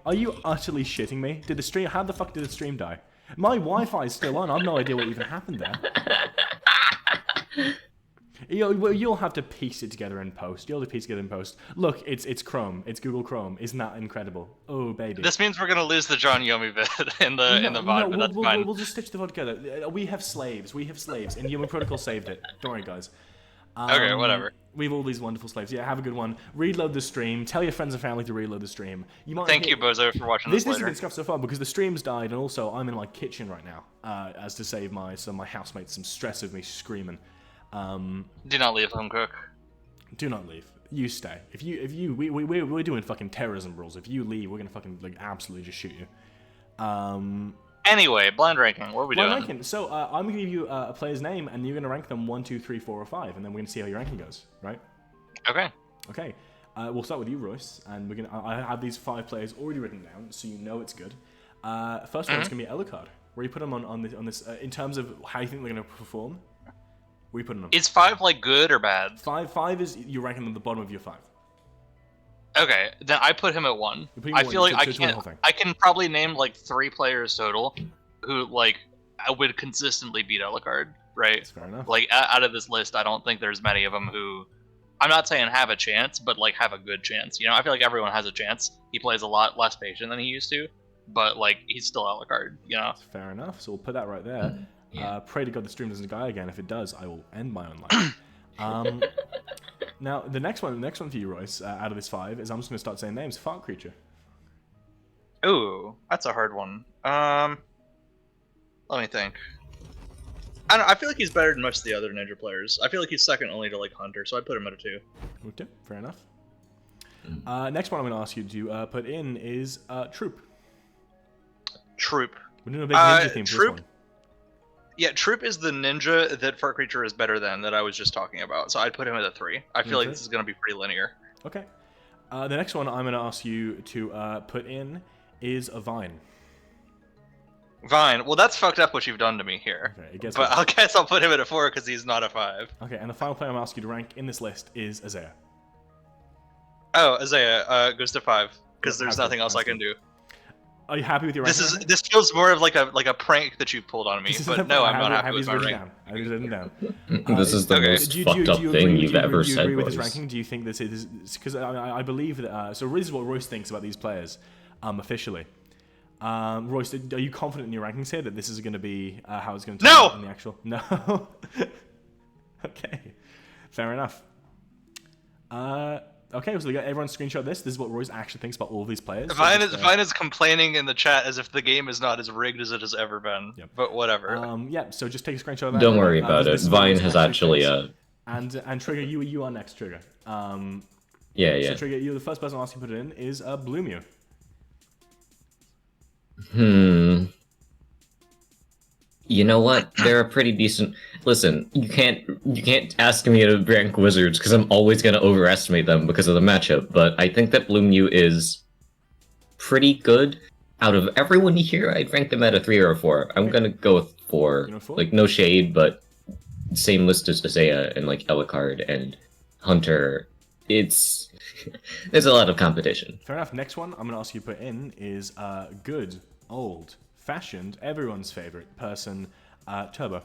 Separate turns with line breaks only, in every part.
Are you utterly shitting me? Did the stream? How the fuck did the stream die? My Wi-Fi is still on. I've no idea what even happened there. You'll have to piece it together in post. You'll have to piece it together in post. Look, it's Chrome. It's Google Chrome. Isn't that incredible? Oh baby.
This means we're gonna lose the John Yomi bit in the VOD, but that's fine.
We'll just stitch the VOD together. We have slaves. We have slaves, and Yomi Protocol saved it. Don't worry, guys.
Okay, whatever.
We have all these wonderful slaves. Yeah, have a good one. Reload the stream. Tell your friends and family to reload the stream. You might
Thank you, Bozo, for watching this
This
later.
has been scuffed so far because the stream's died, and also I'm in my kitchen right now, as to save my housemates some stress of me screaming.
Do not leave home cook.
Do not leave. You stay. We're doing fucking terrorism rules. If you leave, we're gonna fucking absolutely just shoot you.
Anyway, blind ranking. What are we doing?
Blind ranking. So I'm gonna give you a player's name, and you're gonna rank them 1, 2, 3, 4, or 5, and then we're gonna see how your ranking goes. Right?
Okay.
Okay. We'll start with you, Royce, and we're gonna. I have these 5 players already written down, so you know it's good. First one is gonna be Elicard. Where you put them on this in terms of how you think they're gonna perform. Where you putting them?
Is 5 like good or bad?
5 is you're ranking them at the bottom of your 5.
Okay, then I put him at 1. I feel like I can probably name like 3 players total who like I would consistently beat Elicard, right?
That's fair enough.
Like out of this list, I don't think there's many of them who I'm not saying have a chance, but like have a good chance. You know, I feel like everyone has a chance. He plays a lot less patient than he used to, but like he's still Elicard. You know.
That's fair enough. So we'll put that right there. Pray to God the stream doesn't die again. If it does, I will end my own life. Now, the next one for you, Royce, out of this 5, is I'm just going to start saying names. Fart Creature.
Ooh, that's a hard one. Let me think. I feel like he's better than most of the other Ninja players. I feel like he's second only to like Hunter, so I'd put him at a 2.
Okay, fair enough. Next one I'm going to ask you to put in is Troop.
Troop.
We're doing a big ninja theme for this one.
Yeah, Troop is the ninja that Fart Creature is better than that I was just talking about, so I'd put him at a 3. I feel like this is going to be pretty linear.
Okay. The next one I'm going to ask you to put in is a Vine.
Vine. Well, that's fucked up what you've done to me here. Okay, but I guess I'll put him at a 4 because he's not a 5.
Okay, and the final player I'm going to ask you to rank in this list is Isaiah.
Oh, Isaiah goes to 5 because there's nothing else I can do.
Are you happy with your ranking?
This feels more of like a prank that you pulled on me, but no, I'm not happy with my ranking.
I have written down.
This is the most fucked up thing you've ever said.
Do you agree with this ranking? Do you think this is because I believe that? So this is what Royce thinks about these players, officially. Royce, are you confident in your rankings here that this is going to be how it's going to turn out in the actual? No. Okay, fair enough. Okay, so we got everyone screenshot this. This is what Royce actually thinks about all of these players.
Vine is complaining in the chat as if the game is not as rigged as it has ever been. Yep. But whatever.
Yeah. So just take a screenshot of that.
Don't worry about it. Vine has actually
And Trigger, you are next, Trigger.
Yeah.
So Trigger, you the first person I asked you to put it in is Bloomew.
You know what? They're a pretty decent. Listen, you can't ask me to rank wizards because I'm always gonna overestimate them because of the matchup. But I think that Bloomew is pretty good. Out of everyone here, I'd rank them at a 3 or a 4. I'm gonna go with 4. Like no shade, but same list as Isaiah and like Elicard and Hunter. There's a lot of competition.
Fair enough. Next one I'm gonna ask you to put in is good, old, fashioned, everyone's favorite person, Turbo.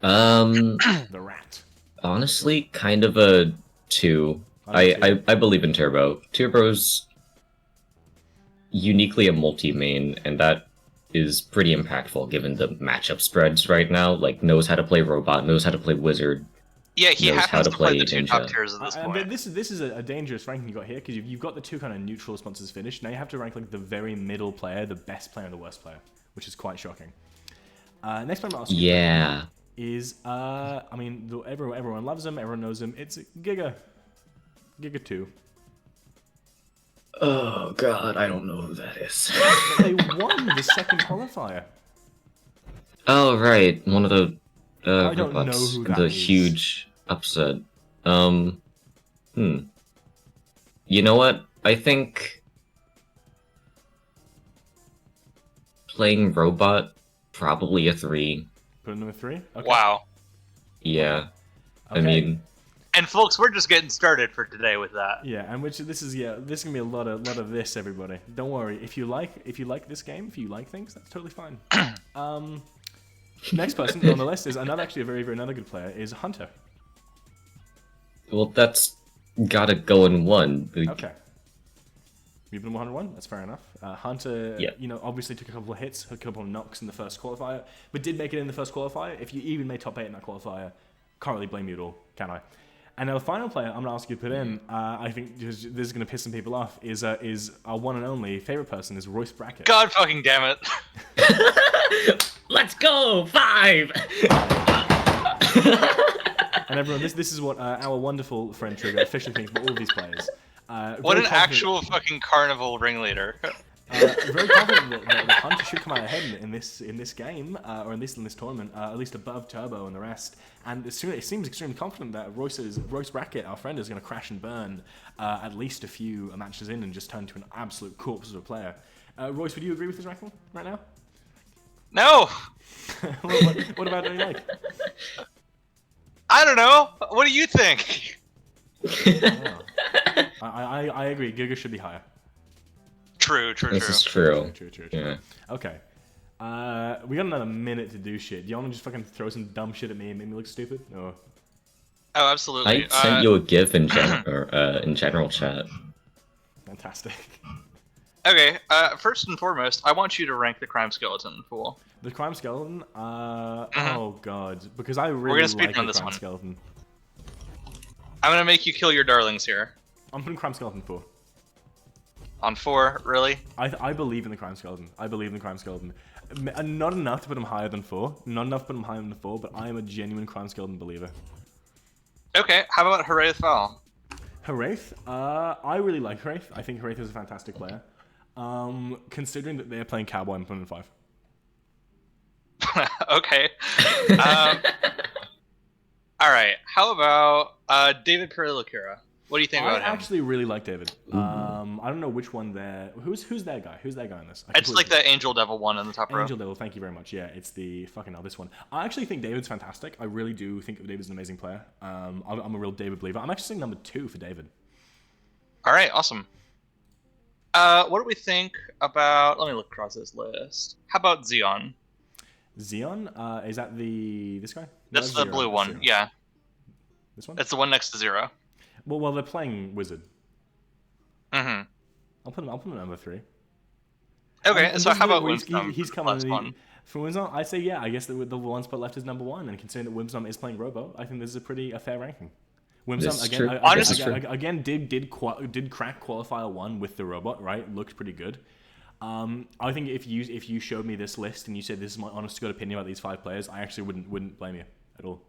The rat.
Honestly, kind of a 2. I believe in Turbo. Turbo's uniquely a multi-main, and that is pretty impactful given the matchup spreads right now. Like, knows how to play robot, knows how to play wizard.
Yeah, he happens to play the 2 top tiers at this point.
This is a dangerous ranking you got here because you've got the 2 kind of neutral responses finished. Now you have to rank like the very middle player, the best player, and the worst player, which is quite shocking. Next one I'm asking is I mean everyone loves him, everyone knows him. It's Giga 2.
Oh god, I don't know who that is.
They won the second qualifier.
Oh right, one of the
I don't know who that
the
is.
huge upset. You know what? I think playing robot probably a 3.
Put him in a 3. Okay.
Wow.
Yeah.
Okay.
I mean,
And folks, we're just getting started for today with that.
Yeah, and this is gonna be a lot of this, everybody. Don't worry. If you like this game, if you like things, that's totally fine. Next person on the list is another good player is Hunter.
Well, that's gotta go in one.
Okay. You've been 101. That's fair enough. Hunter, obviously took a couple of hits, a couple of knocks in the first qualifier, but did make it in the first qualifier. If you even made top 8 in that qualifier, can't really blame you at all, can I? And now the final player I'm going to ask you to put in, I think this is going to piss some people off, is our one and only favorite person is Royce Brackett.
God fucking damn it.
Let's go! 5!
And everyone, this is what our wonderful friend Trigger officially thinks about all of these players.
What an actual fucking carnival ringleader.
Very confident that Hunter should come out ahead in this game, or in this tournament, at least above Turbo and the rest. And it seems extremely confident that Royce Brackett, our friend, is going to crash and burn at least a few matches in and just turn to an absolute corpse of a player. Royce, would you agree with this ranking right now?
No!
What about don't you like?
I don't know. What do you think?
Oh. I agree. Giga should be higher.
True.
This is true.
True.
Yeah.
Okay. We got another minute to do shit. Do you want to just fucking throw some dumb shit at me and make me look stupid? Or...
Oh, absolutely.
I sent you a GIF in general chat.
Fantastic.
Okay, first and foremost, I want you to rank the crime skeleton pool.
The crime skeleton? Oh god. Because I really
We're gonna
like the
this
crime
one.
skeleton.
I'm gonna make you kill your darlings here.
I'm putting crime skeleton 4.
On 4, really?
I believe in the crime skeleton. Not enough to put him higher than 4. But I am a genuine crime skeleton believer.
Okay, how about Haraith Val?
Haraith? I really like Haraith. I think Haraith is a fantastic player. Considering that they're playing Cowboy, I'm putting him 5.
Okay. Alright, how about David Perilacura? What do you think about him?
I actually really like David. I don't know which one there. Who's that guy? Who's that guy in this?
It's like the Angel Devil one in the top row.
Angel Devil, thank you very much. Yeah, it's the fucking this one. I actually think David's fantastic. I really do think that David's an amazing player. I'm a real David believer. I'm actually saying number 2 for David.
Alright, awesome. What do we think about... Let me look across this list. How about Xeon?
Xeon? Is that this guy? No,
that's the blue one,
Zero.
yeah.
This one?
It's the one next to Zero.
Well, they're playing Wizard.
Mm-hmm.
I'll put him at number 3.
Okay,
and
so how about
He's coming
one?
For Whimsnam, I'd say I guess the one spot left is number 1, and considering that Whimsnam is playing Robo, I think this is a fair ranking. Whimsnam again did crack qualifier 1 with the robot, right? Looked pretty good. I think if you showed me this list and you said this is my honest to god opinion about these 5 players, I actually wouldn't blame you at all.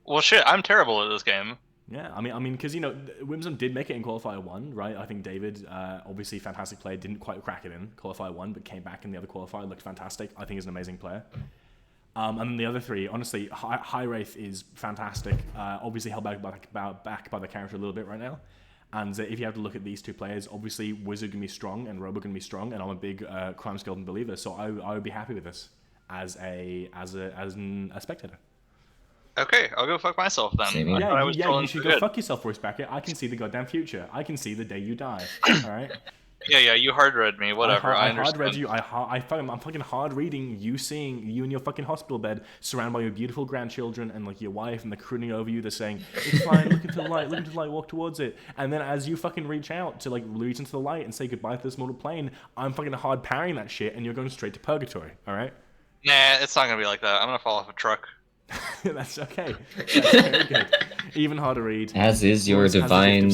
Well, shit, I'm terrible at this game.
Yeah, I mean, because Whimsnam did make it in qualifier 1, right? I think David, obviously fantastic player, didn't quite crack it in qualifier 1, but came back in the other qualifier, looked fantastic. I think he's an amazing player. And then the other 3, honestly, High Wraith is fantastic. Obviously held back by the character a little bit right now. And if you have to look at these 2 players, obviously Wizard gonna be strong and Robo gonna be strong, and I'm a big crime skeleton believer, so I would be happy with this as a spectator.
Okay, I'll go fuck myself then.
You should go fuck yourself, Royce Brackett. I can see the goddamn future. I can see the day you die. All right.
Yeah, you hard read me. Whatever. I understand.
Hard read you. I'm fucking hard reading you, seeing you in your fucking hospital bed, surrounded by your beautiful grandchildren and like your wife, and they're crooning over you. They're saying, "It's fine. Look into the light. Look into the light. Walk towards it." And then as you fucking reach out to like reach into the light and say goodbye to this mortal plane, I'm fucking hard parrying that shit, and you're going straight to purgatory. All right.
Nah, it's not gonna be like that. I'm gonna fall off a truck.
That's okay. That's very good. Even hard to read.
As is your divine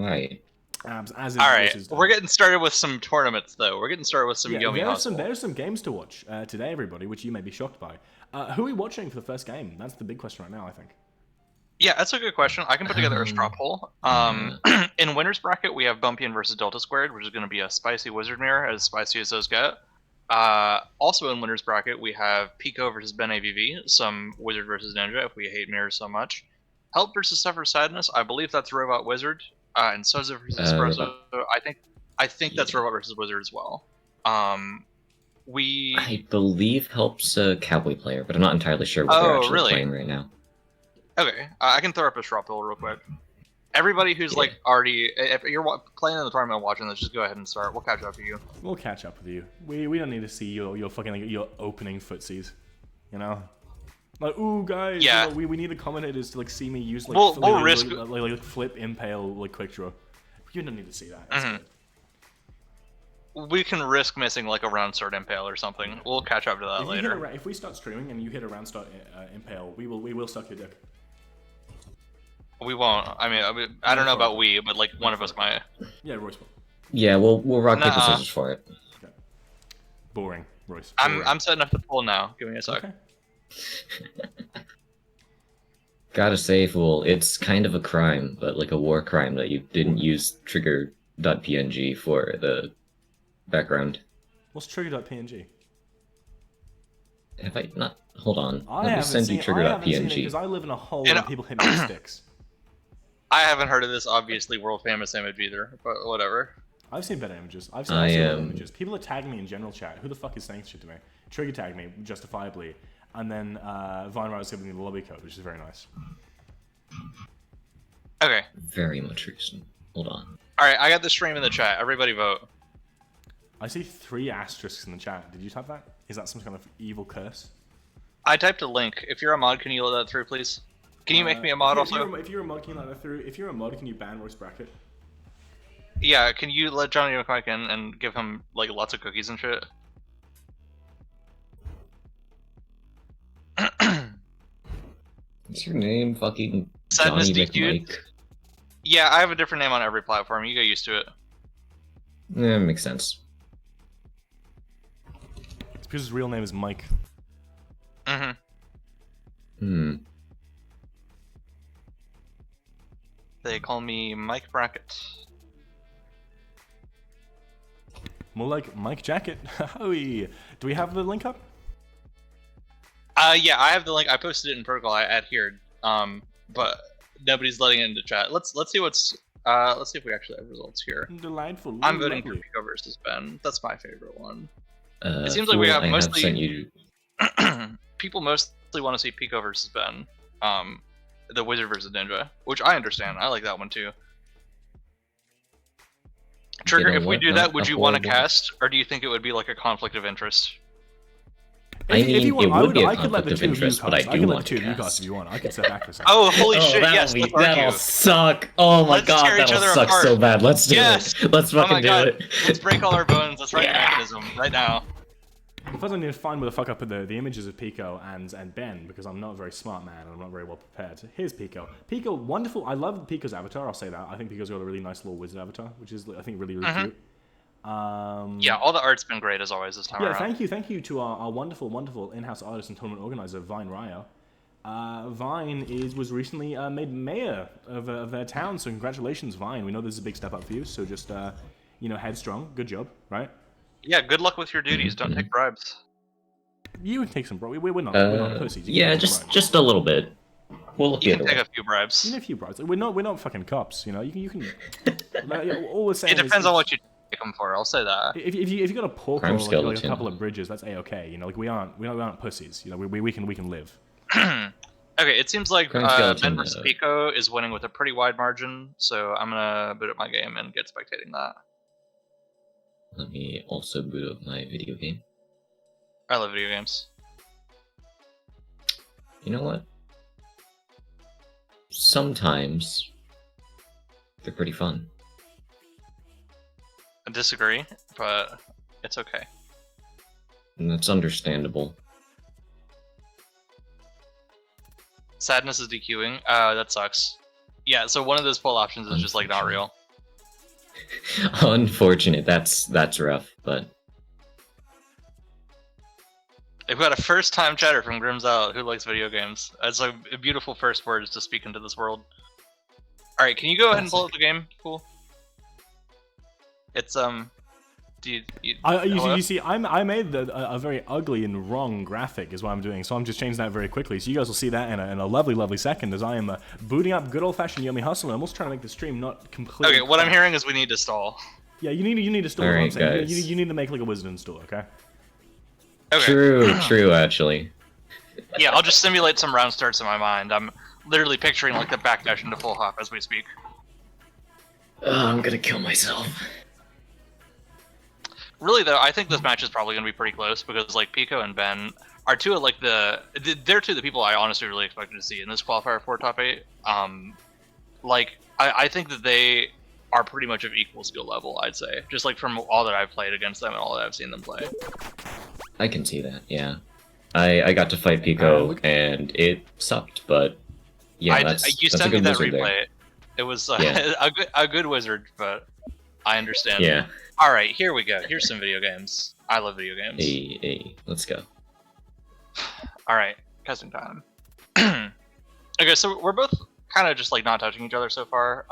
right.
Alright, we're getting started with some tournaments, though. We're getting started with some Yomi
There's some games to watch today, everybody, which you may be shocked by. Who are we watching for the first game? That's the big question right now, I think.
Yeah, that's a good question. I can put together a straw poll. In winner's bracket, we have Bumpian versus Delta Squared, which is going to be a spicy wizard mirror, as spicy as those get. Also in winner's bracket, we have Pico versus Ben AVV, some wizard versus ninja, if we hate mirrors so much. Help versus Suffer Sadness, I believe that's Robot Wizard. And Soza versus Espresso, I think that's Robot versus Wizard as well. I believe
Help's a Cowboy player, but I'm not entirely sure what they're actually playing right now.
Okay, I can throw up a straw poll real quick. Everybody who's like already, if you're playing in the tournament and watching this, just go ahead and start. We'll catch up with you.
We'll catch up with you. We don't need to see your fucking like, your opening footsies, you know. Like, ooh, guys,
yeah.
You know, we need the commentators to like see me use like
we'll risk
like flip, impale, like quick draw. You don't need to see that. That's
we can risk missing like a round start impale or something. We'll catch up to that later.
If we start streaming and you hit a round start impale, we will suck your dick.
We won't. I mean, I don't know about we, but like one of us might.
Yeah, Royce will.
Yeah, we'll rock paper scissors for it.
Okay. Boring, Royce.
Boring. I'm setting up the poll now. Give me a sec.
Okay.
Gotta say, Fool, it's kind of a crime, but like a war crime that you didn't use trigger.png for the background.
What's trigger.png?
Have I not? Hold on.
I
Let me send you trigger.png.
Because I live in a hole where people hit me with sticks.
I haven't heard of this obviously world famous image either, but whatever.
I've seen better images. I've seen better images. People are tagging me in general chat. Who the fuck is saying shit to me? Trigger tagged me justifiably, and then Vine was giving me the lobby code, which is very nice.
Okay.
Very much recent. Hold on.
All right, I got the stream in the chat. Everybody vote.
I see 3 asterisks in the chat. Did you type that? Is that some kind of evil curse?
I typed a link. If you're a mod, can you let that through, please? Can you make me a mod also?
If you're a mod, can you let that through? If you're a mod, can you ban Royce Bracket?
Yeah, can you let Johnny McMike in and give him like lots of cookies and shit?
What's your name? Fucking
Sadness
Johnny
DQ'd?
McMike?
Yeah, I have a different name on every platform. You get used to it.
Yeah, makes sense.
It's because his real name is Mike.
They call me Mike Bracket.
More like Mike Jacket. Do we have the link up?
Yeah, I have the link. I posted it in protocol. I adhered. But nobody's letting it into chat. Let's see what's let's see if we actually have results here.
Delightful.
I'm voting for Pico versus Ben. That's my favorite one. It seems like
Fool,
we have
I
mostly
sent you...
people mostly want to see Pico versus Ben. The Wizard versus Ninja, which I understand. I like that one too. Trigger, if we do that, would you want to cast, or do you think it would be like a conflict of interest?
I mean, it would be a
I could let the
conflict of
two of you
interest,
cast.
but I
I
do
could let
want
two
to
of you cast
cast.
if you want. I could set back for a second.
Oh, holy shit! Yes, let's argue.
That'll suck. Oh my
Let's tear
god,
each
that'll
other
suck
apart.
so bad. Let's do
Yes.
it. Let's
Oh my
fucking do
god,
it.
let's break all our bones. Let's write a mechanism right now.
First, I need to find where the fuck I put the images of Pico and Ben, because I'm not a very smart man and I'm not very well prepared. So here's Pico. Pico, wonderful. I love Pico's avatar. I'll say that. I think Pico's got a really nice little wizard avatar, which is I think really cute.
Yeah, all the art's been great as always this time around.
Thank you to our wonderful in-house artist and tournament organizer Vine Ryo. Vine was recently made mayor of their town, so congratulations, Vine. We know this is a big step up for you, so just headstrong. Good job, right?
Yeah, good luck with your duties. Don't take bribes.
You can take some, bro. We're not pussies. You
Yeah,
can take some bribes.
just a little bit. We'll look
You
at
can
it.
take a few bribes.
You know, a few bribes. We're not fucking cops. You know, you can. All we're saying
It depends on what you take them for. I'll say that.
If you got a pork
Crime
or like a
skeleton.
couple of bridges, that's a-okay. You know, like we aren't pussies. You know, we can live.
Okay, it seems like
Crime skeleton,
Ben vs. Pico is winning with a pretty wide margin, so I'm gonna boot up my game and get spectating that.
Let me also boot up my video game.
I love video games.
You know what? Sometimes they're pretty fun.
I disagree, but it's okay.
And that's understandable.
Sadness is DQing. That sucks. Yeah, so one of those poll options is just like not real.
Unfortunate. That's rough, but
We've got a first-time chatter from Grims Out who likes video games. That's a beautiful first words to speak into this world. All right, can you go ahead and pull up the game? Cool. It's
You see, I made a very ugly and wrong graphic is what I'm doing, so I'm just changing that very quickly. So you guys will see that in a lovely second as I am booting up good old-fashioned Yummy Hustle. I'm also trying to make the stream not completely.
Okay, what I'm hearing is we need to stall.
Yeah, you need to store.
All
What I'm
right,
saying.
guys.
You need to make like a wisdom store, okay?
Okay.
true, actually.
Yeah, I'll just simulate some round starts in my mind. I'm literally picturing like the backdash into full hop as we speak.
I'm gonna kill myself.
Really though, I think this match is probably gonna be pretty close because like Pico and Ben are two of like they're two of the people I honestly really expected to see in this qualifier for top 8. Like I think that they are pretty much of equal skill level, I'd say, just like from all that I've played against them and all that I've seen them play.
I can see that, yeah. I got to fight Pico and it sucked, but yeah,
you
that's a
sent me
good
that
wizard
replay.
there.
It was
Yeah.
a good wizard, but I understand.
Yeah.
All right, here we go. Here's some video games. I love video games.
Hey, let's go.
All right, testing time. Okay, so we're both kind of just like not touching each other so far.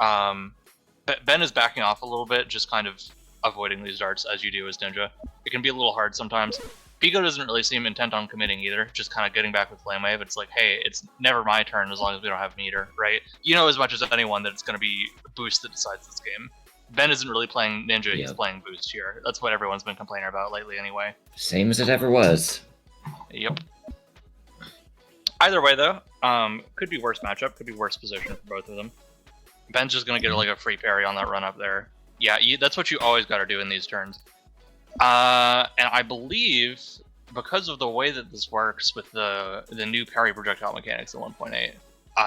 Ben is backing off a little bit, just kind of avoiding these darts as you do as Ninja. It can be a little hard sometimes. Pico doesn't really seem intent on committing either, just kind of getting back with Flame Wave. It's like, hey, it's never my turn as long as we don't have meter, right? You know as much as anyone that it's going to be Boost that decides this game. Ben isn't really playing Ninja, he's playing Boost here. That's what everyone's been complaining about lately anyway.
Same as it ever was.
Yep. Either way though, could be worse matchup, could be worse position for both of them. Ben's just going to get like a free parry on that run up there. Yeah, that's what you always got to do in these turns. And I believe, because of the way that this works with the new parry projectile mechanics in 1.8,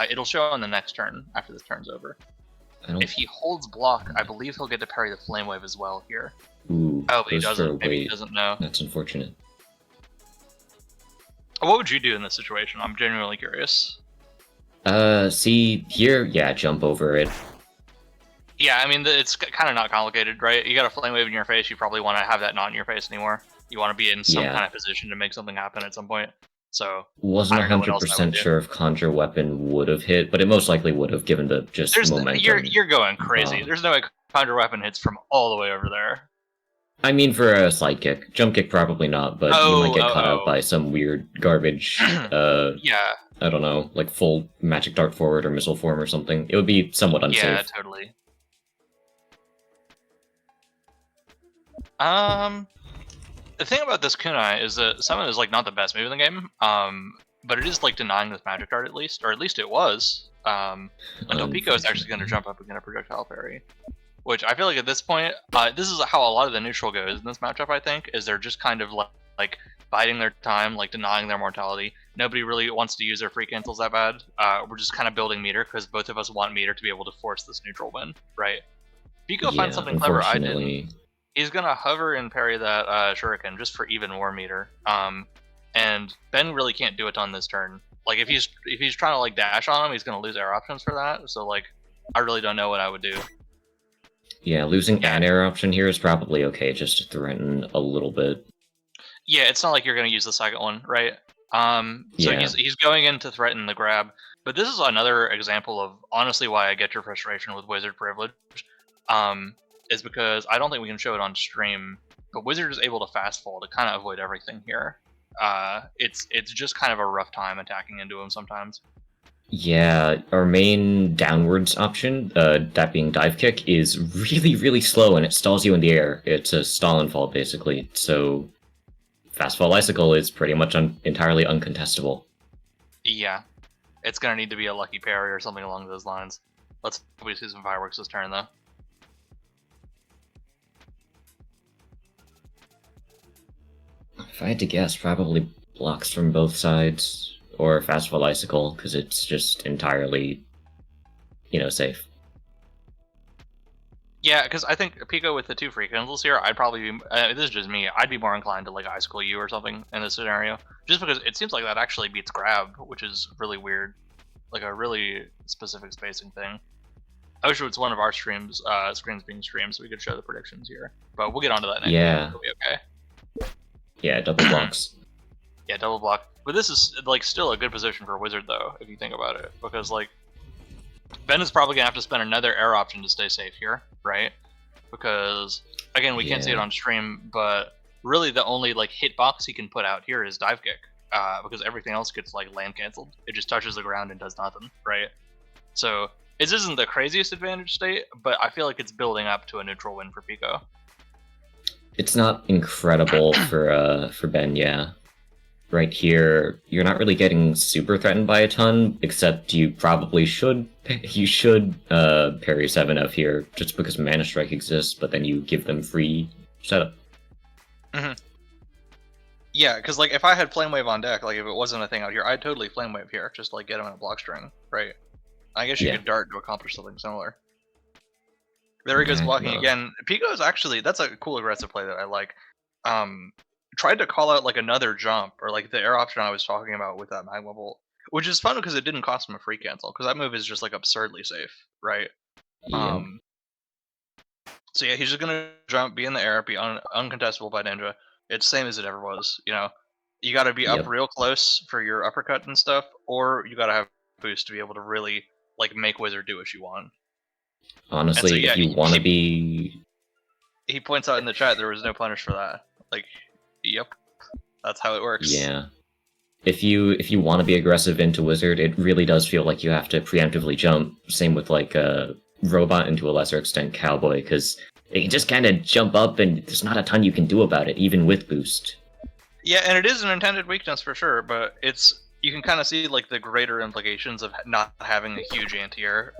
it'll show on the next turn after this turn's over. If he holds block, I believe he'll get to parry the Flame Wave as well here.
Ooh,
oh, but he doesn't. Maybe he doesn't know.
That's unfortunate.
What would you do in this situation? I'm genuinely curious.
See, here, yeah, jump over it.
Yeah, I mean, it's kind of not complicated, right? You got a Flame Wave in your face, you probably want to have that not in your face anymore. You want to be in some kind of position to make something happen at some point. So
wasn't 100% sure if Conjure Weapon would have hit, but it most likely would have given the momentum.
You're going crazy. There's no way Conjure Weapon hits from all the way over there.
I mean, for a slide kick. Jump kick probably not, but you might get caught out by some weird garbage.
Yeah.
I don't know, like full magic dart forward or missile form or something. It would be somewhat unsafe.
Yeah, totally. The thing about this kunai is that Summon is like not the best move in the game, but it is like denying this magic dart at least, or at least it was. Until Pico is actually going to jump up and get a projectile parry, which I feel like at this point, this is how a lot of the neutral goes in this matchup. I think is they're just kind of like biding their time, like denying their mortality. Nobody really wants to use their free cancels that bad. We're just kind of building meter because both of us want meter to be able to force this neutral win, right? Pico finds something clever. I didn't. He's gonna hover and parry that shuriken just for even more meter. And Ben really can't do it on this turn. Like if he's trying to like dash on him, he's gonna lose air options for that. So like, I really don't know what I would do.
Yeah, losing an air option here is probably okay, just to threaten a little bit.
Yeah, it's not like you're gonna use the second one, right? So he's going in to threaten the grab. But this is another example of honestly why I get your frustration with Wizard Privilege. Is because I don't think we can show it on stream, but Wizard is able to fast fall to kind of avoid everything here. It's just kind of a rough time attacking into him sometimes.
Yeah, our main downwards option, that being dive kick, is really, really slow and it stalls you in the air. It's a stall and fall basically, so fast fall icicle is pretty much entirely uncontestable.
Yeah, it's gonna need to be a lucky parry or something along those lines. Let's hope see some fireworks this turn though.
If I had to guess, probably blocks from both sides, or fast fall icicle, because it's just entirely, safe.
Yeah, because I think Pico with the two free cancels here, I'd probably be, this is just me, I'd be more inclined to like icicle you or something in this scenario, just because it seems like that actually beats grab, which is really weird, like a really specific spacing thing. I wish it was one of our screens being streamed so we could show the predictions here, but we'll get onto that next.
Yeah.
It'll be okay.
Yeah, double blocks.
Yeah, double block. But this is like still a good position for Wizard though, if you think about it, because like Ben is probably gonna have to spend another air option to stay safe here, right? Because again, we can't see it on stream, but really the only like hitbox he can put out here is dive kick, because everything else gets like land canceled. It just touches the ground and does nothing, right? So this isn't the craziest advantage state, but I feel like it's building up to a neutral win for Pico.
It's not incredible for Ben, yeah. right here, you're not really getting super threatened by a ton, except you probably should parry 7F here, just because Mana Strike exists, but then you give them free setup.
Mm-hmm. Yeah, because like if I had Flame Wave on deck, like if it wasn't a thing out here, I'd totally Flame Wave here, just to, like get him in a block string, right? I guess you could Dart to accomplish something similar. There he goes blocking again. Pico's actually, that's a cool aggressive play that I like. Tried to call out like another jump, or like the air option I was talking about with that Magma Bolt, which is fun because it didn't cost him a free cancel, because that move is just like absurdly safe, right?
Yeah.
So yeah, he's just gonna jump, be in the air, be uncontestable by Ninja. It's same as it ever was, you know. You gotta be up real close for your uppercut and stuff, or you gotta have boost to be able to really like make Wizard do what you want.
Honestly, so, if you want to be...
He points out in the chat there was no punish for that. Like, yep, that's how it works.
Yeah. If you want to be aggressive into Wizard, it really does feel like you have to preemptively jump. Same with like Robot and to a lesser extent Cowboy, because it can just kind of jump up and there's not a ton you can do about it, even with boost.
Yeah, and it is an intended weakness for sure, but you can kind of see like the greater implications of not having a huge anti-air,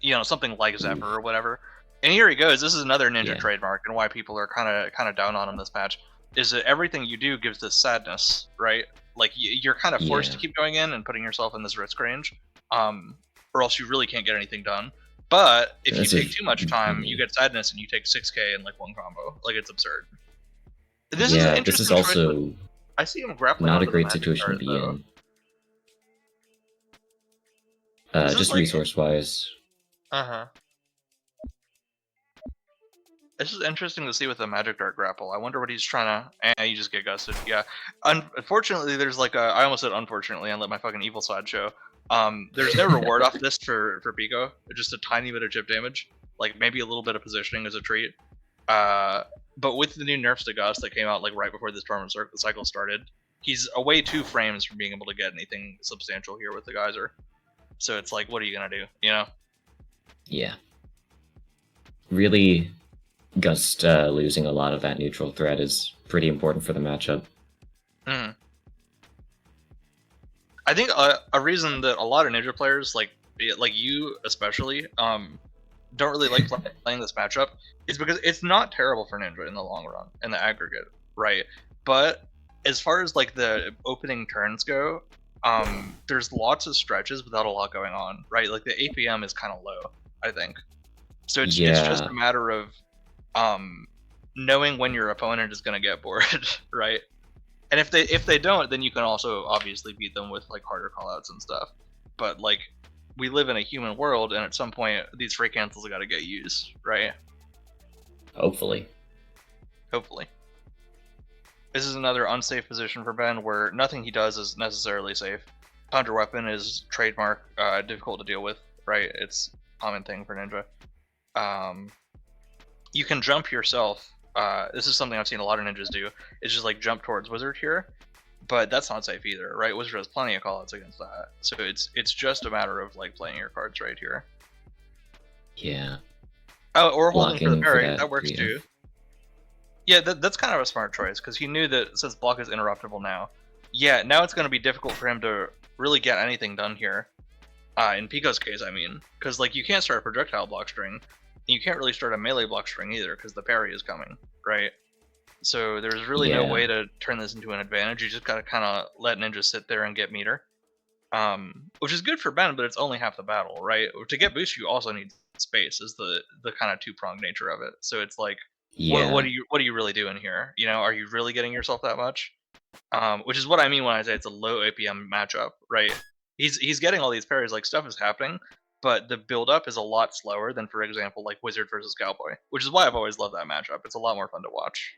you know, something like Zephyr or whatever. And here he goes. This is another Ninja trademark, and why people are kind of down on him this match is that everything you do gives this sadness, right? Like you're kind of forced to keep going in and putting yourself in this risk range, or else you really can't get anything done. But if you take too much time, you get sadness and you take 6k in like one combo. Like it's absurd. This is also I see him grappling.
Not a great situation to be in. Just like, resource-wise.
This is interesting to see with the Magic Dart grapple. I wonder what he's trying to... you just get gusted. Yeah. Unfortunately, there's like a... I almost said unfortunately and let my fucking evil side show. There's no reward off this for Pico. Just a tiny bit of chip damage. Like maybe a little bit of positioning as a treat. But with the new nerfs to Gust that came out like right before this tournament cycle started, he's away 2 frames from being able to get anything substantial here with the Geyser. So it's like, what are you gonna do? You know?
Yeah. Really, Gust losing a lot of that neutral threat is pretty important for the matchup.
I think a reason that a lot of Ninja players, like you especially, don't really like playing this matchup is because it's not terrible for Ninja in the long run, in the aggregate, right? But as far as like the opening turns go, there's lots of stretches without a lot going on, right? Like the APM is kind of low, I think. So it's just a matter of knowing when your opponent is going to get bored, right? And if they don't, then you can also obviously beat them with like harder callouts and stuff. But like we live in a human world, and at some point these free cancels got to get used, right?
Hopefully.
This is another unsafe position for Ben, where nothing he does is necessarily safe. Counter weapon is trademark, difficult to deal with, right? It's a common thing for Ninja. You can jump yourself. This is something I've seen a lot of ninjas do. It's just like jump towards Wizard here, but that's not safe either, right? Wizard has plenty of callouts against that, so it's just a matter of like playing your cards right here.
Yeah.
Oh, or holding for the parry. That works too. Yeah, that's kind of a smart choice, because he knew that since block is interruptible now, now it's going to be difficult for him to really get anything done here. In Pico's case, I mean, because like you can't start a projectile block string, and you can't really start a melee block string either, because the parry is coming, right? So there's really no way to turn this into an advantage. You just got to kind of let Ninja sit there and get meter, which is good for Ben, but it's only half the battle, right? To get boost, you also need space. Is the kind of two-pronged nature of it. So it's like, what are you really doing here? You know, are you really getting yourself that much? Which is what I mean when I say it's a low APM matchup, right? He's getting all these parries, like stuff is happening, but the build up is a lot slower than, for example, like Wizard versus Cowboy, which is why I've always loved that matchup. It's a lot more fun to watch.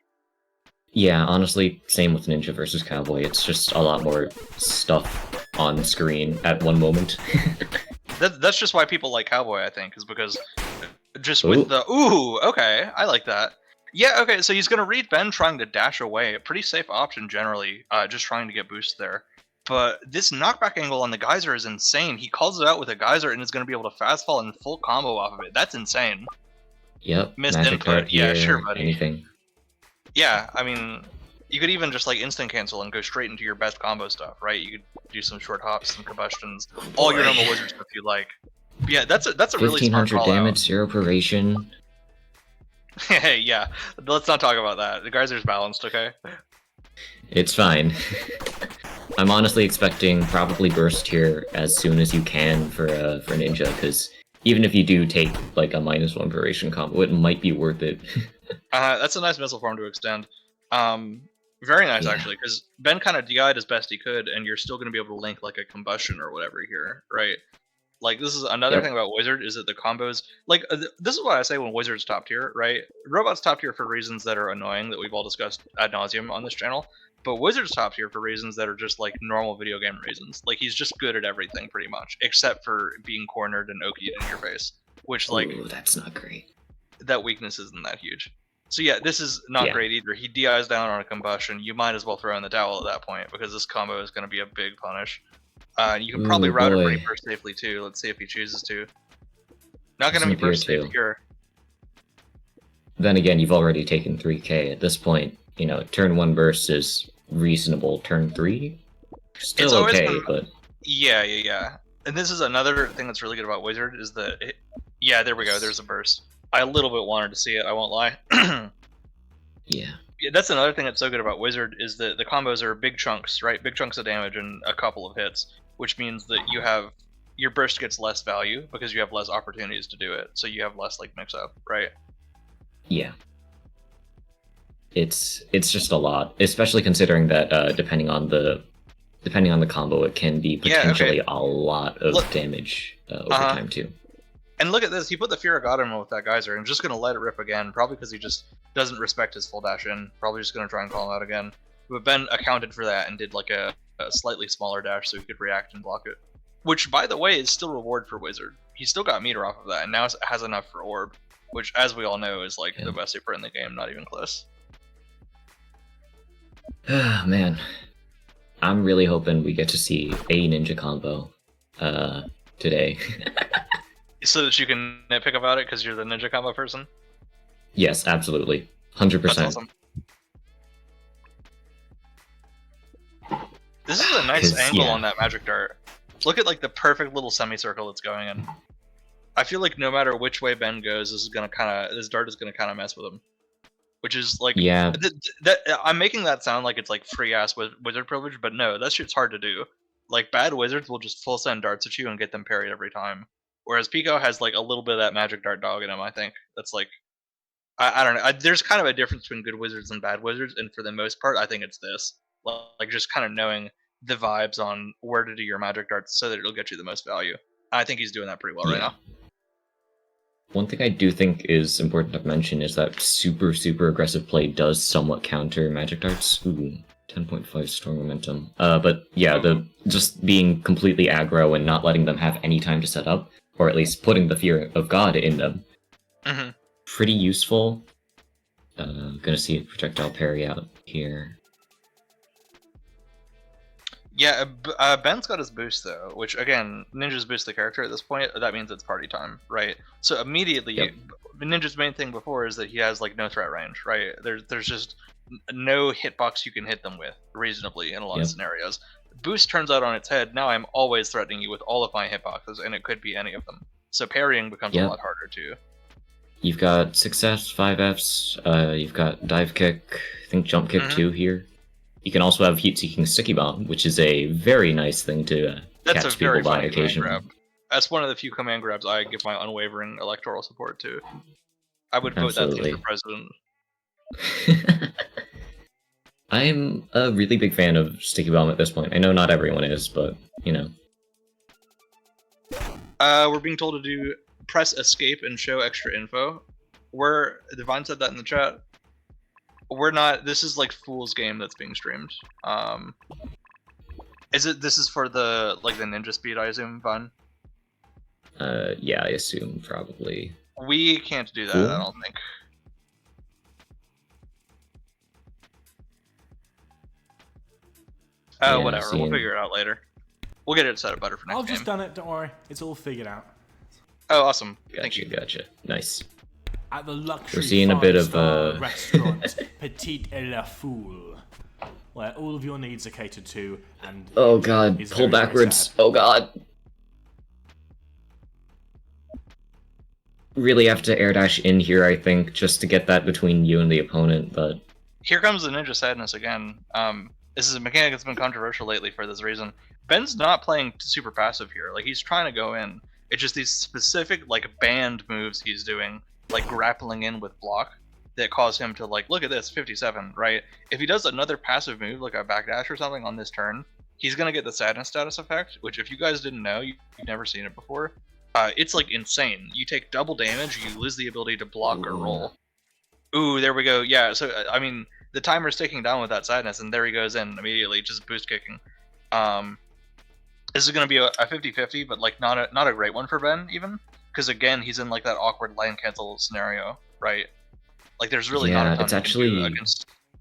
Yeah, honestly, same with Ninja versus Cowboy. It's just a lot more stuff on screen at one moment.
That's just why people like Cowboy, I think, is because just with the okay, I like that. Yeah, okay, so he's gonna read Ben trying to dash away. A pretty safe option generally, just trying to get boost there. But this knockback angle on the Geyser is insane. He calls it out with a Geyser and is gonna be able to fast fall and full combo off of it. That's insane.
Yep.
Missed input. Yeah, sure, buddy.
Anything.
Yeah, I mean, You could even just like instant cancel and go straight into your best combo stuff, right? You could do some short hops, some combustions, all your normal wizard stuff you like. But yeah, that's a really smart
1500
call
damage, 0 paration.
Hey, yeah, let's not talk about that. The Geyser's balanced, okay?
It's fine. I'm honestly expecting probably burst here as soon as you can for Ninja, because even if you do take like a -1 paration combo, it might be worth it.
That's a nice missile form to extend. Very nice,
Yeah.
actually, because Ben kind of DI'd as best he could, and you're still going to be able to link like a combustion or whatever here, right? Like, this is another
Yep.
thing about Wizard, is that the combos, like, this is what I say when Wizard's top tier, right? Robot's top tier for reasons that are annoying, that we've all discussed ad nauseum on this channel, but Wizard's top tier for reasons that are just, like, normal video game reasons. Like, he's just good at everything, pretty much, except for being cornered and okied in your face, which, like,
Ooh, that's not great.
that weakness isn't that huge. So yeah, this is not
Yeah.
great either. He DIs down on a combustion. You might as well throw in the towel at that point, because this combo is going to be a big punish. You can probably
Ooh,
route it
boy.
pretty burst safely too. Let's see if he chooses to. Not going to be
Some fear
burst safe
too.
here.
Then again, you've already taken 3k. At this point, you know, turn 1 burst is reasonable. Turn 3? Still
It's always
okay,
been-
but...
Yeah. And this is another thing that's really good about Wizard, is that yeah, there we go. There's a burst. I a little bit wanted to see it. I won't lie.
Yeah.
Yeah, that's another thing that's so good about Wizard, is that the combos are big chunks, right? Big chunks of damage in a couple of hits, which means that your burst gets less value because you have less opportunities to do it, so you have less like mix up, right?
Yeah. It's just a lot, especially considering that depending on the combo, it can be
Yeah, okay.
potentially a lot of
Look-
damage over
Uh-huh.
time too.
And look at this, he put the Fear of God in with that Geyser, and just gonna let it rip again, probably because he just doesn't respect his full dash in, probably just gonna try and call him out again. But Ben accounted for that and did like a slightly smaller dash so he could react and block it. Which, by the way, is still reward for Wizard. He still got meter off of that, and now has enough for Orb, which, as we all know, is like
Yeah.
the best super in the game, not even close.
Man, I'm really hoping we get to see a ninja combo today.
So that you can nitpick about it because you're the ninja combo person?
Yes, absolutely.
That's
100%.
awesome. This is a nice
'Cause,
angle
yeah.
on that magic dart. Look at like the perfect little semicircle it's going in. I feel like no matter which way Ben goes, this dart is gonna kind of mess with him. Which is like,
Yeah,
that I'm making that sound like it's like free ass wizard privilege, but no, that shit's hard to do. Like, bad wizards will just full send darts at you and get them parried every time. Whereas Pico has like a little bit of that magic dart dog in him, I think. That's like, I don't know. There's kind of a difference between good wizards and bad wizards, and for the most part, I think it's this. Like, just kind of knowing the vibes on where to do your magic darts so that it'll get you the most value. I think he's doing that pretty well right
Yeah.
now.
One thing I do think is important to mention is that super aggressive play does somewhat counter magic darts. Ooh, 10.5 storm momentum. But yeah, the just being completely aggro and not letting them have any time to set up, or at least putting the fear of God in them,
hmm
pretty useful. Gonna see a projectile parry out here.
Yeah, Ben's got his boost though, which again, Ninja's boost the character at this point. That means it's party time, right? So immediately,
Yep.
Ninja's main thing before is that he has like no threat range, right? There's just no hitbox you can hit them with reasonably in a lot of
Yep.
scenarios. Boost turns out on its head. Now I'm always threatening you with all of my hitboxes, and it could be any of them. So parrying becomes a
Yep.
lot harder too.
You've got 6Fs, 5Fs, you've got dive kick, I think jump kick
Mhm.
too here. You can also have heat-seeking sticky bomb, which is a very nice thing to
That's
catch
a very
people by
funny command
occasion.
grab. That's one of the few command grabs I give my unwavering electoral support to. I would vote that
Absolutely.
thing for president.
I'm a really big fan of sticky bomb at this point. I know not everyone is, but you know.
We're being told to do press escape and show extra info. Divine said that in the chat. We're not. This is like Fool's Game that's being streamed. This is for the ninja speed, I assume, Vine?
Yeah, I assume probably.
We can't do that,
Fool?
I don't think.
Yeah,
Whatever. We'll
seeing-
figure it out later. We'll get it set up better for next
I've
game.
just done it. Don't worry. It's all figured out.
Oh, awesome. Thank you.
Gotcha. Nice.
at the luxury
seeing a bit of
five-star restaurant Petite et la Foule, where all of your needs are catered to, and
Oh god,
is
pull
very, very
backwards.
sad.
Oh god. Really have to air dash in here, I think, just to get that between you and the opponent, but...
Here comes the Ninja Sadness again. This is a mechanic that's been controversial lately for this reason. Ben's not playing super passive here. Like, he's trying to go in. It's just these specific, like, band moves he's doing, like grappling in with block, that cause him to, like, look at this, 57, right? If he does another passive move, like a backdash or something on this turn, he's gonna get the Sadness status effect, which if you guys didn't know, you've never seen it before, it's, like, insane. You take double damage, you lose the ability to block or roll. Ooh, there we go. Yeah, so, I mean, the timer's ticking down with that Sadness, and there he goes in immediately, just boost kicking. This is going to be a 50-50, but, like, not a great one for Ben, even. Because, again, he's in, like, that awkward line cancel scenario, right? Like, there's really not a ton
it's
he can
actually
do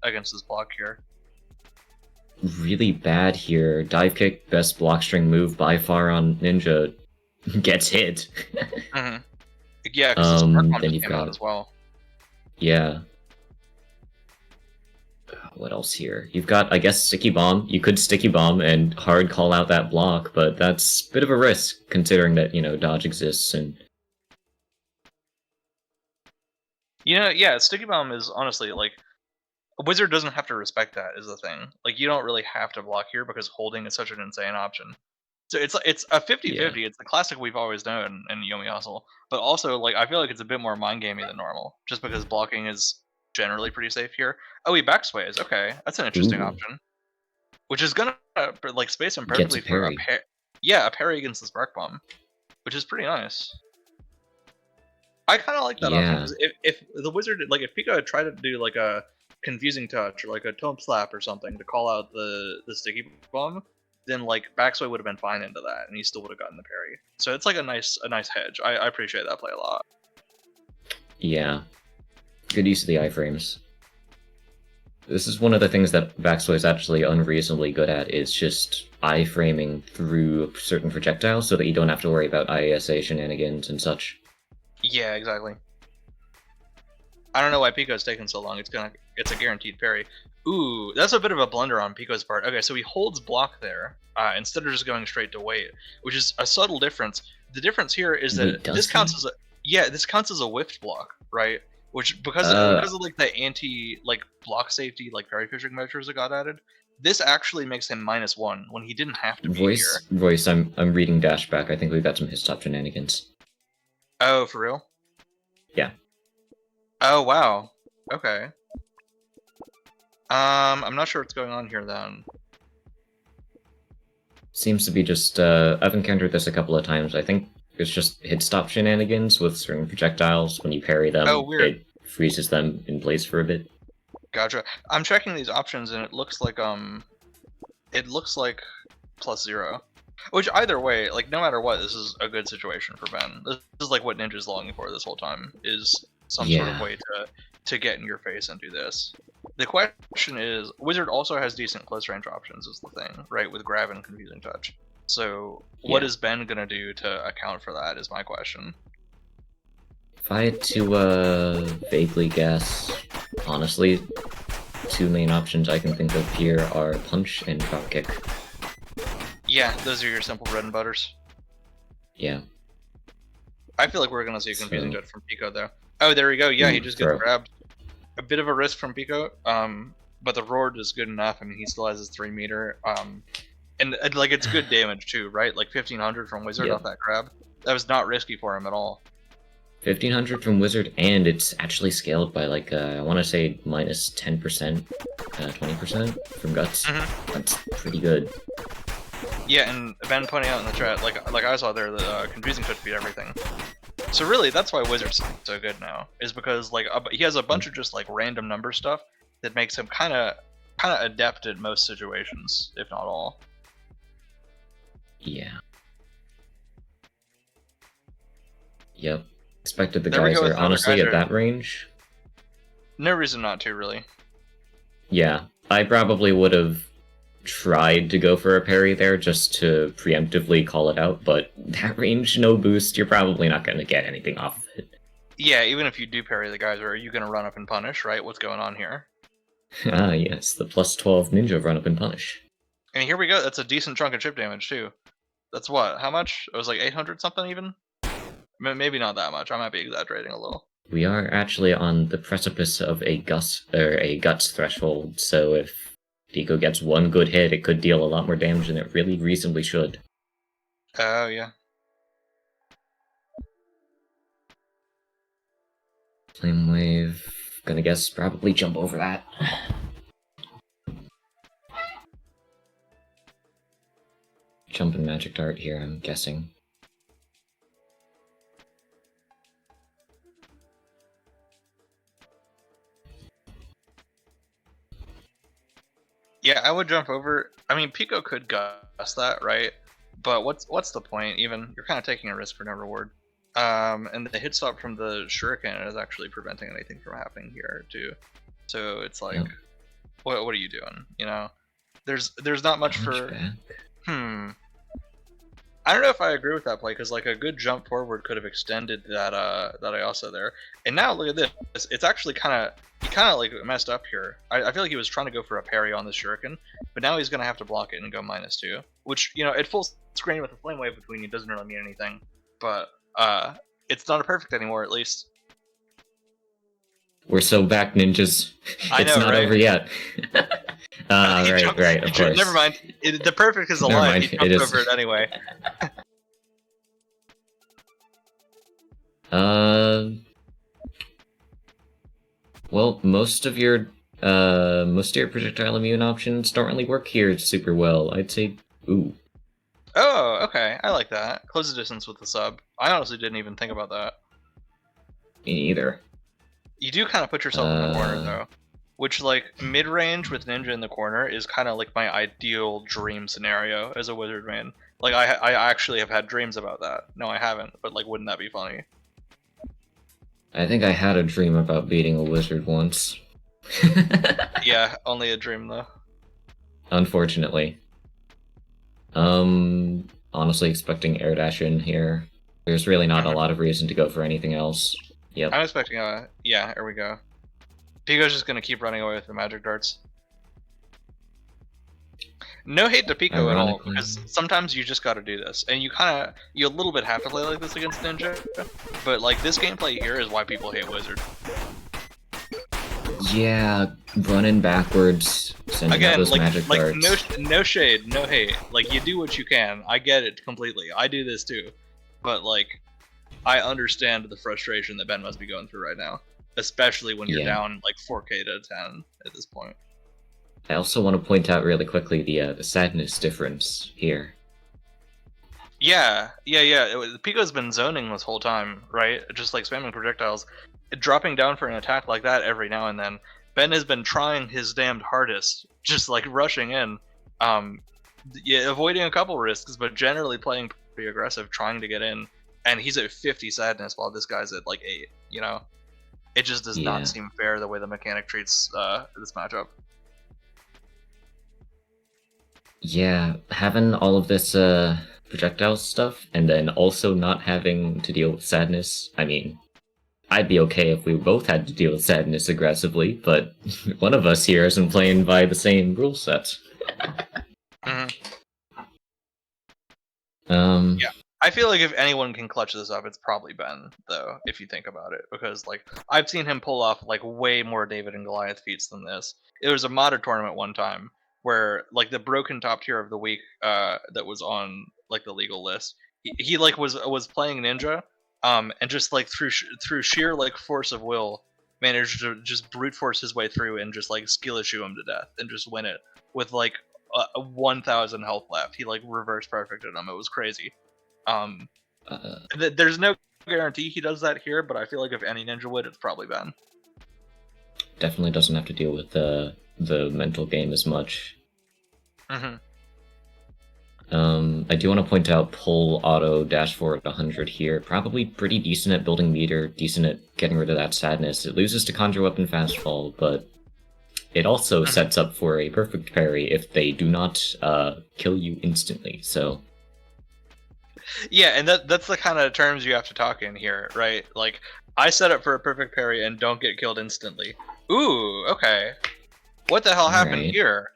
against this block here.
really bad here. Dive kick, best block string move by far on Ninja, gets hit.
Mm-hmm. Yeah, because his Spark Bomb
then
just
you've
came out
got...
as well.
Yeah. What else here? You've got, I guess, Sticky Bomb. You could Sticky Bomb and hard call out that block, but that's a bit of a risk, considering that, you know, dodge exists and...
You know, yeah, Sticky Bomb is honestly, like, a Wizard doesn't have to respect that, is the thing. Like, you don't really have to block here because holding is such an insane option. So it's a 50-50. It's the classic we've always known in Yomi Hustle. But also, like, I feel like it's a bit more mind-gamey than normal, just because blocking is generally pretty safe here. Oh, he backsways. Okay, that's an interesting option. Which is gonna, like, space him perfectly for a parry. Yeah, a parry against the Spark Bomb, which is pretty nice. I kind of like that option, because if the Wizard, like, if Pika had tried to do, like, a confusing touch, or, like, a Tome Slap or something to call out the Sticky Bomb, then, like, backsway would have been fine into that, and he still would have gotten the parry. So it's, like, a nice hedge. I appreciate that play a lot.
Yeah. Good use of the iframes. This is one of the things that backsway is actually unreasonably good at, is just iframing through certain projectiles so that you don't have to worry about IASA shenanigans and such.
Yeah, exactly. I don't know why Pico's taking so long. It's a guaranteed parry. Ooh, that's a bit of a blunder on Pico's part. Okay, so he holds block there, instead of just going straight to wait, which is a subtle difference. The difference here is that this counts as a whiffed block, right? Which because of like the anti block safety parry fishing measures that got added, this actually makes him -1 when he didn't have to be here.
Voice, I'm reading Dashback. I think we've got some hit stop shenanigans.
Oh, for real?
Yeah.
Oh wow. Okay. I'm not sure what's going on here then.
Seems to be just I've encountered this a couple of times. I think it's just hit stop shenanigans with certain projectiles. When you parry them, it freezes them in place for a bit.
Gotcha. I'm checking these options and it looks like +0. Which either way, no matter what, this is a good situation for Ben. This is like what Ninja's longing for this whole time, is some sort of way to get in your face and do this. The question is, Wizard also has decent close range options is the thing, right, with grab and confusing touch. So what is Ben gonna do to account for that is my question.
If I had to vaguely guess, honestly, two main options I can think of here are punch and drop kick.
Yeah, those are your simple bread and butters.
Yeah.
I feel like we're gonna see a confusing touch from Pico though. Oh, there we go. Yeah, he just gets grabbed. A bit of a risk from Pico, but the roar is good enough. I mean, he still has his 3 meter, and it's good damage too, right? 1500 from Wizard off that grab. That was not risky for him at all.
1500 from Wizard, and it's actually scaled by I want to say -10%, 20% from Guts. That's pretty good.
Yeah, and Ben pointing out in the chat, like I saw there, the confusing touch beat everything. So really, that's why Wizard's so good now, is because he has a bunch of just random number stuff that makes him kind of adept at most situations, if not all.
Yeah. Yep. Expected the geyser, honestly, at that range.
No reason not to, really.
Yeah, I probably would have tried to go for a parry there just to preemptively call it out, but that range, no boost, you're probably not going to get anything off of it.
Yeah, even if you do parry the guys, are you gonna run up and punish, right? What's going on here?
Ah, yes, the plus 12 ninja run up and punish.
And here we go. That's a decent chunk of chip damage too. That's what? How much? It was like 800 something even. Maybe not that much. I might be exaggerating a little.
We are actually on the precipice of a guts threshold, so if Pico gets one good hit, it could deal a lot more damage than it really reasonably should.
Oh yeah.
Flame Wave, gonna guess probably jump over that. Jump and Magic Dart here, I'm guessing.
Yeah, I would jump over. I mean, Pico could guess that, right? But what's the point? Even you're kind of taking a risk for no reward. And the hit stop from the shuriken is actually preventing anything from happening here too. So it's like,
Yep.
what are you doing? You know, there's not much for.
Back.
I don't know if I agree with that play because like a good jump forward could have extended that Ayasa there. And now look at this. It's actually he kind of like messed up here. I feel like he was trying to go for a parry on the shuriken, but now he's gonna have to block it and go -2, which at full screen with a flame wave between you doesn't really mean anything. But it's not a perfect anymore at least.
We're so back, ninjas.
I
It's
know,
not
right?
over yet. Right, of course.
Never mind. The perfect is a
Never
lie.
mind,
He
it
jumped
is.
over it anyway.
Well, most of your projectile immune options don't really work here super well. I'd say, ooh.
Oh, okay. I like that. Close the distance with the sub. I honestly didn't even think about that.
Me neither.
You do kind of put yourself in the corner though, which like mid-range with ninja in the corner is kind of like my ideal dream scenario as a wizard main. Like I actually have had dreams about that. No, I haven't, but like wouldn't that be funny?
I think I had a dream about beating a wizard once.
Yeah, only a dream though.
Unfortunately. Honestly expecting air dash in here. There's really not a lot of reason to go for anything else. Yep.
I'm expecting yeah, here we go. Pico's just gonna keep running away with the magic darts. No hate to Pico at all, because sometimes you just gotta do this. And you a little bit have to play like this against Ninja, but like this gameplay here is why people hate Wizard.
Yeah, running backwards, sending out
Again,
those magic darts.
no shade, no hate. Like you do what you can. I get it completely. I do this too. But like I understand the frustration that Ben must be going through right now. Especially when you're down like 4K to 10 at this point.
I also want to point out really quickly the sadness difference here.
Yeah. Pico's been zoning this whole time, right? Just like spamming projectiles. Dropping down for an attack like that every now and then. Ben has been trying his damned hardest, just like rushing in. Avoiding a couple risks, but generally playing pretty aggressive, trying to get in. And he's at 50 sadness while this guy's at like 8, you know? It just does not seem fair the way the mechanic treats this matchup.
Yeah, having all of this projectile stuff, and then also not having to deal with sadness. I mean, I'd be okay if we both had to deal with sadness aggressively, but one of us here isn't playing by the same rule set.
Yeah. I feel like if anyone can clutch this up, it's probably Ben, though, if you think about it. Because, like, I've seen him pull off, like, way more David and Goliath feats than this. It was a modded tournament one time where, like, the broken top tier of the week that was on, like, the legal list, he like, was playing Ninja, and just, like, through sheer, like, force of will, managed to just brute force his way through and just, like, skill issue him to death and just win it with, like, 1,000 health left. He, like, reverse perfected him. It was crazy. There's no guarantee he does that here, but I feel like if any ninja would, it's probably Ben.
Definitely doesn't have to deal with the mental game as much. I do want to point out pull auto dash forward 100 here. Probably pretty decent at building meter, decent at getting rid of that sadness. It loses to conjure weapon fast fall, but it also sets up for a perfect parry if they do not kill you instantly. So.
Yeah, and that's the kind of terms you have to talk in here, right? Like, I set up for a perfect parry and don't get killed instantly. Ooh, okay. What the hell happened
Alright.
here?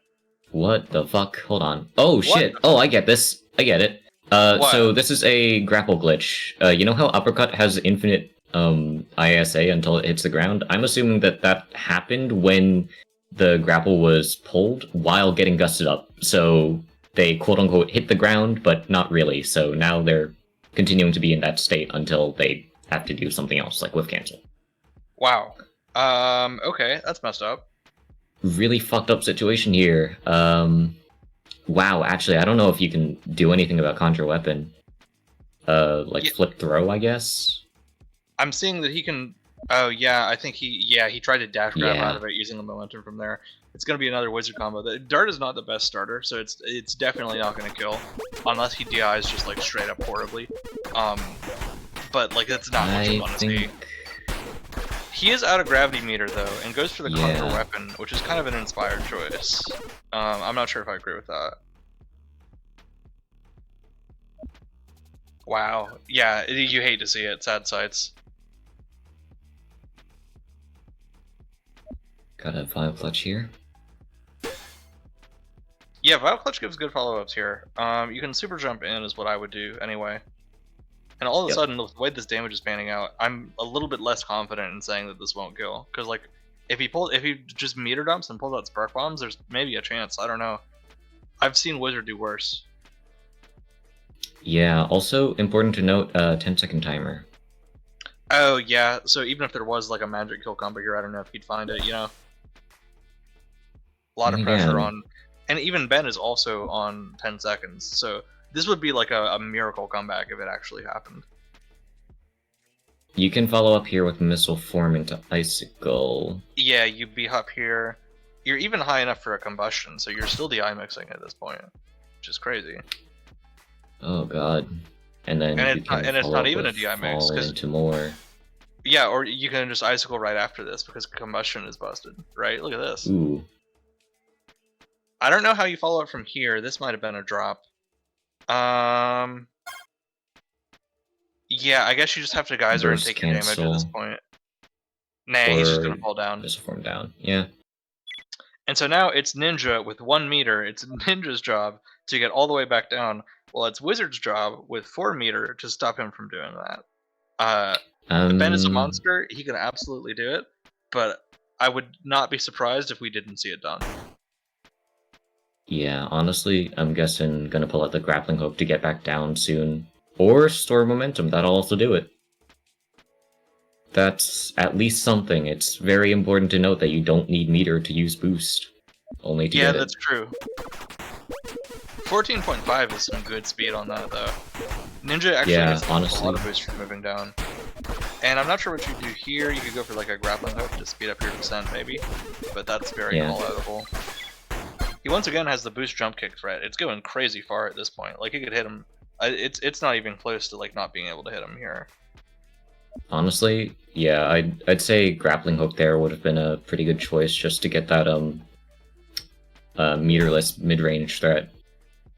What the fuck? Hold on. Oh shit! Oh, I get this. I get it. So this is a grapple glitch. You know how uppercut has infinite ISA until it hits the ground? I'm assuming that that happened when the grapple was pulled while getting gusted up. So they quote-unquote hit the ground, but not really. So now they're continuing to be in that state until they have to do something else, like whiff cancel.
Wow. Okay, that's messed up.
Really fucked up situation here. Wow, actually, I don't know if you can do anything about conjure weapon. Flip throw, I guess?
I'm seeing that he can... Oh, yeah, I think he tried to dash grab out of it using the momentum from there. It's going to be another wizard combo. The Dart is not the best starter, so it's definitely not going to kill. Unless he DIs just, like, straight up horribly. But, like, that's not much fun to see. He is out of gravity meter, though, and goes for the conjure weapon, which is kind of an inspired choice. I'm not sure if I agree with that. Wow. Yeah, you hate to see it. Sad sights.
Got a Vile Clutch here.
Yeah, Vile Clutch gives good follow-ups here. You can super jump in is what I would do anyway. And all of a sudden, the way this damage is panning out, I'm a little bit less confident in saying that this won't kill. Because, like, if he just meter dumps and pulls out spark bombs, there's maybe a chance. I don't know. I've seen Wizard do worse.
Yeah, also important to note, 10-second timer.
Oh, yeah, so even if there was, like, a magic kill combo here, I don't know if he'd find it, you know? A lot of pressure on... And even Ben is also on 10 seconds, so this would be like a miracle comeback if it actually happened.
You can follow up here with Missile Form into Icicle.
Yeah, you'd be up here. You're even high enough for a combustion, so you're still DI mixing at this point, which is crazy.
Oh god. And then
it's not even a DI mix, because
into more.
Yeah, or you can just Icicle right after this because combustion is busted, right? Look at this.
Ooh.
I don't know how you follow up from here. This might have been a drop. Yeah, I guess you just have to geyser and take your damage at this point. Nah, he's just gonna fall down.
Just form down, yeah.
And so now it's Ninja with 1 meter. It's Ninja's job to get all the way back down. Well, it's Wizard's job with 4 meter to stop him from doing that. Ben is a monster. He can absolutely do it, but I would not be surprised if we didn't see it done.
Yeah, honestly, I'm guessing gonna pull out the grappling hook to get back down soon. Or store momentum, that'll also do it. That's at least something. It's very important to note that you don't need meter to use boost. Only to get it.
Yeah, that's true. 14.5 is some good speed on that, though. Ninja actually gets a lot of boost from moving down. And I'm not sure what you do here. You could go for like a grappling hook to speed up your descent, maybe. But that's very call-outable. He once again has the boost jump kick threat. It's going crazy far at this point. Like, you could hit him. It's not even close to like not being able to hit him here.
Honestly, yeah, I'd say grappling hook there would have been a pretty good choice just to get that meterless mid-range threat.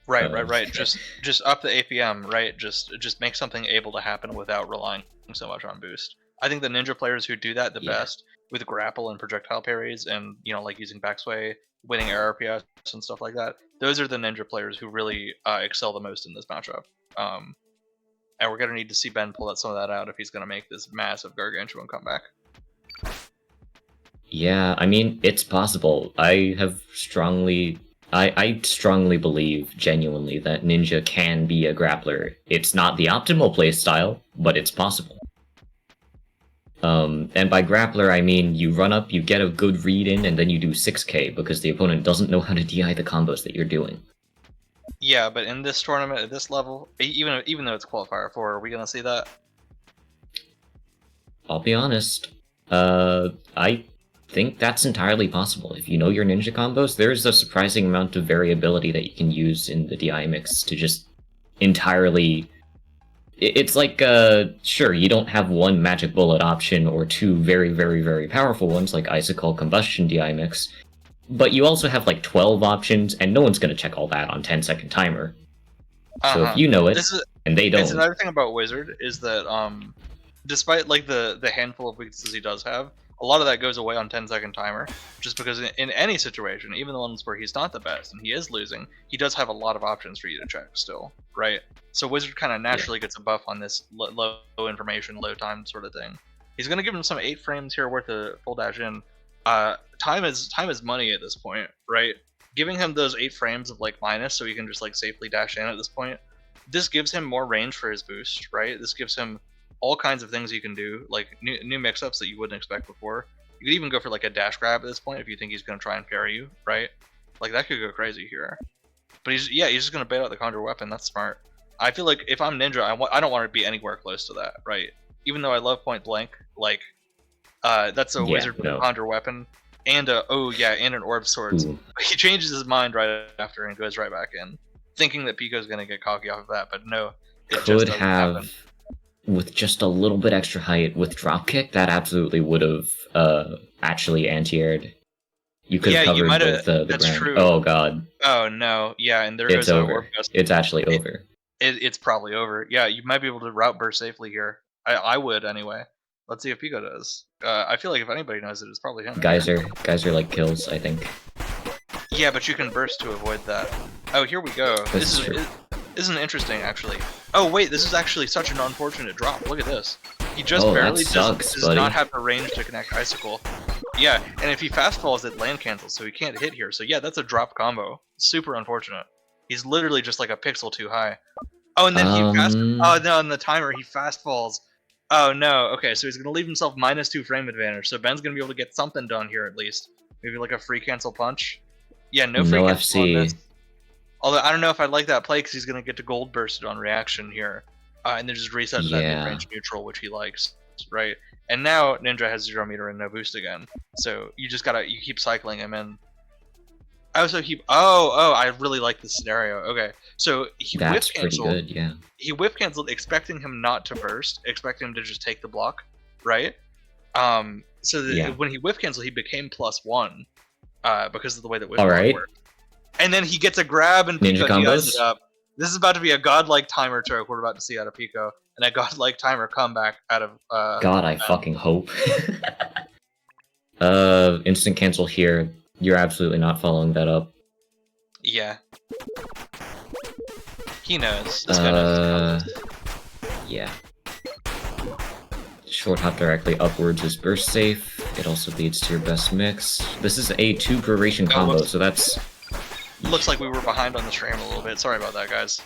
Right. Just up the APM, right? Just make something able to happen without relying so much on boost. I think the ninja players who do that the best with grapple and projectile parries and, you know, like using backsway, winning air RPS and stuff like that, those are the ninja players who really excel the most in this matchup. And we're gonna need to see Ben pull some of that out if he's gonna make this massive gargantuan comeback.
Yeah, I mean, it's possible. I strongly believe, genuinely, that Ninja can be a grappler. It's not the optimal playstyle, but it's possible. And by grappler, I mean you run up, you get a good read in, and then you do 6k, because the opponent doesn't know how to DI the combos that you're doing.
Yeah, but in this tournament, at this level, even though it's Qualifier 4, are we gonna see that?
I'll be honest. I think that's entirely possible. If you know your ninja combos, there's a surprising amount of variability that you can use in the DI mix to just entirely... It's like, sure, you don't have one magic bullet option or two very, very, very powerful ones like Icicle Combustion DI mix, but you also have like 12 options, and no one's going to check all that on 10-second timer. So if you know it, and they don't...
It's another thing about Wizard is that despite like the handful of weaknesses he does have, a lot of that goes away on 10-second timer. Just because in any situation, even the ones where he's not the best and he is losing, he does have a lot of options for you to check still, right? So Wizard kind of naturally gets a buff on this low information, low time sort of thing. He's gonna give him some 8 frames here worth of full dash in. Time is money at this point, right? Giving him those 8 frames of like minus so he can just like safely dash in at this point. This gives him more range for his boost, right? This gives him all kinds of things you can do, like new mix-ups that you wouldn't expect before. You could even go for like a dash grab at this point if you think he's going to try and parry you, right? Like that could go crazy here. But he's just going to bait out the conjure weapon. That's smart. I feel like if I'm Ninja, I don't want to be anywhere close to that, right? Even though I love point blank, like that's a wizard with a conjure weapon and and an orb swords. He changes his mind right after and goes right back in, thinking that Pico's going to get cocky off of that, but no, it just doesn't happen.
With just a little bit extra height with dropkick, that absolutely would have actually anti-aired. You could have covered both the that's ground. True. Oh god.
Oh no. Yeah, and there
goes over. It's actually over.
It's probably over. Yeah, you might be able to route burst safely here. I would anyway. Let's see if Pico does. I feel like if anybody knows it, it's probably him.
Geyser like kills, I think.
Yeah, but you can burst to avoid that. Oh, here we go. This is interesting, actually. Oh wait, this is actually such an unfortunate drop. Look at this. He just barely does not have the range to connect Icicle. Yeah, and if he fast falls, it land cancels, so he can't hit here. So yeah, that's a drop combo. Super unfortunate. He's literally just like a pixel too high. Oh, and then he fast. Oh no, on the timer he fast falls. Oh no. Okay, so he's gonna leave himself -2 frame advantage. So Ben's gonna be able to get something done here at least. Maybe like a free cancel punch. Yeah, no free cancel on this. Although I don't know if I like that play because he's gonna get to gold bursted on reaction here, and then just reset to that mid-range neutral, which he likes, right? And now Ninja has 0 meter and no boost again, so you keep cycling him in. Oh, so I really like this scenario. Okay, so he whiff canceled. Pretty good, yeah. He whiff canceled, expecting him not to burst, expecting him to just take the block, right? So when he whiff canceled, he became +1, because of the way that whiff worked. And then he gets a grab and Pico DIs it up. This is about to be a godlike timer choke we're about to see out of Pico, and a godlike timer comeback out of.
God, I fucking hope. Instant cancel here. You're absolutely not following that up.
Yeah. He knows. This guy knows.
Yeah. Short hop directly upwards is burst safe. It also leads to your best mix. This is a 2 duration combo, so that's.
Looks like we were behind on the stream a little bit. Sorry about that, guys.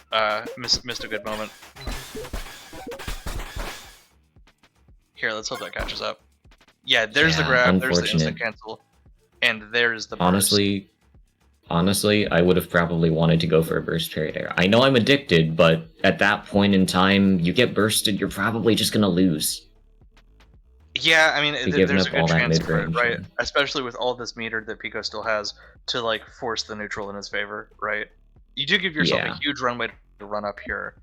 Missed a good moment. Here, let's hope that catches up. Yeah, there's the grab, there's the instant cancel, and there's the burst.
Honestly, I would have probably wanted to go for a burst parry there. I know I'm addicted, but at that point in time, you get bursted, you're probably just gonna lose.
Yeah, I mean, there's a good chance for it, right? Especially with all this meter that Pico still has to like force the neutral in his favor, right? You do give yourself a huge runway to run up here,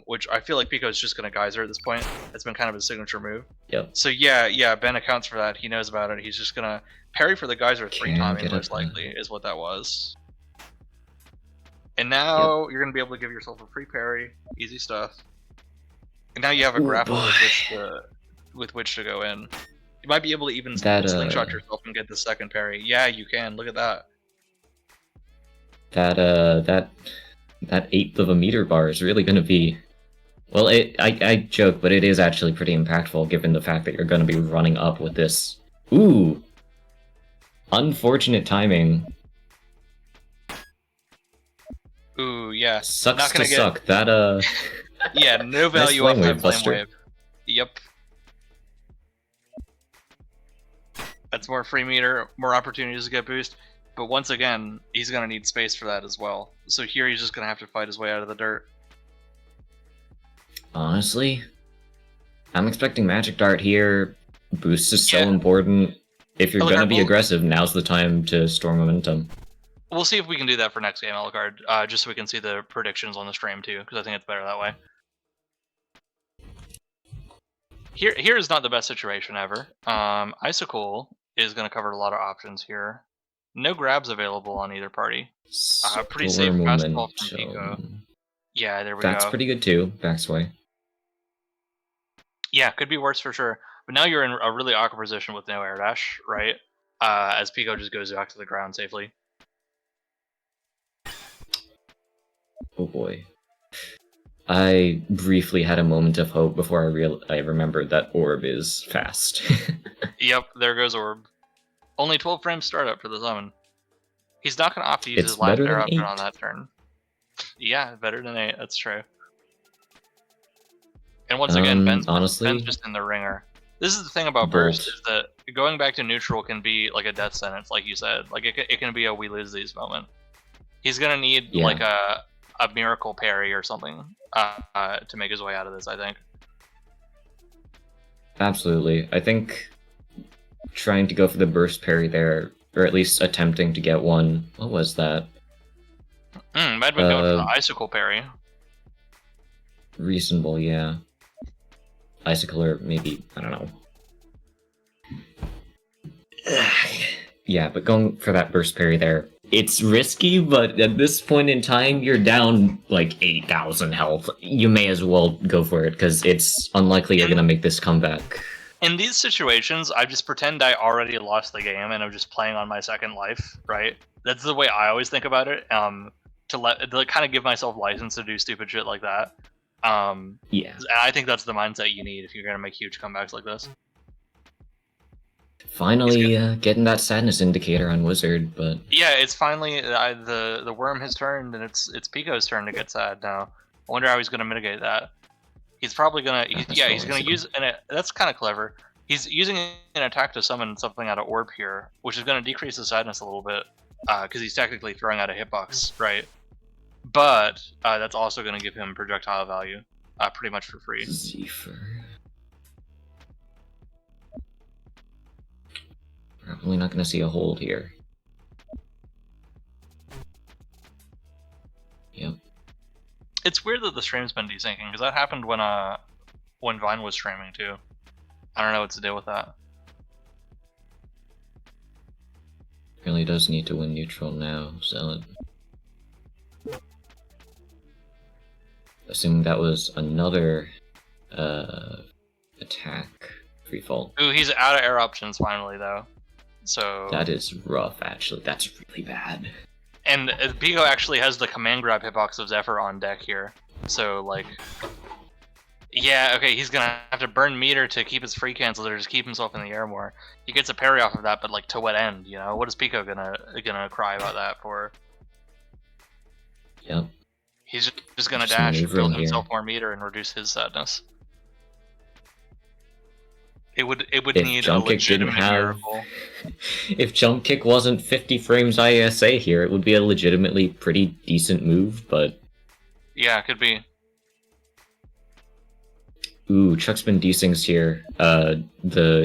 which I feel like Pico is just going to geyser at this point. It's been kind of a signature move.
Yep.
So yeah, Ben accounts for that. He knows about it. He's just going to parry for the geyser 3 times, most likely, is what that was. And now you're going to be able to give yourself a free parry. Easy stuff. And now you have a grapple with which to go in. You might be able to even slingshot yourself and get the second parry. Yeah, you can. Look at that. That 1/8 of a meter bar is really going to be... Well, I joke, but it is actually pretty impactful given the fact that you're going to be running up with this. Ooh! Unfortunate timing. Ooh, yeah.
Sucks to suck. That,
yeah, no value off that flame wave. Yep. That's more free meter, more opportunities to get boost. But once again, he's going to need space for that as well. So here he's just going to have to fight his way out of the dirt.
Honestly, I'm expecting Magic Dart here. Boost is so important. If you're going to be aggressive, now's the time to store momentum.
We'll see if we can do that for next game, Alucard, just so we can see the predictions on the stream too, because I think it's better that way. Here is not the best situation ever. Icicle is going to cover a lot of options here. No grabs available on either party. Pretty safe fastball from Pico. Yeah, there we go.
That's pretty good too, backsway.
Yeah, could be worse for sure. But now you're in a really awkward position with no air dash, right? As Pico just goes back to the ground safely.
Oh boy. I briefly had a moment of hope before I remembered that Orb is fast.
Yep, there goes Orb. Only 12 frames startup for the summon. He's not going to opt to use
It's
his last
better
air
than
option
8.
on that turn. Yeah, better than 8, that's true. And once again, Ben's just in the ringer. This is the thing about Burst, is that going back to neutral can be like a death sentence, like you said. Like, it can be a we lose these moment. He's going to need, like, a miracle parry or something to make his way out of this, I think.
Absolutely. I think trying to go for the burst parry there, or at least attempting to get one. What was that?
Might have been going for the icicle parry.
Reasonable, yeah. Icicle or maybe, I don't know. Yeah, but going for that burst parry there, it's risky, but at this point in time, you're down like 8,000 health. You may as well go for it, because it's unlikely you're going to make this comeback.
In these situations, I just pretend I already lost the game and I'm just playing on my second life, right? That's the way I always think about it. To kind of give myself license to do stupid shit like that.
Yeah.
And I think that's the mindset you need if you're going to make huge comebacks like this.
Finally getting that sadness indicator on Wizard, but...
Yeah, it's finally... the worm has turned, and it's Pico's turn to get sad now. I wonder how he's going to mitigate that. He's probably going to... he's going to use... And that's kind of clever. He's using an attack to summon something out of Orb here, which is going to decrease the sadness a little bit, because he's technically throwing out a hitbox, right? But that's also going to give him projectile value, pretty much for free.
Zephyr. Probably not going to see a hold here. Yep.
It's weird that the stream's been desyncing, because that happened when Vine was streaming too. I don't know what to do with that.
Really does need to win neutral now, Zealot. Assuming that was another attack free fall.
Ooh, he's out of air options finally though. So
that is rough, actually. That's really bad.
And Pico actually has the command grab hitbox of Zephyr on deck here. So like, yeah, okay, he's gonna have to burn meter to keep his free cancel or just keep himself in the air more. He gets a parry off of that, but like to what end? You know, what is Pico gonna cry about that for?
Yep.
He's just gonna dash and build himself more meter and reduce his sadness. It would need a legitimate miracle.
If jump kick wasn't 50 frames ISA here, it would be a legitimately pretty decent move, but...
Yeah, it could be.
Ooh, Chuck's been desyncs here. The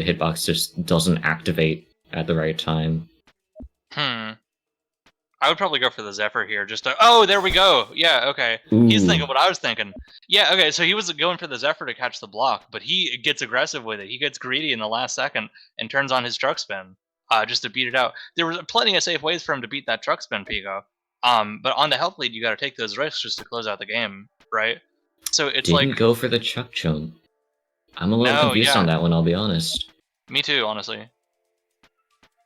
hitbox just doesn't activate at the right time.
I would probably go for the Zephyr here, just to... Oh, there we go! Yeah, okay.
Ooh.
He's thinking what I was thinking. Yeah, okay, so he was going for the Zephyr to catch the block, but he gets aggressive with it. He gets greedy in the last second and turns on his truck spin, just to beat it out. There was plenty of safe ways for him to beat that truck spin, Pico. But on the health lead, you gotta take those risks just to close out the game, right? So it's
Didn't go for the Chuck jump. I'm a little confused on that one, I'll be honest.
Me too, honestly.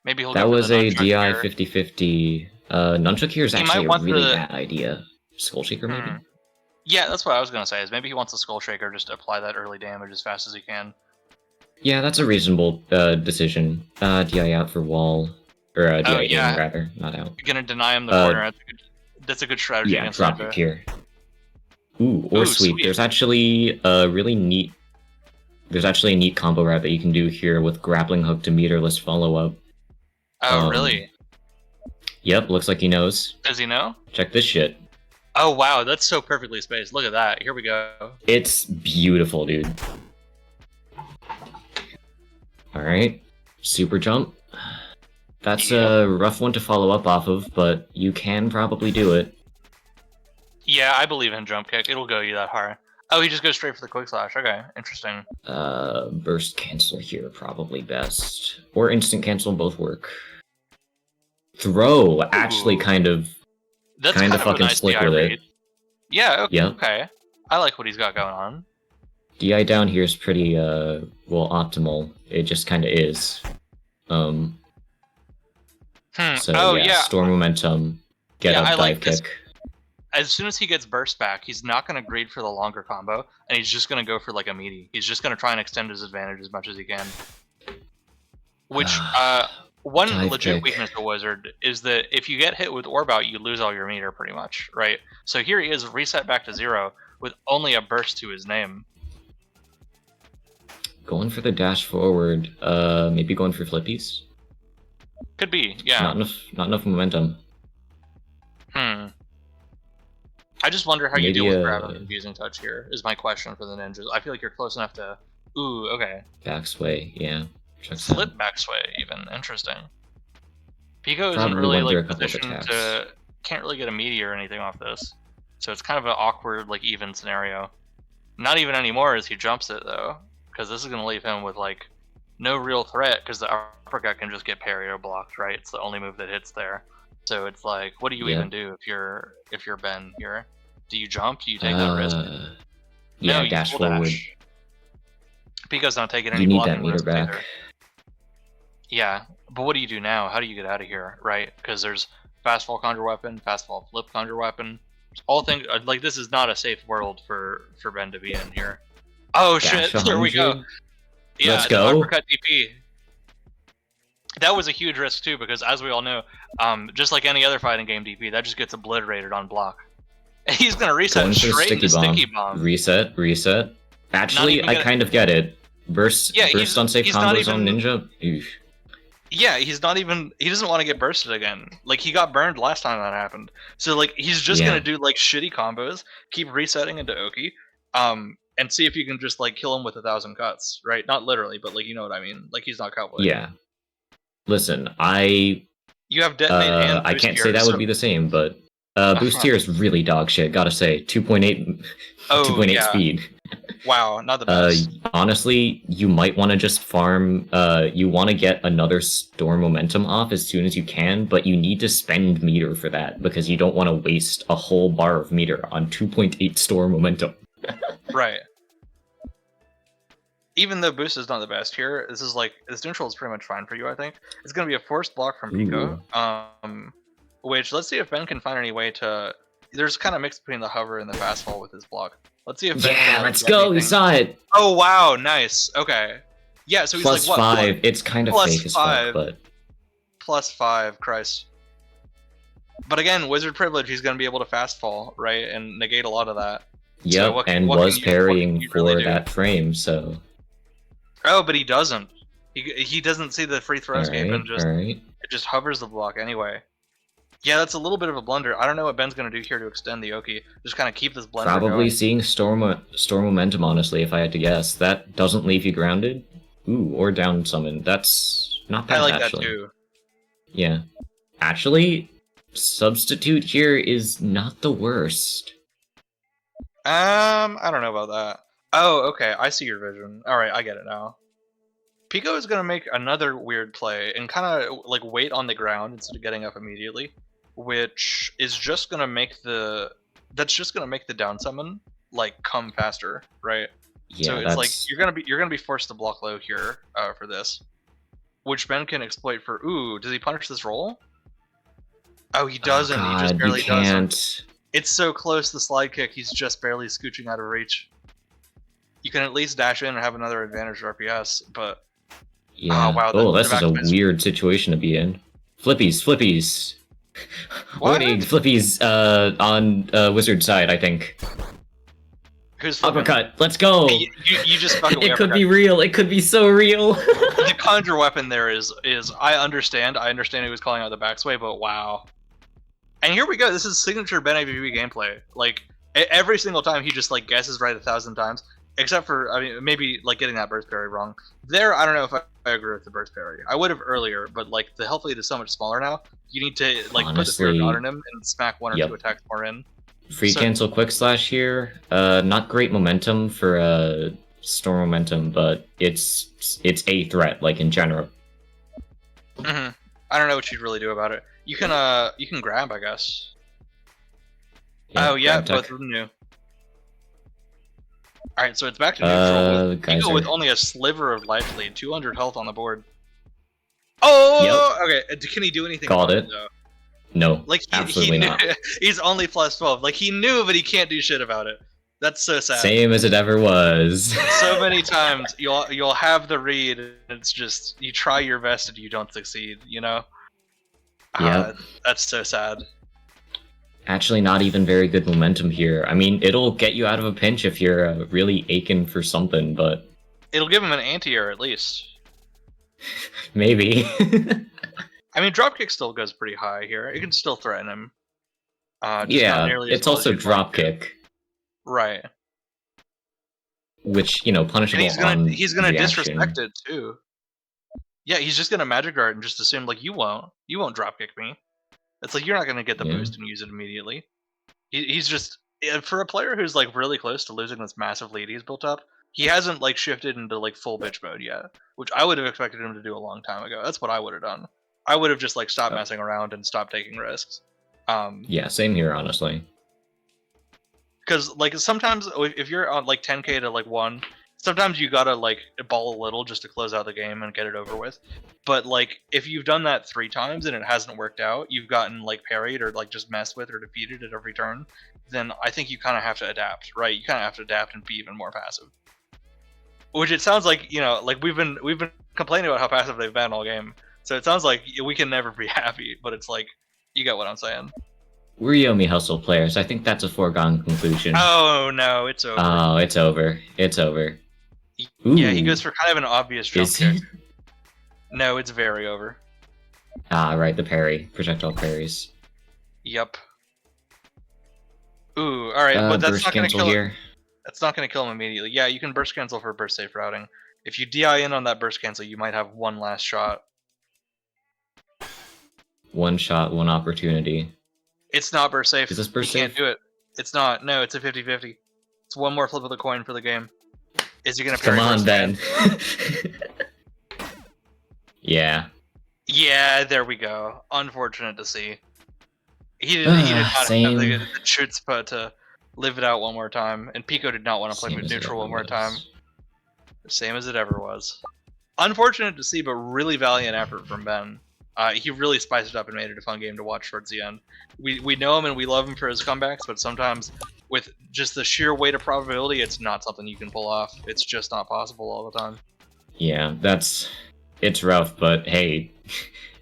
Maybe he'll
that
go for
was
the
a DI 50-50. Nunchuck here is actually a really bad idea. Skull Shaker, maybe?
Yeah, that's what I was going to say, is maybe he wants a Skull Shaker just to apply that early damage as fast as he can.
Yeah, that's a reasonable decision. DI out for wall. Or DI in, rather, not out.
You're going to deny him the corner. That's a good strategy against
drop kick here. Ooh, or sweep. There's actually a really neat... There's actually a neat combo route that you can do here with grappling hook to meterless follow-up.
Oh, really?
Yep, looks like he knows.
Does he know?
Check this shit.
Oh, wow, that's so perfectly spaced. Look at that. Here we go.
It's beautiful, dude. Alright. Super jump. That's a rough one to follow up off of, but you can probably do it.
Yeah, I believe in jump kick. It'll go you that hard. Oh, he just goes straight for the quick slash. Okay, interesting.
Burst cancel here, probably best. Or instant cancel, both work. Throw, actually kind of
fucking
nice slick with it.
Yeah, okay. I like what he's got going on.
DI down here is pretty, well, optimal. It just kind of is. So
Oh,
yeah,
yeah.
store momentum, get
Yeah,
up,
I
dive
like this.
kick.
As soon as he gets burst back, he's not going to greed for the longer combo, and he's just going to go for like a meaty. He's just going to try and extend his advantage as much as he can. Which, one
Dive
legit
kick.
weakness of Wizard is that if you get hit with Orb out, you lose all your meter pretty much, right? So here he is reset back to 0 with only a burst to his name.
Going for the dash forward, maybe going for flippies?
Could be, yeah.
Not enough momentum.
I just wonder how you
Maybe
deal with grab and confusing touch here, is my question for the ninjas. I feel like you're close enough to... Ooh, okay.
Backsway, yeah.
Flip backsway, even. Interesting. Pico isn't
Probably
really
went through a
like
couple of
positioned
attacks.
to... Can't really get a meaty or anything off this. So it's kind of an awkward, like, even scenario. Not even anymore as he jumps it, though. Because this is going to leave him with, like, no real threat, because the uppercut can just get parried or blocked, right? It's the only move that hits there. So it's like, what do you even do if you're Ben here? Do you jump? Do you take that risk?
Yeah,
no,
dash
you
forward.
dash. Pico's not taking any
You need
blocking
that meter
risk
back.
either. Yeah, but what do you do now? How do you get out of here, right? Because there's fast fall conjure weapon, fast fall flip conjure weapon. All things like this is not a safe world for Ben to be in here. Oh
Dash
shit! There we go.
100.
Yeah,
Let's
the
go.
uppercut DP. That was a huge risk too, because as we all know, just like any other fighting game DP, that just gets obliterated on block. And he's gonna reset
Going for the
straight into sticky
bomb.
bomb.
Reset. Actually,
even
I
gonna-
kind of get it. Burst
Yeah,
unsafe
he's not
combos on
even-
Ninja? Oof.
Yeah, he's not even. He doesn't want to get bursted again. Like he got burned last time that happened. So like he's just gonna do like shitty combos, keep resetting into Oki, and see if you can just like kill him with 1,000 cuts, right? Not literally, but like you know what I mean. Like he's not Cowboy.
Yeah. Listen,
You have detonate and
I
boost
can't
here,
say that
so-
would be the same, but boost here is really dog shit, gotta say. 2.8
yeah.
speed.
Wow, not the best.
Honestly, you might want to just farm, you want to get another store momentum off as soon as you can, but you need to spend meter for that, because you don't want to waste a whole bar of meter on 2.8 store momentum.
Right. Even though boost is not the best here, this neutral is pretty much fine for you, I think. It's gonna be a forced block from Pico. Which let's see if Ben can find any way to. There's kind of mix between the hover and the fast fall with his block. Let's see if Ben can,
let's
get
go.
anything.
We saw it.
Oh wow, nice. Okay. Yeah, so he's
Plus
like what?
5. It's kind of
Plus
fake as
5.
fuck, but
+5, Christ. But again, wizard privilege, he's gonna be able to fast fall, right, and negate a lot of that.
yep,
So what
and
can
was
you
parrying for
really do?
that frame, so
Oh, but he doesn't. He doesn't see the free throw escape and just
alright.
it just hovers the block anyway. Yeah, that's a little bit of a blunder. I don't know what Ben's gonna do here to extend the Oki. Just kind of keep this blender
Probably
going.
seeing store momentum, honestly, if I had to guess. That doesn't leave you grounded. Ooh, or down summon. That's not bad,
I like
actually.
that too.
Yeah. Actually, substitute here is not the worst.
I don't know about that. Oh, okay, I see your vision. Alright, I get it now. Pico is gonna make another weird play and kind of like wait on the ground instead of getting up immediately, which is just gonna make the down summon like come faster, right?
Yeah,
so it's
that's...
like you're gonna be forced to block low here for this, which Ben can exploit for. Ooh, does he punish this roll? Oh, he doesn't.
Oh, God,
he just barely
you can't.
doesn't. It's so close. The slide kick. He's just barely scooching out of reach. You can at least dash in and have another advantage RPS, but
Yeah.
Oh, wow,
Oh, this is a
backspace.
weird situation to be in. Flippies.
What?
Warning, flippies on wizard side, I think.
Who's flipping?
Uppercut, let's go!
You just fuck away.
It could be real, it could be so real!
The conjure weapon there is I understand he was calling out the backsway, but wow. And here we go. This is signature Ben AVP gameplay. Like every single time he just like guesses right 1,000 times, except for maybe like getting that burst parry wrong. There, I don't know if I agree with the burst parry. I would have earlier, but like the health lead is so much smaller now. You need to like put the fear of
Honestly,
God in him and smack one or two attacks more in.
Free cancel quick slash here. Not great momentum for storm momentum, but it's a threat, like in general.
I don't know what you'd really do about it. You can grab, I guess.
Yeah,
oh yeah,
grab tech.
both of them knew. All right, so it's back to neutral. Pico
Geyser.
with only a sliver of life lead, 200 health on the board. Oh, okay. Can he do anything?
Called
about
it.
Though?
No,
Like
absolutely
he knew,
not.
He's only plus 12. Like he knew, but he can't do shit about it. That's so sad.
Same as it ever was.
So many times you'll have the read, and it's just you try your best and you don't succeed. You know.
Yep.
That's so sad.
Actually, not even very good momentum here. I mean, it'll get you out of a pinch if you're really aching for something, but
It'll give him an anti-air at least.
maybe.
I mean, dropkick still goes pretty high here. It can still threaten him. Just not
Yeah,
nearly as
it's
well
also
as you'd like.
dropkick,
Right.
which, you know, punishable
And
on
he's gonna
reaction.
disrespect it too. Yeah, he's just gonna magic guard and just assume like you won't dropkick me. It's like you're not gonna get the
Yeah.
boost and use it immediately. He's just for a player who's like really close to losing this massive lead he's built up. He hasn't like shifted into like full bitch mode yet, which I would have expected him to do a long time ago. That's what I would have done. I would have just like stopped messing around and stopped taking risks.
Yeah, same here, honestly.
Because like sometimes if you're on like 10k to like 1, sometimes you gotta like ball a little just to close out the game and get it over with. But like if you've done that 3 times and it hasn't worked out, you've gotten like parried or like just messed with or defeated at every turn, then I think you kind of have to adapt, right? You kind of have to adapt and be even more passive. Which it sounds like, you know, like we've been complaining about how passive they've been all game. So it sounds like we can never be happy, but it's like you get what I'm saying.
We're Yomi Hustle players. I think that's a foregone conclusion.
Oh no, it's over.
Oh, it's over. It's over.
Yeah, he
Ooh.
goes for kind of an obvious jump
Is
kick.
it?
No, it's very over.
Ah, right, the parry. Projectile parries.
Yep. Ooh, all right, but that's
burst
not gonna
cancel
kill
here.
That's not gonna kill him immediately. Yeah, you can burst cancel for burst safe routing. If you DI in on that burst cancel, you might have one last shot.
One shot, one opportunity.
It's not burst safe.
Is this burst
You
safe?
can't do it. It's not. No, it's a 50-50. It's one more flip of the coin for the game. Is he gonna parry
Come on,
burst
Ben.
fan?
Yeah.
Yeah, there we go. Unfortunate to see. He did not have
Same.
the chutzpah to live it out one more time, and Pico did not want to play
Same
with
as it
neutral
ever
one more time.
was.
Same as it ever was. Unfortunate to see, but really valiant effort from Ben. He really spiced it up and made it a fun game to watch towards the end. We know him and we love him for his comebacks, but sometimes with just the sheer weight of probability, it's not something you can pull off. It's just not possible all the time.
Yeah, it's rough, but hey,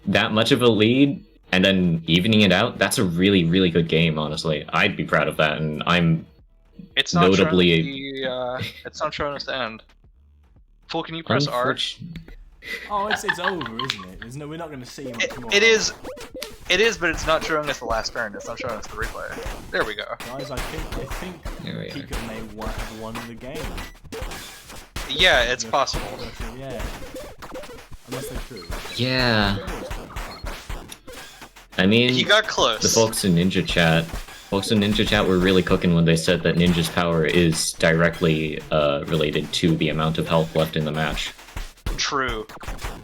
that much of a lead and then evening it out, that's a really, really good game, honestly. I'd be proud of that, and I'm
It's not
notably
it's not showing us the end. Fool, can you press R?
Oh, it's over, isn't it? There's no, we're not going to see much more.
It is, but it's not showing us the last turn. It's not showing us the replay. There we go.
Guys, I think
There we are.
Pico may have won the game.
Yeah, it's possible.
Yeah. Unless they're true.
Yeah. I mean,
He got close.
the folks in Ninja Chat were really cooking when they said that Ninja's power is directly related to the amount of health left in the match.
True.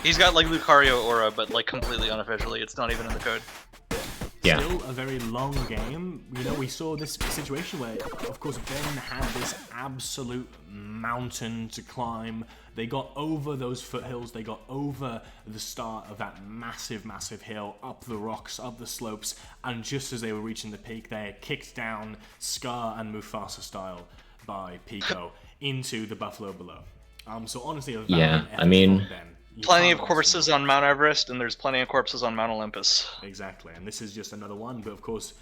He's got like Lucario aura, but like completely unofficially. It's not even in the code.
Yeah.
Still a very long game. You know, we saw this situation where, of course, Ben had this absolute mountain to climb. They got over those foothills. They got over the start of that massive, massive hill, up the rocks, up the slopes, and just as they were reaching the peak, they are kicked down, Scar and Mufasa style, by Pico into the buffalo below. So honestly, a valiant
Yeah, I
effort
mean,
from Ben. You
Plenty of
can't
corpses on Mount Everest, and there's plenty of corpses on Mount Olympus.
Exactly, and this is just another one. But of course,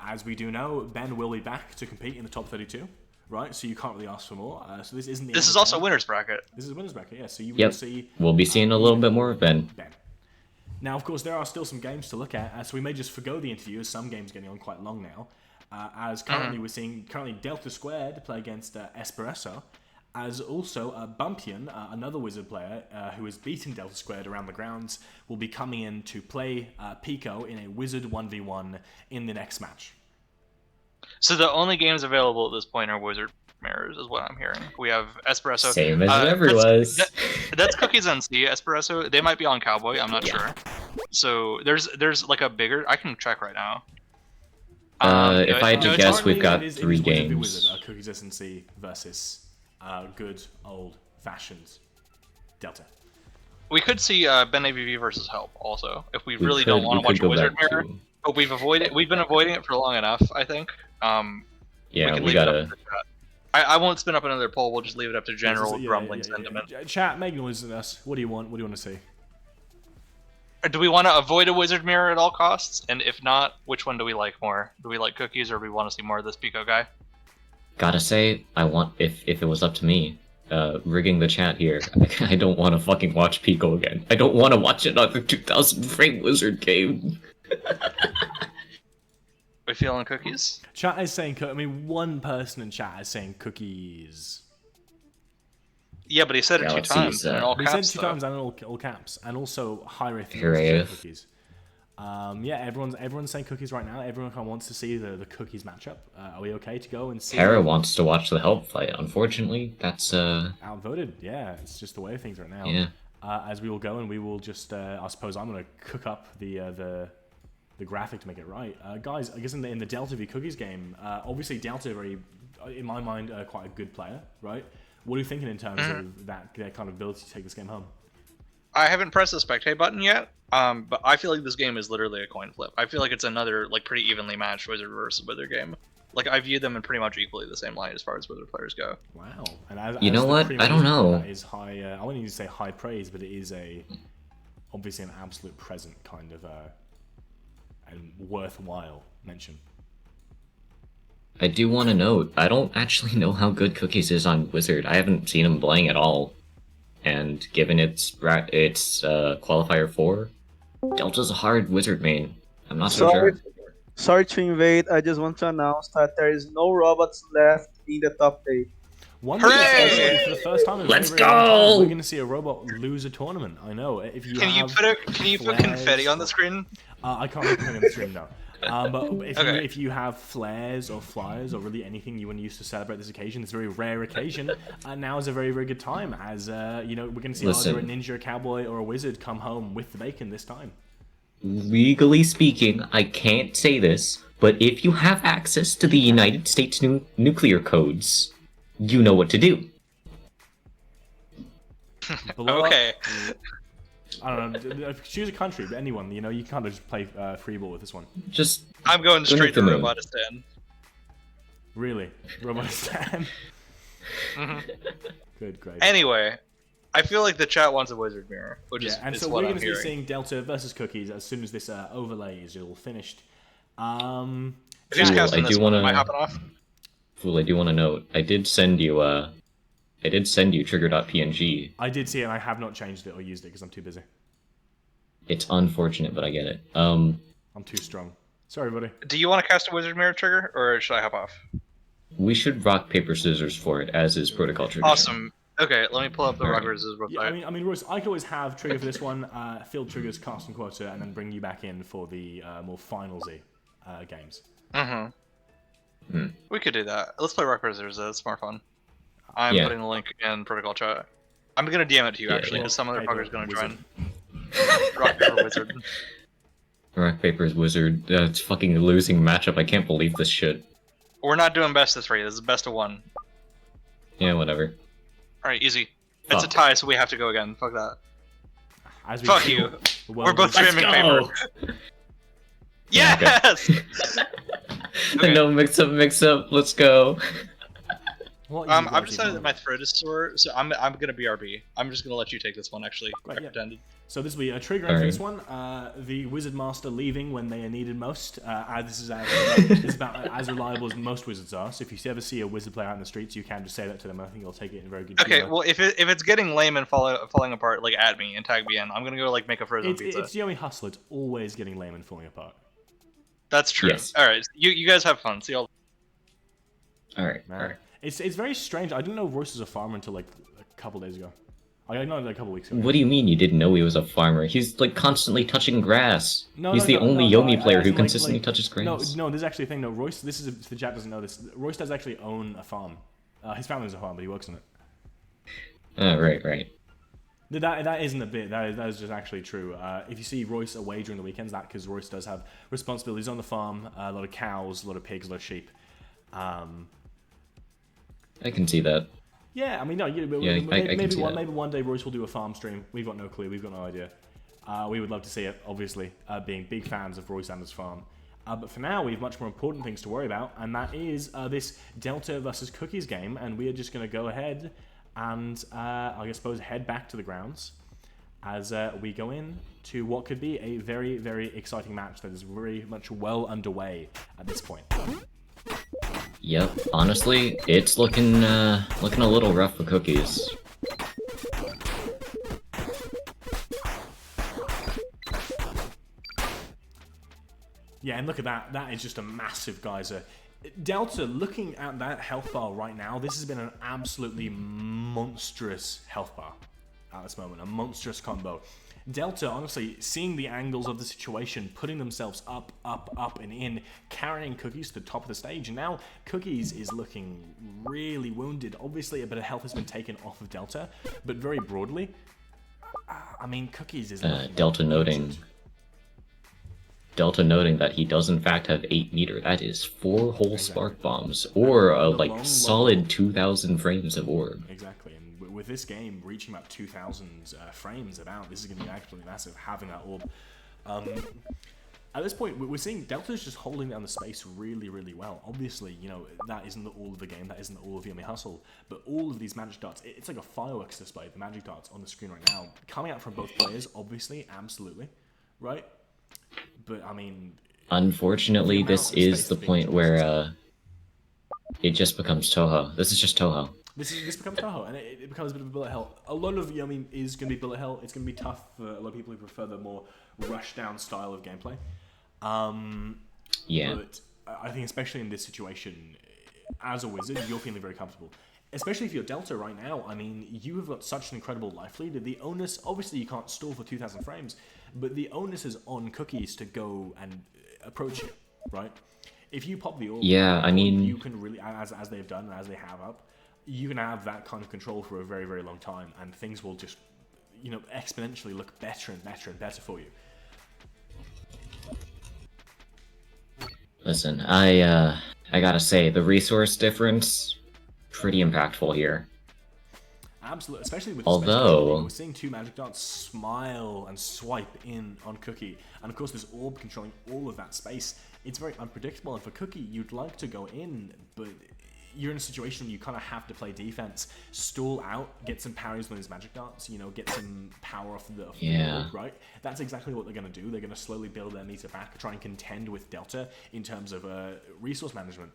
as we do know, Ben will be back to compete in the top 32, right? So you can't really ask for more. So this isn't the
This
end
is
of
also
Ben.
winner's bracket.
This is winners bracket, yeah. So you will
Yep.
see
We'll be seeing a little bit more of Ben.
Ben. Now, of course, there are still some games to look at, so we may just forgo the interview, as some games are getting on quite long now. As currently we're seeing Delta Squared play against Espresso, as also Bumpian, another Wizard player who has beaten Delta Squared around the grounds, will be coming in to play Pico in a Wizard 1v1 in the next match.
So the only games available at this point are Wizard Mirrors, is what I'm hearing. We have Espresso.
Same as it ever was.
That's Cookies NC. Espresso. They might be on Cowboy. I'm not sure. So there's like a bigger. I can check right now.
If I had to
no,
guess,
it's
we've got
It is
3
Wizard v
games.
Wizard, Cookies SNC versus good old-fashioned Delta.
We could see Ben AVV versus Help also, if we really don't want to watch
go
Wizard
back
Mirror.
to-
But we've been avoiding it for long enough, I think.
Yeah,
can
we
leave it up
gotta.
to the chat. I won't spin up another poll. We'll just leave it up to general grumbling sentiment.
Chat, make noise with us. What do you want? What do you want to see?
Do we want to avoid a Wizard Mirror at all costs? And if not, which one do we like more? Do we like cookies, or do we want to see more of this Pico guy?
Gotta say, I want if it was up to me, rigging the chat here, I don't want to fucking watch Pico again. I don't want to watch another 2,000 frame Wizard game.
We feeling cookies?
Chat is saying, I mean, one person in chat is saying cookies.
Yeah, but he said it 2 times. In all
He
caps,
said 2 times and in all caps, and also high rating
Hooray.
cookies. Yeah, everyone's saying cookies right now. Everyone kind of wants to see the cookies matchup. Are we okay to go and see?
Tara wants to watch the Help fight. Unfortunately, that's
outvoted. Yeah, it's just the way of things right now.
Yeah.
As we will go and we will just, I suppose I'm gonna cook up the graphic to make it right, guys. I guess in the Delta v Cookies game, obviously Delta very, in my mind, quite a good player, right? What are you thinking in terms of their kind of ability to take this game home?
I haven't pressed the spectate button yet, but I feel like this game is literally a coin flip. I feel like it's another like pretty evenly matched Wizard versus Wizard game. Like I view them in pretty much equally the same light as far as Wizard players go.
Wow. And
You know what? I don't know.
That is high. I wouldn't even say high praise, but it is obviously an absolute present kind of and worthwhile mention.
I do want to note, I don't actually know how good Cookies is on Wizard. I haven't seen him playing at all. And given its Qualifier 4, Delta's a hard Wizard main. I'm not so sure.
Sorry to invade, I just want to announce that there is no robots left in the top 8.
Hooray!
For the first time in a
Let's
very, very long
go!
time, we're going to see a robot lose a tournament. I know. If you
Can you put confetti on the screen?
I can't put confetti on the screen now. But
Okay.
if you have flares or flyers or really anything you want to use to celebrate this occasion, this very rare occasion, now is a very, very good time. As you know, we're going to see either a ninja, a cowboy, or a wizard come home with the bacon this time.
Legally speaking, I can't say this, but if you have access to the United States nuclear codes, you know what to do.
Okay.
I don't know. Choose a country, but anyone. You know, you can't just play free ball with this one.
Just
I'm going straight to
the moon.
Robotistan.
Really, Robotistan.
Mhm.
Good, great.
Anyway, I feel like the chat wants a Wizard Mirror, which is
and
is
so
what
we're
I'm
going to be
hearing.
seeing Delta versus Cookies as soon as this overlay is all finished.
Who's
Cool,
casting
I
this
do
one?
wanna-
Am I hopping off?
Fool, I do want to note, I did send you trigger.png.
I did see it, and I have not changed it or used it because I'm too busy.
It's unfortunate, but I get it.
I'm too strong. Sorry, buddy.
Do you want to cast a Wizard Mirror trigger, or should I hop off?
We should rock, paper, scissors for it, as is protocol tradition.
Awesome. Okay, let me pull up the
Alright.
Rockers' website.
Yeah, I mean, Royce, I could always have trigger for this one, field triggers, casting quota, and then bring you back in for the more finalsy games.
We could do that. Let's play Rock Paper Scissors. It's more fun. I'm
Yeah.
putting the link in protocol chat. I'm gonna DM it to you
Yeah,
actually,
yeah.
because some motherfucker's gonna
Wizard.
join. Rock Paper Wizard.
Rock, paper, wizard. It's fucking a losing matchup. I can't believe this shit.
We're not doing best of 3. This is best of 1.
Yeah, whatever.
All right, easy. It's a
Fuck.
tie, so we have to go again. Fuck that.
As we
Fuck
see,
you.
the
We're
world
both
is-
streaming paper. Yes. Okay.
No, mix up. Let's go.
What you
I've
guys
decided
even
that my throat is sore, so I'm gonna BRB. I'm just gonna let you take this one actually.
Right,
I
yeah.
pretended.
So this will be a trigger for this one. The Wizard Master leaving when they are needed most. This is this is about as reliable as most wizards are. So if you ever see a wizard player out in the streets, you can just say that to them. I think they'll take it in a very good.
Okay,
humor.
well if it's getting lame and falling apart, like at me and tag me in, I'm gonna go like make a frozen pizza.
It's the only hustle. It's always getting lame and falling apart.
That's true.
Yes.
All right, you guys have fun. See y'all.
Alright.
Man, it's very strange. I didn't know Royce was a farmer until like a couple days ago. I know like a couple weeks ago.
What do you mean you didn't know he was a farmer? He's like constantly touching grass.
No,
He's
no,
the
no,
only
no,
Yomi player who
like-
consistently touches grass.
No, there's actually a thing. No, Royce. This is if the chat doesn't know this. Royce does actually own a farm. His family owns a farm, but he works on it.
Right.
That isn't a bit. That is just actually true. If you see Royce away during the weekends, that because Royce does have responsibilities on the farm. A lot of cows, a lot of pigs, a lot of sheep.
I can see that.
Yeah, I mean, no,
Yeah, I can
maybe
see that.
maybe one day Royce will do a farm stream. We've got no clue. We've got no idea. We would love to see it, obviously, being big fans of Roy Sanders' farm. But for now, we have much more important things to worry about, and that is this Delta versus Cookies game. And we are just going to go ahead and, I suppose, head back to the grounds as we go in to what could be a very, very exciting match that is very much well underway at this point.
Yep, honestly, it's looking a little rough for Cookies.
Yeah, and look at that. That is just a massive geyser. Delta, looking at that health bar right now, this has been an absolutely monstrous health bar at this moment. A monstrous combo. Delta, honestly, seeing the angles of the situation, putting themselves up, up, up, and in, carrying Cookies to the top of the stage. And now Cookies is looking really wounded. Obviously, a bit of health has been taken off of Delta, but very broadly, I mean, Cookies is looking
Delta noting...
injured.
Delta noting that he does in fact have 8 meter. That is 4 whole spark bombs, or like solid 2,000 frames of orb.
Exactly, and with this game reaching about 2,000 frames about, this is going to be absolutely massive, having that orb. At this point, we're seeing Delta's just holding down the space really, really well. Obviously, you know, that isn't all of the game, that isn't all of Yummy Hustle, but all of these magic darts, it's like a fireworks display, the magic darts on the screen right now, coming out from both players, obviously, absolutely, right? But, I mean...
Unfortunately, this is the point where, it just becomes Toho. This is just Toho.
This becomes Toho, and it becomes a bit of a bullet hell. A lot of Yummy is going to be bullet hell. It's going to be tough for a lot of people who prefer the more rush-down style of gameplay.
Yeah.
But I think especially in this situation, as a wizard, you're feeling very comfortable. Especially if you're Delta right now, I mean, you have got such an incredible life lead. The onus, obviously you can't stall for 2,000 frames, but the onus is on Cookies to go and approach you, right? If you pop the orb,
yeah, I mean,
you can really, as they've done, and as they have up, you can have that kind of control for a very, very long time, and things will just, you know, exponentially look better and better and better for you.
Listen, I gotta say, the resource difference, pretty impactful here.
Absolutely, especially with
although
we're seeing 2 magic darts smile and swipe in on Cookie, and of course this orb controlling all of that space. It's very unpredictable, and for Cookie, you'd like to go in, but you're in a situation where you kind of have to play defense, stall out, get some parries on those magic darts, you know, get some power off the orb, right? That's exactly what they're going to do. They're going to slowly build their meter back, try and contend with Delta in terms of resource management.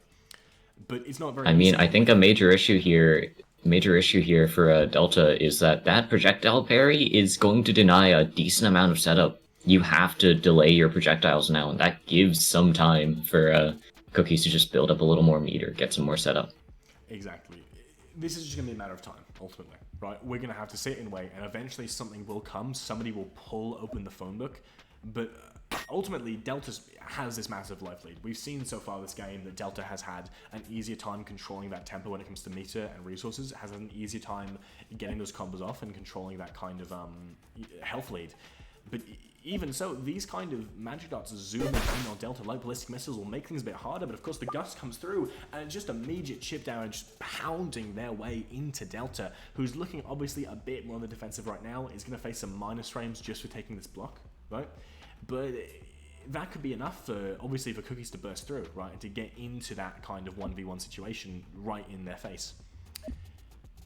But it's not very.
I mean, I think a major issue here for Delta is that projectile parry is going to deny a decent amount of setup. You have to delay your projectiles now, and that gives some time for Cookies to just build up a little more meter, get some more setup.
Exactly. This is just going to be a matter of time, ultimately, right? We're going to have to sit and wait, and eventually something will come. Somebody will pull open the phone book, but ultimately, Delta has this massive life lead. We've seen so far this game that Delta has had an easier time controlling that tempo when it comes to meter and resources, has an easier time getting those combos off and controlling that kind of health lead. But even so, these kind of magic darts zooming in on Delta like ballistic missiles will make things a bit harder, but of course the gust comes through and it's just immediate chip down and just pounding their way into Delta, who's looking obviously a bit more on the defensive right now. Is going to face some minus frames just for taking this block, right? But that could be enough for, obviously, for Cookies to burst through, right? And to get into that kind of 1v1 situation right in their face.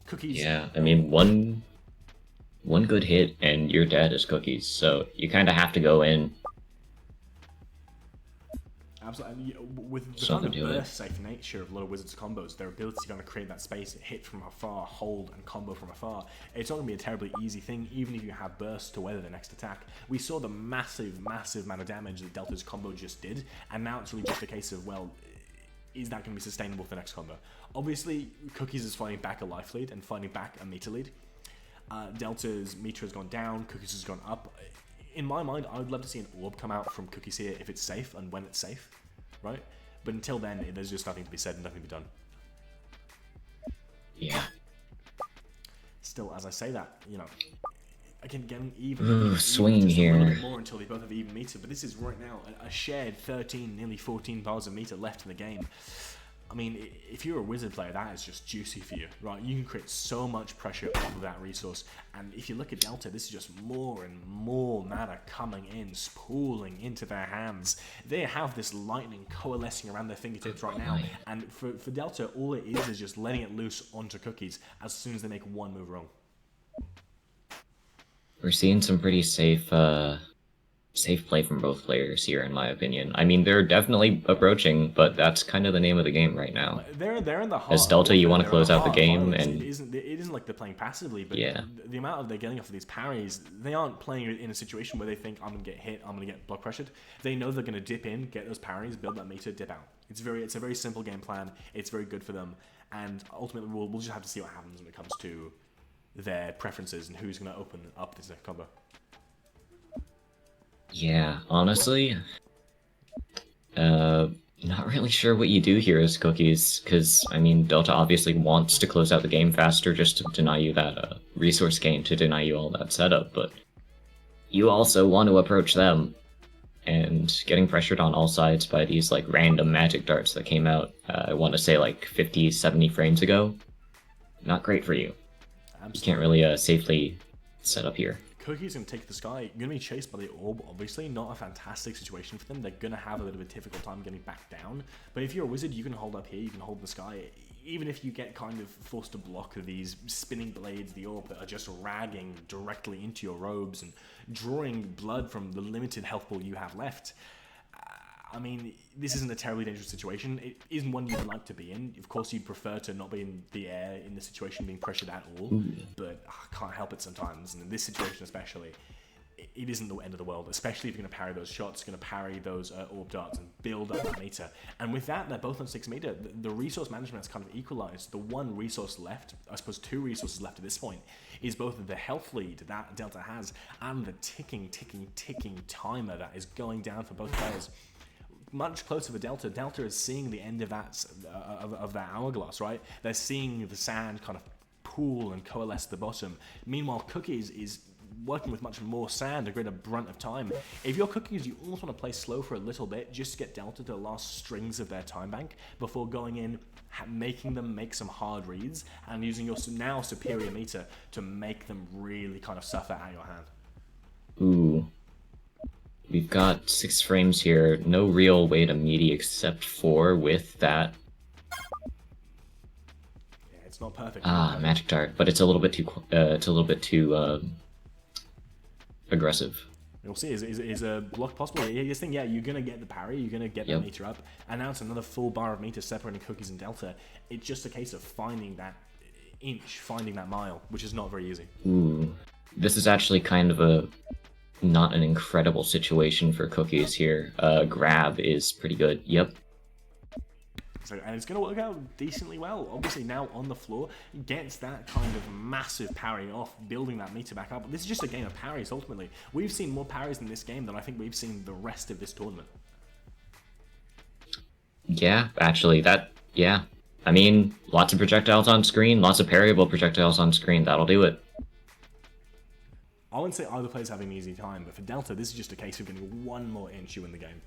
Cookies...
Yeah, I mean, one good hit and you're dead as Cookies, so you kind of have to go in.
Absolutely. And with the kind of burst-safe nature of a lot of Wizards combos, their ability to kind of create that space, hit from afar, hold, and combo from afar, it's not going to be a terribly easy thing, even if you have burst to weather the next attack. We saw the massive, massive amount of damage that Delta's combo just did, and now it's really just a case of, well, is that going to be sustainable for the next combo? Obviously, Cookies is finding back a life lead and finding back a meter lead. Delta's meter has gone down, Cookies has gone up. In my mind, I would love to see an orb come out from Cookies here if it's safe and when it's safe, right? But until then, there's just nothing to be said and nothing to be done.
Yeah.
Still, as I say that, you know, again, getting even
swinging
just
here.
a little bit more until they both have even meter. But this is right now a shared 13, nearly 14 bars of meter left in the game. I mean, if you're a Wizard player, that is just juicy for you, right? You can create so much pressure off of that resource. And if you look at Delta, this is just more and more mana coming in, spooling into their hands. They have this lightning coalescing around their fingertips right now. And for Delta, all it is just letting it loose onto Cookies as soon as they make one move wrong.
We're seeing some pretty safe play from both players here, in my opinion. I mean, they're definitely approaching, but that's kind of the name of the game right now.
They're in the heart.
As Delta, you want to close out the game, and
it isn't like they're playing passively, but
yeah,
the amount of they're getting off of these parries, they aren't playing in a situation where they think I'm gonna get hit, I'm gonna get block pressured. They know they're gonna dip in, get those parries, build that meter, dip out. It's a very simple game plan. It's very good for them, and ultimately we'll just have to see what happens when it comes to their preferences and who's gonna open up this combo.
Yeah, honestly, not really sure what you do here as Cookies, because, I mean, Delta obviously wants to close out the game faster just to deny you that resource gain, to deny you all that setup, but you also want to approach them, and getting pressured on all sides by these, like, random magic darts that came out, I want to say, like, 50, 70 frames ago, not great for you. Absolutely. You can't really safely set up here.
Cookie's going to take the sky. You're going to be chased by the orb, obviously. Not a fantastic situation for them. They're going to have a bit of a difficult time getting back down. But if you're a wizard, you can hold up here. You can hold the sky. Even if you get kind of forced to block these spinning blades, the orb, that are just ragging directly into your robes and drawing blood from the limited health pool you have left. I mean, this isn't a terribly dangerous situation. It isn't one you'd like to be in. Of course, you'd prefer to not be in the air in the situation being pressured at all, but I can't help it sometimes. And in this situation especially, it isn't the end of the world, especially if you're going to parry those shots, going to parry those orb darts and build up that meter. And with that, they're both on 6 meter. The resource management has kind of equalized. The one resource left, I suppose 2 resources left at this point, is both the health lead that Delta has and the ticking timer that is going down for both players. Much closer for Delta. Delta is seeing the end of that hourglass, right? They're seeing the sand kind of pool and coalesce at the bottom. Meanwhile, Cookies is working with much more sand, a greater brunt of time. If you're Cookies, you almost want to play slow for a little bit, just to get Delta to the last strings of their time bank before going in, making them make some hard reads, and using your now superior meter to make them really kind of suffer at your hand.
Ooh. We've got 6 frames here, no real way to meaty except for with that.
Yeah, it's not perfect.
Magic dart, but it's a little bit too, aggressive.
We'll see. Is a block possible? This thing, yeah, you're gonna get the parry, you're gonna get the meter up, and now it's another full bar of meter separating Cookies and Delta. It's just a case of finding that inch, finding that mile, which is not very easy.
Ooh, this is actually kind of not an incredible situation for Cookies here. Grab is pretty good. Yep.
So, and it's going to work out decently well. Obviously, now on the floor, gets that kind of massive parry off, building that meter back up. This is just a game of parries, ultimately. We've seen more parries in this game than I think we've seen the rest of this tournament.
Yeah, actually, yeah. I mean, lots of projectiles on screen, lots of parryable projectiles on screen. That'll do it.
I wouldn't say either player's having an easy time, but for Delta, this is just a case of getting one more inch, you win the game.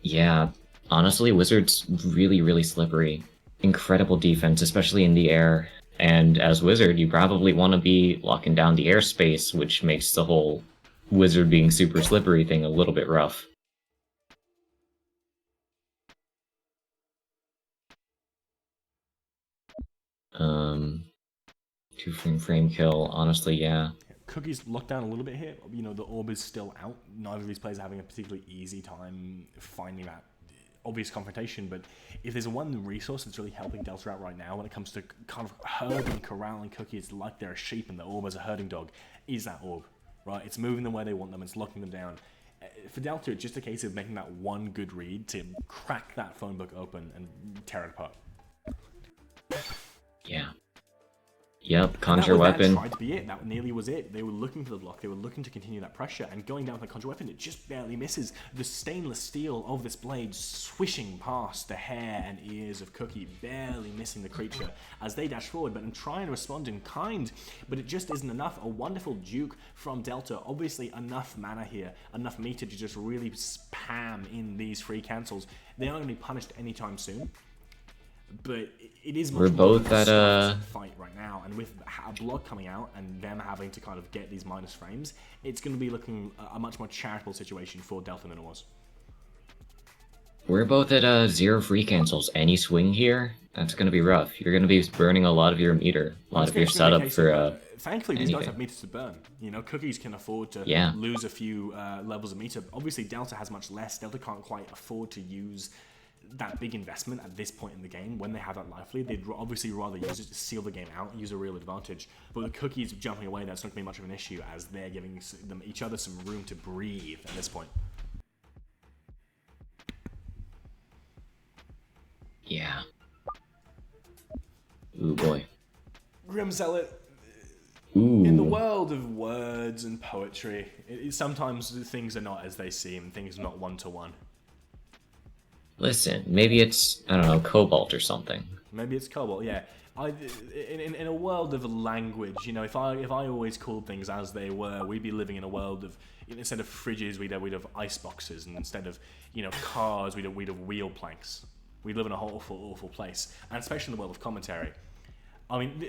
Yeah, honestly, Wizard's really, really slippery. Incredible defense, especially in the air. And as Wizard, you probably want to be locking down the airspace, which makes the whole Wizard being super slippery thing a little bit rough. Two frame kill, honestly, yeah.
Cookies locked down a little bit here. You know, the orb is still out. Neither of these players are having a particularly easy time finding that obvious confrontation, but if there's one resource that's really helping Delta out right now when it comes to kind of herding, corralling Cookies like they're a sheep and the orb is a herding dog, is that orb, right? It's moving them where they want them, it's locking them down. For Delta, it's just a case of making that one good read to crack that phone book open and tear it apart.
Yeah. Yep, conjure weapon.
That tried to be it. That nearly was it. They were looking for the block. They were looking to continue that pressure, and going down with the conjure weapon, it just barely misses. The stainless steel of this blade swishing past the hair and ears of Cookie, barely missing the creature as they dash forward, but try and respond in kind. But it just isn't enough. A wonderful juke from Delta. Obviously enough mana here, enough meter to just really spam in these free cancels. They aren't going to be punished anytime soon. But it is much
We're
more
both
of a
at
stance fight right now, and with a block coming out and them having to kind of get these minus frames, it's going to be looking a much more charitable situation for Delta than it was.
We're both at 0 free cancels. Any swing here, that's gonna be rough. You're gonna be burning a lot of your meter, a lot of your setup for.
Thankfully, these
anything.
guys have meters to burn. You know, Cookies can afford to
Yeah.
lose a few levels of meter. Obviously, Delta has much less. Delta can't quite afford to use that big investment at this point in the game. When they have that life lead, they'd obviously rather use it to seal the game out, use a real advantage. But with Cookies jumping away, that's not going to be much of an issue, as they're giving them each other some room to breathe at this point.
Yeah. Ooh boy.
Grim Zealot.
Ooh.
In the world of words and poetry, sometimes things are not as they seem. Things are not one-to-one.
Listen, maybe it's, I don't know, Cobalt or something.
Maybe it's Cobalt, yeah. In a world of language, you know, if I always called things as they were, we'd be living in a world of, instead of fridges, we'd have ice boxes, and instead of, you know, cars, we'd have wheel planks. We live in a awful place, and especially in the world of commentary. I mean,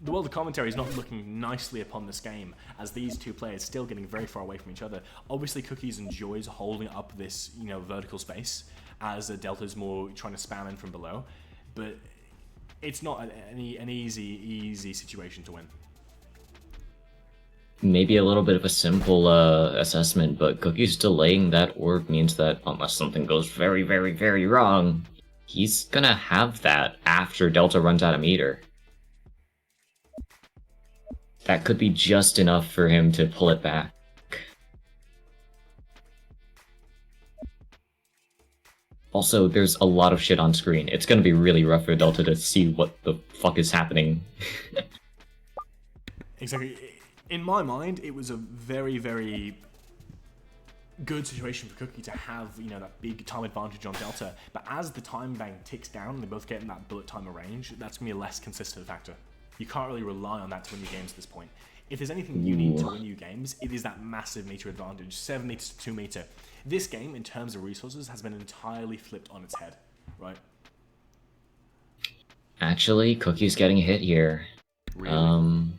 the world of commentary is not looking nicely upon this game, as these two players still getting very far away from each other. Obviously, Cookies enjoys holding up this, you know, vertical space, as Delta's more trying to spam in from below, but it's not an easy situation to win.
Maybe a little bit of a simple assessment, but Cookie's delaying that orb means that unless something goes very, very, very wrong, he's gonna have that after Delta runs out of meter. That could be just enough for him to pull it back. Also, there's a lot of shit on screen. It's gonna be really rough for Delta to see what the fuck is happening.
Exactly. In my mind, it was a very, very good situation for Cookie to have, you know, that big time advantage on Delta. But as the time bank ticks down and they both get in that bullet timer range, that's going to be a less consistent factor. You can't really rely on that to win your games at this point. If there's anything you need to win your games, it is that massive meter advantage, 7 meters to 2 meter. This game, in terms of resources, has been entirely flipped on its head, right?
Actually, Cookie's getting hit here.
Really?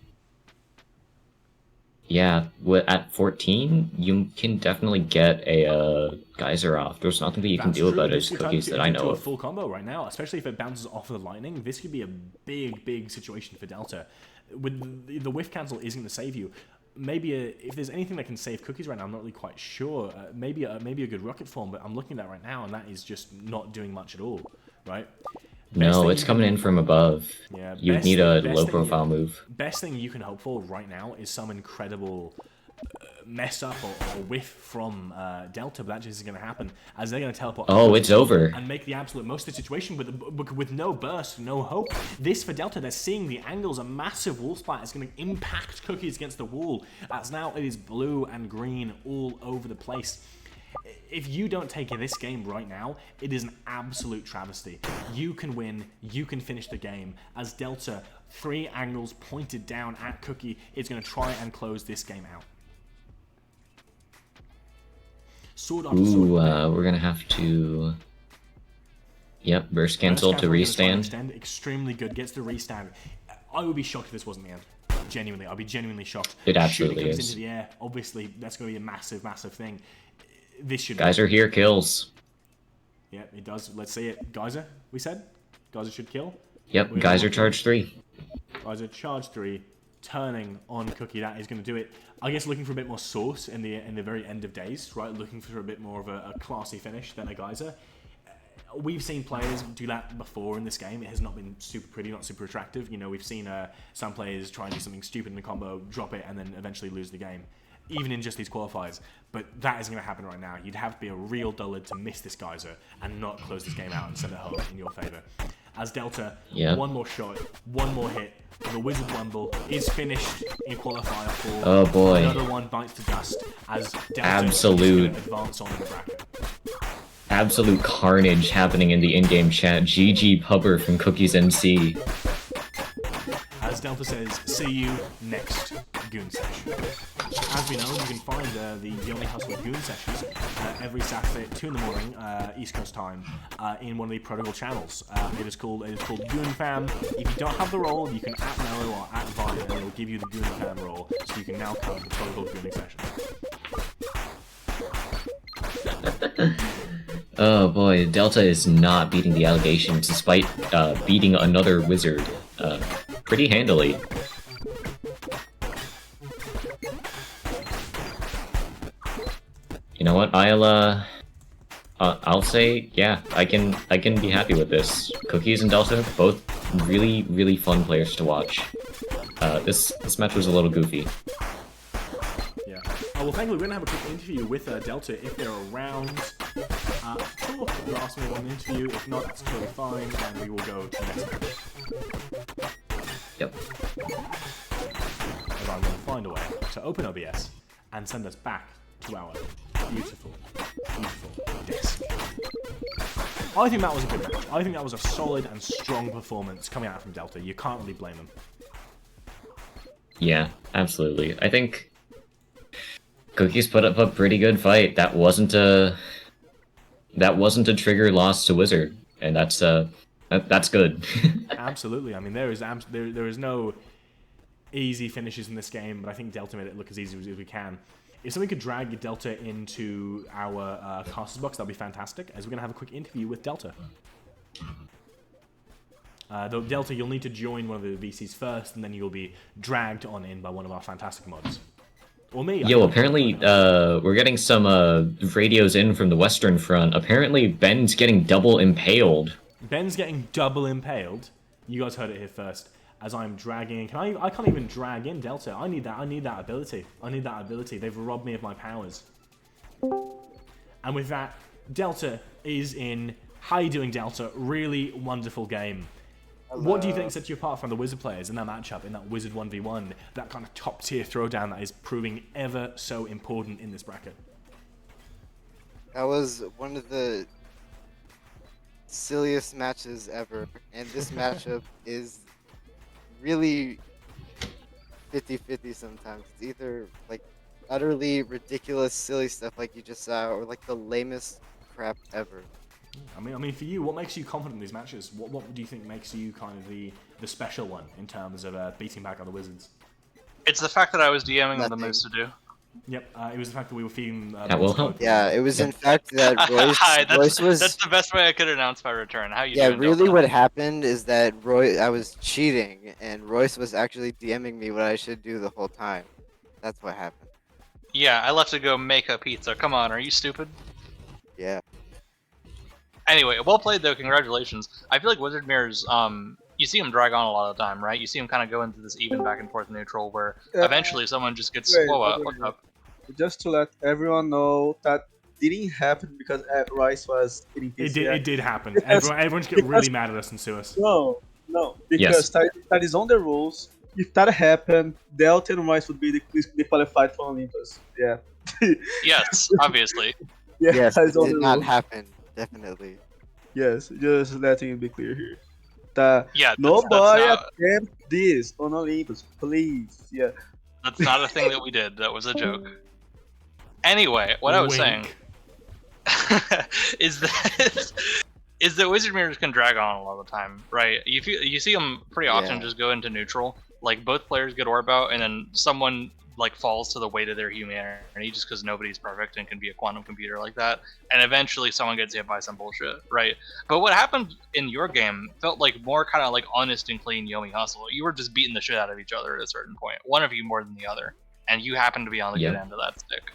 Yeah, at 14, you can definitely get a geyser off. There's nothing that you can do about it as Cookies that I know
a
of.
full combo right now, especially if it bounces off of the lightning. This could be a big situation for Delta. With the whiff cancel isn't going to save you. Maybe if there's anything that can save Cookies right now, I'm not really quite sure. Maybe a good rocket form, but I'm looking at that right now, and that is just not doing much at all, right?
No, it's coming in from above.
Yeah,
you need a low-profile move.
Best thing you can hope for right now is some incredible mess up or whiff from Delta, but that just isn't going to happen, as they're going to teleport.
Oh, it's over.
And make the absolute most of the situation with no burst, no hope. This for Delta, they're seeing the angles, a massive wall splat is going to impact Cookies against the wall, as now it is blue and green all over the place. If you don't take this game right now, it is an absolute travesty. You can win, you can finish the game, as Delta, 3 angles pointed down at Cookie, is going to try and close this game out. Sword after sword.
We're going to have to... Yep, burst cancel to restand.
Extremely good, gets the restand. I would be shocked if this wasn't the end. Genuinely, I'd be genuinely shocked.
It absolutely
Shooting
is.
into the air, obviously, that's going to be a massive thing. This should
Geyser here kills.
Yeah, it does. Let's see it. Geyser, we said? Geyser should kill?
Yep, Geyser charge 3.
Geyser charge 3, turning on Cookie, that is going to do it. I guess looking for a bit more sauce in the very end of days, right? Looking for a bit more of a classy finish than a Geyser. We've seen players do that before in this game. It has not been super pretty, not super attractive. You know, we've seen some players try and do something stupid in the combo, drop it, and then eventually lose the game. Even in just these qualifiers, but that isn't going to happen right now. You'd have to be a real dullard to miss this Geyser and not close this game out and send it home in your favor. As Delta, one more shot, one more hit, the Wizard Wumble is finished in qualifier 4.
Oh boy.
Another one bites the dust as Delta
Absolute.
is going to advance on in the bracket.
Absolute carnage happening in the in-game chat. GG Pubber from Cookies NC.
As Delta says, see you next Goon Sesh. As we know, you can find the Yomi Hustle Goon Sessions every Saturday at 2 in the morning, East Coast time, in one of the Protocol channels. It is called Goon Fam. If you don't have the role, you can at Mello or at Vine, and it'll give you the Goon Fam role, so you can now come to Protocol Gooning Sessions.
Oh boy, Delta is not beating the allegations despite beating another wizard pretty handily. You know what? I'll say, yeah, I can be happy with this. Cookies and Delta, both really fun players to watch. This match was a little goofy.
Yeah. Well, thankfully, we're gonna have a quick interview with Delta if they're around. Sure, you're asking me one interview. If not, that's totally fine, and we will go to the next match.
Yep.
As I'm going to find a way to open OBS and send us back to our beautiful disc. I think that was a good match. I think that was a solid and strong performance coming out from Delta. You can't really blame them.
Yeah, absolutely. I think Cookies put up a pretty good fight. That wasn't a trigger loss to Wizard, and that's good.
Absolutely. I mean, there is no easy finishes in this game, but I think Delta made it look as easy as we can. If somebody could drag Delta into our casters box, that'd be fantastic, as we're going to have a quick interview with Delta. Though Delta, you'll need to join one of the VCs first, and then you'll be dragged on in by one of our fantastic mods. Or me.
Yo, apparently, we're getting some radios in from the Western Front. Apparently, Ben's getting double impaled.
Ben's getting double impaled. You guys heard it here first. As I'm dragging, I can't even drag in Delta. I need that ability. They've robbed me of my powers. And with that, Delta is in. How you doing, Delta? Really wonderful game. Hello. What do you think sets you apart from the Wizard players in that matchup, in that Wizard 1v1, that kind of top tier throwdown that is proving ever so important in this bracket?
That was one of the silliest matches ever, and this matchup is really 50-50 sometimes. It's either like utterly ridiculous, silly stuff like you just saw, or like the lamest crap ever.
I mean, for you, what makes you confident in these matches? What do you think makes you kind of the special one in terms of beating back other Wizards?
It's the fact that I was DMing them the moves to do.
Yep, it was the fact that we were feeding.
That will help.
Yeah, it was in fact that Royce was.
That's the best way I could announce my return. How you?
Yeah,
doing,
really,
Delta?
what happened is that I was cheating, and Royce was actually DMing me what I should do the whole time. That's what happened.
Yeah, I left to go make a pizza. Come on, are you stupid?
Yeah.
Anyway, well played though. Congratulations. I feel like Wizard Mirrors, you see him drag on a lot of the time, right? You see him kind of go into this even back and forth neutral where eventually someone just gets. What's up?
Just to let everyone know that didn't happen because Royce was eating pizza.
It did happen. Everyone should get really mad at us and sue us.
No, because that is on the rules. If that happened, Delta and Royce would be qualified for Olympus. Yeah.
Yes, obviously.
Yes, it
on
did
the
not
rules.
happen. Definitely.
Yes, just letting it be clear here. That
Yeah,
nobody
that's not,
attempt this on Olympus, please. Yeah.
that's not a thing that we did. That was a joke. Anyway, what I was saying is that Wizard Mirrors can drag on a lot of the time, right? You see them pretty often just go into neutral. Like both players get orb out, and then someone like falls to the weight of their humanity just because nobody's perfect and can be a quantum computer like that, and eventually someone gets hit by some bullshit, right? But what happened in your game felt like more kind of like honest and clean Yomi hustle. You were just beating the shit out of each other at a certain point, one of you more than the other, and you happened to be on the good end of that stick.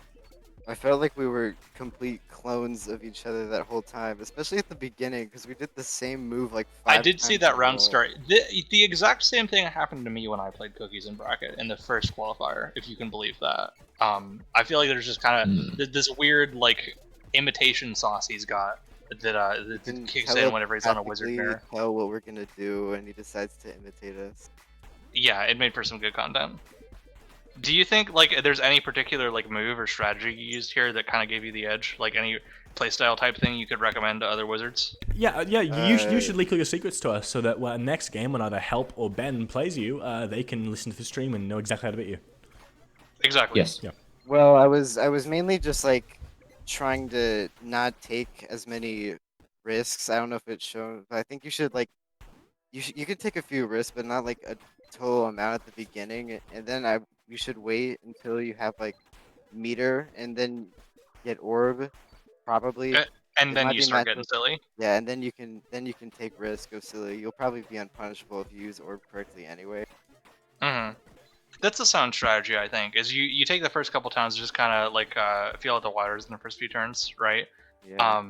I felt like we were complete clones of each other that whole time, especially at the beginning, because we did the same move like 5
I did see
times
that
in a
round
row.
start. The exact same thing happened to me when I played Cookies in Bracket in the first qualifier, if you can believe that. I feel like there's just kind of this weird like imitation sauce he's got that kicks in whenever he's on a Wizard Mirror.
Tell what we're gonna do, and he decides to imitate us.
Yeah, it made for some good content. Do you think like there's any particular like move or strategy you used here that kind of gave you the edge? Like any playstyle type thing you could recommend to other wizards?
Yeah, you should leak all your secrets to us so that next game when either Help or Ben plays you, they can listen to the stream and know exactly how to beat you.
Exactly.
Yes.
Yeah.
Well, I was mainly just like trying to not take as many risks. I don't know if it's shown, but I think you should like you could take a few risks, but not like a total amount at the beginning, and then you should wait until you have like meter, and then get orb, probably.
And
It
then
might
you
be
start
matchup-
getting silly.
Yeah, and then you can take risk, go silly. You'll probably be unpunishable if you use orb correctly anyway.
Mm-hmm. That's a sound strategy, I think. Is you take the first couple turns, just kind of like feel out the waters in the first few turns, right?
Yeah.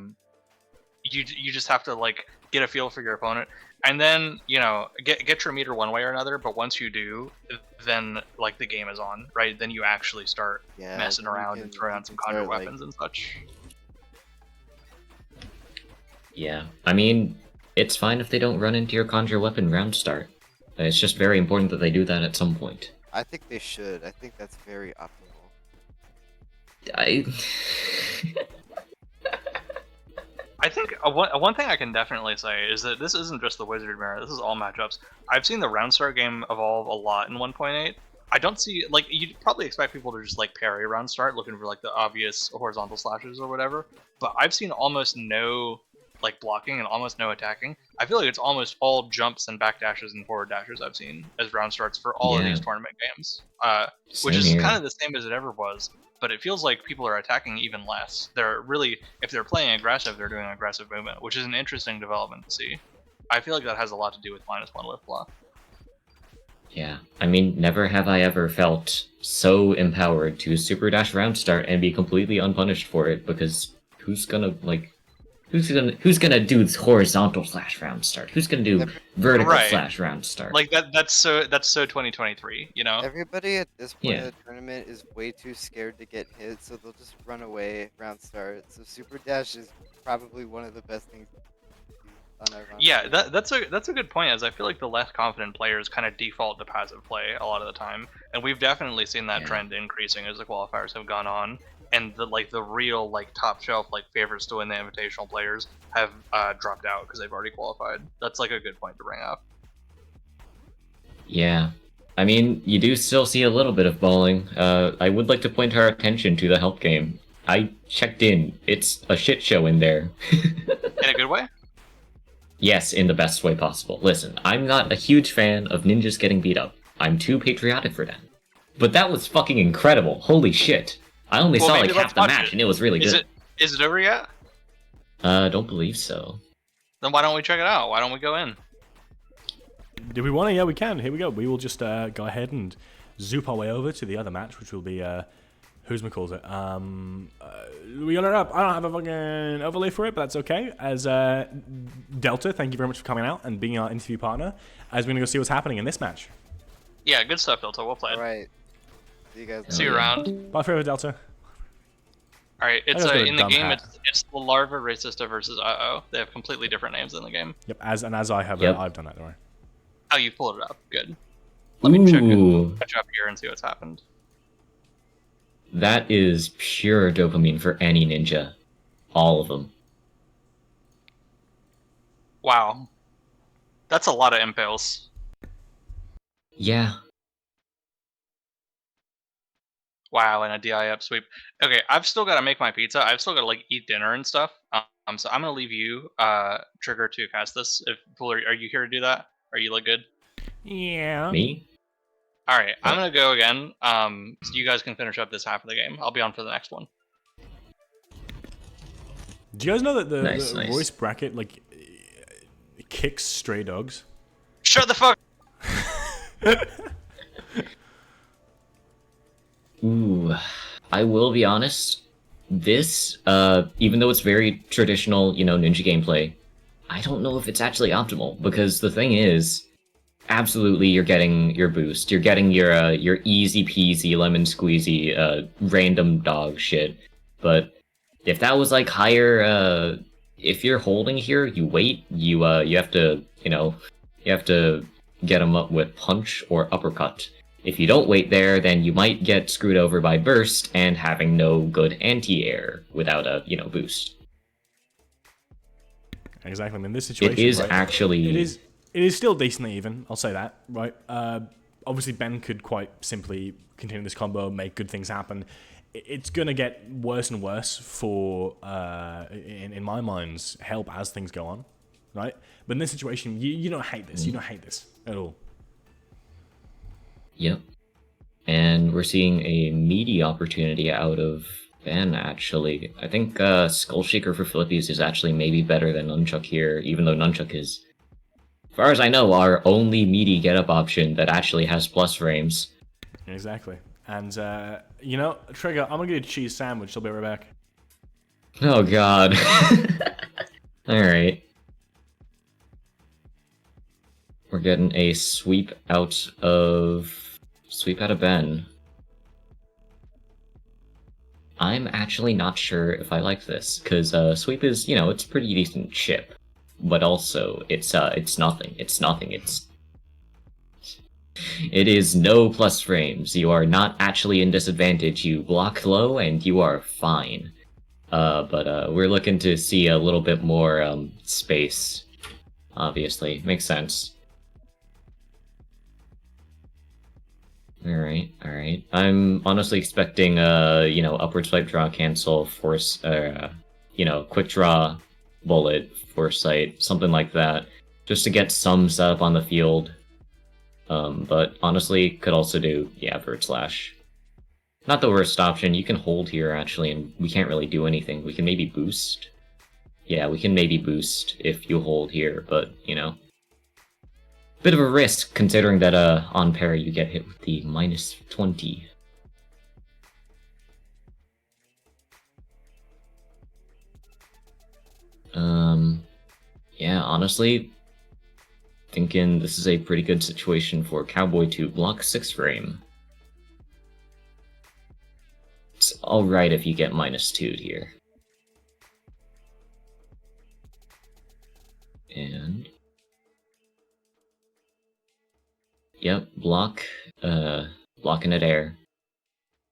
You just have to like get a feel for your opponent, and then get your meter one way or another. But once you do, then like the game is on, right? Then you actually start
Yeah,
messing
then you
around
can-
and throwing
you
out some
can
conjure
start, like-
weapons and such.
Yeah, I mean, it's fine if they don't run into your conjure weapon round start. It's just very important that they do that at some point.
I think they should. I think that's very optimal.
I...
I think one thing I can definitely say is that this isn't just the Wizard mirror. This is all matchups. I've seen the round start game evolve a lot in 1.8. I don't see like you'd probably expect people to just like parry round start, looking for like the obvious horizontal slashes or whatever. But I've seen almost no like blocking and almost no attacking. I feel like it's almost all jumps and back dashes and forward dashes I've seen as round starts for all of
Yeah.
these tournament games,
Same
which is
here.
kind of the same as it ever was. But it feels like people are attacking even less. They're really, if they're playing aggressive, they're doing aggressive movement, which is an interesting development to see. I feel like that has a lot to do with -1 lift block.
Yeah, I mean, never have I ever felt so empowered to super dash round start and be completely unpunished for it, because who's gonna do this horizontal slash round start? Who's gonna do vertical
Right.
slash round start?
Like that's so 2023, you know?
Everybody at this point
Yeah.
of the tournament is way too scared to get hit, so they'll just run away round start. So super dash is probably one of the best things to do on a round
Yeah,
start.
that's a good point. As I feel like the less confident players kind of default to passive play a lot of the time, and we've definitely seen that
Yeah.
trend increasing as the qualifiers have gone on, and the real like top shelf like favorites to win the invitational players have dropped out because they've already qualified. That's like a good point to bring up.
Yeah. I mean, you do still see a little bit of balling. I would like to point our attention to the help game. I checked in. It's a shit show in there.
In a good way.
Yes, in the best way possible. Listen, I'm not a huge fan of ninjas getting beat up. I'm too patriotic for that. But that was fucking incredible. Holy shit. I only
Well,
saw
maybe
like
let's
half the
watch
match
it.
and it was really
Is
good.
it over yet?
Don't believe so.
Then why don't we check it out? Why don't we go in?
Do we want to? Yeah, we can. Here we go. We will just go ahead and zoop our way over to the other match, which will be who's calls it. We got it up. I don't have a fucking overlay for it, but that's okay. As Delta, thank you very much for coming out and being our interview partner. As we're gonna go see what's happening in this match.
Yeah, good stuff, Delta. Well played.
Alright. See you guys
See you
later.
around.
Bye forever, Delta.
All right, it's
I just got a
in the
dumb
game.
hat.
It's the Larva Racista versus Uh-Oh. They have completely different names in the game.
Yep. As I have,
Yep.
I've done that. Don't worry.
Oh, you pulled it up. Good. Let me check
Ooh,
catch up here and see what's happened.
that is pure dopamine for any ninja. All of them.
Wow, that's a lot of impales.
Yeah.
Wow, and a DI up sweep. Okay, I've still got to make my pizza. I've still got to like eat dinner and stuff. So I'm gonna leave you, Trigger, to cast this. If Fuller, are you here to do that? Are you like good?
Yeah.
Me?
All right, I'm gonna go again. So you guys can finish up this half of the game. I'll be on for the next one.
Do you guys know that the
Nice, nice.
voice bracket like kicks stray dogs?
Shut the fuck.
Ooh, I will be honest. This, even though it's very traditional, ninja gameplay, I don't know if it's actually optimal, because the thing is, absolutely you're getting your boost. You're getting your easy peasy, lemon squeezy, random dog shit. But if that was like higher, if you're holding here, you wait, you have to, you have to get them up with punch or uppercut. If you don't wait there, then you might get screwed over by burst and having no good anti-air without a, boost.
Exactly. I mean, this situation,
It is
right,
actually...
It is still decently even, I'll say that, right? Obviously, Ben could quite simply continue this combo, make good things happen. It's going to get worse and worse for, in my mind's help as things go on, right? But in this situation, you don't hate this. You don't hate this at all.
Yep. And we're seeing a meaty opportunity out of Ben, actually. I think Skullshaker for Philippies is actually maybe better than Nunchuck here, even though Nunchuck is, as far as I know, our only meaty get-up option that actually has plus frames.
Exactly. And, Trigger, I'm going to get a cheese sandwich. I'll be right back.
Oh, God. Alright. We're getting a sweep out of Ben. I'm actually not sure if I like this, because sweep is, it's a pretty decent chip. But also, it's nothing. It is no plus frames. You are not actually in disadvantage. You block low, and you are fine. But we're looking to see a little bit more space. Obviously, makes sense. Alright. I'm honestly expecting, upward swipe, draw, cancel, force, quick draw, bullet, foresight, something like that, just to get some setup on the field. But honestly, could also do, Vert Slash. Not the worst option. You can hold here, actually, and we can't really do anything. We can maybe boost. Yeah, we can maybe boost if you hold here, but, bit of a risk, considering that on pair you get hit with the -20. Yeah, honestly, thinking this is a pretty good situation for Cowboy to block 6 frame. It's alright if you get -2'd here. And... Yep, blocking at air.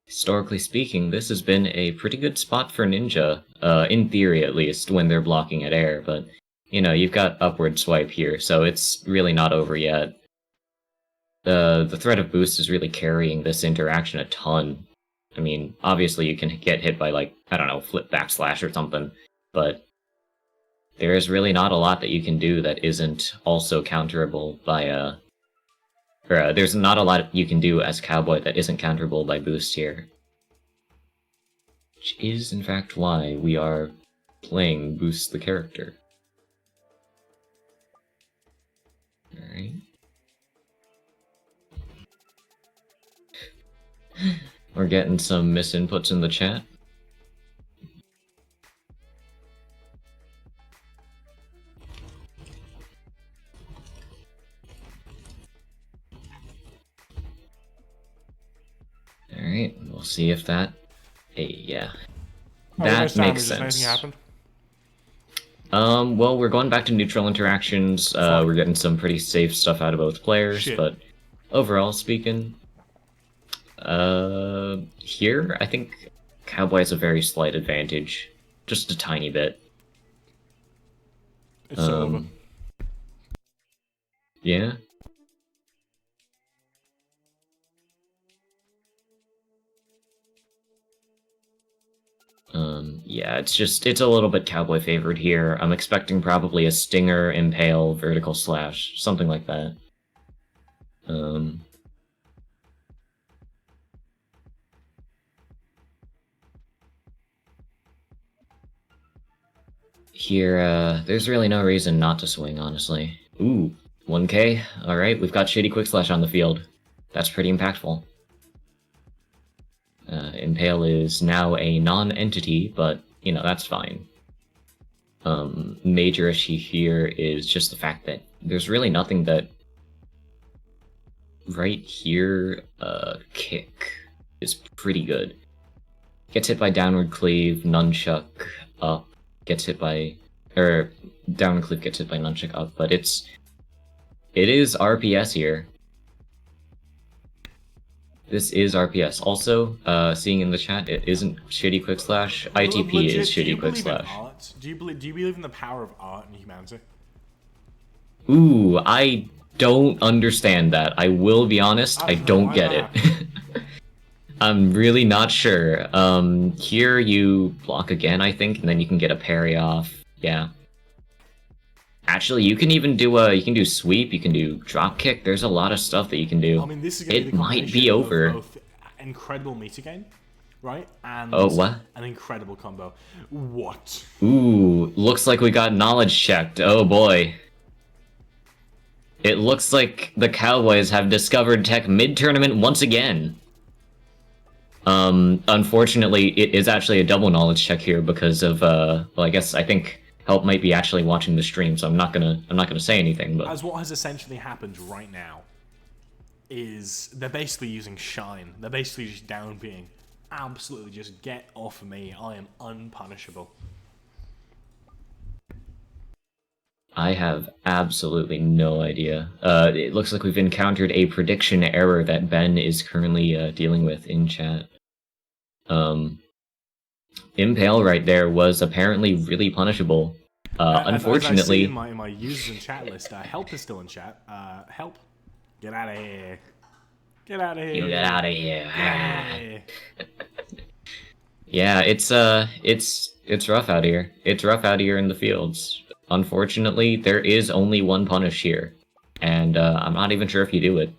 Historically speaking, this has been a pretty good spot for Ninja, in theory at least, when they're blocking at air, but, you've got upward swipe here, so it's really not over yet. The threat of boost is really carrying this interaction a ton. I mean, obviously you can get hit by, like, I don't know, flip backslash or something, but there is really not a lot that you can do that isn't also counterable by, there's not a lot you can do as Cowboy that isn't counterable by boost here. Which is, in fact, why we are playing Boost the character. Alright. We're getting some misinputs in the chat. Alright, we'll see if that... Hey, yeah. That makes sense.
Anything
Well, we're going back to neutral interactions. We're getting some pretty safe stuff out of both players, but overall speaking, here, I think Cowboy has a very slight advantage. Just a tiny bit.
It's over.
Yeah? Yeah, it's a little bit Cowboy favored here. I'm expecting probably a Stinger, Impale, Vertical Slash, something like that. Here, there's really no reason not to swing, honestly. Ooh, 1k? Alright, we've got Shady Quick Slash on the field. That's pretty impactful. Impale is now a non-entity, but, that's fine. Major issue here is just the fact that there's really nothing that... Right here, kick is pretty good. Gets hit by downward cleave, nunchuck, up, gets hit by... downward cleave gets hit by nunchuck up, but it is RPS here. This is RPS. Also, seeing in the chat, it isn't shitty quick slash. ITP
Legit,
is
do you
shitty quick
believe in
slash.
art? Do you believe in the power of art and humanity?
Ooh, I don't understand that. I will be honest, I don't get it. I'm really not sure. Here you block again, I think, and then you can get a parry off. Yeah. Actually, you can even do sweep, you can do drop kick. There's a lot of stuff that you can do.
I mean, this is going to be
It
the
might be
combination
over.
of both incredible meter gain, right? And
Oh, what?
an incredible combo. What?
Ooh, looks like we got knowledge checked. Oh boy. It looks like the Cowboys have discovered tech mid-tournament once again. Unfortunately, it is actually a double knowledge check here because of, well, I think Help might be actually watching the stream, so I'm not gonna say anything, but...
As what has essentially happened right now is they're basically using Shine. They're basically just downbeating. Absolutely just get off of me. I am unpunishable.
I have absolutely no idea. It looks like we've encountered a prediction error that Ben is currently dealing with in chat. Impale right there was apparently really punishable. Unfortunately...
As I see in my users in chat list, Help is still in chat. Help. Get out of here. Get out of here.
You get out of here.
Get out of here.
Yeah, it's rough out here. It's rough out here in the fields. Unfortunately, there is only one punish here. And I'm not even sure if you do it.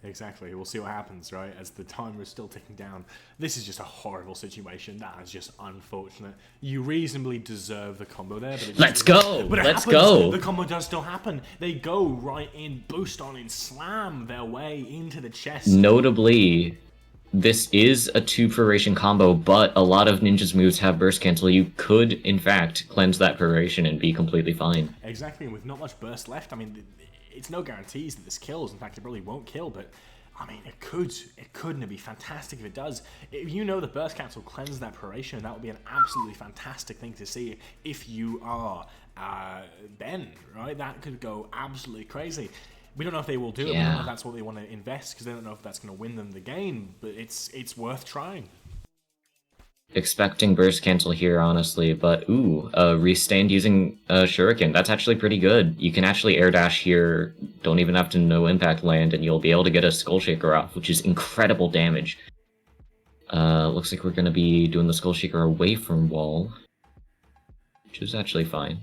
Exactly. We'll see what happens, right? As the timer is still ticking down. This is just a horrible situation. That is just unfortunate. You reasonably deserve the combo there, but
let's go!
But
let's
happens.
go!
The combo does still happen. They go right in, boost on and slam their way into the chest.
Notably, this is a 2-Peration combo, but a lot of Ninja's moves have burst cancel. You could, in fact, cleanse that Peration and be completely fine.
Exactly, and with not much burst left, I mean, it's no guarantees that this kills. In fact, it probably won't kill, but I mean, it could, and it'd be fantastic if it does. If you know the burst cancel cleanses that Peration, that would be an absolutely fantastic thing to see if you are Ben, right? That could go absolutely crazy. We don't know if they will do it. We don't know if that's what they want to invest, because they don't know if that's going to win them the game, but it's worth trying.
Expecting burst cancel here, honestly, but ooh, restand using Shuriken. That's actually pretty good. You can actually air dash here, don't even have to no impact land, and you'll be able to get a Skull Shaker off, which is incredible damage. Looks like we're going to be doing the Skull Shaker away from wall, which is actually fine.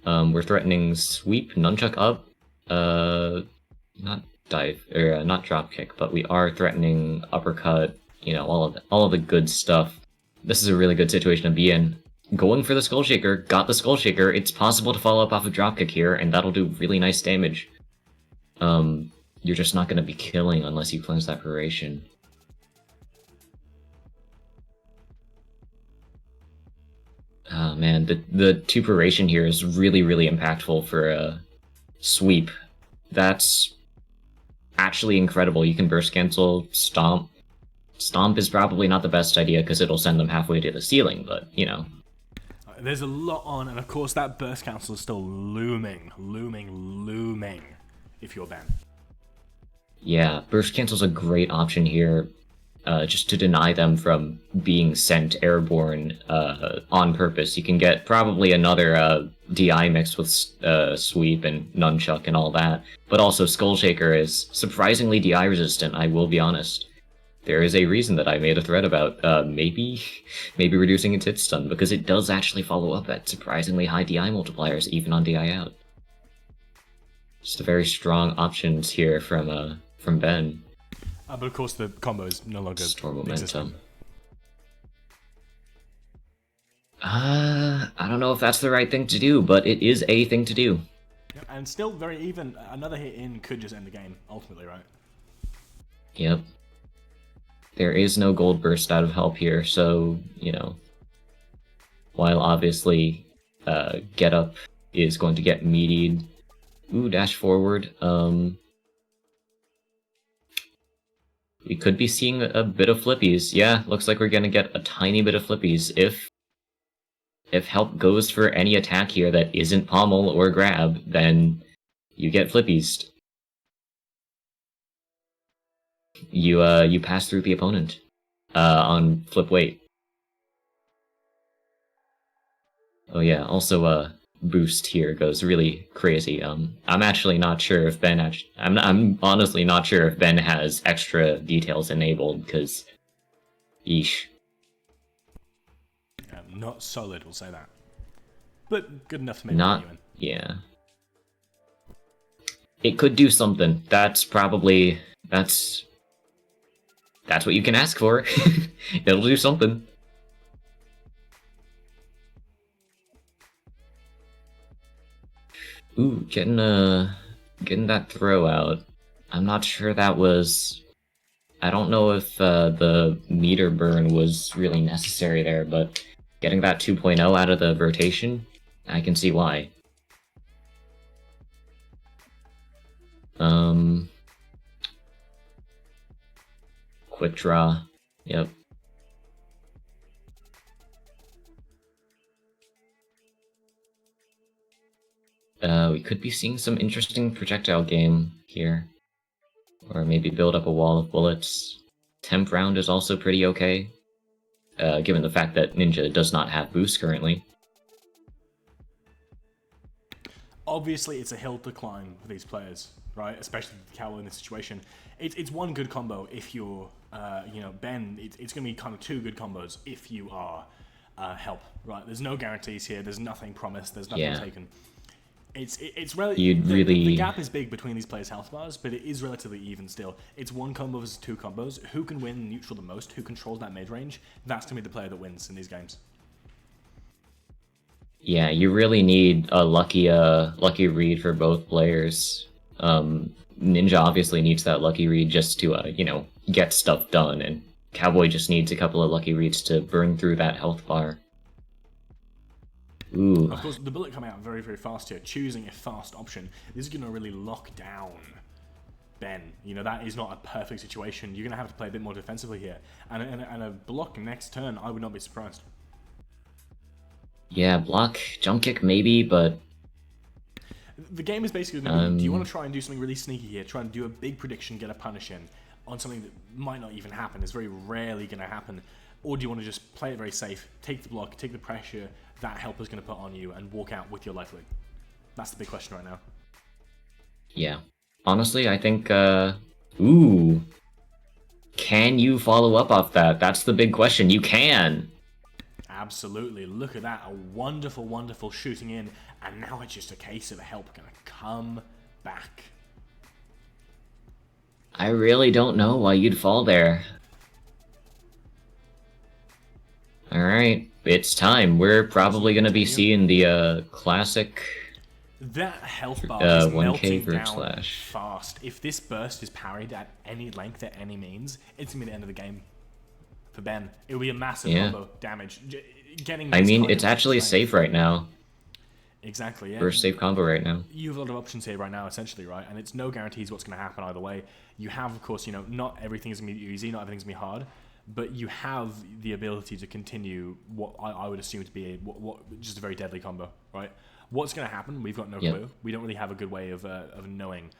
We're threatening sweep, nunchuck up, not dive, or not drop kick, but we are threatening uppercut. You know, all of the good stuff. This is a really good situation to be in. Going for the Skull Shaker, got the Skull Shaker. It's possible to follow up off a dropkick here, and that'll do really nice damage. You're just not going to be killing unless you cleanse that Peration. Oh man, the 2-Peration here is really, really impactful for a sweep. That's actually incredible. You can burst cancel, stomp. Stomp is probably not the best idea because it'll send them halfway to the ceiling, but, you know.
There's a lot on, and of course that burst cancel is still looming, if you're Ben.
Yeah, burst cancel's a great option here, just to deny them from being sent airborne on purpose. You can get probably another DI mixed with sweep and nunchuck and all that, but also Skull Shaker is surprisingly DI resistant, I will be honest. There is a reason that I made a thread about maybe reducing its hit stun, because it does actually follow up at surprisingly high DI multipliers, even on DI out. Just a very strong options here from Ben.
But of course the combo is no longer
Store momentum.
existing.
I don't know if that's the right thing to do, but it is a thing to do.
And still very even. Another hit in could just end the game, ultimately, right?
Yep. There is no gold burst out of help here, so, you know, while obviously get up is going to get meatied. Ooh, dash forward. We could be seeing a bit of flippies. Yeah, looks like we're gonna get a tiny bit of flippies. If help goes for any attack here that isn't pommel or grab, then you get flippies. You pass through the opponent on flip weight. Oh yeah, also boost here goes really crazy. I'm actually not sure if Ben I'm honestly not sure if Ben has extra details enabled because yeesh.
Not solid, we'll say that. But good enough to maybe
Not
get you in.
yeah. It could do something. That's probably that's what you can ask for. It'll do something. Ooh, getting that throw out. I'm not sure that was. I don't know if the meter burn was really necessary there, but getting that 2.0 out of the rotation, I can see why. Quick draw. Yep. We could be seeing some interesting projectile game here. Or maybe build up a wall of bullets. Temp round is also pretty okay, given the fact that Ninja does not have boost currently.
Obviously, it's a hill to climb for these players, right? Especially Cal in this situation. It's one good combo if you're, Ben. It's going to be kind of two good combos if you are help, right? There's no guarantees here. There's nothing promised. There's nothing taken. It's really the gap is big between these players' health bars, but it is relatively even still. It's one combo versus two combos. Who can win neutral the most? Who controls that mid range? That's gonna be the player that wins in these games.
Yeah, you really need a lucky read for both players. Ninja obviously needs that lucky read just to get stuff done, and Cowboy just needs a couple of lucky reads to burn through that health bar. Ooh.
Of course, the bullet coming out very, very fast here. Choosing a fast option. This is going to really lock down Ben. That is not a perfect situation. You're going to have to play a bit more defensively here. And a block next turn, I would not be surprised.
Yeah, block, jump kick maybe, but...
The game is basically going to be, do you want to try and do something really sneaky here? Try and do a big prediction, get a punish in on something that might not even happen. It's very rarely going to happen. Or do you want to just play it very safe, take the block, take the pressure that helper's going to put on you, and walk out with your life lead? That's the big question right now.
Yeah. Honestly, I think, ooh. Can you follow up off that? That's the big question. You can!
Absolutely. Look at that. A wonderful, wonderful shooting in, and now it's just a case of help going to come back.
I really don't know why you'd fall there. Alright, it's time. We're probably going to be seeing the classic...
That health bar is
1K
melting
group
down
slash.
fast. If this burst is parried at any length, at any means, it's going to be the end of the game for Ben. It will be a massive combo damage.
It's actually safe right now.
Exactly, yeah.
First safe combo right now.
You have a lot of options here right now, essentially, right? And it's no guarantees what's going to happen either way. You have, of course, not everything is going to be easy, not everything's going to be hard. But you have the ability to continue what I would assume to be just a very deadly combo, right? What's going to happen? We've got no clue. We don't really have a good way of knowing.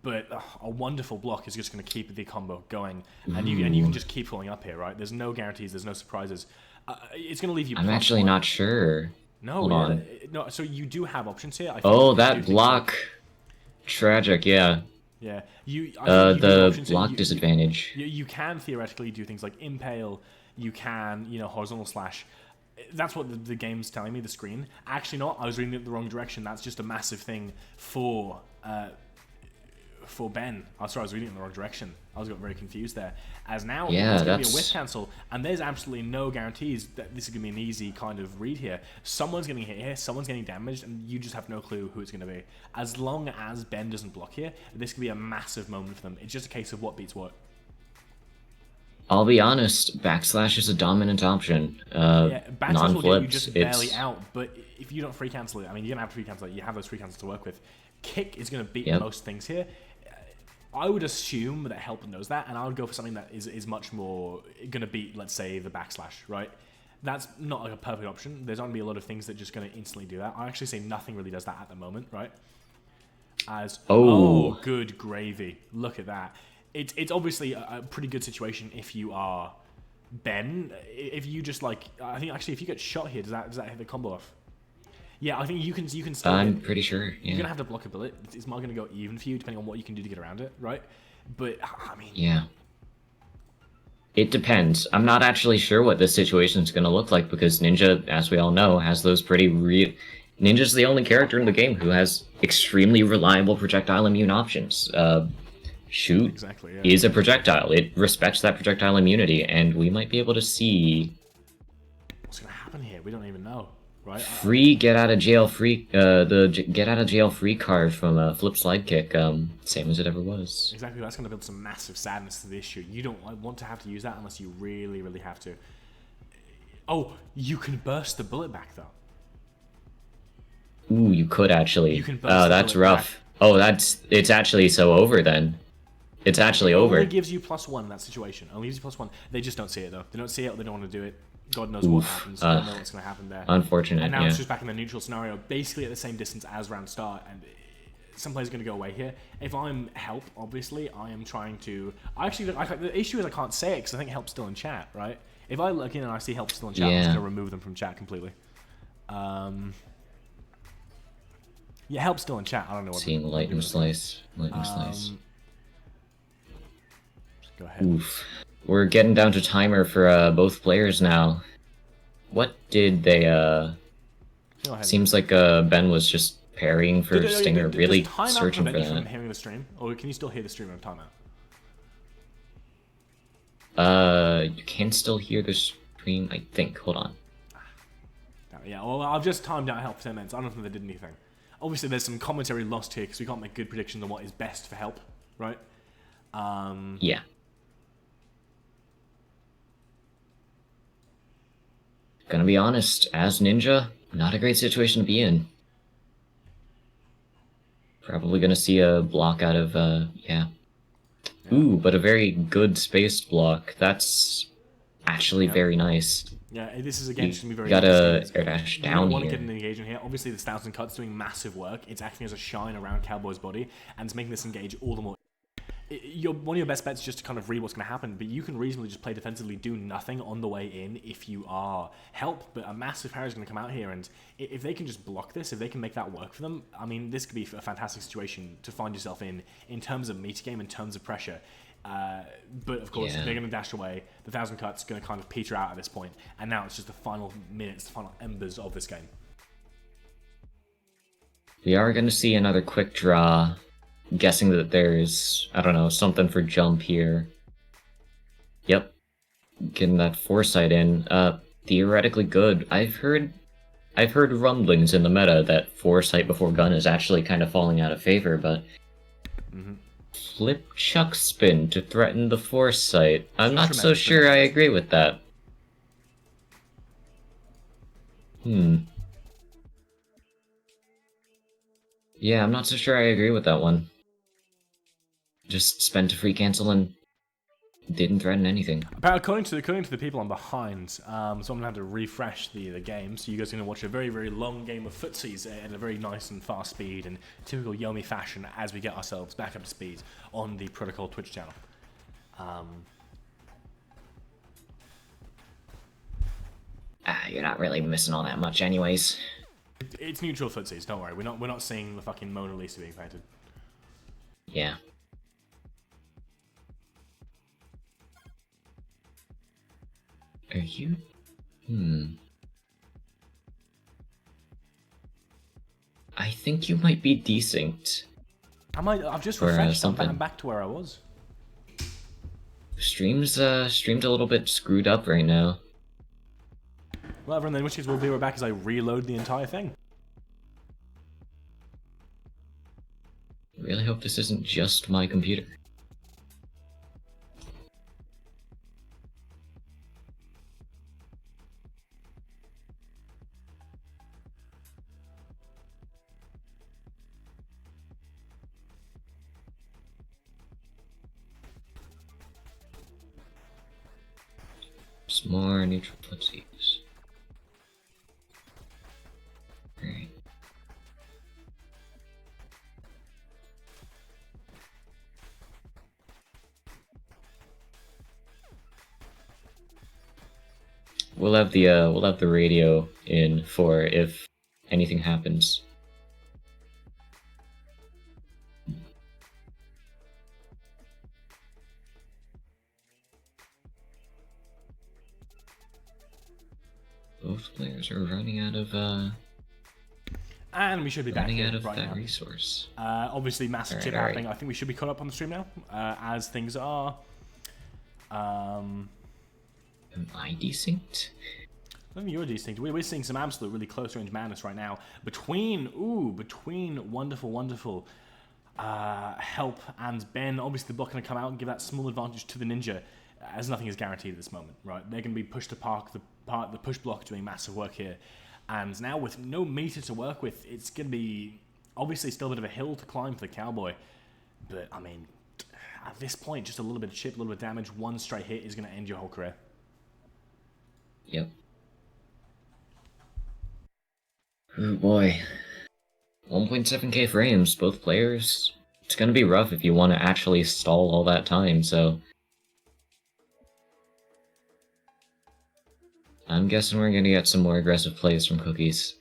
But a wonderful block is just going to keep the combo going, and you can just keep following up here, right? There's no guarantees. There's no surprises. It's going to leave you.
I'm actually not sure.
No, no. So you do have options here. I
think that block. Tragic, yeah.
Yeah,
the block disadvantage.
You can theoretically do things like impale. You can, horizontal slash. That's what the game's telling me. The screen. Actually, not. I was reading it the wrong direction. That's just a massive thing for Ben. Oh, sorry, I was reading it in the wrong direction. I got very confused there. As now, it's going to be a whiff cancel, and there's absolutely no guarantees that this is going to be an easy kind of read here. Someone's getting hit here, someone's getting damaged, and you just have no clue who it's going to be. As long as Ben doesn't block here, this could be a massive moment for them. It's just a case of what beats what.
I'll be honest, backslash is a dominant option.
Backslash will get you just barely out, but if you don't free cancel it, you're going to have to free cancel it. You have those free cancels to work with. Kick is going to beat most things here. I would assume that help knows that, and I would go for something that is much more going to beat, let's say, the backslash, right? That's not like a perfect option. There's going to be a lot of things that just going to instantly do that. I actually say nothing really does that at the moment, right? Oh, good gravy. Look at that. it's obviously a pretty good situation if you are Ben. If you just like, I think actually if you get shot here, does that hit the combo off? Yeah, I think you can still.
I'm pretty sure. Yeah.
You're gonna have to block a bullet. It's not gonna go even for you, depending on what you can do to get around it, right? But I mean,
Yeah. It depends. I'm not actually sure what this situation is going to look like because Ninja, as we all know, has those pretty Ninja's the only character in the game who has extremely reliable projectile immune options. Shoot
exactly, yeah.
is a projectile. It respects that projectile immunity, and we might be able to see
What's gonna happen here? We don't even know, right?
free get out of jail free get out of jail free card from a flip slide kick, same as it ever was.
Exactly, that's gonna build some massive sadness to the issue. You don't want to have to use that unless you really, really have to. Oh, you can burst the bullet back though.
Ooh, you could actually.
You can burst
Oh,
the
that's
bullet
rough.
back.
Oh, it's actually so over then. It's actually over.
It only gives you +1 in that situation. It only gives you +1. They just don't see it though. They don't see it. Or they don't want to do it. God knows what happens. They don't know what's going to happen there.
Unfortunate.
And now
yeah.
it's just back in the neutral scenario, basically at the same distance as round start. And some players are going to go away here. If I'm help, obviously, I am trying to. The issue is I can't say it because I think help's still in chat, right? If I look in and I see help still in chat, I'm just going to remove them from chat completely. Yeah, help's still in chat. I don't know what.
Seeing lightning slice. Lightning slice.
Go ahead.
Oof. We're getting down to timer for both players now. What did they Seems like Ben was just parrying for Stinger, really searching for that.
From hearing the stream, or can you still hear the stream of timeout?
You can still hear the stream, I think. Hold on.
Yeah, well, I've just timed out help for 10 minutes. I don't think they did anything. Obviously, there's some commentary lost here because we can't make good predictions on what is best for help, right?
Yeah. Gonna be honest, as Ninja, not a great situation to be in. Probably gonna see a block out of, yeah. Ooh, but a very good spaced block. That's actually very nice.
Yeah, this is again just gonna be very.
Got a air dash down
want to
here.
get an engagement here. Obviously, this 1,000 Cut's doing massive work. It's acting as a shine around Cowboy's body, and it's making this engage all the more. One of your best bets is just to kind of read what's going to happen, but you can reasonably just play defensively, do nothing on the way in if you are help. But a massive parry is going to come out here, and if they can just block this, if they can make that work for them, I mean, this could be a fantastic situation to find yourself in terms of meta game, in terms of pressure. But of course, they're going to dash away. The 1,000 Cut's going to kind of peter out at this point, and now it's just the final minutes, the final embers of this game.
We are going to see another quick draw. Guessing that there's, I don't know, something for jump here. Yep. Getting that foresight in. Theoretically good. I've heard rumblings in the meta that foresight before gun is actually kind of falling out of favor, but flip chuck spin to threaten the foresight. I'm not so sure I agree with that. Yeah, I'm not so sure I agree with that one. Just spent a free cancel and didn't threaten anything.
But according to the people I'm behind, so I'm gonna have to refresh the game. So you guys are gonna watch a very, very long game of footsies at a very nice and fast speed and typical Yomi fashion as we get ourselves back up to speed on the Protocol Twitch channel.
You're not really missing all that much, anyways.
It's neutral footsies. Don't worry. We're not seeing the fucking Mona Lisa being painted.
Yeah. Are you? I think you might be desynced.
I've just refreshed something. I'm back to where I was.
Stream's a little bit screwed up right now.
Well, everyone, in which case we'll be right back as I reload the entire thing.
Really hope this isn't just my computer. Some more neutral footsies. Alright. we'll have the radio in for if anything happens. Both players are running out of
And we should be back here
out of
right
that
now.
resource.
Obviously, massive chip
Alright.
happening. I think we should be caught up on the stream now, as things are.
Am I desynced?
I think you're distinct. We're seeing some absolute really close range madness right now between wonderful Help and Ben. Obviously, the block going to come out and give that small advantage to the Ninja, as nothing is guaranteed at this moment, right? They're going to be pushed to park the push block doing massive work here, and now with no meter to work with, it's going to be obviously still a bit of a hill to climb for the Cowboy. But I mean, at this point, just a little bit of chip, a little bit of damage, one straight hit is going to end your whole career.
Yep. Oh boy. 1.7k frames, both players. It's gonna be rough if you want to actually stall all that time, so... I'm guessing we're gonna get some more aggressive plays from Cookies.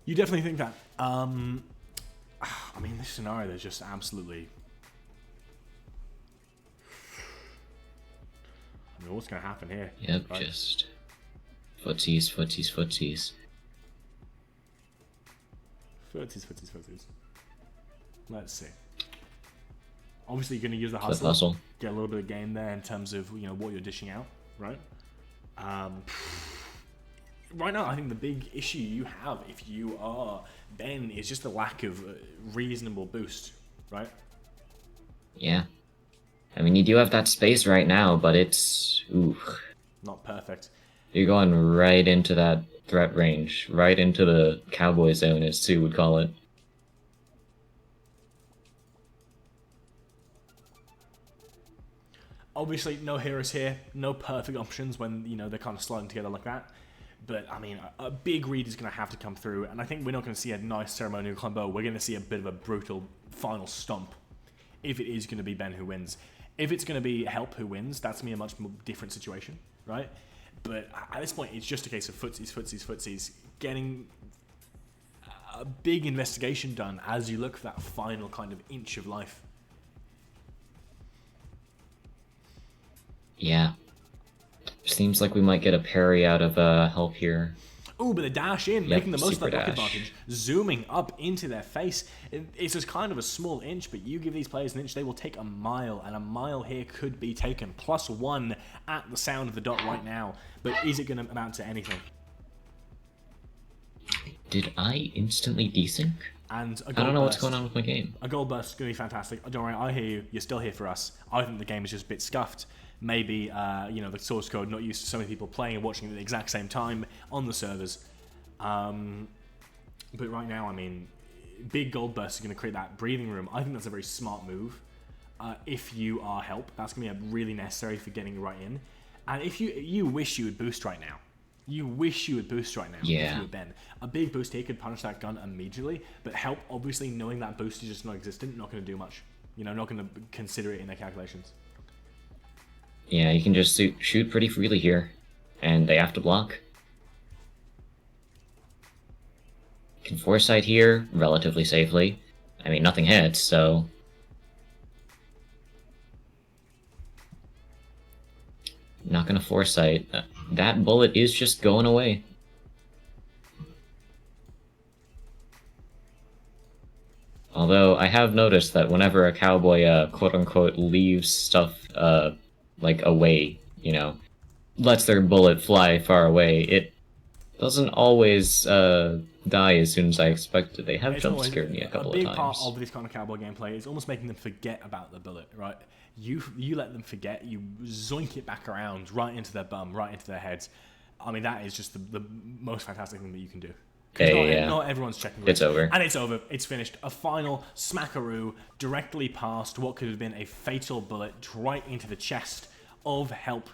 You definitely think that. I mean, this scenario is just absolutely... I mean, what's going to happen here?
Yep,
right?
just... Footsies.
Footsies. Let's see. Obviously, you're going to use the hustle. Get a little bit of gain there in terms of what you're dishing out, right? Right now, I think the big issue you have if you are Ben is just the lack of reasonable boost, right?
Yeah. I mean, you do have that space right now, but it's... Ooh.
Not perfect.
You're going right into that threat range. Right into the cowboy zone, as Sue would call it.
Obviously, no heroes here. No perfect options when, they're kind of sliding together like that. But, I mean, a big read is going to have to come through. And I think we're not going to see a nice ceremonial combo. We're going to see a bit of a brutal final stomp if it is going to be Ben who wins. If it's going to be Help who wins, that's going to be a much more different situation, right? But at this point, it's just a case of footsies, getting a big investigation done as you look for that final kind of inch of life.
Yeah. Seems like we might get a parry out of Help here.
Ooh, but the dash in,
Yep,
making the most of that
super
block
dash.
advantage, zooming up into their face. It's just kind of a small inch, but you give these players an inch, they will take a mile, and a mile here could be taken. +1 at the sound of the dot right now, but is it going to amount to anything?
Did I instantly desync?
And a gold
I don't know what's
burst.
going on with my game.
A gold burst is going to be fantastic. Don't worry, I hear you. You're still here for us. I think the game is just a bit scuffed. Maybe, the source code not used to so many people playing and watching at the exact same time on the servers. But right now, I mean, big gold burst is going to create that breathing room. I think that's a very smart move. If you are Help, that's going to be really necessary for getting right in. And if you wish you would boost right now. You wish you would boost right now if you were Ben. A big boost here could punish that gun immediately, but Help, obviously, knowing that boost is just not existent, not going to do much. Not going to consider it in their calculations.
Yeah, you can just shoot pretty freely here, and they have to block. You can foresight here relatively safely. I mean, nothing hits, so... Not gonna foresight. That bullet is just going away. Although, I have noticed that whenever a cowboy, quote-unquote, leaves stuff, away, lets their bullet fly far away, it doesn't always, die as soon as I expected. They have jump scared me a couple of times.
A big part of this kind of cowboy gameplay is almost making them forget about the bullet, right? You let them forget, you zoink it back around, right into their bum, right into their heads. I mean, that is just the most fantastic thing that you can do. Not everyone's checking.
It's over.
And it's over. It's finished. A final smackaroo directly past what could have been a fatal bullet right into the chest of Help.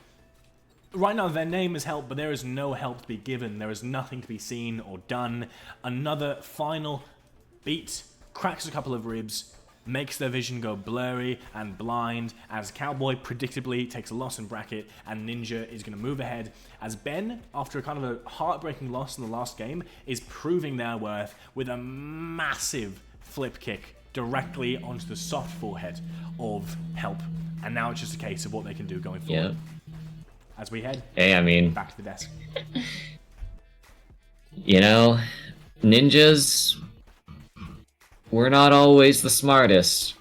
Right now, their name is Help, but there is no help to be given. There is nothing to be seen or done. Another final beat, cracks a couple of ribs, makes their vision go blurry and blind as Cowboy predictably takes a loss in bracket, and Ninja is going to move ahead as Ben, after a kind of a heartbreaking loss in the last game, is proving their worth with a massive flip kick directly onto the soft forehead of Help. And now it's just a case of what they can do going forward. As we head back to the desk.
You know, ninjas, we're not always the smartest.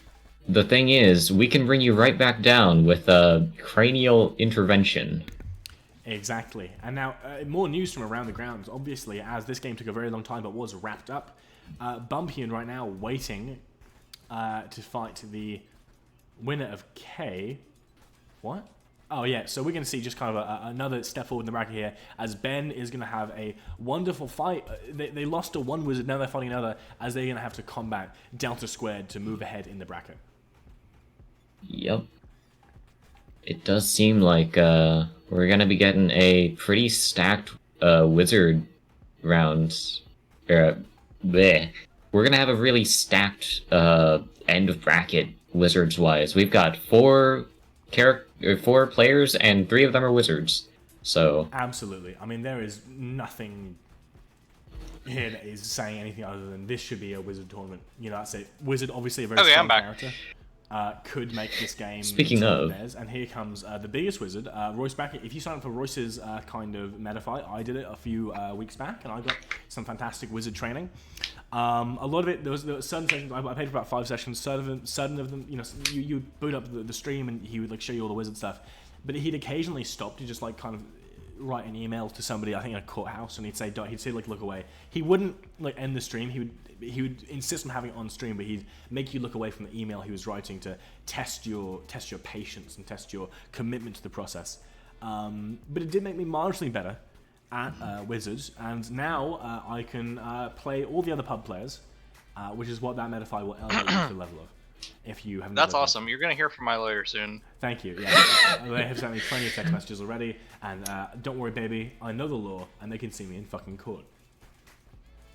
The thing is, we can bring you right back down with a cranial intervention.
Exactly. And now, more news from around the grounds. Obviously, as this game took a very long time but was wrapped up, Bumpian right now waiting to fight the winner of K. What? Oh yeah, so we're going to see just kind of another step forward in the bracket here, as Ben is going to have a wonderful fight. They lost to one wizard, now they're fighting another, as they're going to have to combat Delta Squared to move ahead in the bracket.
Yep. It does seem like we're going to be getting a pretty stacked wizard round. We're going to have a really stacked end of bracket wizards-wise. We've got four players, and 3 of them are wizards. So
absolutely. I mean, there is nothing here that is saying anything other than this should be a wizard tournament. You know, that's it. Wizard, obviously a very strong character. Could make this game.
Speaking of,
theirs. And here comes the biggest wizard, Royce back. If you sign up for Royce's kind of meta fight, I did it a few weeks back, and I got some fantastic wizard training. A lot of it, there was certain sessions. I paid for about 5 sessions. Certain of them, you know, you boot up the stream, and he would like show you all the wizard stuff. But he'd occasionally stop to just like kind of write an email to somebody, I think in a courthouse, and he'd say like look away. He wouldn't like end the stream. He would insist on having it on stream, but he'd make you look away from the email he was writing to test your patience and test your commitment to the process. But it did make me marginally better at Wizards, and now I can play all the other pub players, which is what that Metafy will elevate you to the level of. If you haven't.
That's awesome. You're gonna hear from my lawyer soon.
Thank you. Yeah, they have sent me plenty of text messages already, and don't worry, baby. I know the law, and they can see me in fucking court.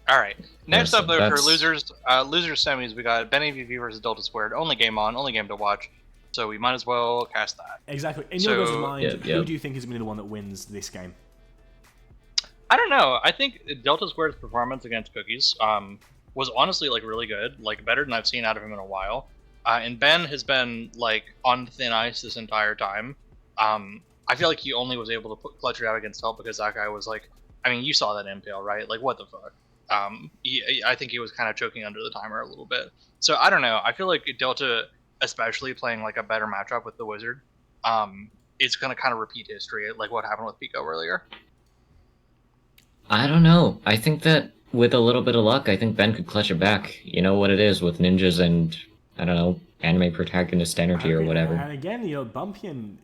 All right. Next
Yeah,
up, though, for losers semis, we got Benny VV versus Delta Squared. Only game on, only game to watch. So we might as well cast that.
Exactly. In your guys' mind, who do you think is going to be the one that wins this game?
I don't know. I think Delta Squared's performance against Cookies was honestly like really good, like better than I've seen out of him in a while. And Ben has been like on thin ice this entire time. I feel like he only was able to clutch it out against Help because that guy was like, I mean, you saw that impale, right? Like, what the fuck? I think he was kind of choking under the timer a little bit. So I don't know. I feel like Delta, especially playing like a better matchup with the Wizard, is going to kind of repeat history, like what happened with Pico earlier.
I don't know. I think that with a little bit of luck, I think Ben could clutch it back. You know what it is with ninjas and, I don't know, anime protagonist energy or whatever.
And again, you know, Bumpian,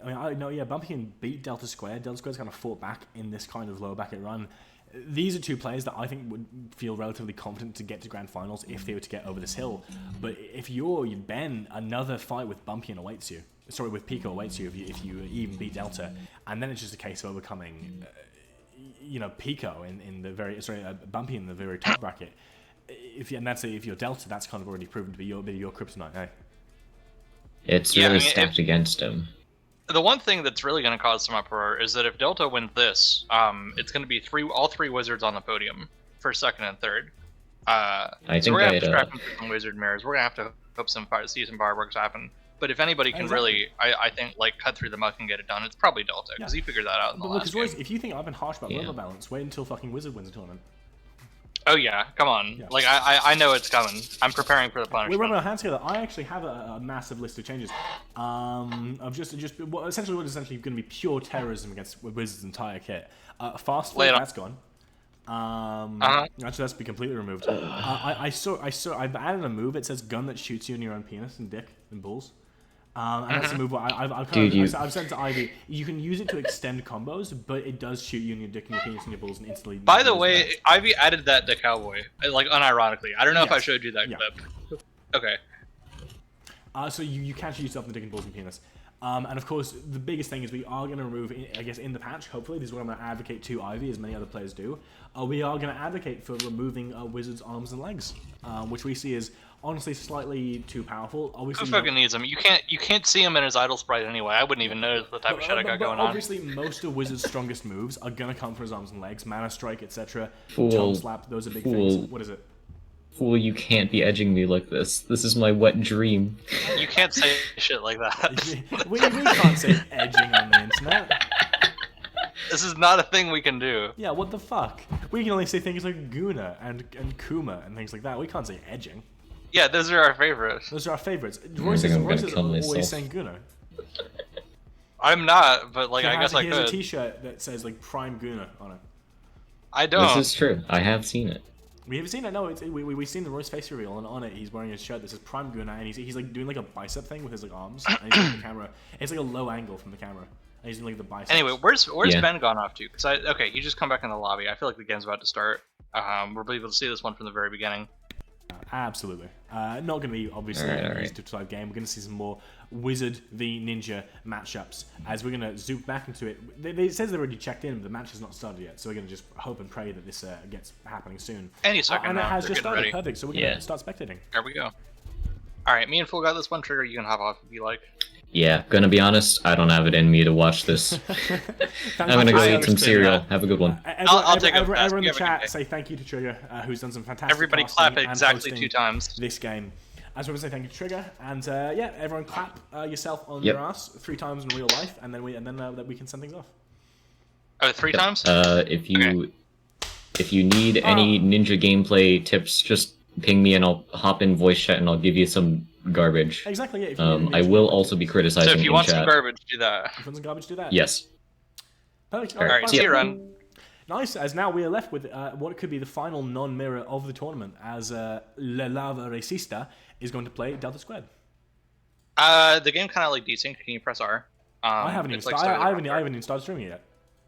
Bumpian beat Delta Squared. Delta Squared's kind of fought back in this kind of lower bracket run. These are 2 players that I think would feel relatively confident to get to grand finals if they were to get over this hill. But if you're Ben, another fight with Bumpian awaits you. Sorry, with Pico awaits you if you even beat Delta, and then it's just a case of overcoming, Pico in the very Bumpian in the very top bracket. If you're Delta, that's kind of already proven to be your kryptonite. Eh?
It's really stacked against him.
The one thing that's really going to cause some uproar is that if Delta wins this, it's going to be all 3 wizards on the podium for second and third.
I think
so we're going to have to scrap some wizard mirrors. We're going to have to see some fireworks happen. But if anybody can really, I think, like cut through the muck and get it done, it's probably Delta because he figured that out in the last game.
Royce, if you think I've been harsh about level balance, wait until fucking Wizard wins a tournament.
Oh yeah, come on. Yeah. Like I know it's coming. I'm preparing for the punishment.
We're running our hands together. I actually have a massive list of changes. Of essentially what is essentially going to be pure terrorism against Wizard's entire kit. Fast forward, that's gone. Actually, that's been completely removed. I've added a move. It says gun that shoots you in your own penis and dick and balls. And that's a move I've said to Ivy, you can use it to extend combos, but it does shoot you in your dick and your penis and your balls and instantly.
By the way, Ivy added that to Cowboy, like unironically. I don't know if I showed you that clip. Okay.
So you can shoot yourself in the dick and balls and penis. And of course, the biggest thing is we are going to remove, I guess, in the patch, hopefully, this is what I'm going to advocate to Ivy, as many other players do, we are going to advocate for removing Wizard's arms and legs, which we see as honestly slightly too powerful. Obviously,
Who fucking needs him? You can't see him in his idle sprite anyway. I wouldn't even know the type of shit I got going on.
Obviously, most of Wizard's strongest moves are going to come from his arms and legs, Mana Strike, etc.
Fool.
Tongue Slap, those are big things. What is it?
Fool, you can't be edging me like this. This is my wet dream.
You can't say shit like that.
we can't say edging on the internet.
This is not a thing we can do.
Yeah, what the fuck? We can only say things like Guna and Kuma and things like that. We can't say edging.
Yeah, those are our favorites.
Those are our favorites.
I
Royce
think I'm gonna
is
kill
always
myself.
saying Guna.
I'm not, but like I guess I
He has a
could.
t-shirt that says like Prime Guna on it.
I don't.
This is true. I have seen it.
We haven't seen it. No, we've seen the Royce face reveal, and on it he's wearing a shirt that says Prime Guna, and he's like doing like a bicep thing with his like arms, and he's in the camera. It's like a low angle from the camera, and he's doing like the biceps.
Anyway, where's
Yeah.
Ben gone off to? Because okay, he just come back in the lobby. I feel like the game's about to start. We'll be able to see this one from the very beginning.
Absolutely. Not going to be obviously
Alright,
an
alright.
easy to decide game. We're going to see some more Wizard v Ninja matchups as we're going to zoom back into it. It says they're already checked in, but the match has not started yet, so we're going to just hope and pray that this gets happening soon.
Any second
And it
now.
has
They're
just
getting
started.
ready.
Perfect. So we're going
Yeah.
to start spectating.
There we go. All right, me and Fool got this one trigger. You can hop off if you like.
Yeah, gonna be honest, I don't have it in me to watch this. I'm gonna go
I
eat some
understand
cereal.
that.
Have a good one.
I'll take a pass.
Everyone in
You
the
have a good day.
chat, say thank you to Trigger, who's done some fantastic
Everybody
casting
clap
and
exactly
hosting
2 times.
this game. As we say thank you to Trigger, and yeah, everyone clap yourself on
Yep.
your ass 3 times in real life, and then that we can send things off.
Oh, 3 times?
If you need any ninja gameplay tips, just ping me and I'll hop in voice chat and I'll give you some garbage.
Exactly. Yeah. If you need
I will also be criticizing
So if you
in
want
chat.
some garbage, do that.
If you want some garbage, do that.
Yes.
Perfect.
All
All right, see you, Ren.
Nice. As now we are left with what could be the final non-mirror of the tournament, as La Lava Racista is going to play Delta Squared.
The game kind of like desync. Can you press R?
I haven't even
it's like
started.
started
I
around
haven't even started streaming it yet.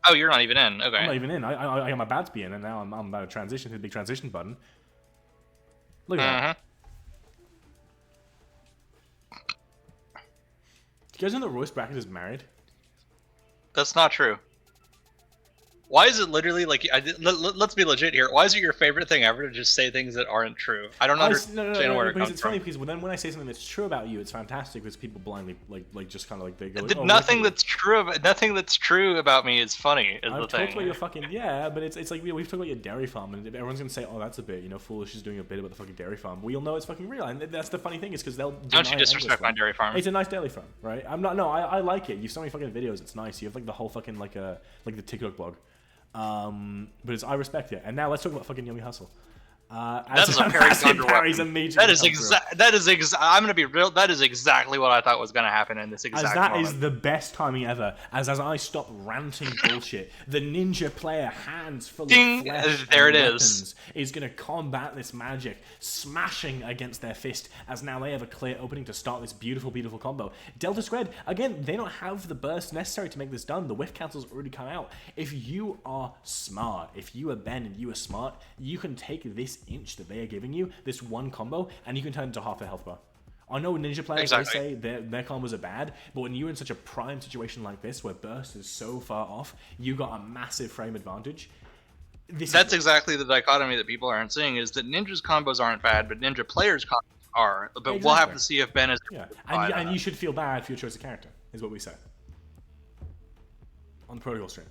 Oh, you're not even in. Okay.
I'm not even in. I am about to be in, and now I'm about to transition to the big transition button. Look at that. Do you guys know that Royce Brackett is married?
That's not true. Why is it literally like? Let's be legit here. Why is it your favorite thing ever to just say things that aren't true? I don't understand where it
because
comes
it's
from.
funny because when I say something that's true about you, it's fantastic because people blindly like just kind of like they go.
Nothing that's true about me is funny. Is
I've
the
talked
thing.
about your fucking but it's like we've talked about your dairy farm, and everyone's gonna say, oh, that's a bit foolish. She's doing a bit about the fucking dairy farm. We all know it's fucking real, and that's the funny thing is because they'll.
Don't you disrespect my dairy farm?
It's a nice dairy farm, right? I'm not. No, I like it. You've so many fucking videos. It's nice. You have like the whole fucking like the TikTok blog. But I respect it. And now let's talk about fucking Yummy Hustle.
That is a Parry's
a major.
That is I'm gonna be real. That is exactly what I thought was gonna happen in this exact
As that
moment.
is the best timing ever. As I stop ranting bullshit, the ninja player, hands full
Ding!
of flesh
There
and
it
weapons, is gonna combat this magic, smashing against their fist. As now they have a clear opening to start this beautiful, beautiful combo. Delta Squared, again, they don't have the burst necessary to make this done. The whiff cancel's already come out. If you are smart, if you are Ben and you are smart, you can take this inch that they are giving you, this one combo, and you can turn it into half their health bar. I know ninja players,
Exactly.
they say their combos are bad, but when you're in such a prime situation like this, where burst is so far off, you got a massive frame advantage.
That's exactly the dichotomy that people aren't seeing, is that ninja's combos aren't bad, but ninja players' combos are. But we'll have to see if Ben is.
Yeah, and you should feel bad for your choice of character, is what we say. On the protocol stream.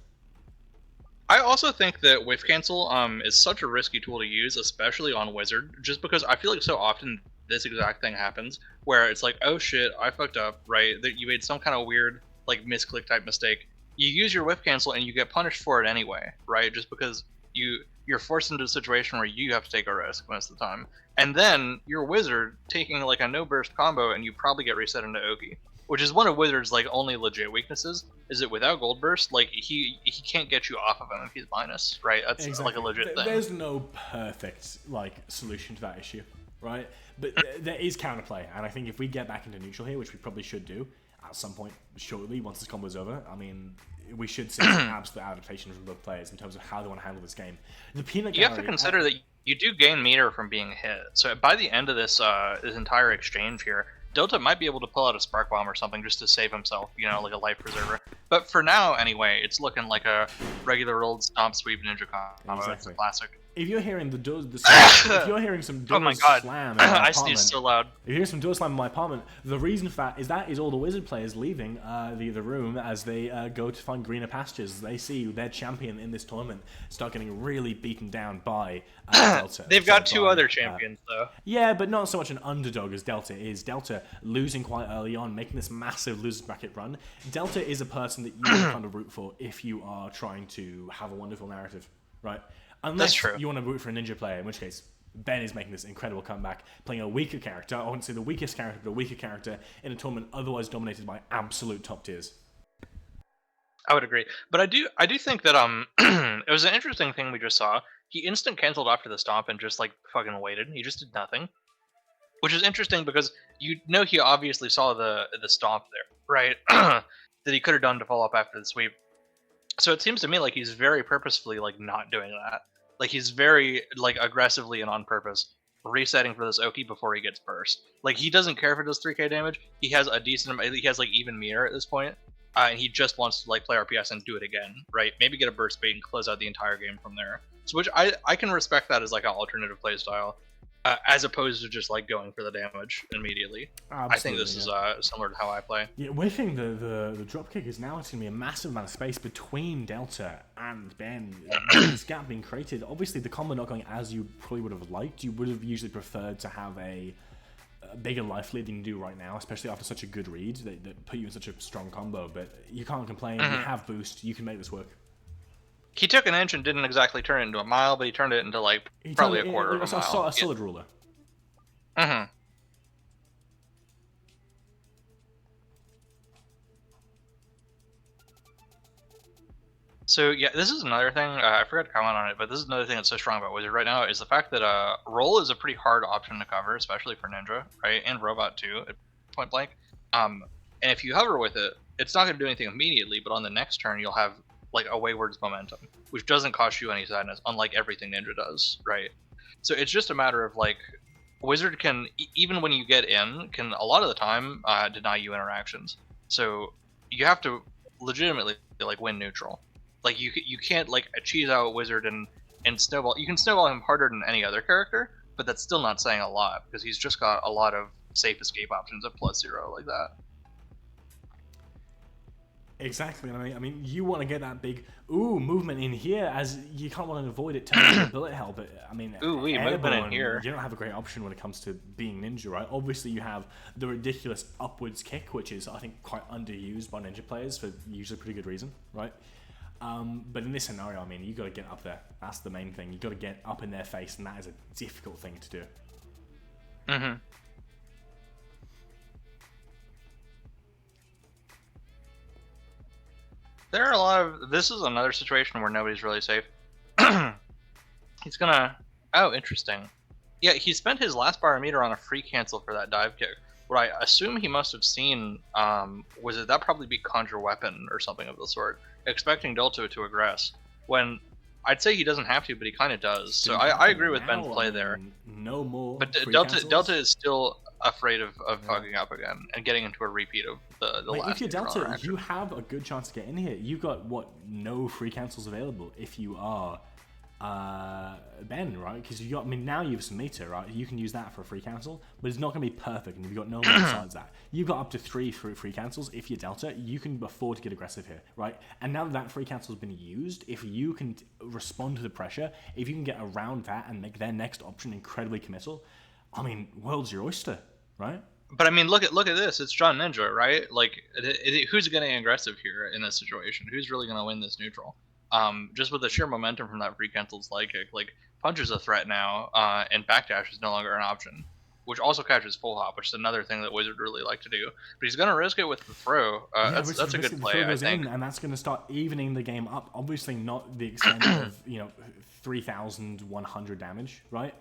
I also think that whiff cancel is such a risky tool to use, especially on wizard, just because I feel like so often this exact thing happens where it's like, oh shit, I fucked up, right? That you made some kind of weird like misclick type mistake. You use your whiff cancel and you get punished for it anyway, right? Just because you're forced into a situation where you have to take a risk most of the time, and then your wizard taking like a no burst combo and you probably get reset into Oki. Which is one of Wizard's like only legit weaknesses, is that without Gold Burst, like he can't get you off of him if he's minus, right? That's like a legit thing.
There's no perfect like solution to that issue, right? But there is counterplay, and I think if we get back into neutral here, which we probably should do at some point shortly once this combo is over, I mean, we should see some absolute adaptation from both players in terms of how they want to handle this game. The peanut
You have to consider that you do gain meter from being hit. So by the end of this this entire exchange here, Delta might be able to pull out a Spark Bomb or something just to save himself, you know, like a life preserver. But for now, anyway, it's looking like a regular old Stomp Sweep Ninja combo.
Exactly.
It's a classic.
If you're hearing the doors, if you're hearing some doors
Oh my god,
slam in my
I
apartment,
sneezed so loud.
if you hear some doors slam in my apartment, the reason for that is all the wizard players leaving the room as they go to find greener pastures. They see their champion in this tournament start getting really beaten down by Delta.
They've got two other champions though.
Yeah, but not so much an underdog as Delta is. Delta losing quite early on, making this massive losers bracket run. Delta is a person that you can kind of root for if you are trying to have a wonderful narrative, right? Unless you want to root for a ninja player, in which case Ben is making this incredible comeback, playing a weaker character. I wouldn't say the weakest character, but a weaker character in a tournament otherwise dominated by absolute top tiers.
I would agree, but I do think that it was an interesting thing we just saw. He instant canceled after the stomp and just like fucking waited. He just did nothing, which is interesting because you know he obviously saw the stomp there, right? That he could have done to follow up after the sweep. So it seems to me like he's very purposefully like not doing that. Like he's very like aggressively and on purpose resetting for this Oki before he gets burst. Like he doesn't care if it does 3k damage. He has a decent, he has like even meter at this point, and he just wants to like play RPS and do it again, right? Maybe get a burst bait and close out the entire game from there. So which I can respect that as like an alternative play style, as opposed to just like going for the damage immediately.
Absolutely,
I think this is similar to how I play.
Yeah, we're thinking the dropkick is now it's going to be a massive amount of space between Delta and Ben. This gap being created. Obviously, the combo not going as you probably would have liked. You would have usually preferred to have a bigger life lead than you do right now, especially after such a good read that put you in such a strong combo. But you can't complain. You have boost. You can make this work.
He took an inch and didn't exactly turn it into a mile, but he turned it into like probably a quarter of a mile.
A solid ruler.
So yeah, this is another thing, I forgot to comment on it, but this is another thing that's so strong about Wizard right now, is the fact that roll is a pretty hard option to cover, especially for Ninja, right? And Robot too, at point blank. And if you hover with it, it's not going to do anything immediately, but on the next turn you'll have like a Wayward's momentum, which doesn't cost you any sadness, unlike everything Ninja does, right? So it's just a matter of like, Wizard can, even when you get in, can a lot of the time deny you interactions. So you have to legitimately like win neutral. Like you can't like cheese out Wizard and snowball. You can snowball him harder than any other character, but that's still not saying a lot because he's just got a lot of safe escape options at +0 like that.
Exactly. I mean, you want to get that big movement in here, as you can't want to avoid it turning into bullet hell. But I mean,
movement in here.
You don't have a great option when it comes to being Ninja, right? Obviously, you have the ridiculous upwards kick, which is I think quite underused by Ninja players for usually pretty good reason, right? But in this scenario, I mean, you got to get up there. That's the main thing. You got to get up in their face, and that is a difficult thing to do.
There are a lot of. This is another situation where nobody's really safe. He's gonna. Oh, interesting. Yeah, he spent his last barometer on a free cancel for that dive kick. What I assume he must have seen was that probably be Conjure Weapon or something of the sort, expecting Delta to aggress. When I'd say he doesn't have to, but he kind of does. So I agree with Ben's play there.
No more.
But Delta is still afraid of fucking up again and getting into a repeat of the last.
If you're Delta, you have a good chance to get in here. You've got no free cancels available if you are Ben, right? Because you got. I mean, now you have some meter, right? You can use that for a free cancel, but it's not going to be perfect, and you've got no more besides that. You've got up to 3 free cancels. If you're Delta, you can afford to get aggressive here, right? And now that free cancel has been used, if you can respond to the pressure, if you can get around that and make their next option incredibly committal, I mean, world's your oyster, right?
But I mean, look at this. It's John Ninja, right? Like, who's getting aggressive here in this situation? Who's really going to win this neutral? Just with the sheer momentum from that free cancel slide kick, like punch is a threat now, and backdash is no longer an option, which also catches full hop, which is another thing that Wizard really like to do. But he's gonna risk it with the throw. That's a good play, I think.
And that's gonna start evening the game up. Obviously, not the extent of 3,100 damage, right?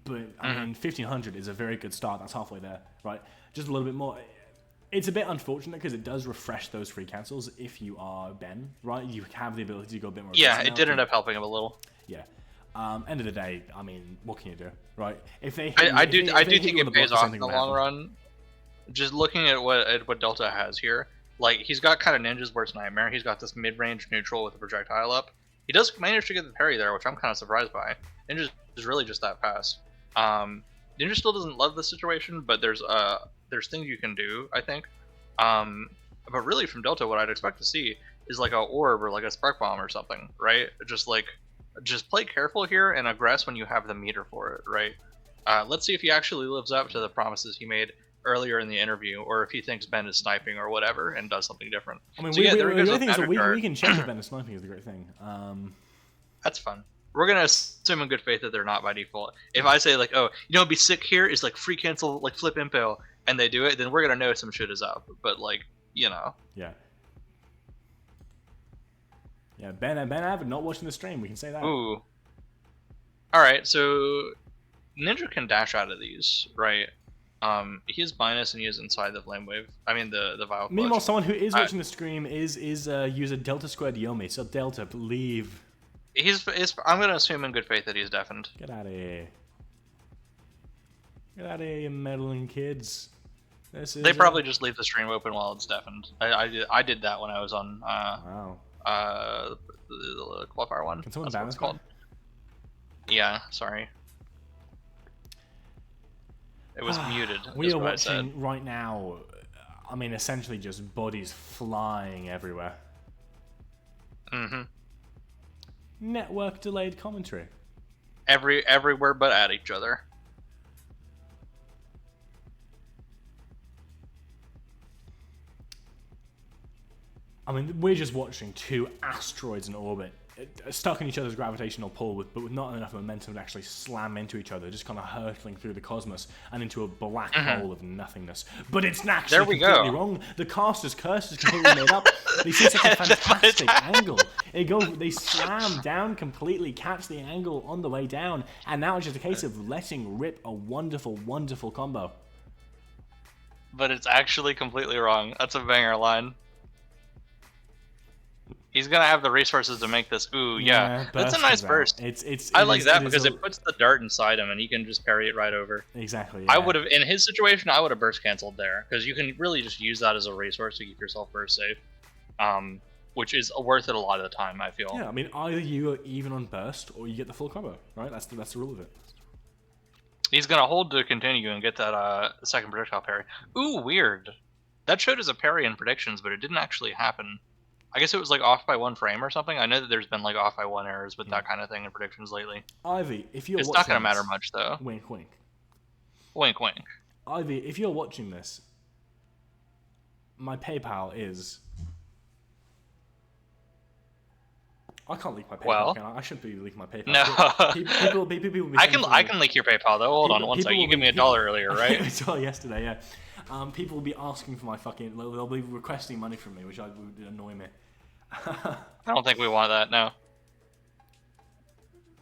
But I mean, 1,500 is a very good start. That's halfway there, right? Just a little bit more. It's a bit unfortunate because it does refresh those free cancels if you are Ben, right? You have the ability to go a bit more.
Yeah, it did end up helping him a little.
Yeah. End of the day, I mean, what can you do, right? If they,
I do think it pays off in the long run. just looking at what Delta has here, like he's got kind of Ninja's worst nightmare. He's got this mid-range neutral with a projectile up. He does manage to get the parry there, which I'm kind of surprised by. Ninja is really just that fast. Ninja still doesn't love the situation, but there's things you can do, I think. But really from Delta, what I'd expect to see is like a orb or like a spark bomb or something, right? Just play careful here and aggress when you have the meter for it, right? Let's see if he actually lives up to the promises he made earlier in the interview, or if he thinks Ben is sniping or whatever and does something different.
I mean,
so, yeah, there
the thing is that we can check if Ben is sniping is the great thing.
That's fun. We're gonna assume in good faith that they're not by default. If I say like, oh, you know, what'd be sick here is like free cancel, like flip impale, and they do it, then we're gonna know some shit is up. But like, you know.
Yeah. Yeah, Ben Abbott not watching the stream. We can say that.
Ooh. All right, so Ninja can dash out of these, right? He is minus and he is inside the flame wave. I mean the Vile Clutch.
Meanwhile, someone who is watching the stream is user Delta Squared Yomi. So Delta, leave.
I'm gonna assume in good faith that he's deafened.
Get out of here. Get out of here, you meddling kids.
They probably just leave the stream open while it's deafened. I did that when I was on
wow.
The Qualifier one.
Can someone
That's
ban
what it's
this
called. Yeah, sorry. It was muted.
We
is
are
what I said.
watching right now. I mean, essentially just bodies flying everywhere.
Mm-hmm.
Network delayed commentary.
Everywhere but at each other.
I mean, we're just watching two asteroids in orbit, stuck in each other's gravitational pull, but with not enough momentum to actually slam into each other, just kind of hurtling through the cosmos and into a black hole of nothingness. But it's actually completely wrong. The caster's curse is completely made up. They see such a fantastic angle. They slam down completely, catch the angle on the way down, and now it's just a case of letting rip a wonderful, wonderful combo.
But it's actually completely wrong. That's a banger line. He's gonna have the resources to make this. Ooh, yeah. That's a nice burst. I like that because it puts the dart inside him and he can just parry it right over.
Exactly. Yeah.
I would have, in his situation, I would have burst canceled there because you can really just use that as a resource to keep yourself burst safe, which is worth it a lot of the time. I feel.
Yeah, I mean, either you are even on burst or you get the full combo, right? That's the rule of it.
He's gonna hold to continue and get that second projectile parry. Ooh, weird. That showed as a parry in predictions, but it didn't actually happen. I guess it was like off by 1 frame or something. I know that there's been like off by 1 errors with that kind of thing in predictions lately.
Ivy, if you're
it's
watching
not going to matter
this,
much though.
Wink, wink.
Wink, wink.
Ivy, if you're watching this, my PayPal is. I can't leak my PayPal.
Well,
can I shouldn't be leaking my PayPal.
No.
People
I can leak your PayPal though. Hold on one second. You gave me $1 earlier, right?
$1 yesterday, yeah. People will be asking for my fucking. They'll be requesting money from me, which would annoy me.
I don't think we want that, no.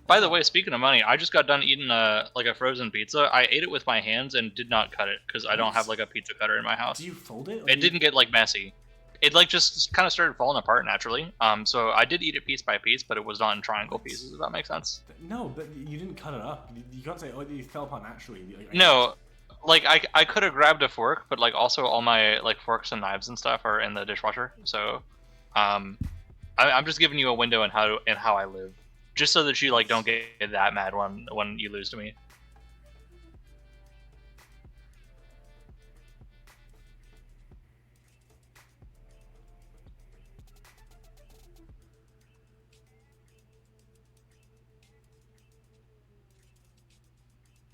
By the way, speaking of money, I just got done eating like a frozen pizza. I ate it with my hands and did not cut it because I don't have like a pizza cutter in my house.
Do you fold it?
It didn't get like messy. It like just kind of started falling apart naturally. So I did eat it piece by piece, but it was not in triangle pieces. If that makes sense.
No, but you didn't cut it up. You can't say it fell apart naturally.
No. Like I could have grabbed a fork, but like also all my like forks and knives and stuff are in the dishwasher. So, I'm just giving you a window in how I live, just so that you like don't get that mad when you lose to me.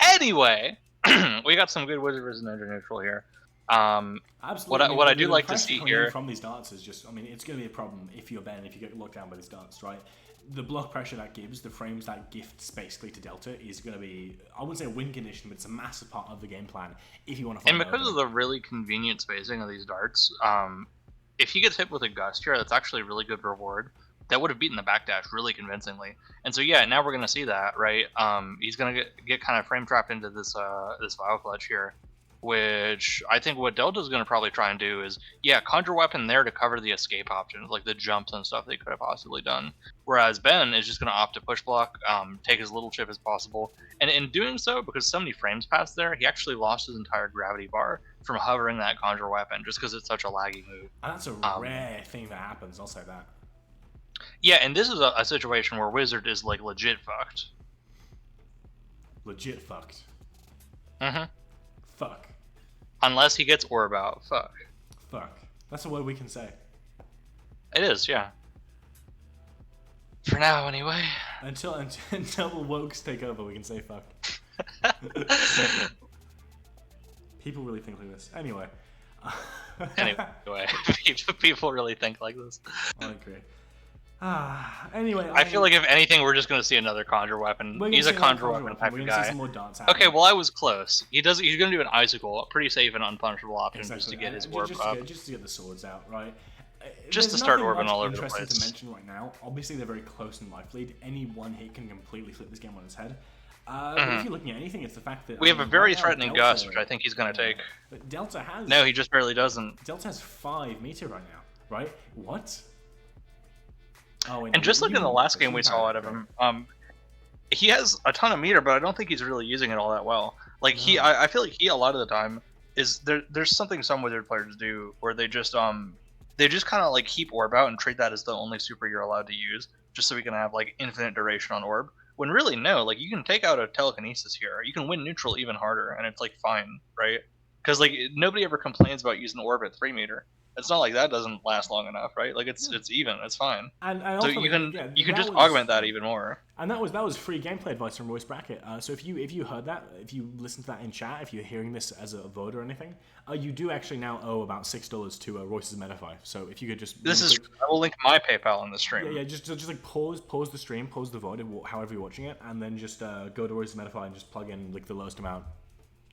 Anyway. We got some good Wizard vs. Ninja neutral here.
Absolutely.
What I do like to see here
from these darts is just, I mean, it's going to be a problem if you're Ben, if you get locked down by these darts, right? The block pressure that gives, the frames that gifts basically to Delta is going to be, I wouldn't say a win condition, but it's a massive part of the game plan if you want to find.
And because of the really convenient spacing of these darts, if he gets hit with a gust here, that's actually a really good reward. That would have beaten the backdash really convincingly. And so yeah, now we're gonna see that, right? He's gonna get kind of frame trapped into this this Vile Clutch here, which I think what Delta's gonna probably try and do is, yeah, conjure weapon there to cover the escape options, like the jumps and stuff they could have possibly done. Whereas Ben is just gonna opt to push block, take as little chip as possible, and in doing so, because so many frames passed there, he actually lost his entire gravity bar from hovering that Conjure Weapon just because it's such a laggy move.
And that's a rare thing that happens, I'll say that.
Yeah, and this is a situation where Wizard is like legit fucked.
Legit fucked.
Mm-hmm.
Fuck.
Unless he gets Orb out. Fuck.
Fuck. That's a word we can say.
It is, yeah. For now, anyway.
Until the wokes take over, we can say fuck. People really think like this. Anyway.
Anyway, people really think like this.
I agree. Anyway,
I feel like if anything, we're just gonna see another Conjure Weapon. He's a Conjure Weapon type
we're
of
gonna see
guy.
some more darts
Okay, well I was close. He's gonna do an Icicle, a pretty safe and unpunishable option,
exactly.
just to get his
Just
Orb up.
just to get the swords out, right?
Just
There's
to start
nothing
orbing
much
all over the
interesting
place.
to mention right now. Obviously, they're very close in life lead. Any one hit can completely flip this game on its head. But if you're looking at anything, it's the fact that
We have a very
right now,
threatening
Delta,
Gust, which I think he's gonna take.
But Delta has
No, he just barely doesn't.
Delta has 5 meter right now, right? What? Oh,
And just like in the last game we saw out of him, he has a ton of meter, but I don't think he's really using it all that well. Like I feel like he a lot of the time is there's something some Wizard players do where they just kind of like keep Orb out and treat that as the only super you're allowed to use, just so we can have like infinite duration on Orb. When really no, like you can take out a telekinesis here, you can win neutral even harder, and it's like fine, right? Because like nobody ever complains about using Orb at 3 meter. It's not like that doesn't last long enough, right? Like it's even, it's fine.
And
So
also,
you can just
was,
augment that even more.
And that was free gameplay advice from Royce Brackett. So if you heard that, if you listened to that in chat, if you're hearing this as a vote or anything, you do actually now owe about $6 to Royce's Metafy. So if you could just
I will link my PayPal in the stream.
yeah, just like pause the stream, pause the vote, however you're watching it, and then just go to Royce's Metafy and just plug in like the lowest amount.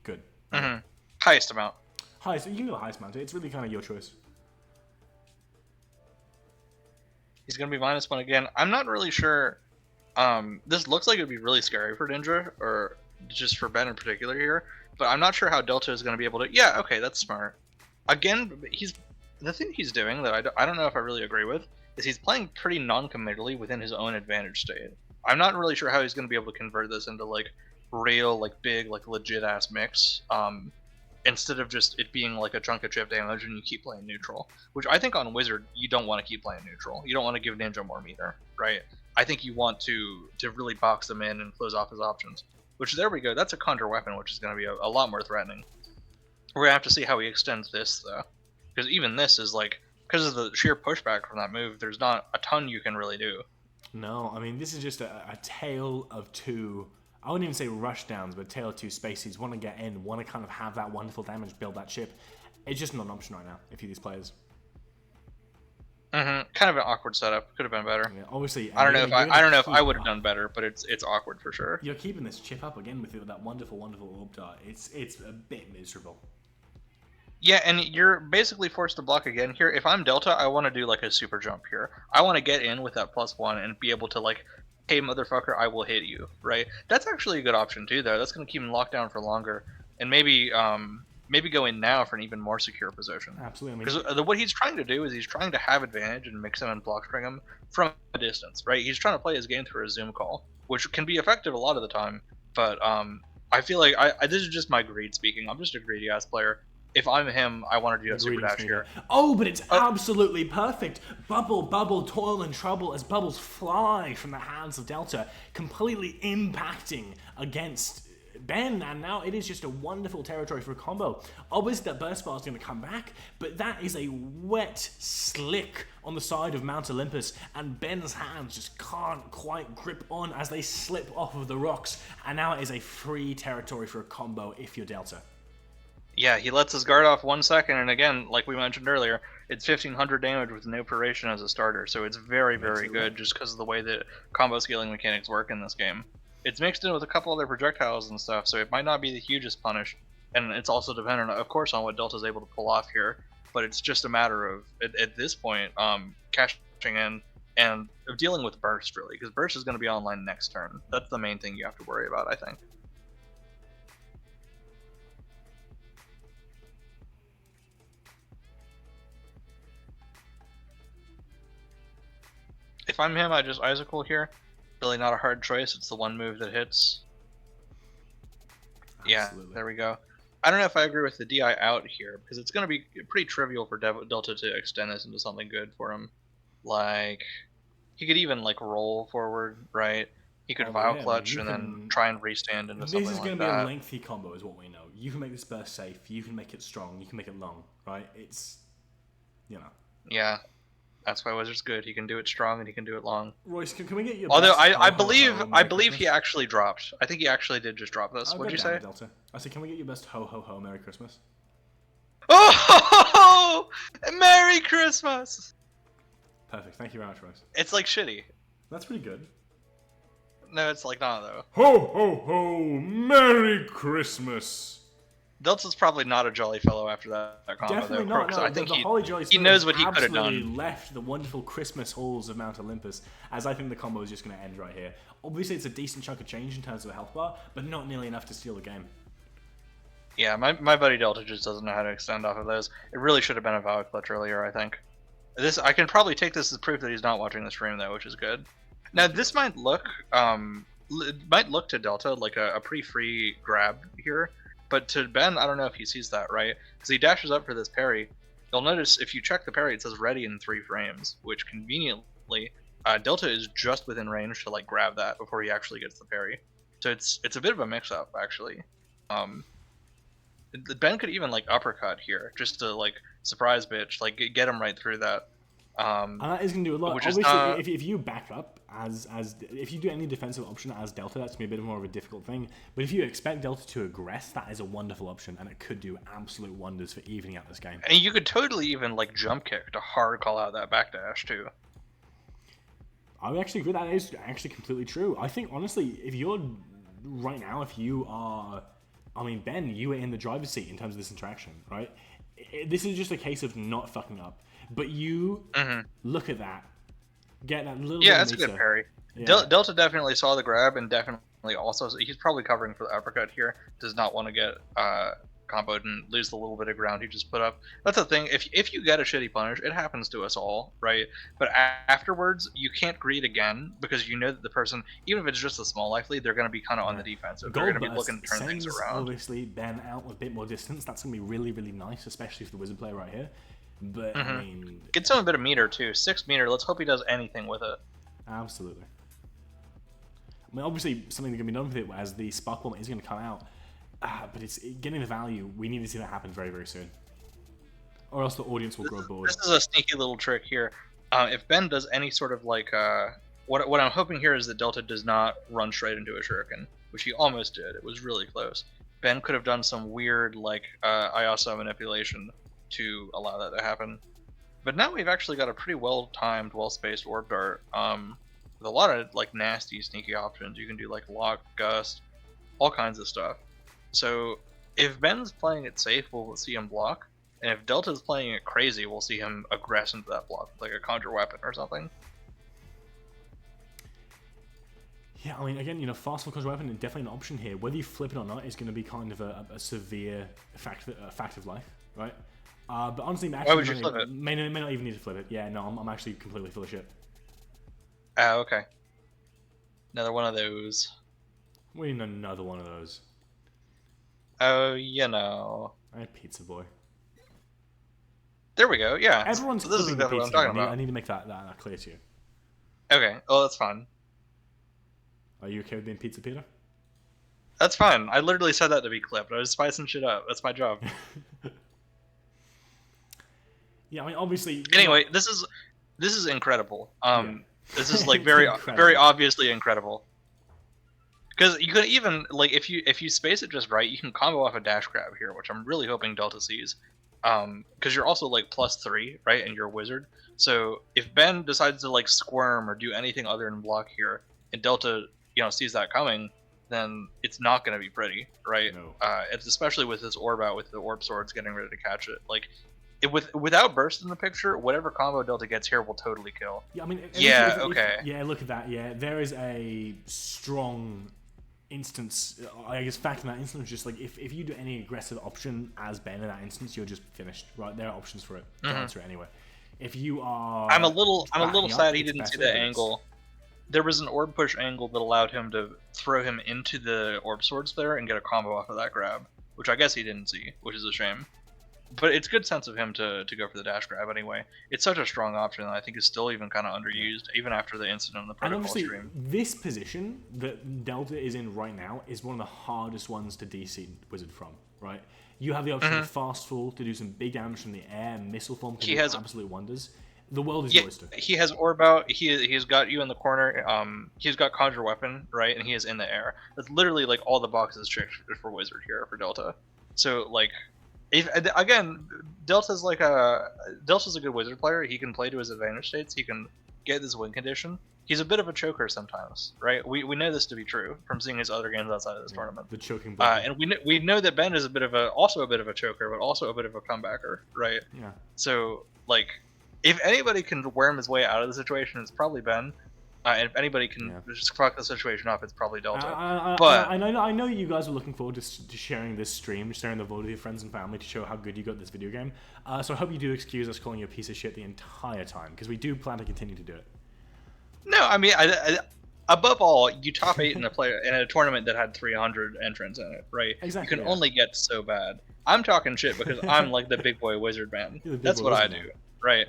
Good.
Highest amount.
Highest. You can go the highest amount. It's really kind of your choice.
He's gonna be -1 again. I'm not really sure. This looks like it'd be really scary for Ninja, or just for Ben in particular here. But I'm not sure how Delta is gonna be able to. Yeah, okay, that's smart. Again, the thing he's doing that I don't know if I really agree with is he's playing pretty non-committally within his own advantage state. I'm not really sure how he's gonna be able to convert this into like real, like big, like legit ass mix. Instead of just it being like a chunk of chip damage and you keep playing neutral. Which I think on Wizard, you don't want to keep playing neutral. You don't want to give Ninja more meter, right? I think you want to really box them in and close off his options. Which, there we go, that's a Conjure Weapon, which is going to be a lot more threatening. We're going to have to see how he extends this, though. Because even this is like, because of the sheer pushback from that move, there's not a ton you can really do.
No, I mean, this is just a tale of two. I wouldn't even say rush downs, but tale of two spaces. Want to get in, want to kind of have that wonderful damage, build that chip. It's just not an option right now if you're these players.
Kind of an awkward setup. Could have been better.
Yeah, obviously.
I don't know if I would have done better, but it's awkward for sure.
You're keeping this chip up again with that wonderful orb dart. It's a bit miserable.
Yeah, and you're basically forced to block again here. If I'm Delta, I want to do like a super jump here. I want to get in with that +1 and be able to like, hey motherfucker, I will hit you, right? That's actually a good option too, though. That's going to keep him locked down for longer, and maybe go in now for an even more secure position.
Absolutely.
Because what he's trying to do is he's trying to have advantage and mix him and block string him from a distance, right? He's trying to play his game through a zoom call, which can be effective a lot of the time. But I feel like this is just my greed speaking. I'm just a greedy ass player. If I'm him, I want to do a super dash here.
Oh, but it's absolutely perfect. Bubble, toil and trouble as bubbles fly from the hands of Delta, completely impacting against Ben, and now it is just a wonderful territory for a combo. Obviously that burst bar is going to come back, but that is a wet slick on the side of Mount Olympus, and Ben's hands just can't quite grip on as they slip off of the rocks, and now it is a free territory for a combo if you're Delta.
Yeah, he lets his guard off 1 second, and again, like we mentioned earlier, it's 1500 damage with no Paration as a starter, so it's very, very good just because of the way that combo scaling mechanics work in this game. It's mixed in with a couple other projectiles and stuff, so it might not be the hugest punish, and it's also dependent, of course, on what Delta's able to pull off here, but it's just a matter of, at this point, cashing in and dealing with Burst, really, because Burst is going to be online next turn. That's the main thing you have to worry about, I think. If I'm him, I just Icicle here. Really not a hard choice. It's the one move that hits. Absolutely. Yeah, there we go. I don't know if I agree with the DI out here, because it's going to be pretty trivial for Delta to extend this into something good for him. Like, he could even, like, roll forward, right? He could Vile Clutch and then try and restand into something like that.
This is going to be a lengthy combo, is what we know. You can make this burst safe, you can make it strong, you can make it long, right? It's, you know.
Yeah. That's why Wizard's good. He can do it strong and he can do it long.
Royce, can we get your
Although
best
I believe he actually dropped. I think he actually did just drop this. What'd you say?
Delta. I said, can we get your best ho ho ho Merry Christmas?
Oh, Merry Christmas!
Perfect. Thank you very much, Royce.
It's like shitty.
That's pretty good.
No, it's like not though.
Ho ho ho! Merry Christmas!
Delta's probably not a jolly fellow after that combo.
Definitely
though,
not.
No, I think
he
knows what he could have done.
Left the wonderful Christmas halls of Mount Olympus, as I think the combo is just going to end right here. Obviously, it's a decent chunk of change in terms of a health bar, but not nearly enough to steal the game.
Yeah, my buddy Delta just doesn't know how to extend off of those. It really should have been a Vile Clutch earlier, I think. I can probably take this as proof that he's not watching the stream though, which is good. Now this might look to Delta like a pretty free grab here. But to Ben, I don't know if he sees that, right? Because he dashes up for this parry. You'll notice if you check the parry, it says ready in 3 frames, which conveniently, Delta is just within range to like grab that before he actually gets the parry. So it's a bit of a mix-up, actually. Ben could even like uppercut here, just to like surprise bitch, like get him right through that.
And that is going to do a lot. Obviously, if you back up if you do any defensive option as Delta, that's going to be a bit more of a difficult thing. But if you expect Delta to aggress, that is a wonderful option, and it could do absolute wonders for evening out this game.
And you could totally even like jump kick to hard call out that backdash too.
I would actually agree. That is actually completely true. I think honestly, if you are, I mean, Ben, you are in the driver's seat in terms of this interaction, right? This is just a case of not fucking up. But you look at that, get that little.
Yeah, that's a good parry. Yeah. Delta definitely saw the grab and definitely also he's probably covering for the uppercut here. Does not want to get comboed and lose the little bit of ground he just put up. That's the thing. If you get a shitty punish, it happens to us all, right? But afterwards, you can't greet again because you know that the person, even if it's just a small life lead, they're going to be kind of on the defensive. They're going to be looking to turn things around.
Obviously, Ben out with a bit more distance. That's going to be really, really nice, especially for the wizard player right here. But I mean,
gets him a bit of meter too. 6 meter. Let's hope he does anything with it.
Absolutely. I mean, obviously something that can be done with it as the spark bomb is going to come out. But it's getting the value. We need to see that happen very, very soon, or else the audience will grow bored.
This is a sneaky little trick here. If Ben does any sort of like what I'm hoping here is that Delta does not run straight into a shuriken, which he almost did. It was really close. Ben could have done some weird like ISO manipulation to allow that to happen. But now we've actually got a pretty well-timed, well-spaced orb dart with a lot of like nasty, sneaky options. You can do like lock, gust, all kinds of stuff. So if Ben's playing it safe, we'll see him block, and if Delta's playing it crazy, we'll see him aggress into that block with like a conjure weapon or something.
Yeah, I mean, again, you know, fast for conjure weapon is definitely an option here. Whether you flip it or not is going to be kind of a severe fact of life, right? But honestly,
why would you flip it?
May not even need to flip it. Yeah, no, I'm actually completely full of shit.
Ah, okay. Another one of those.
What do you mean another one of those?
Oh, you know.
I had Pizza Boy.
There we go, yeah.
Everyone's
so this is
flipping the
what I'm talking about.
I need to make that clear to you.
Okay, well, that's fine.
Are you okay with being Pizza Peter?
That's fine. I literally said that to be clipped. I was spicing shit up. That's my job.
Yeah, I mean, obviously.
Anyway, this is incredible. This is like very very obviously incredible. Because you could even like if you space it just right, you can combo off a dash grab here, which I'm really hoping Delta sees. Because you're also like +3, right, and you're a wizard. So if Ben decides to like squirm or do anything other than block here, and Delta sees that coming, then it's not going to be pretty, right?
No.
It's especially with this orb out with the orb swords getting ready to catch it. Like, without burst in the picture, whatever combo Delta gets here will totally kill.
Yeah, I mean.
Okay.
Yeah, look at that. Yeah, there is a strong instance. I guess fact in that instance, just like if you do any aggressive option as Ben in that instance, you're just finished, right? There are options for it to answer it anyway. If you are,
I'm a little sad he didn't see that angle. There was an orb push angle that allowed him to throw him into the orb swords there and get a combo off of that grab. which I guess he didn't see, which is a shame. But it's good sense of him to go for the dash grab anyway. It's such a strong option that I think is still even kind of underused, even after the incident in the
And
protocol
obviously,
stream.
this position that Delta is in right now is one of the hardest ones to DC Wizard from, right? You have the option of fast fall to do some big damage from the air, missile form can do absolute wonders. The world is your oyster.
He has Orb out, he's got you in the corner, he's got Conjure Weapon, right, and he is in the air. That's literally like all the boxes checked for Wizard here for Delta. So like, again, Delta's a good Wizard player. He can play to his advantage states. He can get this win condition. He's a bit of a choker sometimes, right? We know this to be true from seeing his other games outside of this tournament.
The choking
and we know that Ben is also a bit of a choker, but also a bit of a comebacker, right?
Yeah.
So like, if anybody can worm his way out of the situation, it's probably Ben. And if anybody can just fuck the situation up, it's probably Delta.
I know you guys are looking forward to sharing this stream, sharing the vote with your friends and family to show how good you got this video game. So I hope you do excuse us calling you a piece of shit the entire time, because we do plan to continue to do it.
No, I mean, above all, you top 8 in a tournament that had 300 entrants in it, right?
Exactly.
You can only get so bad. I'm talking shit because I'm like the big boy wizard man. That's what I do, right?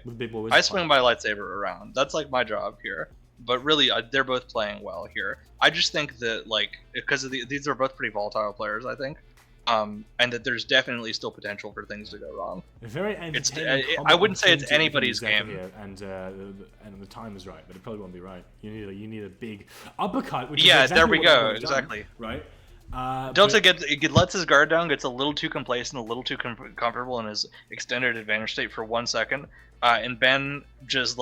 I swing my lightsaber around. That's like my job here. But really, they're both playing well here. I just think that, like, because of these are both pretty volatile players, I think, and that there's definitely still potential for things to go wrong.
Very entertaining.
I wouldn't say it's anybody's game.
And the time is right, but it probably won't be right. You need a big uppercut. Which
yeah,
is exactly
there we go. Exactly.
Right.
Delta lets his guard down, gets a little too complacent, a little too comfortable in his extended advantage state for 1 second. And Ben just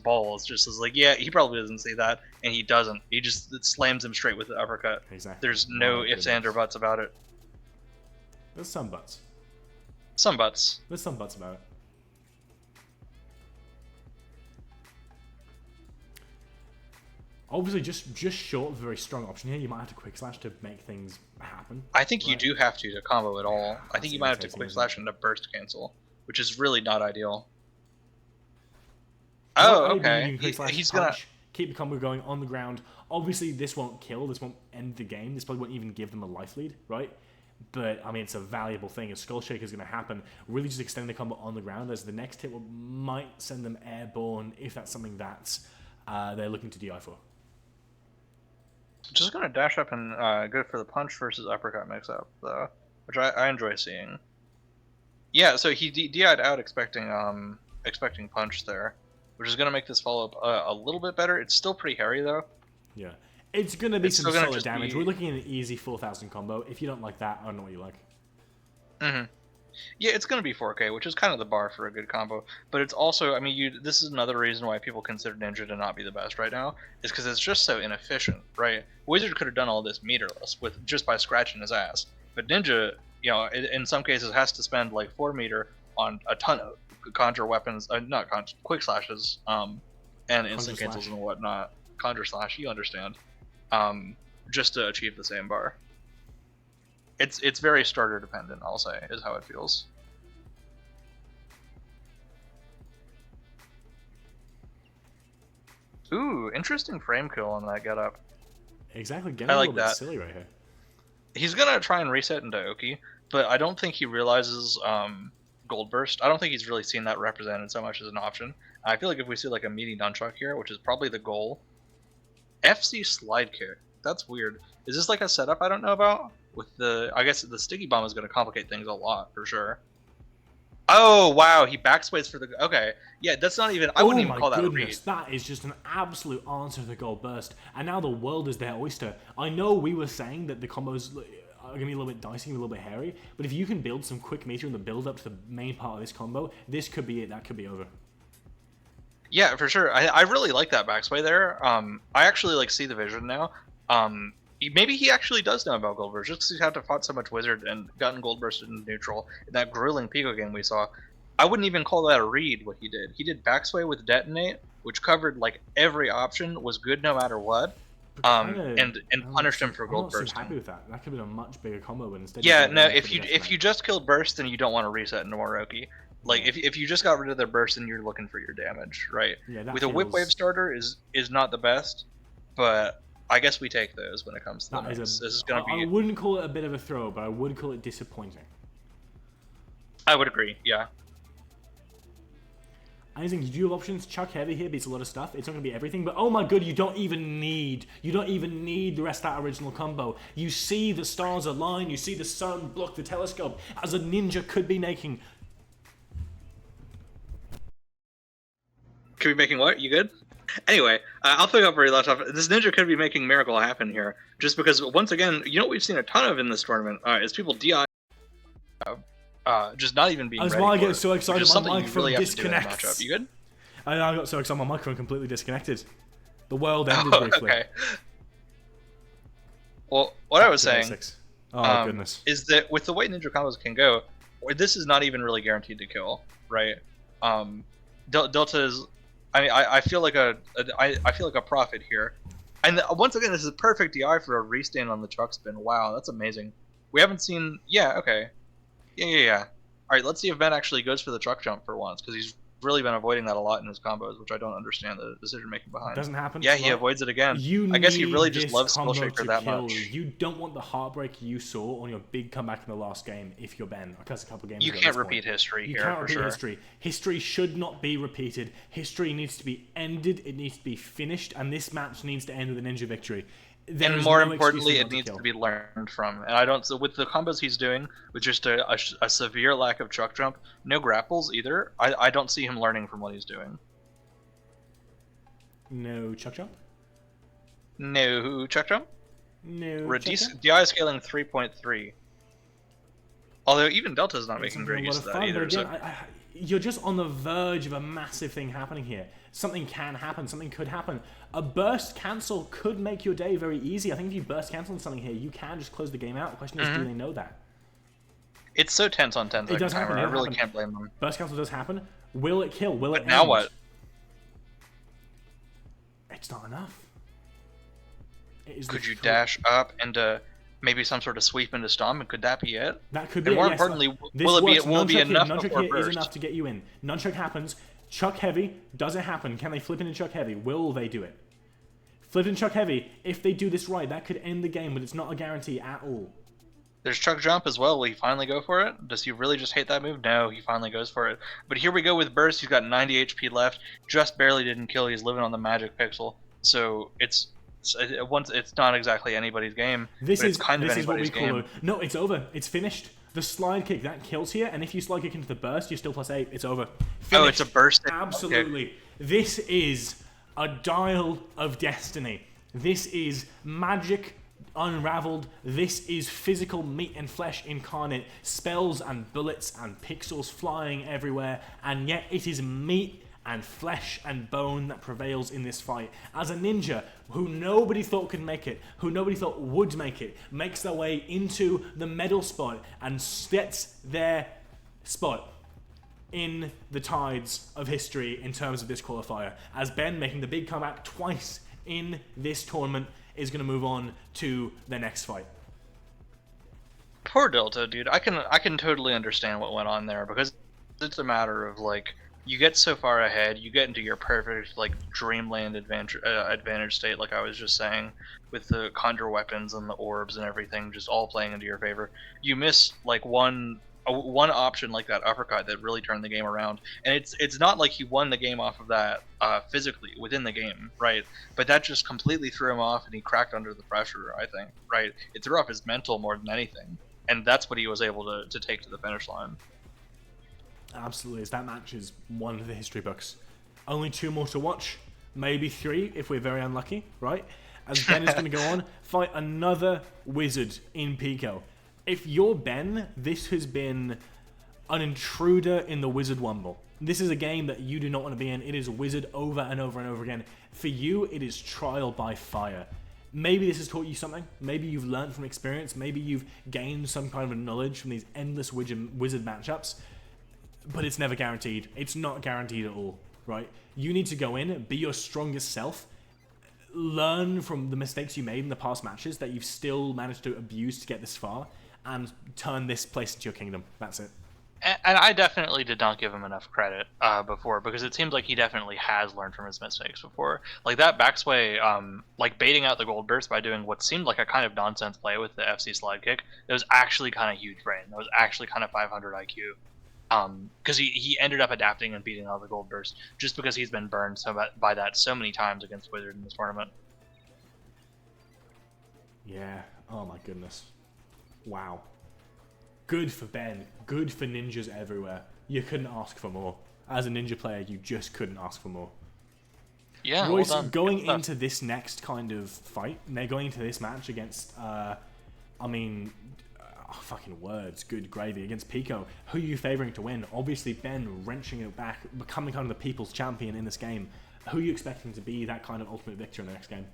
balls, just is like, yeah, he probably doesn't see that, and he doesn't. He just slams him straight with the uppercut.
Exactly.
There's no ifs, ands, or buts about it.
There's some buts.
Some buts.
There's some buts about it. Obviously, just short of a very strong option here. You might have to quick slash to make things happen.
I think you do have to combo it all. I think you might have to quick slash into burst cancel, which is really not ideal. Oh, okay. He's gonna
keep the combo going on the ground. Obviously, this won't kill. This won't end the game. This probably won't even give them a life lead, right? But I mean, it's a valuable thing. If Skull Shaker is going to happen, really just extend the combo on the ground. As the next hit might send them airborne if that's something that's they're looking to DI for.
Just gonna dash up and go for the punch versus uppercut mix-up, though, which I enjoy seeing. Yeah, so he DI'd out expecting punch there, which is gonna make this follow-up a little bit better. It's still pretty hairy though.
Yeah, it's gonna be some solid damage. We're looking at an easy 4,000 combo. If you don't like that, I don't know what you like.
Yeah, it's gonna be 4K, which is kind of the bar for a good combo. But it's also, I mean, this is another reason why people consider Ninja to not be the best right now, is because it's just so inefficient, right? Wizard could have done all this meterless with just by scratching his ass, but Ninja, you know, in some cases has to spend like 4 meter on a ton of conjure weapons, quick slashes, and instant cancels and whatnot. Conjure slash, you understand, just to achieve the same bar. It's very starter dependent, I'll say, is how it feels. Ooh, interesting frame kill on that getup.
Exactly, getting a little bit silly right here.
He's gonna try and reset into Oki, but I don't think he realizes Gold Burst. I don't think he's really seen that represented so much as an option. I feel like if we see like a meaty nunchuck here, which is probably the goal. FC slide kick. That's weird. Is this like a setup I don't know about? With the, I guess the sticky bomb is going to complicate things a lot for sure. Oh wow, he backsways for the. Okay, yeah, that's not even. I wouldn't even call that a read.
That is just an absolute answer to the Gold Burst, and now the world is their oyster. I know we were saying that the combos are going to be a little bit dicey, a little bit hairy, but if you can build some quick meter in the build up to the main part of this combo, this could be it. That could be over.
Yeah, for sure. I really like that backsway there. I actually like see the vision now. Maybe he actually does know about Gold Burst, just because he's had to fight so much Wizard and gotten Gold Burst in neutral in that grueling Pico game we saw. I wouldn't even call that a read, what he did. He did backsway with Detonate, which covered like every option, was good no matter what, and punished him for Gold Burst.
I'm not so happy with that. That could have been a much bigger combo, but instead.
Yeah, no. If you just killed Burst, then you don't want to reset into Moroki. Like if you just got rid of their Burst, then you're looking for your damage, right?
Yeah,
with a Whip Wave starter is not the best, but I guess we take those when it comes to the
That
mix.
is
This is gonna
I
be.
wouldn't call it a bit of a throw, but I would call it disappointing.
I would agree. Yeah.
I think you do have options. Chuck Heavy here beats a lot of stuff. It's not going to be everything, but oh my god, you don't even need the rest of that original combo. You see the stars align, you see the sun block the telescope, as a ninja could be making.
Could be making what? You good? Anyway, I'll pick up where you left off. This ninja could be making miracle happen here, just because once again, you know what we've seen a ton of in this tournament is people DI, just not even being.
That's
ready
why I
for
get
it,
so excited.
which is
My
something you
microphone
really have to do in a
disconnects.
matchup. You good?
I got so excited, my microphone completely disconnected. The world ended
Oh,
briefly.
okay. Well, what I was saying
Oh goodness.
is that with the way ninja combos can go, this is not even really guaranteed to kill, right? Delta is. I mean, I feel like I feel like a prophet here, and once again, this is a perfect DI for a restand on the truck spin. Wow, that's amazing. We haven't seen. Yeah, okay. Yeah. All right, let's see if Ben actually goes for the truck jump for once, because he's really been avoiding that a lot in his combos, which I don't understand the decision making behind.
Doesn't happen.
Yeah, he
right?
avoids it again.
You
I guess he
need
really just
this
loves Skill
combo
Shaker
to
that
kill
much.
You don't want the heartbreak you saw on your big comeback in the last game if you're Ben. Because a couple games
You
ago at
can't
this point.
repeat history
You
here
can't
for
repeat
sure.
history. History should not be repeated. History needs to be ended. It needs to be finished, and this match needs to end with a ninja victory. There
And
is
more
no
importantly,
excuse
it
not to
needs
kill.
to be learned from. And I don't. So with the combos he's doing, with just a severe lack of truck jump, no grapples either. I don't see him learning from what he's doing.
No chuck jump.
No truck jump.
No.
Reduce
chuck jump?
DI scaling 3.3. Although even Delta's not
It's
making
been
great
a
use
lot
of
of
that
fun,
either.
but again, you're just on the verge of a massive thing happening here. Something can happen. Something could happen. A burst cancel could make your day very easy. I think if you burst cancel something here, you can just close the game out. The question is, do they know that?
It's so tense on 10
It
second
does
timer.
happen.
I
It
really
happen.
can't blame them.
Burst cancel does happen. Will it kill? Will it
But now
end?
what?
It's not enough. It is
Could you
literally-
dash up into maybe some sort of sweep into stomp, and could that be it?
That could be
And more
it, yes.
importantly,
This
will it
works.
be
Nunchuck
enough
here. Nunchuck
before
here is
burst?
enough to get you in. Nunchuck happens. Chuck heavy. Does it happen? Can they flip into Chuck heavy? Will they do it? Flip into Chuck heavy. If they do this right, that could end the game, but it's not a guarantee at all.
There's truck jump as well. Will he finally go for it? Does he really just hate that move? No, he finally goes for it. But here we go with burst. He's got 90 HP left. Just barely didn't kill. He's living on the magic pixel. So it's not exactly anybody's game.
This
but
is
it's kind of
this is what we
anybody's
call
game.
no. It's over. It's finished. The slide kick that kills here, and if you slide kick into the burst, you're still +8. It's over.
Oh, it's a
Finished.
burst.
Absolutely. This is a dial of destiny. This is magic unraveled. This is physical meat and flesh incarnate. Spells and bullets and pixels flying everywhere, and yet it is meat and flesh and bone that prevails in this fight. As a ninja who nobody thought could make it, who nobody thought would make it, makes their way into the medal spot and gets their spot in the tides of history in terms of this qualifier. As Ben, making the big comeback twice in this tournament, is going to move on to the next fight.
Poor Delta, dude. I can totally understand what went on there, because it's a matter of like, you get so far ahead, you get into your perfect like dreamland advantage state, like I was just saying, with the conjure weapons and the orbs and everything just all playing into your favor. You miss like one option like that uppercut that really turned the game around, and it's not like he won the game off of that physically within the game, right? But that just completely threw him off, and he cracked under the pressure. I think, right? It threw off his mental more than anything, and that's what he was able to take to the finish line.
Absolutely, as that match is one of the history books. Only 2 more to watch, maybe 3 if we're very unlucky, right? As Ben is going to go on, fight another wizard in Pico. If you're Ben, this has been an intruder in the Wizard Wumble. This is a game that you do not want to be in. It is Wizard over and over and over again. For you, it is trial by fire. Maybe this has taught you something. Maybe you've learned from experience. Maybe you've gained some kind of knowledge from these endless wizard matchups. But it's never guaranteed. It's not guaranteed at all, right? You need to go in, be your strongest self, learn from the mistakes you made in the past matches that you've still managed to abuse to get this far, and turn this place into your kingdom. That's it.
And I definitely did not give him enough credit before, because it seems like he definitely has learned from his mistakes before. Like that backsway, like baiting out the gold burst by doing what seemed like a kind of nonsense play with the FC slide kick. It was actually kind of huge brain. That was actually kind of 500 IQ. Because he ended up adapting and beating out the gold burst just because he's been burned by that so many times against Wizard in this tournament.
Yeah. Oh my goodness. Wow. Good for Ben. Good for ninjas everywhere. You couldn't ask for more. As a ninja player, you just couldn't ask for more.
Yeah,
Royce,
well done.
going into this next kind of fight, they're going into this match against, fucking words, good gravy, against Pico. Who are you favouring to win? Obviously, Ben wrenching it back, becoming kind of the people's champion in this game. Who are you expecting to be that kind of ultimate victor in the next game?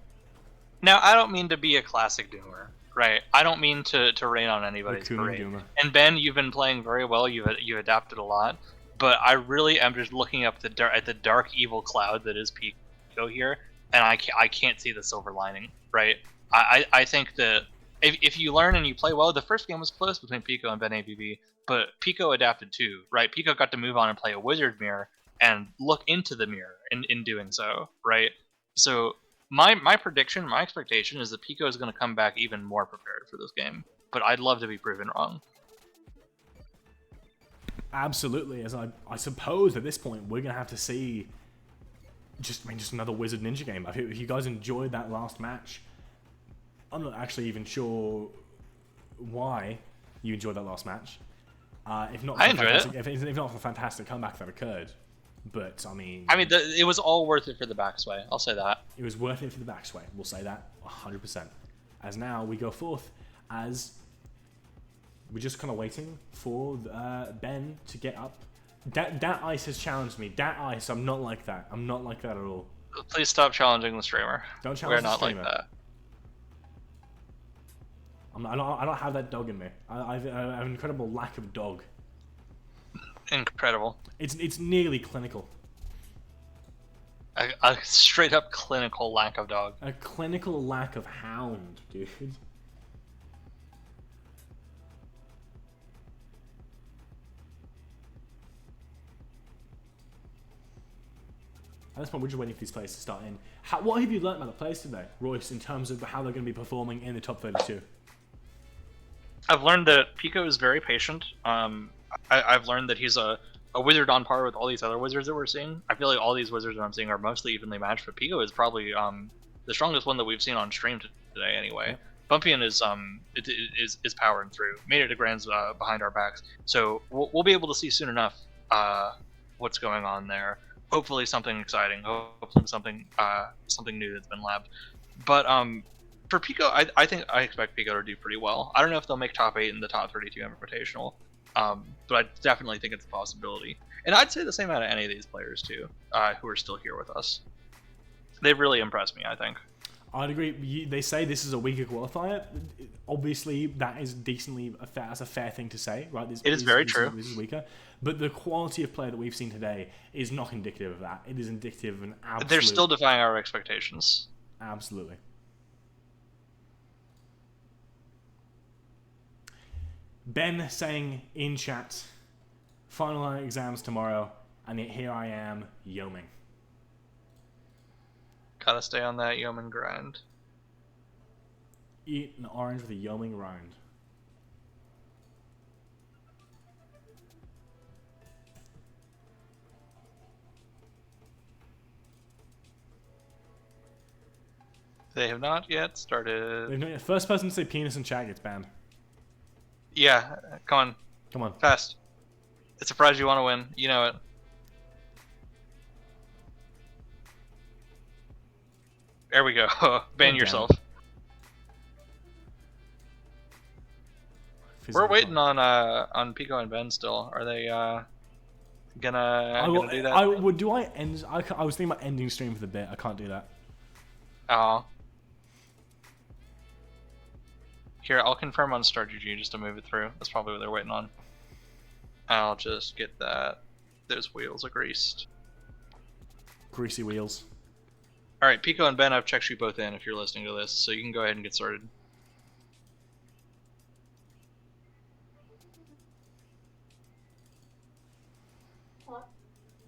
Now, I don't mean to be a classic doomer, right? I don't mean to rain on anybody's parade.
Doomer.
And Ben, you've been playing very well. You adapted a lot, but I really am just looking up at the dark evil cloud that is Pico here, and I can't see the silver lining, right? I think that if you learn and you play well, the first game was close between Pico and Ben ABB, but Pico adapted too, right? Pico got to move on and play a wizard mirror and look into the mirror in doing so, right? So my prediction, my expectation is that Pico is going to come back even more prepared for this game, but I'd love to be proven wrong.
Absolutely, as I suppose at this point we're gonna have to see just another Wizard Ninja game. If you guys enjoyed that last match, I'm not actually even sure why you enjoyed that last match. If not,
I enjoyed it.
If not for the fantastic comeback that occurred, but I mean,
it was all worth it for the backsway. I'll say that.
It was worth it for the backsway. We'll say that 100%. As now we go forth as we're just kind of waiting for Ben to get up. Dat Ice has challenged me. Dat Ice, I'm not like that. I'm not like that at all.
Please stop challenging the streamer.
Don't challenge the
We're not
streamer.
like that.
I don't have that dog in me. I have an incredible lack of dog.
Incredible.
It's nearly clinical.
A straight up clinical lack of dog.
A clinical lack of hound, dude. At this point, we're just waiting for these players to start in. What have you learnt about the players today, Royce, in terms of how they're going to be performing in the top 32?
I've learned that Pico is very patient. I've learned that he's a wizard on par with all these other wizards that we're seeing. I feel like all these wizards that I'm seeing are mostly evenly matched, but Pico is probably the strongest one that we've seen on stream today anyway. Yeah. Bumpian is powering through. Made it to Grands behind our backs. So we'll be able to see soon enough what's going on there. Hopefully something exciting. Hopefully something new that's been labbed. But for Pico, I expect Pico to do pretty well. I don't know if they'll make top 8 in the top 32 Invitational, but I definitely think it's a possibility. And I'd say the same out of any of these players too, who are still here with us. They've really impressed me, I think.
I'd agree. They say this is a weaker qualifier. Obviously, that is that's a fair thing to say, right?
It is very true.
This is weaker. But the quality of play that we've seen today is not indicative of that. It is indicative of an absolute...
They're still defying our expectations.
Absolutely. Ben saying in chat, final exams tomorrow, and yet here I am, yeoming.
Gotta stay on that yeoman grind.
Eat an orange with a yeoming rind.
They have not yet started.
They've not yet. First person to say penis and chat gets banned.
Yeah, come on.
Come on.
Fast. It's a prize you want to win. You know it. There we go. Ban yourself. We're waiting on Pico and Ben still. Are they gonna do that?
I was thinking about ending stream for the bit. I can't do that.
Oh. Here, I'll confirm on StarGG just to move it through. That's probably what they're waiting on. I'll just get those wheels greased.
Greasy wheels.
Alright, Pico and Ben, I've checked you both in if you're listening to this, so you can go ahead and get started.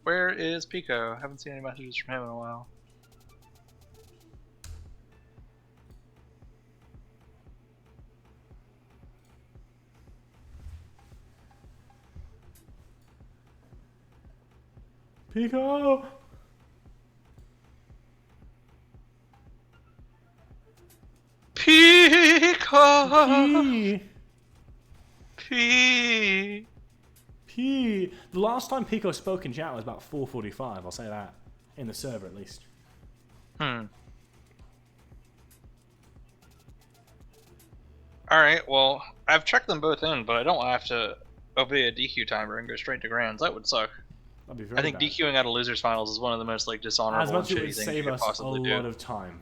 Where is Pico? Haven't seen any messages from him in a while.
Pico!
Pico!
P.
P.
The last time Pico spoke in chat was about 4:45. I'll say that in the server at least.
All right. Well, I've checked them both in, but I don't have to obey a DQ timer and go straight to grands. That would suck.
That'd be very
I think
bad.
DQing out of losers finals is one of the most like dishonorable
As much
and
as it
shitty
would
things you
save
could
us a
possibly
lot
do.
of time.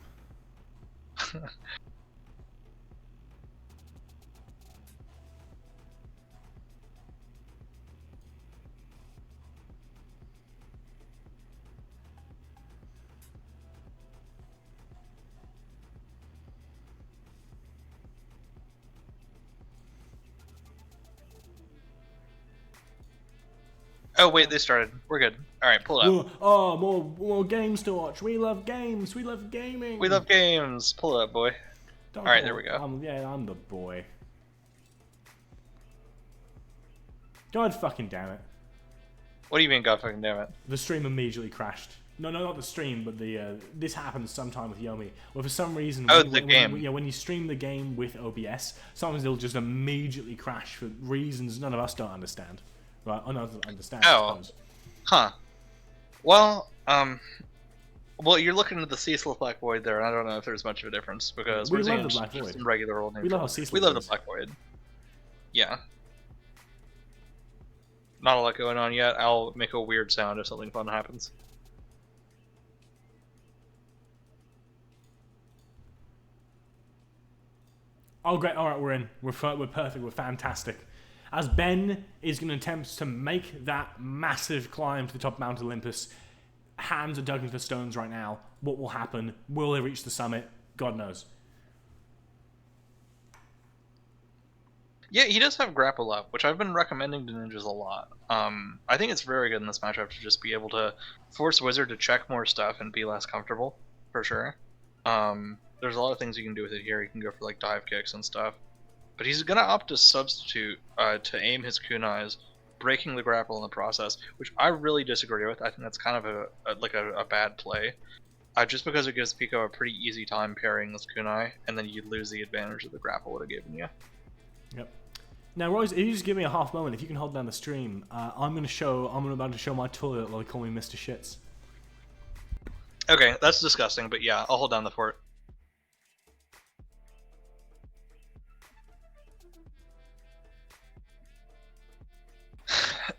Oh wait, they started. We're good. All right, pull it up.
Oh, more games to watch. We love games. We love gaming.
We love games. Pull it up, boy.
Don't
All right,
call-
there we go.
I'm the boy. God fucking damn it.
What do you mean, God fucking damn it?
The stream immediately crashed. No, not the stream, but the this happens sometime with Yomi. Where for some reason,
Oh, the game.
When you stream the game with OBS, sometimes it'll just immediately crash for reasons none of us don't understand. Right? I don't understand. I
Oh.
suppose.
Huh. Well, well, you're looking at the ceaseless black void there, and I don't know if there's much of a difference because
We
we're
love
seeing
the black
just
void.
some regular old
We love how ceaseless
We love
it
the
is.
black void. Yeah. Not a lot going on yet. I'll make a weird sound if something fun happens.
Oh great! All right, we're in. We're perfect. We're fantastic. As Ben is going to attempt to make that massive climb to the top of Mount Olympus, hands are dug into the stones right now. What will happen? Will they reach the summit? God knows.
Yeah, he does have grapple up, which I've been recommending to ninjas a lot. I think it's very good in this matchup to just be able to force Wizard to check more stuff and be less comfortable, for sure. There's a lot of things you can do with it here. You can go for like dive kicks and stuff. But he's going to opt to substitute to aim his kunais, breaking the grapple in the process, which I really disagree with. I think that's kind of a bad play. Just because it gives Pico a pretty easy time parrying this kunai, and then you lose the advantage that the grapple would have given you.
Yep. Now, Royce, if you just give me a half moment, if you can hold down the stream, I'm about to show my toilet while they call me Mr. Shits.
Okay, that's disgusting, but yeah, I'll hold down the fort.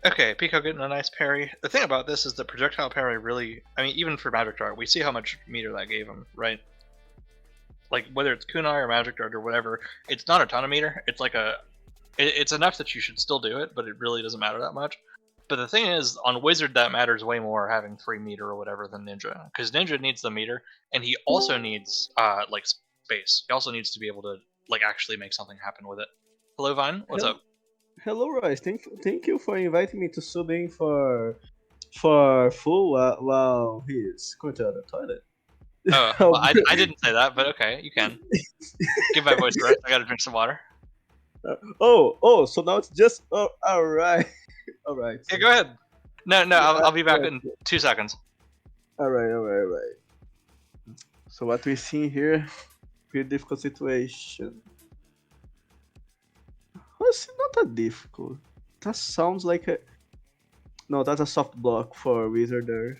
Okay, Pico getting a nice parry. The thing about this is the projectile parry really, I mean, even for Magic Dart, we see how much meter that gave him, right? Like, whether it's kunai or Magic Dart or whatever, it's not a ton of meter. It's like it's enough that you should still do it, but it really doesn't matter that much. But the thing is, on Wizard, that matters way more having 3 meter or whatever than Ninja, because Ninja needs the meter, and he also needs like space. He also needs to be able to like actually make something happen with it. Hello, Vine. What's up?
Hello, Royce. Thank you for inviting me to sub in for full while he's going to the toilet.
Oh, well, I didn't say that, but okay, you can. Give my voice a rest. I gotta drink some water.
So now it's just all right, all right.
Yeah, go ahead. No, I'll be back in 2 seconds.
All right. So what we see here, pretty difficult situation. Well, it's not that difficult. That sounds like a. No, that's a soft block for Wizard there.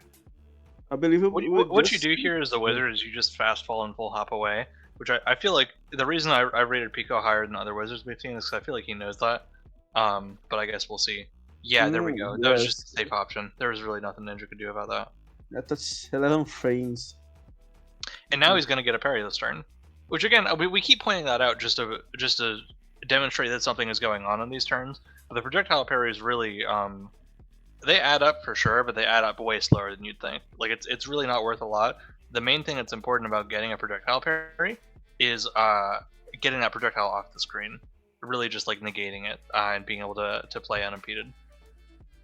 I believe it.
What you do here as the Wizard is you just fast fall and full hop away, which I feel like the reason I rated Pico higher than other Wizards we've seen is because I feel like he knows that. But I guess we'll see. Yeah, there we go. That was just a safe option. There was really nothing Ninja could do about that.
That's 11 frames.
And now he's gonna get a parry this turn, which again we keep pointing that out just to demonstrate that something is going on in these turns. But the projectile parry is really they add up for sure, but they add up way slower than you'd think. Like it's really not worth a lot. The main thing that's important about getting a projectile parry is getting that projectile off the screen, really just like negating it and being able to play unimpeded.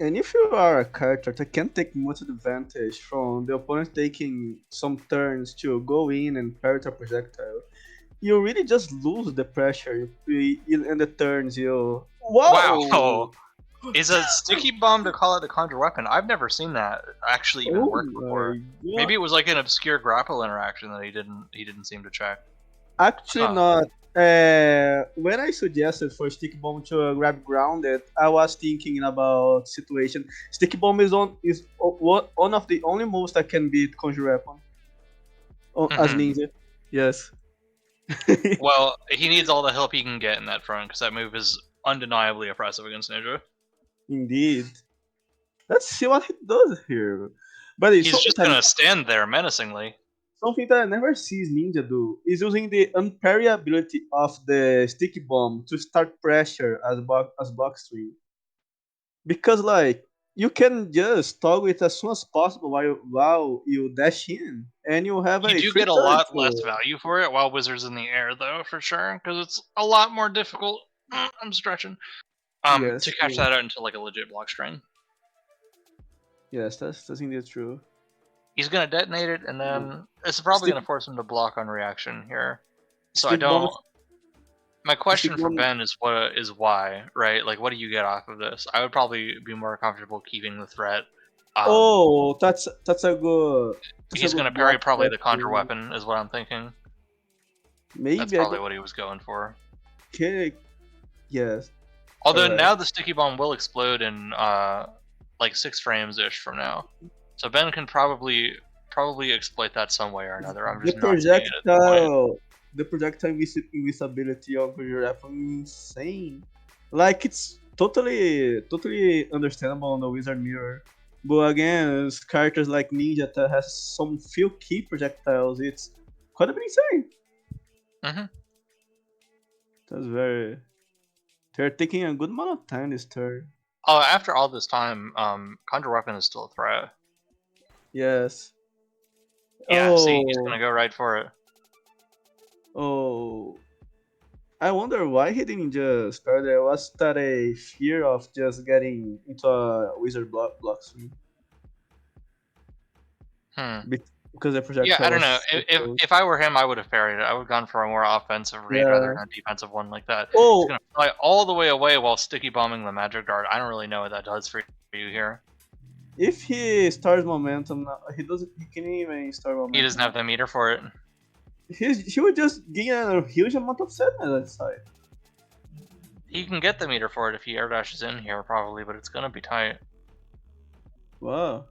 And if you are a character that can take much advantage from the opponent taking some turns to go in and parry a projectile, you really just lose the pressure in the turns. You
Wow. Is a sticky bomb to call it the conjure weapon? I've never seen that actually even work before. Maybe it was like an obscure grapple interaction that he didn't seem to check.
Actually, not. When I suggested for sticky bomb to grab grounded, I was thinking about situation. Sticky bomb is one of the only moves that can beat conjure weapon as ninja. Yes.
Well, he needs all the help he can get in that front because that move is undeniably oppressive against ninja.
Indeed. Let's see what he does here. But
he's just gonna stand there menacingly.
Something that I never see Ninja do is using the unparry ability of the sticky bomb to start pressure as block string. Because like you can just toggle it as soon as possible while you dash in, and you have
you do get a lot less value for it while Wizard's in the air, though, for sure, because it's a lot more difficult. I'm stretching.
Yes,
to catch that out into like a legit block string.
Yes, that's indeed true.
He's gonna detonate it, and then it's probably gonna force him to block on reaction here. So I don't. My question for Ben is why, right? Like, what do you get off of this? I would probably be more comfortable keeping the threat.
That's a good.
He's gonna parry probably the conjure weapon, is what I'm thinking.
Maybe
that's probably what he was going for.
Okay. Yes.
Although now the sticky bomb will explode in like 6 frames ish from now, so Ben can probably exploit that some way or another. I'm just not seeing it at the point.
The projectile invisibility of your weapon is insane. Like it's totally understandable on the Wizard Mirror. But again, as characters like Ninja that has some few key projectiles, it's quite a bit insane. That's very. They're taking a good amount of time this turn.
Oh, after all this time, Conjure Weapon is still a threat.
Yes.
Yeah, see, he's gonna go right for it.
Oh, I wonder why he didn't just start there. Was that a fear of just getting into a wizard block swing? Because the projectile.
Yeah, I don't know. If I were him, I would have parried it. I would have gone for a more offensive read rather than a defensive one like that. He's gonna fly all the way away while sticky bombing the magic dart. I don't really know what that does for you here.
If he starts momentum, he can't even start momentum.
He doesn't have the meter for it.
He would just gain a huge amount of sadness on that side.
He can get the meter for it if he air dashes in here, probably, but it's gonna be tight.
Wow.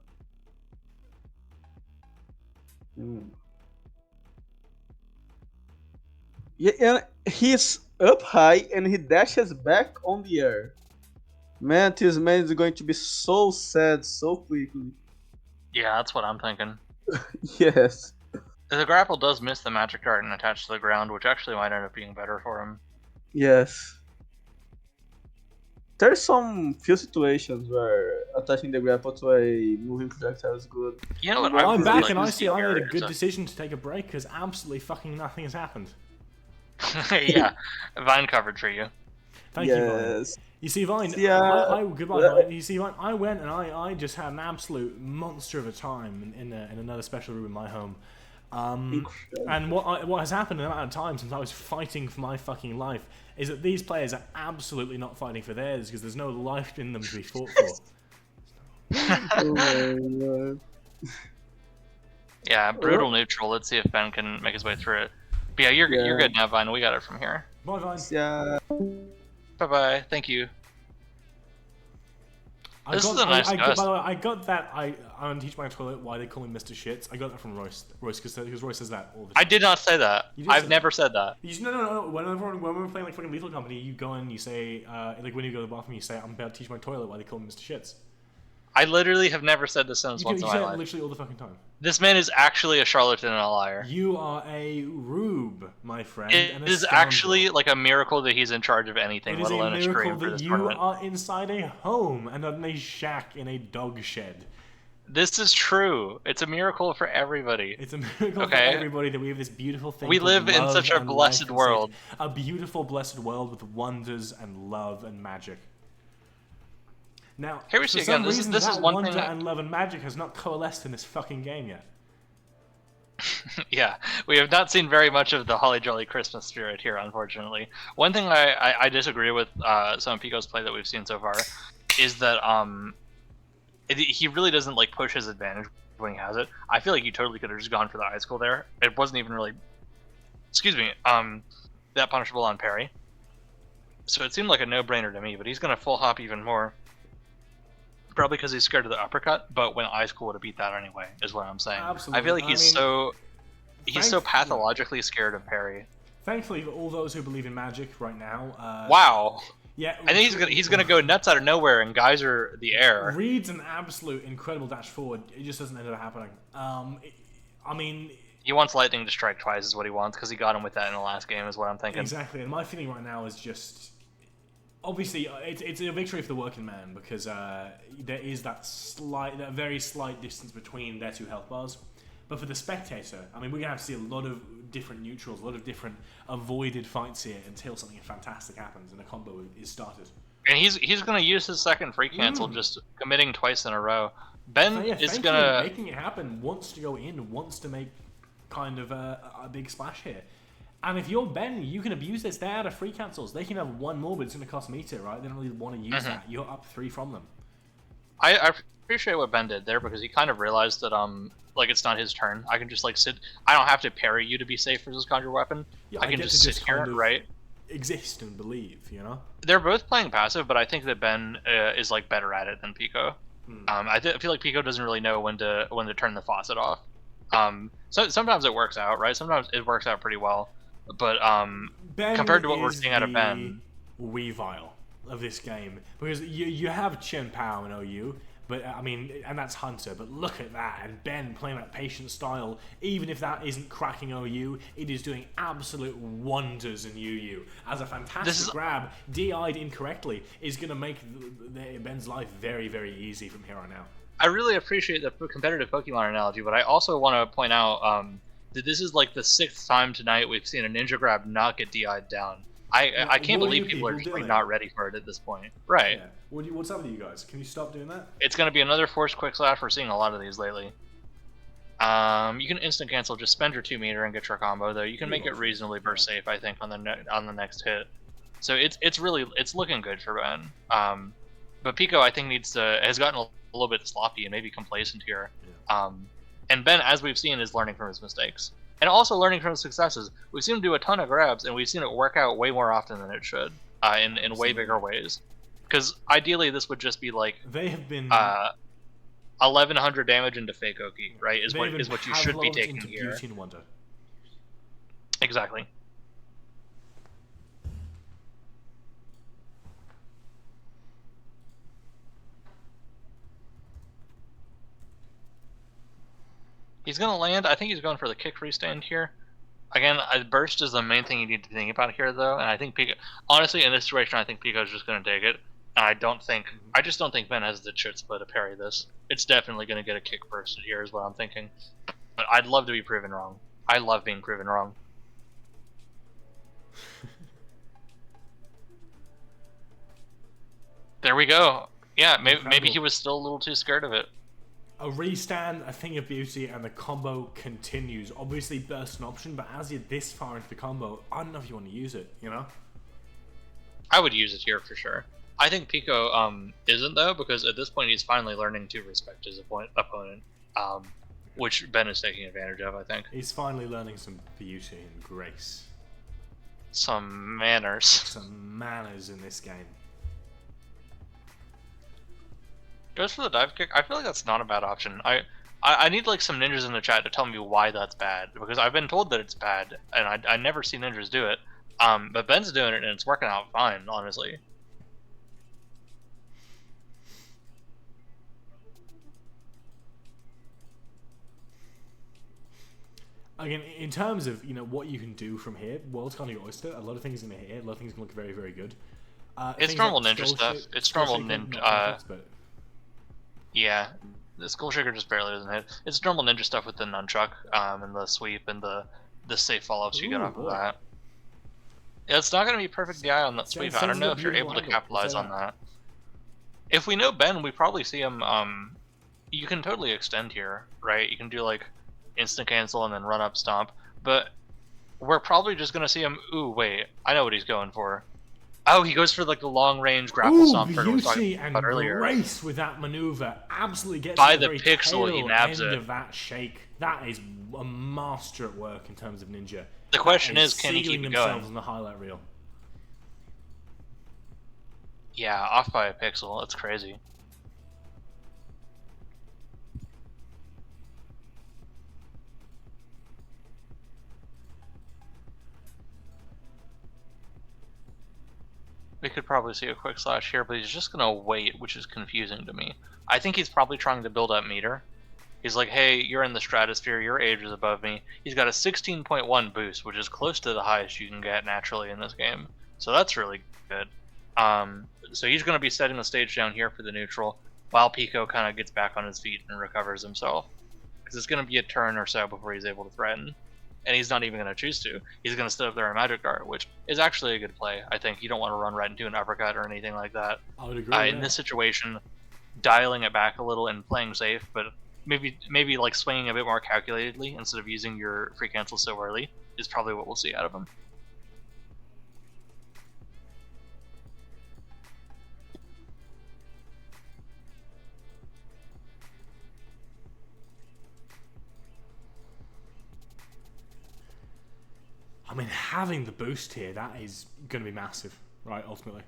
Yeah, and he's up high and he dashes back on the air. Man, this man is going to be so sad so quickly.
Yeah, that's what I'm thinking.
Yes.
The grapple does miss the magic dart and attach to the ground, which actually might end up being better for him.
Yes. There's some few situations where attaching the grapple to a moving projectile is good.
You know what?
Well, I'm back and I see I made a good decision to take a break because absolutely fucking nothing has happened.
Yeah, Vine covered for you.
Thank you, Vine. You see, Vine, goodbye, Vine. You see, Vine, I went and I just had an absolute monster of a time in another special room in my home. And what has happened in that amount of time since I was fighting for my fucking life is that these players are absolutely not fighting for theirs because there's no life in them to be fought for.
Oh my god.
Yeah, brutal neutral. Let's see if Ben can make his way through it. But yeah, you're good now, Vine. We got it from here.
Bye, Vine.
Yeah.
Bye-bye. Thank you.
By the way, I got that. I want to teach my toilet why they call me Mr. Shits. I got that from Royce. Because Royce says that all the time.
I did not say that. I've never said that.
No. When we're playing like fucking Lethal Company, you go in, you say, like when you go to the bathroom, you say, I'm about to teach my toilet why they call me Mr. Shits.
I literally have never said this sentence once in my life.
You say it literally all the fucking time.
This man is actually a charlatan and a liar.
You are a rube, my friend.
It is actually like a miracle that he's in charge of anything, let alone a stream for this tournament.
You are inside a home and not in a shack in a dog shed.
This is true. It's a miracle for everybody.
It's a miracle for everybody that we have this beautiful thing.
We live in such a blessed world.
A beautiful, blessed world with wonders and love and magic. Now,
Here we
for
see
some
again, this
reason,
is
that
one
wonder
thing that-
and love and magic has not coalesced in this fucking game yet.
Yeah, we have not seen very much of the holly jolly Christmas spirit here, unfortunately. One thing I disagree with some of Pico's play that we've seen so far is that he really doesn't like push his advantage when he has it. I feel like he totally could have just gone for the icicle there. It wasn't even really, excuse me, that punishable on parry. So it seemed like a no-brainer to me, but he's gonna full hop even more. Probably because he's scared of the uppercut, but when icicle would have beat that anyway, is what I'm saying.
Absolutely.
I feel like he's so
thankfully-
pathologically scared of parry.
Thankfully, for all those who believe in magic right now.
Wow.
Yeah.
I think he's gonna go nuts out of nowhere and geyser the air.
Reed's an absolute incredible dash forward. It just doesn't end up happening. I mean.
He wants lightning to strike twice, is what he wants, because he got him with that in the last game, is what I'm thinking.
Exactly, and my feeling right now is just. Obviously, it's a victory for the working man because there is that very slight distance between their two health bars. But for the spectator, I mean, we're gonna have to see a lot of different neutrals, a lot of different avoided fights here until something fantastic happens and a combo is started.
And he's gonna use his second free cancel, just committing twice in a row. Ben
So, yeah,
is
thankfully,
gonna
making it happen. Wants to go in, wants to make kind of a big splash here. And if you're Ben, you can abuse this. They're out of free cancels. They can have one more, but it's going to cost meter, right? They don't really want to use that. You're up 3 from them.
I appreciate what Ben did there because he kind of realized that like it's not his turn. I can just like sit. I don't have to parry you to be safe versus conjure weapon.
Yeah,
I can
get
just
to
sit here,
kind of
right?
Exist and believe, you know.
They're both playing passive, but I think that Ben is like better at it than Pico. I feel like Pico doesn't really know when to turn the faucet off. So sometimes it works out, right? Sometimes it works out pretty well. But
Ben
compared to what we're
is
seeing out of Ben,
Weavile of this game, because you have Chen Pao and OU, but I mean, and that's Hunter. But look at that, and Ben playing that patient style. Even if that isn't cracking OU, it is doing absolute wonders in UU. As a fantastic grab, DI'd incorrectly is going to make Ben's life very, very easy from here on out.
I really appreciate the competitive Pokemon analogy, but I also want to point out that this is like the 6th time tonight we've seen a ninja grab not get DI'd down. I can't believe people are just like not ready for it at this point. Right.
Yeah. What's up with you guys? Can you stop doing that?
It's going to be another forced quick slash. We're seeing a lot of these lately. You can instant cancel, just spend your 2 meter and get your combo, though. You can make it reasonably burst safe, I think, on the next hit. So it's looking good for Ben. But Pico, I think, has gotten a little bit sloppy and maybe complacent here.
Yeah.
And Ben, as we've seen, is learning from his mistakes. And also learning from his successes. We've seen him do a ton of grabs, and we've seen it work out way more often than it should, in way bigger ways. Because ideally, this would just be like
they have been
1100 damage into Fake Oki, right? Is what you should be taking
into
here.
Beauty and Wonder.
Exactly. He's going to land. I think he's going for the kick freestand here. Again, burst is the main thing you need to think about here, though. And I think Pico, honestly, in this situation, I think Pico's just going to take it. And I just don't think Ben has the chutzpah to parry this. It's definitely going to get a kick burst here, is what I'm thinking. But I'd love to be proven wrong. I love being proven wrong. There we go. Yeah, maybe he was still a little too scared of it.
A restand, a thing of beauty, and the combo continues. Obviously, burst an option, but as you're this far into the combo, I don't know if you want to use it, you know?
I would use it here for sure. I think Pico isn't, though, because at this point he's finally learning to respect his opponent, which Ben is taking advantage of, I think.
He's finally learning some beauty and grace.
Some manners.
Some manners in this game.
Goes for the dive kick. I feel like that's not a bad option. I need like some ninjas in the chat to tell me why that's bad, because I've been told that it's bad, and I never see ninjas do it. But Ben's doing it, and it's working out fine, honestly.
Again, in terms of what you can do from here, world's kind of your oyster. A lot of things in here, a lot of things can look very, very good.
It's normal ninja stuff. It's normal ninja. Yeah, the Skull Shaker just barely doesn't hit. It's normal ninja stuff with the nunchuck, and the sweep, and the safe follow-ups you get off of that. Yeah, it's not going to be perfect DI on that sweep. I don't know if you're able to capitalize on that.
If we know Ben, we probably see him. You can totally extend here, right? You can do like instant cancel and then run up stomp, but we're probably just gonna see him. Ooh, wait, I know what he's going for. Oh, he goes for like the long range grapple stomp trigger we was
beauty
talking
and
about earlier.
grace with that maneuver. Absolutely gets
By
to the
the
very
pixel, he
tail
nabs
end
it.
of that shake. That is a master at work in terms of Ninja.
The question
That
is, can he
sealing
keep it
themselves
going?
in the highlight reel.
Yeah, off by a pixel. That's crazy. We could probably see a quick slash here, but he's just gonna wait, which is confusing to me. I think he's probably trying to build up meter. He's like, hey, you're in the stratosphere, your age is above me. He's got a 16.1 boost, which is close to the highest you can get naturally in this game. So that's really good. So he's going to be setting the stage down here for the neutral, while Pico kind of gets back on his feet and recovers himself. Because it's going to be a turn or so before he's able to threaten. And he's not even going to choose to. He's going to sit up there in Magic Guard, which is actually a good play. I think you don't want to run right into an uppercut or anything like that.
I would agree.
In this situation, dialing it back a little and playing safe, but maybe like swinging a bit more calculatedly instead of using your free cancel so early is probably what we'll see out of him.
I mean, having the boost here, that is going to be massive, right, ultimately.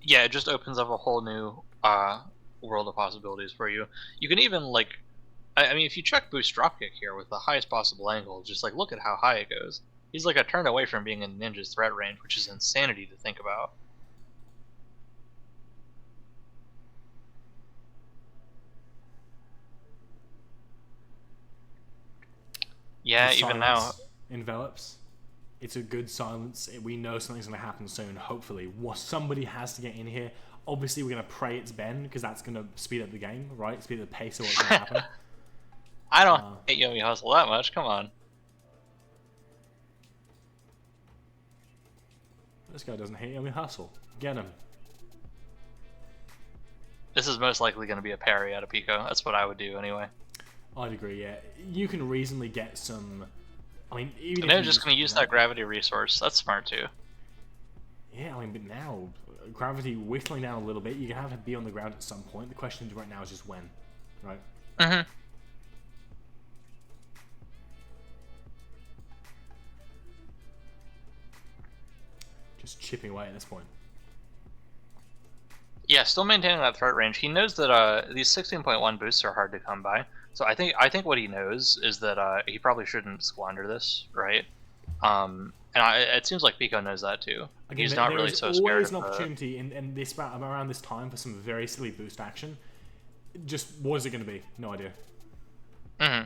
Yeah, it just opens up a whole new world of possibilities for you. You can even, like, I mean, if you check boost dropkick here with the highest possible angle, just, like, look at how high it goes. He's, like, a turn away from being in Ninja's threat range, which is insanity to think about. Yeah,
The
even now...
silence envelops. It's a good silence. We know something's going to happen soon, hopefully. Somebody has to get in here. Obviously, we're going to pray it's Ben, because that's going to speed up the game, right? Speed up the pace of what's going to happen.
I don't hate Yomi Hustle that much, come on.
This guy doesn't hate Yomi Hustle. Get him.
This is most likely going to be a parry out of Pico. That's what I would do anyway.
I'd agree, yeah. You can reasonably get some... I mean, even
And they're just going to use that gravity resource. That's smart too.
Yeah, I mean, but now, gravity whittling down a little bit, you're going to have to be on the ground at some point. The question right now is just when, right?
Mm-hmm.
Just chipping away at this point.
Yeah, still maintaining that threat range. He knows that these 16.1 boosts are hard to come by. So I think what he knows is that he probably shouldn't squander this, right? It seems like Pico knows that too.
Again,
He's not really so scared.
There's always an opportunity in this around this time for some very silly boost action. Just what is it going to be? No idea.
Mm-hmm.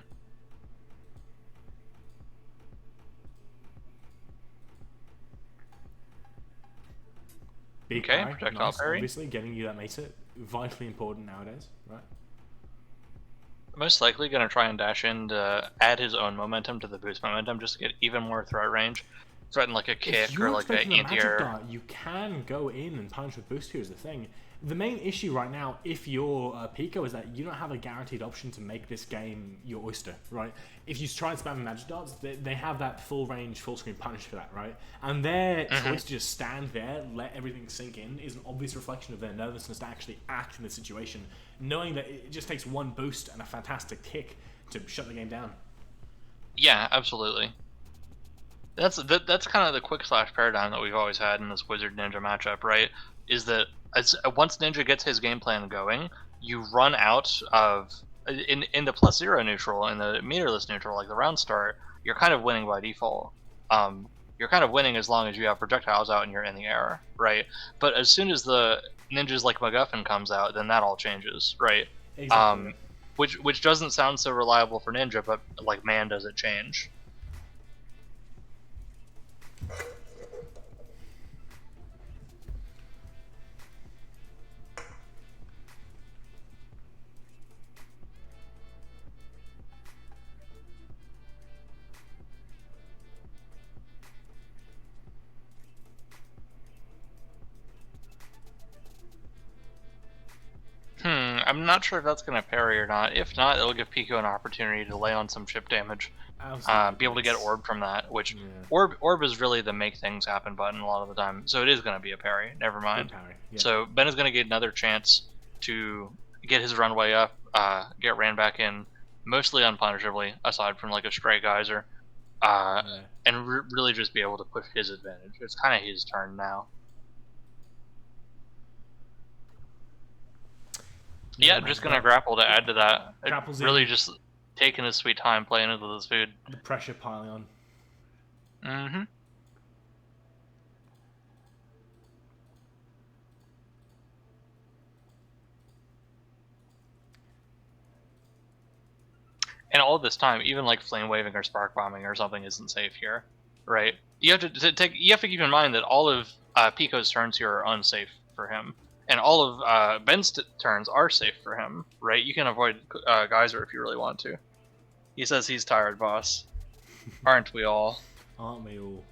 Big
Okay,
guy,
projectile
nice,
parry.
obviously, getting you that meter, vitally important nowadays, right?
Most likely going to try and dash in to add his own momentum to the boost momentum just to get even more threat range. Threaten like a
If
kick
you're
or like an
expecting a magic
anti-air.
dart, you can go in and punch with boost. Here's the thing. The main issue right now, if you're Pico, is that you don't have a guaranteed option to make this game your oyster, right? If you try and spam magic darts, they have that full range, full screen punish for that, right? And their choice to just stand there, let everything sink in, is an obvious reflection of their nervousness to actually act in the situation, knowing that it just takes one boost and a fantastic kick to shut the game down.
Yeah, absolutely. That's kind of the quick slash paradigm that we've always had in this Wizard Ninja matchup, right? Is that once Ninja gets his game plan going, you run out of in the +0 neutral and the meterless neutral, like the round start, you're kind of winning by default. You're kind of winning as long as you have projectiles out and you're in the air, right? But as soon as the ninjas like MacGuffin comes out, then that all changes, right?
Exactly.
Which doesn't sound so reliable for Ninja, but like man, does it change? I'm not sure if that's going to parry or not. If not, it'll give Pico an opportunity to lay on some chip damage. Be able to get orb from that, which orb is really the make things happen button a lot of the time. So it is going to be a parry. Never mind.
Parry,
So Ben is going to get another chance to get his runway up, get ran back in, mostly unpunishably, aside from like a stray geyser, and really just be able to push his advantage. It's kind of his turn now. Yeah, just gonna grapple to add to that. Really just taking his sweet time playing into this food.
The pressure piling on.
Mm-hmm. And all this time, even like flame waving or spark bombing or something isn't safe here, right? You have to keep in mind that all of Pico's turns here are unsafe for him, and all of Ben's turns are safe for him, right? You can avoid Geyser if you really want to. He says he's tired, boss. Aren't we all?
Aren't we all?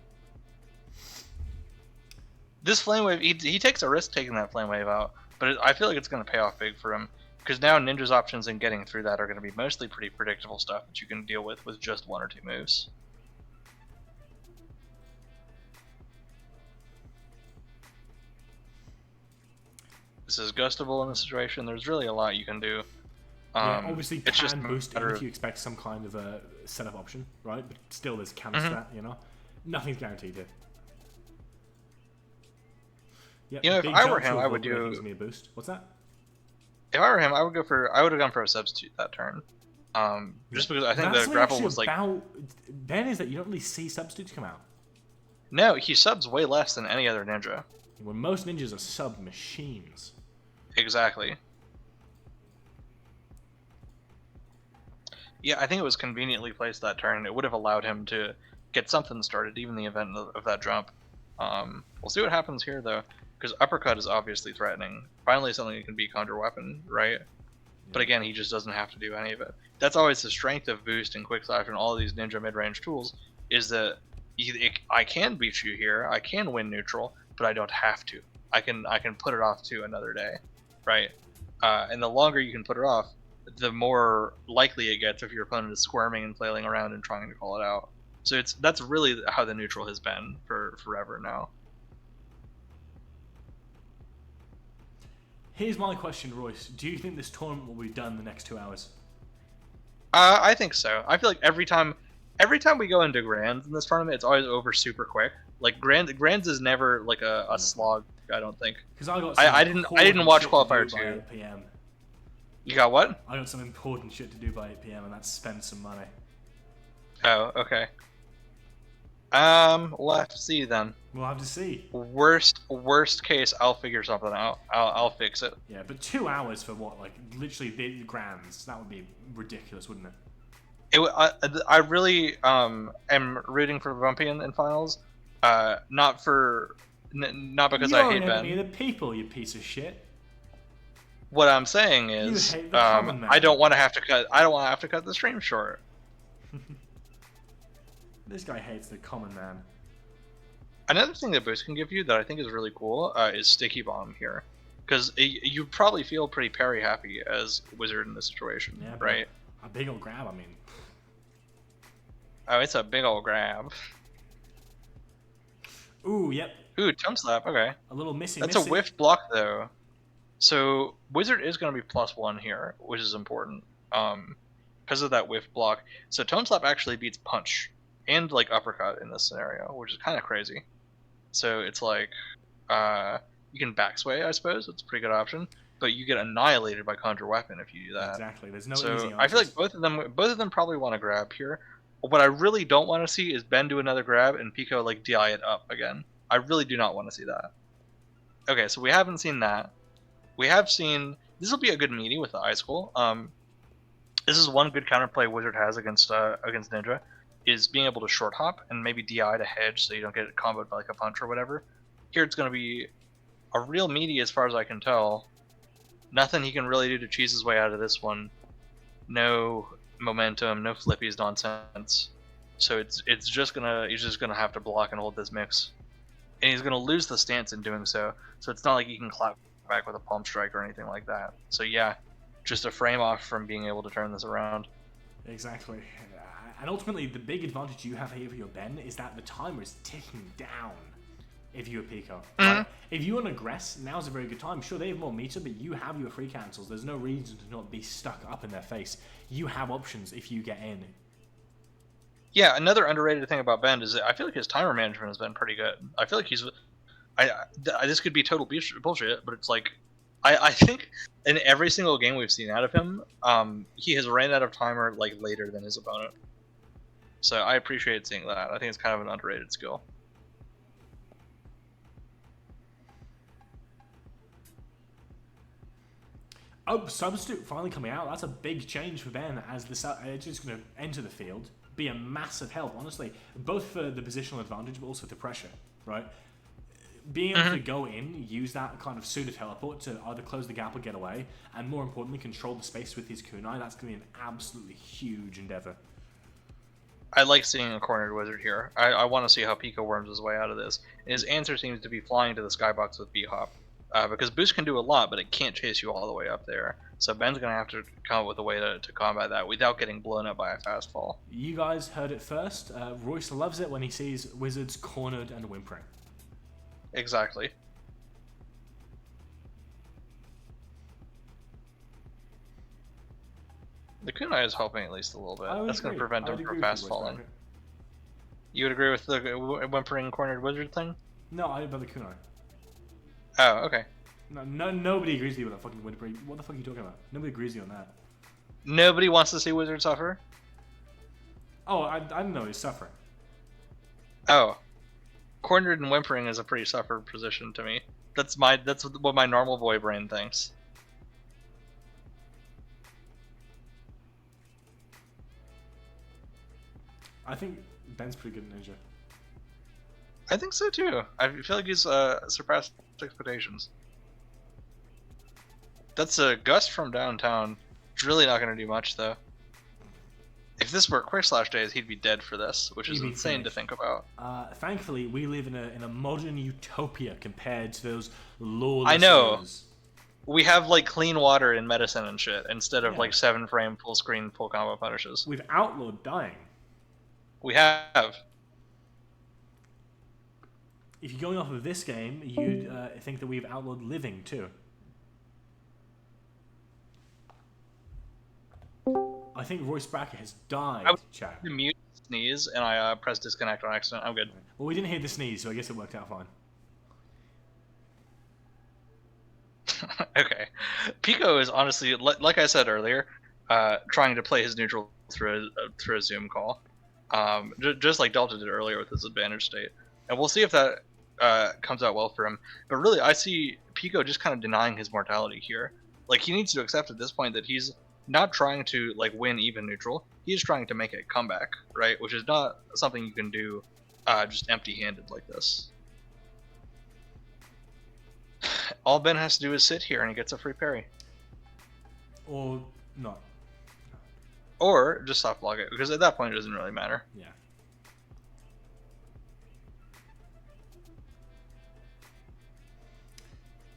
This flame wave, he takes a risk taking that flame wave out, but I feel like it's going to pay off big for him. Because now Ninja's options in getting through that are going to be mostly pretty predictable stuff that you can deal with just 1 or 2 moves. This is gustable in this situation. There's really a lot you can do.
Obviously
it's just
can boost if you expect some kind of a setup option, right? But still there's can strat, you know? Nothing's guaranteed here. Yep,
you know, if I were him, I would do...
Gives me a boost. What's that?
If I were him, I would have gone for a substitute that turn. Just because I think the grapple was like...
Ben, is that you don't really see substitutes come out.
No, he subs way less than any other ninja.
When most ninjas are sub machines.
Exactly. Yeah, I think it was conveniently placed that turn. It would have allowed him to get something started, even in the event of that jump. We'll see what happens here, though, because uppercut is obviously threatening. Finally, something that can be counter weapon, right? But again, he just doesn't have to do any of it. That's always the strength of boost and quick slash and all of these ninja mid-range tools, is that I can beat you here, I can win neutral, but I don't have to. I can put it off to another day, right? And the longer you can put it off, the more likely it gets if your opponent is squirming and flailing around and trying to call it out. So that's really how the neutral has been for forever now.
Here's my question, Royce. Do you think this tournament will be done in the next 2 hours?
I think so. I feel like every time we go into Grands in this tournament, it's always over super quick. Like Grands is never like a slog. I don't think.
Because
I didn't watch Qualifier 2.
8 PM.
You got what?
I got some important shit to do by 8 PM, and that's spend some money.
Oh, okay. We'll have to see then.
We'll have to see.
Worst case, I'll figure something out. I'll fix it.
Yeah, but 2 hours for what? Like literally the Grands? That would be ridiculous, wouldn't it?
I really am rooting for Bumpy in finals. Not because I hate Ben.
You're the people, you piece of shit.
What I'm saying is,
You hate the common man.
I don't want to have to cut the stream short.
This guy hates the common man.
Another thing that Boost can give you that I think is really cool is Sticky Bomb here. Because you probably feel pretty parry happy as Wizard in this situation,
Yeah,
right?
A big old grab, I mean.
Oh, it's a big old grab.
Ooh, yep.
Ooh, Tongue Slap, okay.
A little missy.
That's a whiff block, though. So, Wizard is going to be +1 here, which is important. Because of that whiff block. So, Tongue Slap actually beats Punch and, like, Uppercut in this scenario, which is kind of crazy. So, it's like, you can backsway, I suppose. It's a pretty good option. But you get annihilated by Conjure Weapon if you do that.
Exactly. There's no
So,
easy
I feel
answers.
like both of them probably want to grab here. What I really don't want to see is Ben do another grab and Pico, like, DI it up again. I really do not want to see that. Okay, so we haven't seen that. We have seen... This will be a good meaty with the Icicle. This is one good counterplay Wizard has against Ninja, is being able to short hop and maybe DI to hedge so you don't get comboed by like a punch or whatever. Here it's going to be a real meaty as far as I can tell. Nothing he can really do to cheese his way out of this one. No momentum, no flippies nonsense. So he's just gonna have to block and hold this mix. And he's gonna lose the stance in doing so. So it's not like he can clap back with a palm strike or anything like that. So yeah,
just a frame off from being able to turn this around.
Exactly. And ultimately, the big advantage you have here for your Ben is that the timer is ticking down if you're Pico. Right? If you want to aggress, now's a very good time. Sure, they have more meter, but you have your free cancels. There's no reason to not be stuck up in their face. You have options if you get in.
Yeah, another underrated thing about Ben is that I feel like his timer management has been pretty good. I feel like this could be total bullshit, but it's like, I think in every single game we've seen out of him, he has ran out of timer like later than his opponent. So I appreciate seeing that. I think it's kind of an underrated skill.
Oh, Substitute finally coming out. That's a big change for Ben as the Edge is going to enter the field. Be a massive help, honestly. Both for the positional advantage, but also the pressure, right? Being able to go in, use that kind of pseudo teleport to either close the gap or get away, and more importantly, control the space with his kunai. That's going to be an absolutely huge endeavor.
I like seeing a cornered wizard here. I want to see how Pico worms his way out of this. And his answer seems to be flying to the skybox with B-Hop. Because Boost can do a lot, but it can't chase you all the way up there. So Ben's going to have to come up with a way to combat that without getting blown up by a fast fall.
You guys heard it first. Royce loves it when he sees wizards cornered and whimpering.
Exactly. The kunai is helping at least a little bit. That's going to prevent him from fast falling. You would agree with the whimpering cornered wizard thing?
No, I about the kunai.
Oh, okay.
No, nobody agrees with you with that fucking whimpering. What the fuck are you talking about? Nobody agrees with you on that.
Nobody wants to see wizards suffer?
Oh, I didn't know he was suffering.
Oh. Cornered and whimpering is a pretty suffered position to me. That's what my normal boy brain thinks.
I think Ben's pretty good at Ninja.
I think so too. I feel like he's surpassed expectations. That's a gust from downtown. It's really not going to do much though. If this were Quick Slash days, he'd be dead for this, which is insane to think about.
Thankfully, we live in a modern utopia compared to those lawless.
I know.
Eras.
We have like clean water and medicine and shit instead of like 7-frame full screen full combo punishes.
We've outlawed dying.
We have.
If you're going off of this game, you'd think that we've outlawed living too. I think Royce Bracker has died, chat.
I mute sneeze and I pressed disconnect on accident. I'm good.
Well, we didn't hear the sneeze, so I guess it worked out fine.
Okay. Pico is honestly, like I said earlier, trying to play his neutral through a Zoom call. Just like Delta did earlier with his advantage state. And we'll see if that comes out well for him. But really, I see Pico just kind of denying his mortality here. Like, he needs to accept at this point that he's not trying to like win even neutral. He's trying to make a comeback, right? Which is not something you can do just empty-handed like this. All Ben has to do is sit here and he gets a free parry.
Or not.
Or just soft block it, because at that point it doesn't really matter.
Yeah.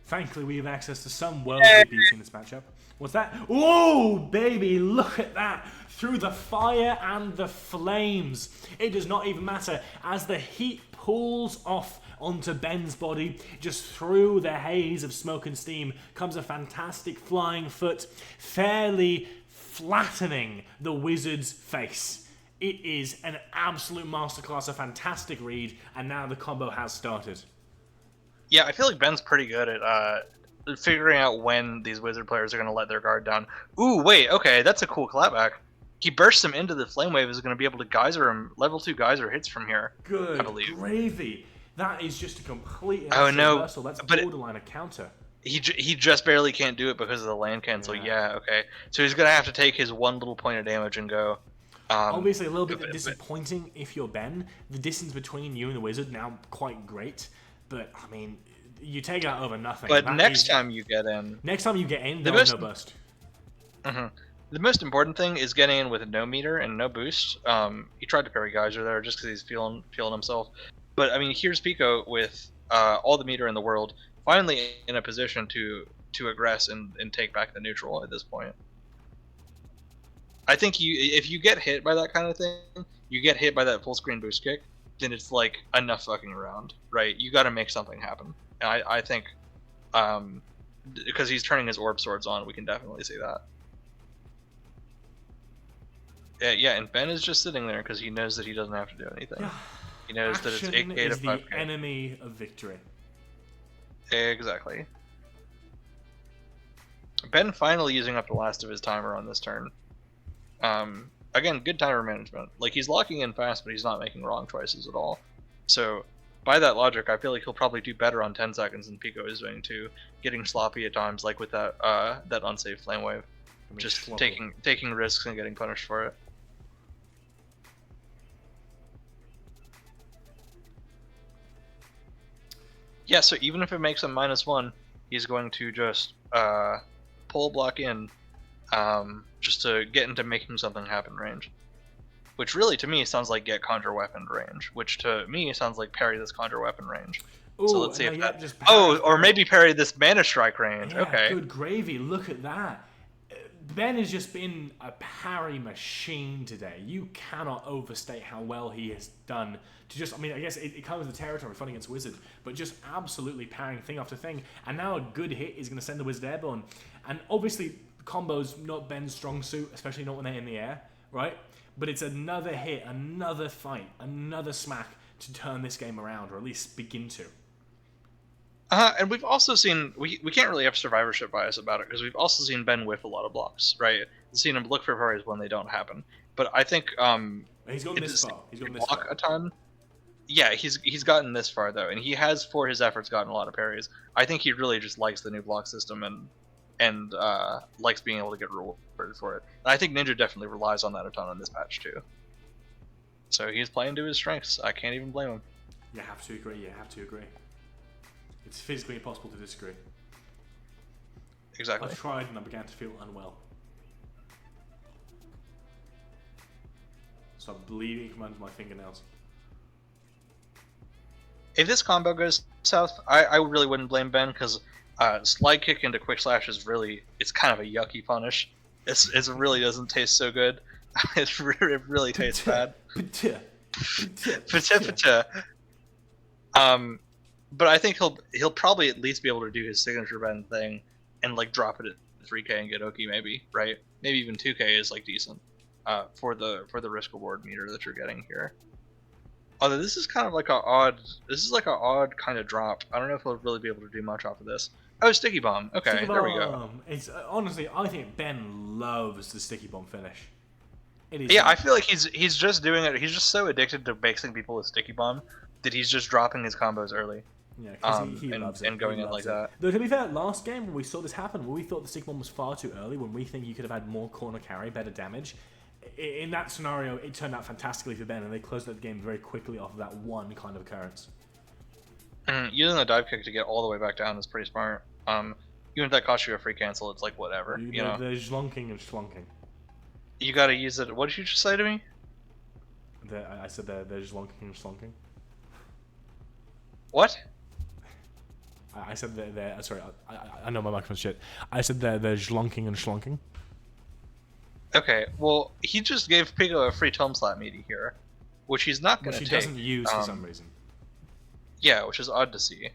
Thankfully, we have access to some worldly beats in this matchup. What's that? Oh, baby, look at that. Through the fire and the flames. It does not even matter. As the heat pulls off onto Ben's body, just through the haze of smoke and steam comes a fantastic flying foot, fairly flattening the wizard's face. It is an absolute masterclass, a fantastic read, and now the combo has started.
Yeah, I feel like Ben's pretty good at figuring out when these wizard players are going to let their guard down. Ooh, wait, okay, that's a cool clapback. He bursts him into the flame wave, is going to be able to geyser him. Level 2 geyser hits from here.
Good
I believe.
Gravy. That is just a complete
reversal.
That's
but
borderline a counter.
He just barely can't do it because of the land cancel. Yeah, okay. So he's going to have to take his one little point of damage and go.
Obviously, a little bit disappointing if you're Ben. The distance between you and the wizard now quite great. But, I mean, you take out over nothing.
But next time you get in...
Next time you get in, there's no burst.
The most important thing is getting in with no meter and no boost. He tried to parry Geyser there just because he's feeling himself. But, I mean, here's Pico with all the meter in the world. finally in a position to aggress and take back the neutral at this point. I think if you get hit by that kind of thing, you get hit by that full screen boost kick, then it's like enough fucking around, right? You got to make something happen. And I think, because he's turning his orb swords on, we can definitely see that. Yeah, and Ben is just sitting there because he knows that he doesn't have to do anything.
Yeah.
He knows that it's 8k to
is the
5k.
enemy of victory.
Exactly. Ben finally using up the last of his timer on this turn. Again, good timer management. Like, he's locking in fast, but he's not making wrong choices at all. So, by that logic, I feel like he'll probably do better on 10 seconds than Pico is doing too, getting sloppy at times, like with that that unsafe flame wave. Just taking risks and getting punished for it. Yeah, so even if it makes him -1, he's going to just pull block in, just to get into making something happen range. Which really, to me, sounds like get conjure weapon range. Which to me sounds like parry this conjure weapon range.
Ooh,
so let's see if
yeah,
that. Oh, or maybe parry this mana strike range.
Yeah,
okay.
Good gravy. Look at that. Ben has just been a parry machine today. You cannot overstate how well he has done to just, I mean, I guess it comes with the territory, fun against Wizard, but just absolutely parrying thing after thing. And now a good hit is going to send the Wizard airborne. And obviously, combo's not Ben's strong suit, especially not when they're in the air, right? But it's another hit, another fight, another smack to turn this game around, or at least begin to.
And we've also seen, we can't really have survivorship bias about it, because we've also seen Ben whiff a lot of blocks, right? We've seen him look for parries when they don't happen. But I think
he's gotten this far. He's gotten this
block
far
a ton. Yeah, he's gotten this far though, and he has, for his efforts, gotten a lot of parries. I think he really just likes the new block system and likes being able to get rewarded for it. And I think Ninja definitely relies on that a ton on this patch too. So he's playing to his strengths. I can't even blame him.
You have to agree. You have to agree. It's physically impossible to disagree.
Exactly.
I tried and I began to feel unwell. So I'm bleeding from under my fingernails.
If this combo goes south, I really wouldn't blame Ben, because slide kick into quick slash is really, it's kind of a yucky punish. It really doesn't taste so good. It really tastes bad. But I think he'll probably at least be able to do his signature Ben thing and like drop it at 3k and get Oki, maybe, right? Maybe even 2k is like decent for the risk reward meter that you're getting here. Although this is kind of like an odd kind of drop. I don't know if he'll really be able to do much off of this. Oh, sticky bomb. Okay,
sticky
there we
bomb.
go.
It's honestly, I think Ben loves the sticky bomb finish. It is.
Yeah, I feel like he's just doing it. He's just so addicted to mixing people with sticky bomb that he's just dropping his combos early.
Yeah, because he loves it.
And going in like that.
Though, to be fair, last game when we saw this happen, when we thought the sticky bomb was far too early, when we think you could have had more corner carry, better damage, in that scenario, it turned out fantastically for Ben, and they closed out the game very quickly off of that one kind of occurrence.
Using the dive kick to get all the way back down is pretty smart. Even if that costs you a free cancel, it's like whatever. You know,
the zhlonking and schlonking.
You gotta use it. What did you just say to me?
I said they're zhlonking and schlonking.
What?
I said they're sorry, I know my microphone's shit. I said they're zhlonking and schlonking.
Okay, well, he just gave Pico a free Tome Slap meaty here, which he's not going to take.
Which he doesn't use for some reason.
Yeah, which is odd to see.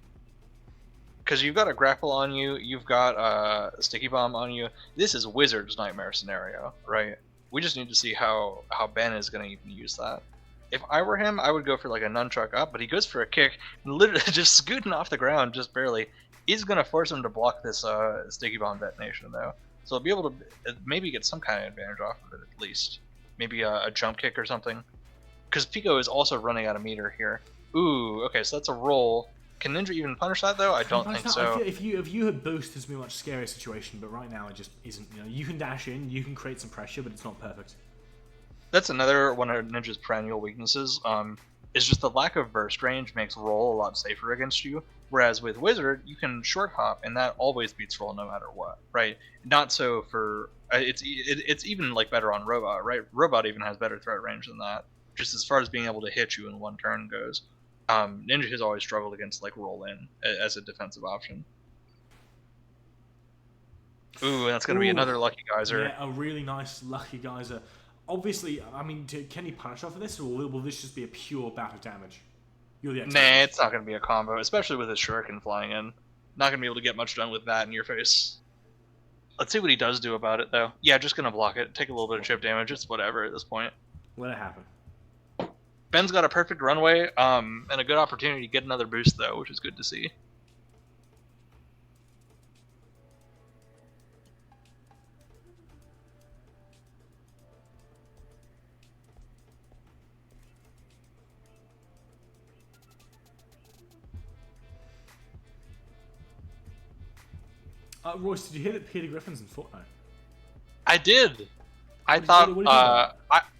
Because you've got a grapple on you, you've got a sticky bomb on you. This is Wizard's nightmare scenario, right? We just need to see how Ben is going to even use that. If I were him, I would go for like a nunchuck up, but he goes for a kick, literally just scooting off the ground, just barely. He's going to force him to block this sticky bomb detonation, though. So he'll be able to maybe get some kind of advantage off of it at least. Maybe a jump kick or something. Because Pico is also running out of meter here. Ooh, okay, so that's a roll. Can Ninja even punish that though? I don't think so.
If you had boost, this would be a much scarier situation, but right now it just isn't. You know, you can dash in, you can create some pressure, but it's not perfect.
That's another one of Ninja's perennial weaknesses. Is just the lack of burst range makes roll a lot safer against you. Whereas with Wizard, you can short hop, and that always beats roll no matter what, right? Not so for it's even like better on Robot, right? Robot even has better threat range than that, just as far as being able to hit you in one turn goes. Ninja has always struggled against like roll in as a defensive option. Ooh, that's gonna be another lucky geyser.
Yeah, a really nice lucky geyser. Obviously, I mean, can he punish off of this, or will this just be a pure bout of damage? You're the expert.
Nah, it's not gonna be a combo, especially with his shuriken flying in. Not gonna be able to get much done with that in your face. Let's see what he does do about it, though. Yeah, just gonna block it. Take a little bit of chip damage. It's whatever at this point.
Let it happen.
Ben's got a perfect runway, and a good opportunity to get another boost, though, which is good to see.
Royce, did you hear that Peter Griffin's in Fortnite?
I did. I
What
thought
did you think about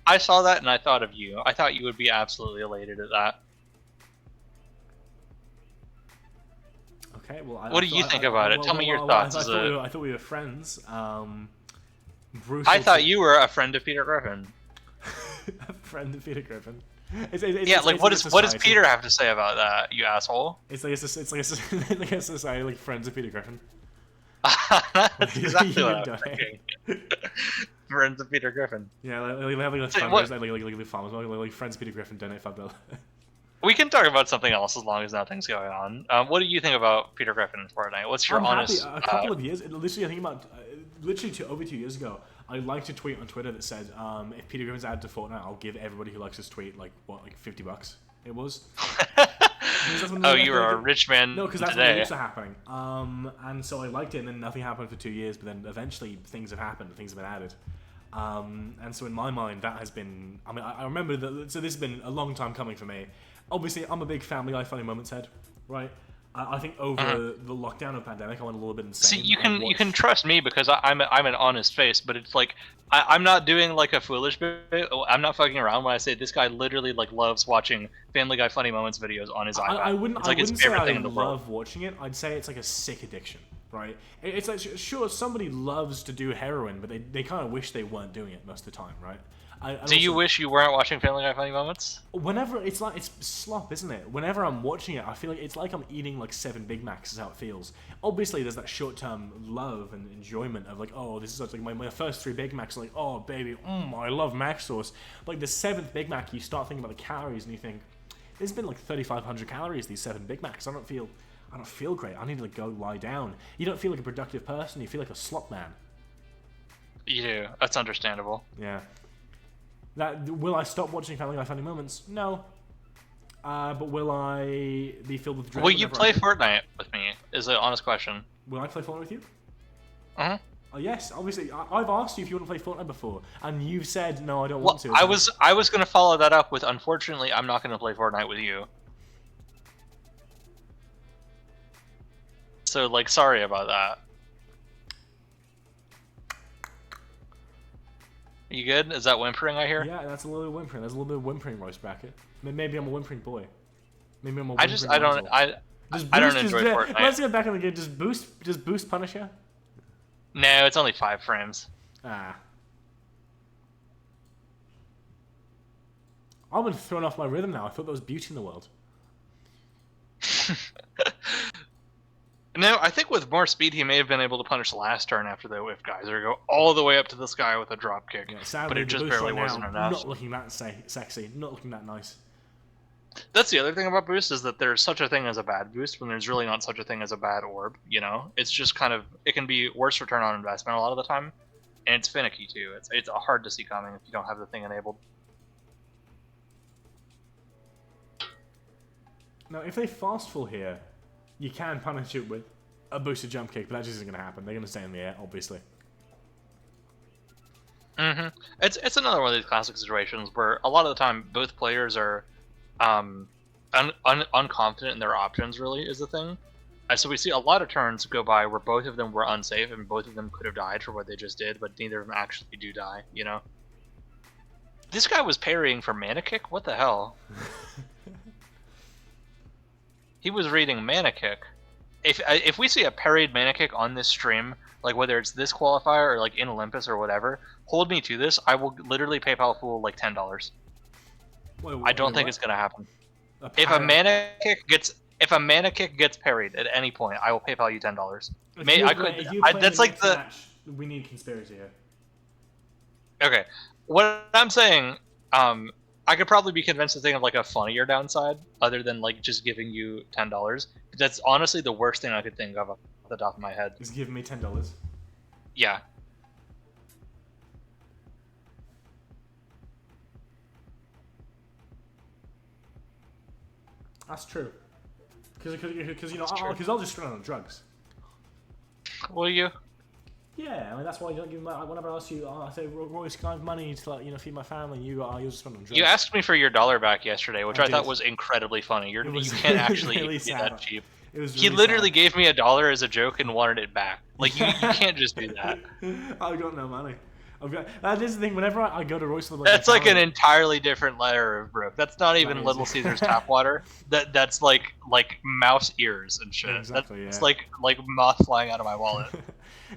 I saw that and I thought of you. I thought you would be absolutely elated at that.
Okay, well,
What do you think about it? Tell me your thoughts.
I thought we were friends. Bruce.
I thought you were a friend of Peter Griffin.
a friend of Peter Griffin.
Yeah, like what does Peter have to say about that, you asshole?
It's like a society like friends of Peter Griffin.
That's exactly what I'm thinking. Friends of Peter Griffin.
Yeah, like having like farmers, like friends of Peter Griffin donate $5.
We can talk about something else as long as nothing's going on. What do you think about Peter Griffin in Fortnite? What's your honest?
Happy. A couple of years, literally, I think about over 2 years ago, I liked a tweet on Twitter that said, "If Peter Griffin's added to Fortnite, I'll give everybody who likes this tweet like $50." It was.
Oh, you were a rich man.
No, because that's
today.
when the leaks are happening. And so I liked it, and then nothing happened for 2 years. But then eventually things have happened. Things have been added. And so in my mind, that has been. I mean, I remember that. So this has been a long time coming for me. Obviously, I'm a big Family Guy Funny Moments head, right? I think over the lockdown of pandemic, I went a little bit insane.
See, you can trust me because I'm an honest face, but it's like I'm not doing like a foolish bit. I'm not fucking around when I say this guy literally like loves watching Family Guy Funny Moments videos on his iPad.
I wouldn't
it's like
say
his favorite
I
thing in the world.
love watching it. I'd say it's like a sick addiction, right? It's like sure somebody loves to do heroin, but they kind of wish they weren't doing it most of the time, right?
Do you wish you weren't watching Family Guy Funny Moments?
Whenever it's slop, isn't it? Whenever I'm watching it, I feel like it's like I'm eating like 7 Big Macs is how it feels. Obviously, there's that short-term love and enjoyment of like, oh, this is like my first 3 Big Macs, like, oh baby, I love mac sauce. Like the 7th Big Mac, you start thinking about the calories and you think, there's been like 3,500 calories these 7 Big Macs. I don't feel great. I need to like go lie down. You don't feel like a productive person. You feel like a slop man.
You do. That's understandable.
Yeah. Will I stop watching Family Guy Funny Moments? No. But will I be filled with dread?
Will you play Fortnite with me? Is an honest question.
Will I play Fortnite with you?
Uh-huh.
Oh yes, obviously. I've asked you if you want to play Fortnite before, and you've said no, I don't want to.
I was gonna follow that up with, unfortunately, I'm not gonna play Fortnite with you. So like, sorry about that. You good? Is that whimpering I hear?
Yeah, that's a little bit whimpering. There's a little bit of whimpering, Royce Bracket. Maybe I'm a whimpering boy. Maybe I'm a whimpering
I don't enjoy Fortnite.
Let's get back in the game. Just boost Punisher.
No, it's only 5 frames.
Ah. I've been thrown off my rhythm now. I thought there was beauty in the world.
No, I think with more speed he may have been able to punish the last turn after the whiff geyser, go all the way up to the sky with a drop kick.
Yeah, sadly,
but it just barely wasn't enough.
Not looking that sexy, not looking that nice.
That's the other thing about boost, is that there's such a thing as a bad boost when there's really not such a thing as a bad orb, you know? It's just kind of, it can be worse return on investment a lot of the time, and it's finicky too. It's hard to see coming if you don't have the thing enabled.
Now, if they fast full here, you can punish it with a boosted jump kick, but that just isn't going to happen. They're going to stay in the air, obviously.
It's another one of these classic situations where a lot of the time both players are unconfident in their options, really, is the thing. So we see a lot of turns go by where both of them were unsafe and both of them could have died for what they just did, but neither of them actually do die, you know? This guy was parrying for mana kick? What the hell? He was reading mana kick. If we see a parried mana kick on this stream, like whether it's this qualifier or like in Olympus or whatever, hold me to this. I will literally PayPal Fool like $10.
Wait,
I don't think it's gonna happen.
If a mana kick gets parried at any point, I will PayPal you $10. That's like the
match, we need conspiracy here.
okay. What I'm saying, I could probably be convinced to think of like a funnier downside other than like just giving you $10. But that's honestly the worst thing I could think of off the top of my head.
Is giving me $10.
Yeah.
That's true. Because you know,
That's true.
because I'll just run on drugs.
Will you?
Yeah, I mean that's why you don't give me. Whenever I ask you, I say, Royce, can I have money to like feed my family? You just spend on drugs.
You asked me for your $1 back yesterday, which I thought
did.
was incredibly funny. You
was
can't actually
really
be
sad.
that cheap.
It was
He
really
literally
sad.
gave me $1 as a joke and wanted it back. Like you can't just do that.
I've got no money. That is the thing. Whenever I go to Royce,
That's like an entirely different layer of broke. That's not even
is.
Little Caesar's tap water. That's like mouse ears and shit.
Exactly,
That's
yeah.
like moth flying out of my wallet.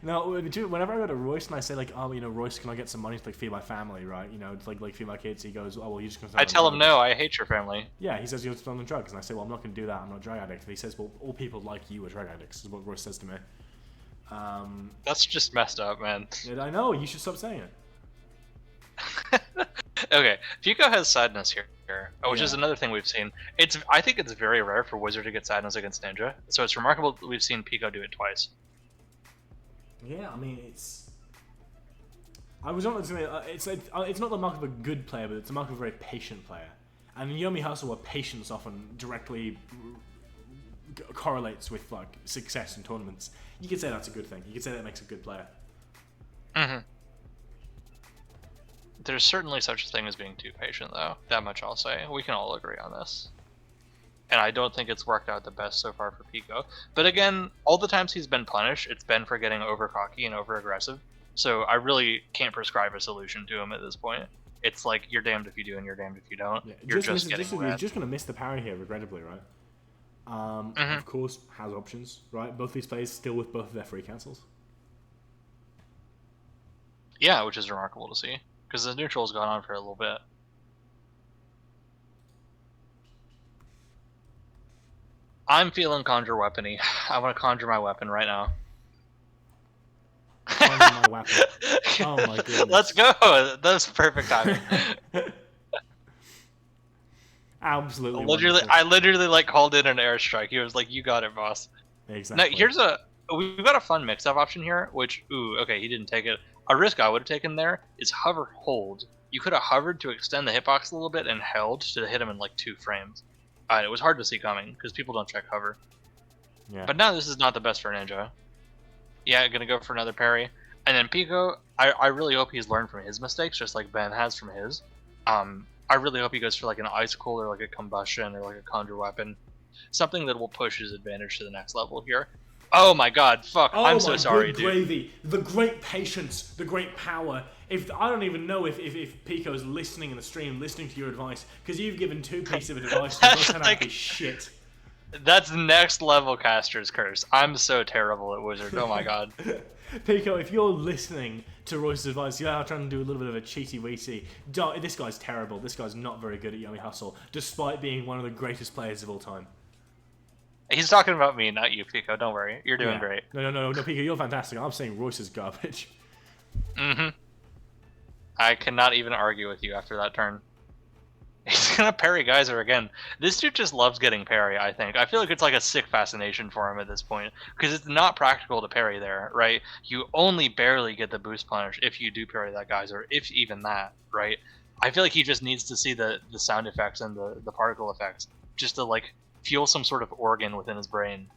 No, whenever I go to Royce and I say like, oh, Royce, can I get some money to like feed my family, right? It's like feed my kids. He goes, oh, well, you just gonna.
I tell him no. I hate your family.
Yeah, he says you're on drugs, and I say, well, I'm not gonna do that. I'm not a drug addict. And he says, well, all people like you are drug addicts. Is what Royce says to me.
That's just messed up, man.
Yeah, I know. You should stop saying it.
Okay, Pico has sadness here, which is
Yeah.
another thing we've seen. I think it's very rare for Wizard to get sadness against Ninja, so it's remarkable that we've seen Pico do it twice.
Yeah, I mean, it's. I was on it's not the mark of a good player, but it's the mark of a very patient player. And in Yomi Hustle, where patience often directly correlates with like success in tournaments, you could say that's a good thing. You could say that makes a good player.
Mm-hmm. There's certainly such a thing as being too patient, though. That much I'll say. We can all agree on this. And I don't think it's worked out the best so far for Pico. But again, all the times he's been punished, it's been for getting over cocky and over aggressive. So I really can't prescribe a solution to him at this point. It's like you're damned if you do and you're damned if you don't.
Yeah,
You're just getting
You're
wet.
just gonna miss the parry here, regrettably, right? Of course, has options, right? Both these players still with both of their free cancels.
Yeah, which is remarkable to see. Because the neutral's gone on for a little bit. I'm feeling conjure weapony. I want to conjure my weapon right now.
Conjure my weapon. Oh my goodness.
Let's go! That's perfect timing.
Absolutely.
I literally like called in an airstrike. He was like, "You got it, boss."
Exactly.
Now we've got a fun mix-up option here. Which okay, he didn't take it. A risk I would have taken there is hover hold. You could have hovered to extend the hitbox a little bit and held to hit him in like 2 frames. It was hard to see coming because people don't check hover.
Yeah.
But now this is not the best for Ninja. Yeah, gonna go for another parry. And then Pico, I really hope he's learned from his mistakes, just like Ben has from his. I really hope he goes for like an icicle or like a combustion or like a conjure weapon. Something that will push his advantage to the next level here. Oh my god, fuck,
Oh
I'm so sorry,
good
dude.
gravy. The great patience, the great power. I don't even know if Pico's listening in the stream, listening to your advice, because you've given 2 pieces of advice that both turn out to be shit.
That's next level caster's curse. I'm so terrible at Wizard, oh my god.
Pico, if you're listening to Royce's advice, you're trying to do a little bit of a cheaty-weety. This guy's terrible. This guy's not very good at Yomi Hustle, despite being one of the greatest players of all time.
He's talking about me, not you, Pico, don't worry. You're doing great.
No, Pico, you're fantastic. I'm saying Royce is garbage.
Mm-hmm. I cannot even argue with you after that turn. He's gonna parry Geyser again. This dude just loves getting parry, I think. I feel like it's like a sick fascination for him at this point. Because it's not practical to parry there, right? You only barely get the boost punish if you do parry that Geyser, if even that, right? I feel like he just needs to see the sound effects and the particle effects, just to like fuel some sort of organ within his brain.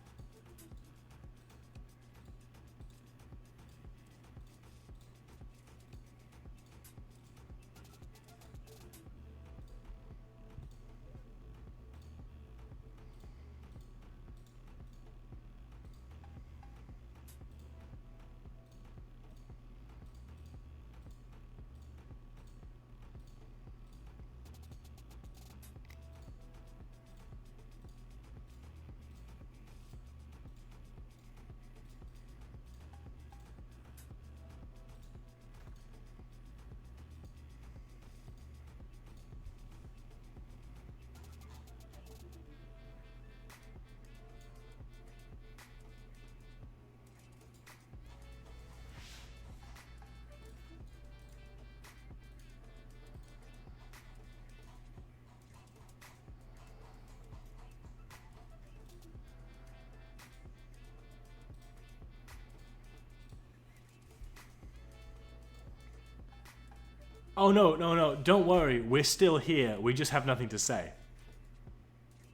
Oh no! Don't worry, we're still here. We just have nothing to say.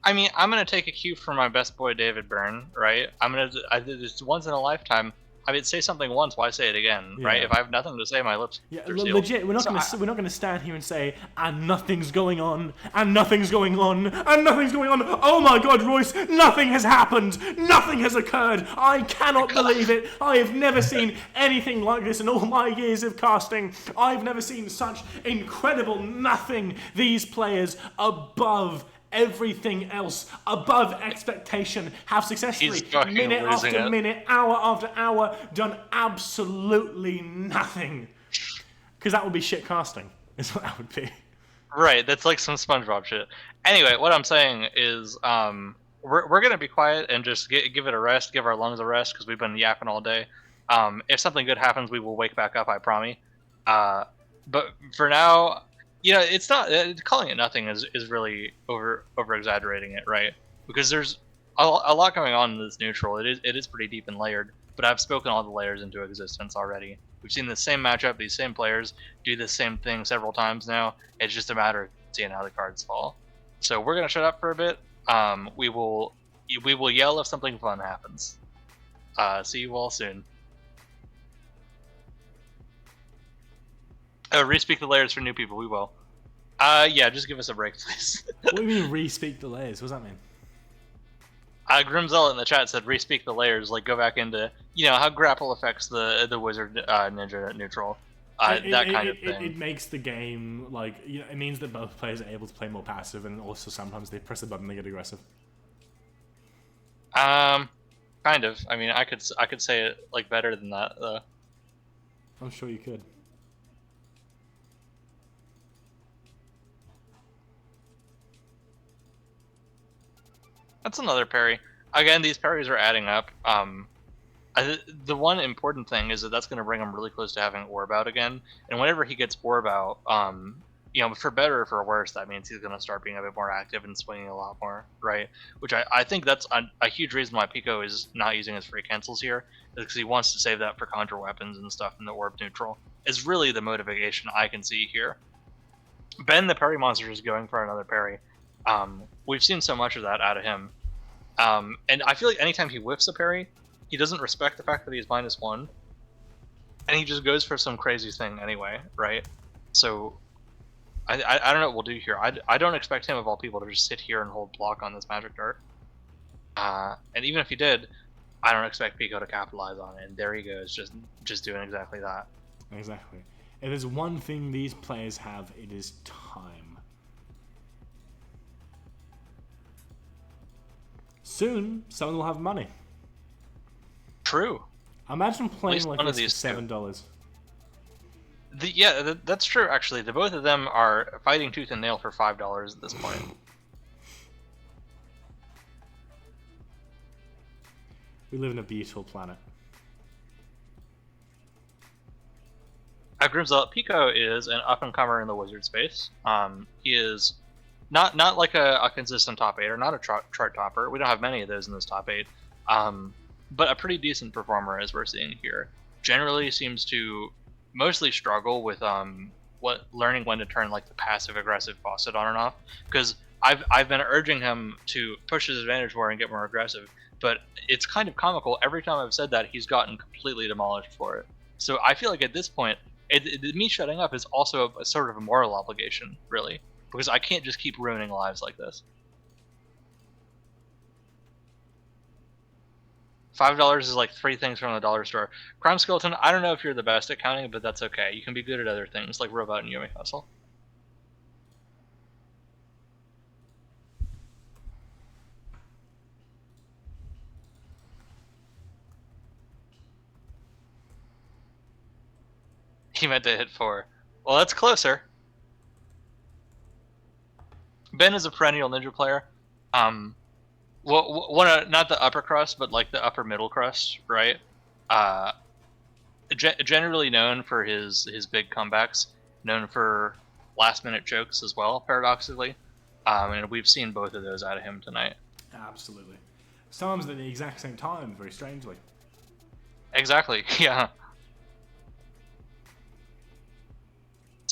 I mean, I'm gonna take a cue from my best boy David Byrne, right? I did this once in a lifetime. I mean, say something once, why say it again, right?
Yeah.
If I have nothing to say, my lips
Yeah,
are sealed.
legit. We're not gonna stand here and say, and nothing's going on, and nothing's going on, and nothing's going on. Oh my God, Royce, nothing has happened, nothing has occurred. I cannot believe it. I have never seen anything like this in all my years of casting. I've never seen such incredible nothing. These players above everything else, above expectation, have successfully, minute after minute, hour after hour, done absolutely nothing. Because that would be shit casting, is what that would be.
Right, that's like some SpongeBob shit. Anyway, what I'm saying is, we're gonna be quiet and just give it a rest, give our lungs a rest, because we've been yapping all day. If something good happens, we will wake back up, I promise. But for now, you know, it's not calling it nothing is really over exaggerating it, right? Because there's a lot going on in this neutral. It is pretty deep and layered. But I've spoken all the layers into existence already. We've seen the same matchup, these same players do the same thing several times now. It's just a matter of seeing how the cards fall. So we're gonna shut up for a bit. We will yell if something fun happens. See you all soon. Oh, re-speak the layers for new people, we will. Yeah, just give us a break, please.
What do you mean re-speak the layers? What does that mean?
Grimzella in the chat said re-speak the layers, like go back into, you know, how grapple affects the wizard ninja neutral. That kind of thing.
It makes the game, like, you know, it means that both players are able to play more passive, and also sometimes they press a button and they get aggressive.
Kind of. I mean, I could say it, like, better than that, though.
I'm sure you could.
That's another parry. Again, these parries are adding up. The one important thing is that that's going to bring him really close to having Orb out again. And whenever he gets Orb out, you know, for better or for worse, that means he's going to start being a bit more active and swinging a lot more, right? Which I think that's a huge reason why Pico is not using his free cancels here, is because he wants to save that for conjure weapons and stuff in the Orb neutral. Is really the motivation I can see here. Ben, the parry monster, is going for another parry. We've seen so much of that out of him. And I feel like anytime he whiffs a parry, he doesn't respect the fact that he's -1. And he just goes for some crazy thing anyway, right? So, I don't know what we'll do here. I don't expect him, of all people, to just sit here and hold block on this magic dart. And even if he did, I don't expect Pico to capitalize on it. And there he goes, just doing exactly that.
Exactly. If there's one thing these players have, it is time. Soon, someone will have money.
True.
Imagine playing like
one of
this for
these
$7.
Yeah, that's true, actually. The both of them are fighting tooth and nail for $5 at this point.
We live in a beautiful planet.
Grimzella, Pico is an up-and-comer in the wizard space. He is not like a consistent top 8, or not a chart topper. We don't have many of those in this top 8. But a pretty decent performer, as we're seeing here. Generally seems to mostly struggle with learning when to turn like the passive-aggressive faucet on and off. Because I've been urging him to push his advantage more and get more aggressive, but it's kind of comical. Every time I've said that, he's gotten completely demolished for it. So I feel like at this point, me shutting up is also a sort of a moral obligation, really, because I can't just keep ruining lives like this. $5 is like 3 things from the dollar store. Crime Skeleton, I don't know if you're the best at counting, but that's okay. You can be good at other things, like Robot and Yumi Hustle. He meant to hit 4. Well, that's closer. Ben is a perennial ninja player. Well, not the upper crust, but like the upper middle crust, right? Generally known for his big comebacks, known for last-minute jokes as well, paradoxically. And we've seen both of those out of him tonight.
Absolutely. Sometimes at the exact same time, very strangely.
Exactly, yeah.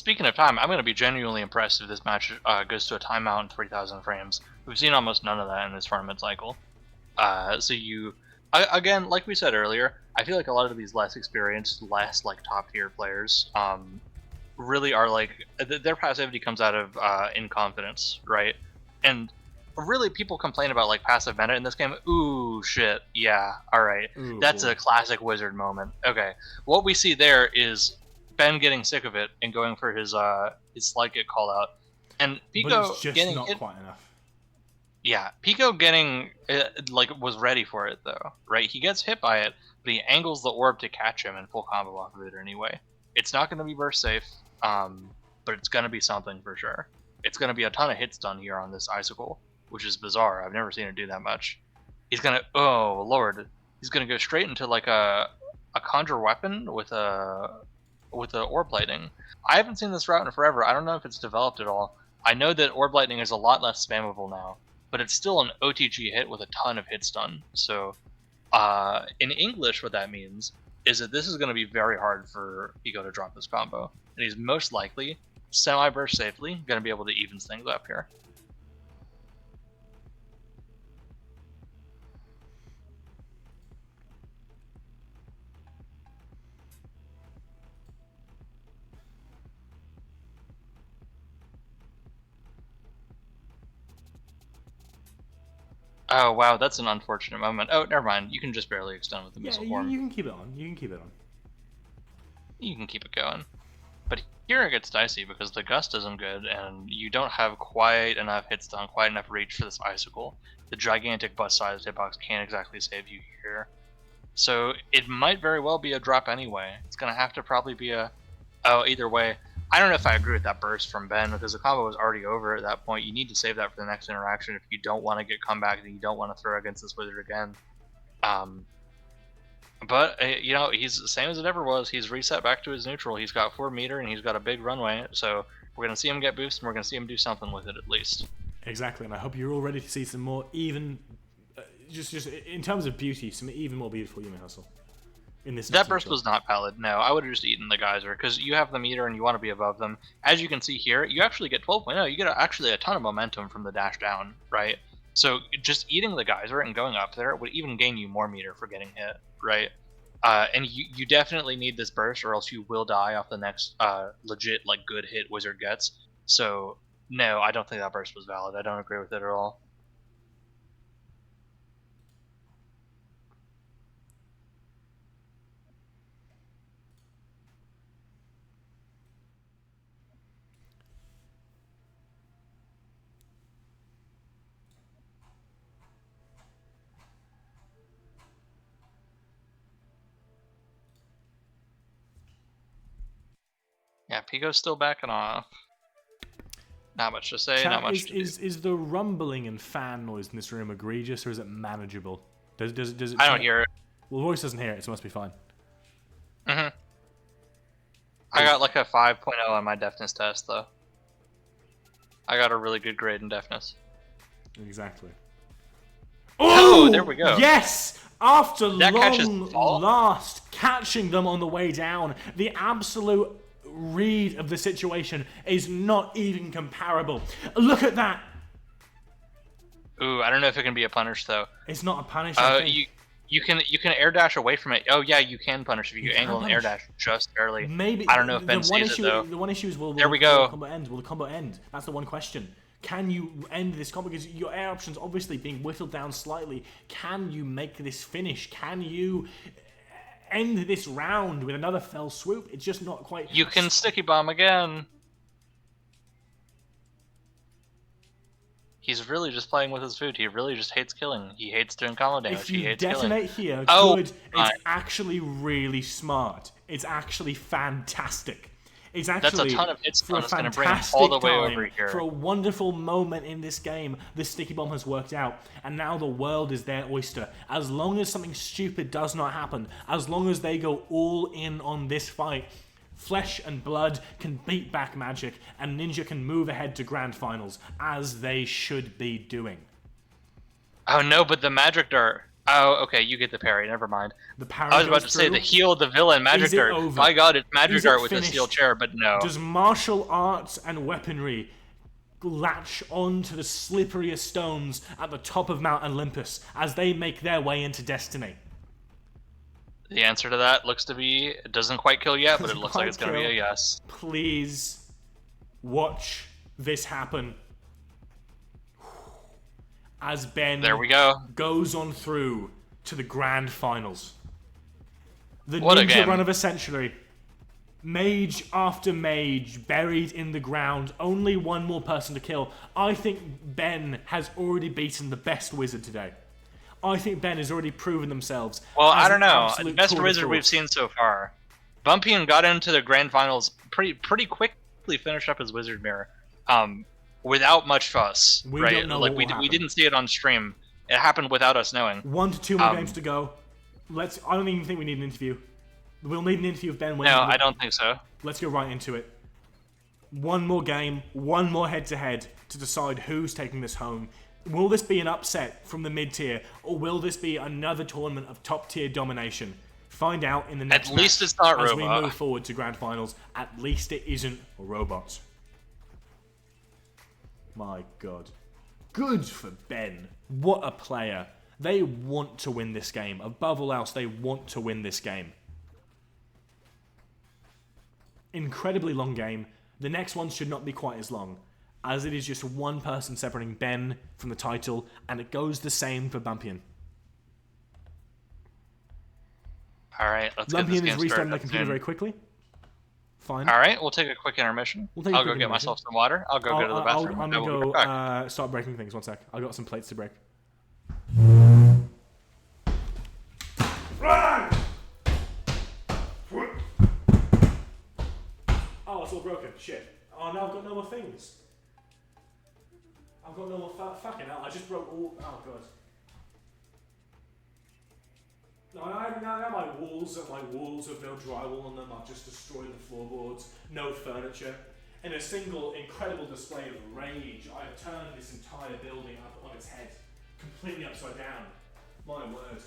speaking of time, I'm going to be genuinely impressed if this match goes to a timeout in 3,000 frames. We've seen almost none of that in this tournament cycle. Again, like we said earlier, I feel like a lot of these less experienced, less like top tier players, really are like their passivity comes out of inconfidence, right? And really, people complain about like passive meta in this game. Ooh, shit, yeah, all right, that's a classic wizard moment. Okay, what we see there is Ben getting sick of it and going for his slide get call out, and Pico
but it's just
getting
not
hit.
quite enough.
Yeah, Pico getting was ready for it though, right? He gets hit by it, but he angles the orb to catch him and full combo off of it anyway. It's not going to be burst safe, but it's going to be something for sure. It's going to be a ton of hits done here on this icicle, which is bizarre. I've never seen it do that much. He's gonna, oh lord, he's gonna go straight into like a conjure weapon with a orb lightning. I haven't seen this route in forever. I don't know if it's developed at all. I know that orb lightning is a lot less spammable now, but it's still an OTG hit with a ton of hits done. So in English, what that means is that this is going to be very hard for Pico to drop this combo, and he's most likely semi-burst safely going to be able to even things up here. Oh wow, that's an unfortunate moment. Oh, never mind. You can just barely extend with the missile form.
You can keep it on. You can keep it on.
You can keep it going. But here it gets dicey because the gust isn't good, and you don't have quite enough hits done, quite enough reach for this icicle. The gigantic bust-sized hitbox can't exactly save you here. So it might very well be a drop anyway. It's gonna have to probably be a... Oh, either way. I don't know if I agree with that burst from Ben, because the combo was already over at that point. You need to save that for the next interaction if you don't want to get comeback and you don't want to throw against this wizard again. But, you know, he's the same as it ever was. He's reset back to his neutral. He's got 4 meter and he's got a big runway, so we're going to see him get boost and we're going to see him do something with it at least.
Exactly, and I hope you're all ready to see some more even, just in terms of beauty, some even more beautiful Yume Hustle. In this
that burst was not valid. No, I would have just eaten the geyser because you have the meter and you want to be above them. As you can see here, you actually get 12.0. You get actually a ton of momentum from the dash down, right? So just eating the geyser and going up there would even gain you more meter for getting hit, right? And you definitely need this burst or else you will die off the next legit like good hit wizard gets. So no, I don't think that burst was valid. I don't agree with it at all. Yeah, Pico's still backing off. Not much to say,
Chat,
not much to do.
Is the rumbling and fan noise in this room egregious, or is it manageable? Does it?
I don't hear it.
Well, voice doesn't hear it, so it must be fine.
I got like a 5.0 on my deafness test, though. I got a really good grade in deafness.
Exactly.
Oh, there we go.
Yes! After
That catches
long
all.
last, catching them on the way down, the absolute read of the situation is not even comparable. Look at that!
Ooh, I don't know if it can be a punish though.
It's not a punish. I think.
You can air dash away from it. Oh yeah, you can punish if you angle and air dash just barely.
Maybe
I don't know if Ben sees it though.
The one issue is will
There we
the
go.
combo end? Will the combo end? That's the one question. Can you end this combo? Because your air options obviously being whittled down slightly. Can you make this finish? Can you end this round with another fell swoop? It's just not quite.
You can sticky bomb again. He's really just playing with his food. He really just hates killing. He hates doing combo damage.
If
He
you
hates
detonate
killing.
here,
Oh,
good.
my.
It's actually really smart. It's actually fantastic. It's
That's
actually
a ton of hits
for a
that's going to bring him all the way over here.
For a wonderful moment in this game, the sticky bomb has worked out, and now the world is their oyster. As long as something stupid does not happen, as long as they go all in on this fight, Flesh and Blood can beat back Magic, and Ninja can move ahead to Grand Finals, as they should be doing.
Oh no, but the magic dart. Oh, okay, you get the parry. Never mind.
The parry
I was about
goes
to say
through.
the heal the villain magic
Is it
dart.
over?
My God, it's
Is
magic
it
dart with a
finished?
steel chair, but no.
Does martial arts and weaponry latch onto the slipperiest stones at the top of Mount Olympus as they make their way into destiny?
The answer to that looks to be it doesn't quite kill yet, but it
Doesn't
looks like
quite
it's going to be a
kill.
yes.
Please watch this happen as Ben
There we go.
goes on through to the grand finals. The
What a
ninja
game.
run of a century. Mage after mage buried in the ground. Only one more person to kill. I think Ben has already beaten the best wizard today. I think Ben has already proven themselves.
Well,
as
I don't
an
know.
absolute
Best
tour de
wizard we've
force.
seen so far. Bumpian got into the grand finals pretty quickly. Finished up his wizard mirror, without much fuss.
We
right?
don't know
Like
what
we
will happen.
didn't see it on stream. It happened without us knowing.
1 to 2 more
Um,
games to go. I don't even think we need an interview. We'll need an interview with Ben winning.
No, I don't think so.
Let's go right into it. One more game, one more head-to-head to decide who's taking this home. Will this be an upset from the mid-tier, or will this be another tournament of top-tier domination? Find out in the next
At least
match
it's not
as we
Robot.
move forward to grand finals. At least it isn't robots. My God. Good for Ben. What a player. They want to win this game. Above all else, they want to win this game. Incredibly long game. The next one should not be quite as long, as it is just one person separating Ben from the title, and it goes the same for Bumpian.
All right, let's get this
Bumpian is
game
restarting
started.
the computer very quickly. Fine.
All right, we'll take a quick intermission.
We'll take a
I'll
quick
go get
intermission.
myself some water. I'll go to the bathroom.
I'm
and
gonna
we'll
go
be back.
start breaking things. 1 sec. I got some plates to break. Oh, it's all broken. Shit. Oh no, I've got no more things. I've got no more fucking hell. I just broke all. Oh god. No, now my walls have no drywall on them. I've just destroyed the floorboards. No furniture. In a single incredible display of rage, I have turned this entire building up on its head, completely upside down. My word.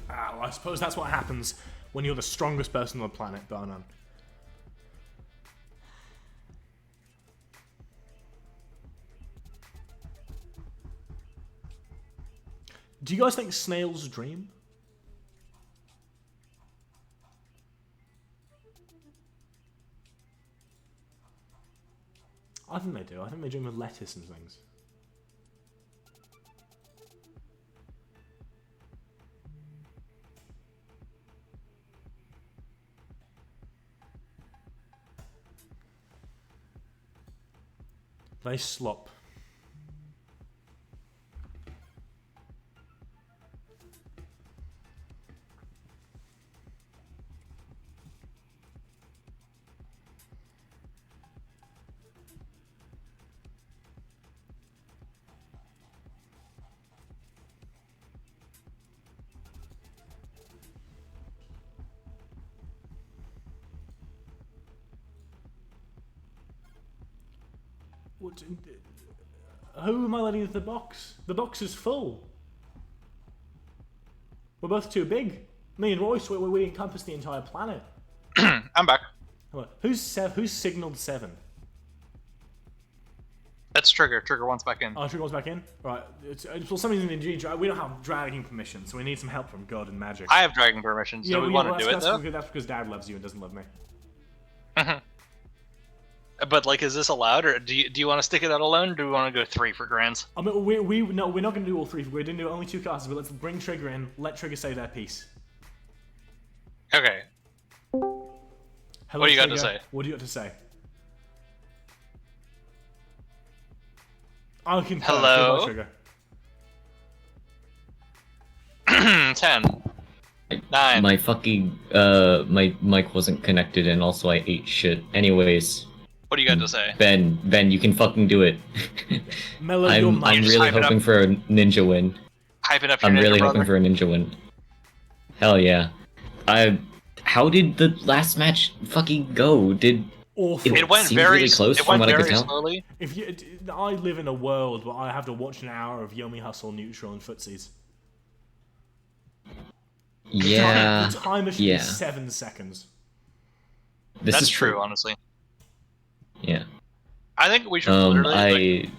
Well, I suppose that's what happens when you're the strongest person on the planet, bar none. Do you guys think snails dream? I think they do. I think they dream of lettuce and things. They slop. What? Who am I letting into the box? The box is full. We're both too big. Me and Royce, we encompass the entire planet.
I'm back.
Who's signaled 7?
That's Trigger. Trigger wants back in.
Oh, Trigger goes back in? Right. For some reason, we don't have dragging permission, so we need some help from God and magic.
I have dragon permission, so we want to do it though.
That's because Dad loves you and doesn't love me.
But like, is this allowed, or do you want to stick it out alone, or do we want to go 3 for grands?
I mean, we're not going to do all 3. We're going to do only 2 classes, but let's bring Trigger in. Let Trigger say their piece.
Okay.
Hello,
What do you got to
Trigger.
say?
What do you got to say? I can
Hello?
Trigger.
10. 9.
My fucking my mic wasn't connected, and also I ate shit. Anyways,
What do you got to say?
Ben, you can fucking do it.
Mellow your
I'm
mind.
just
really
hype it up.
hoping for a ninja win.
Hyping up your
I'm
ninja
really
brother.
hoping for a ninja win. Hell yeah. how did the last match fucking go? Did
Awful.
It went
seemed
very
really close
It
from
went
what I could
very
tell.
slowly.
If you, I live in a world where I have to watch an hour of Yomi Hustle, Neutral, and Footsies.
Yeah,
The timer should be 7 seconds.
this
That's
is
true, honestly.
Yeah.
I think we should literally.
I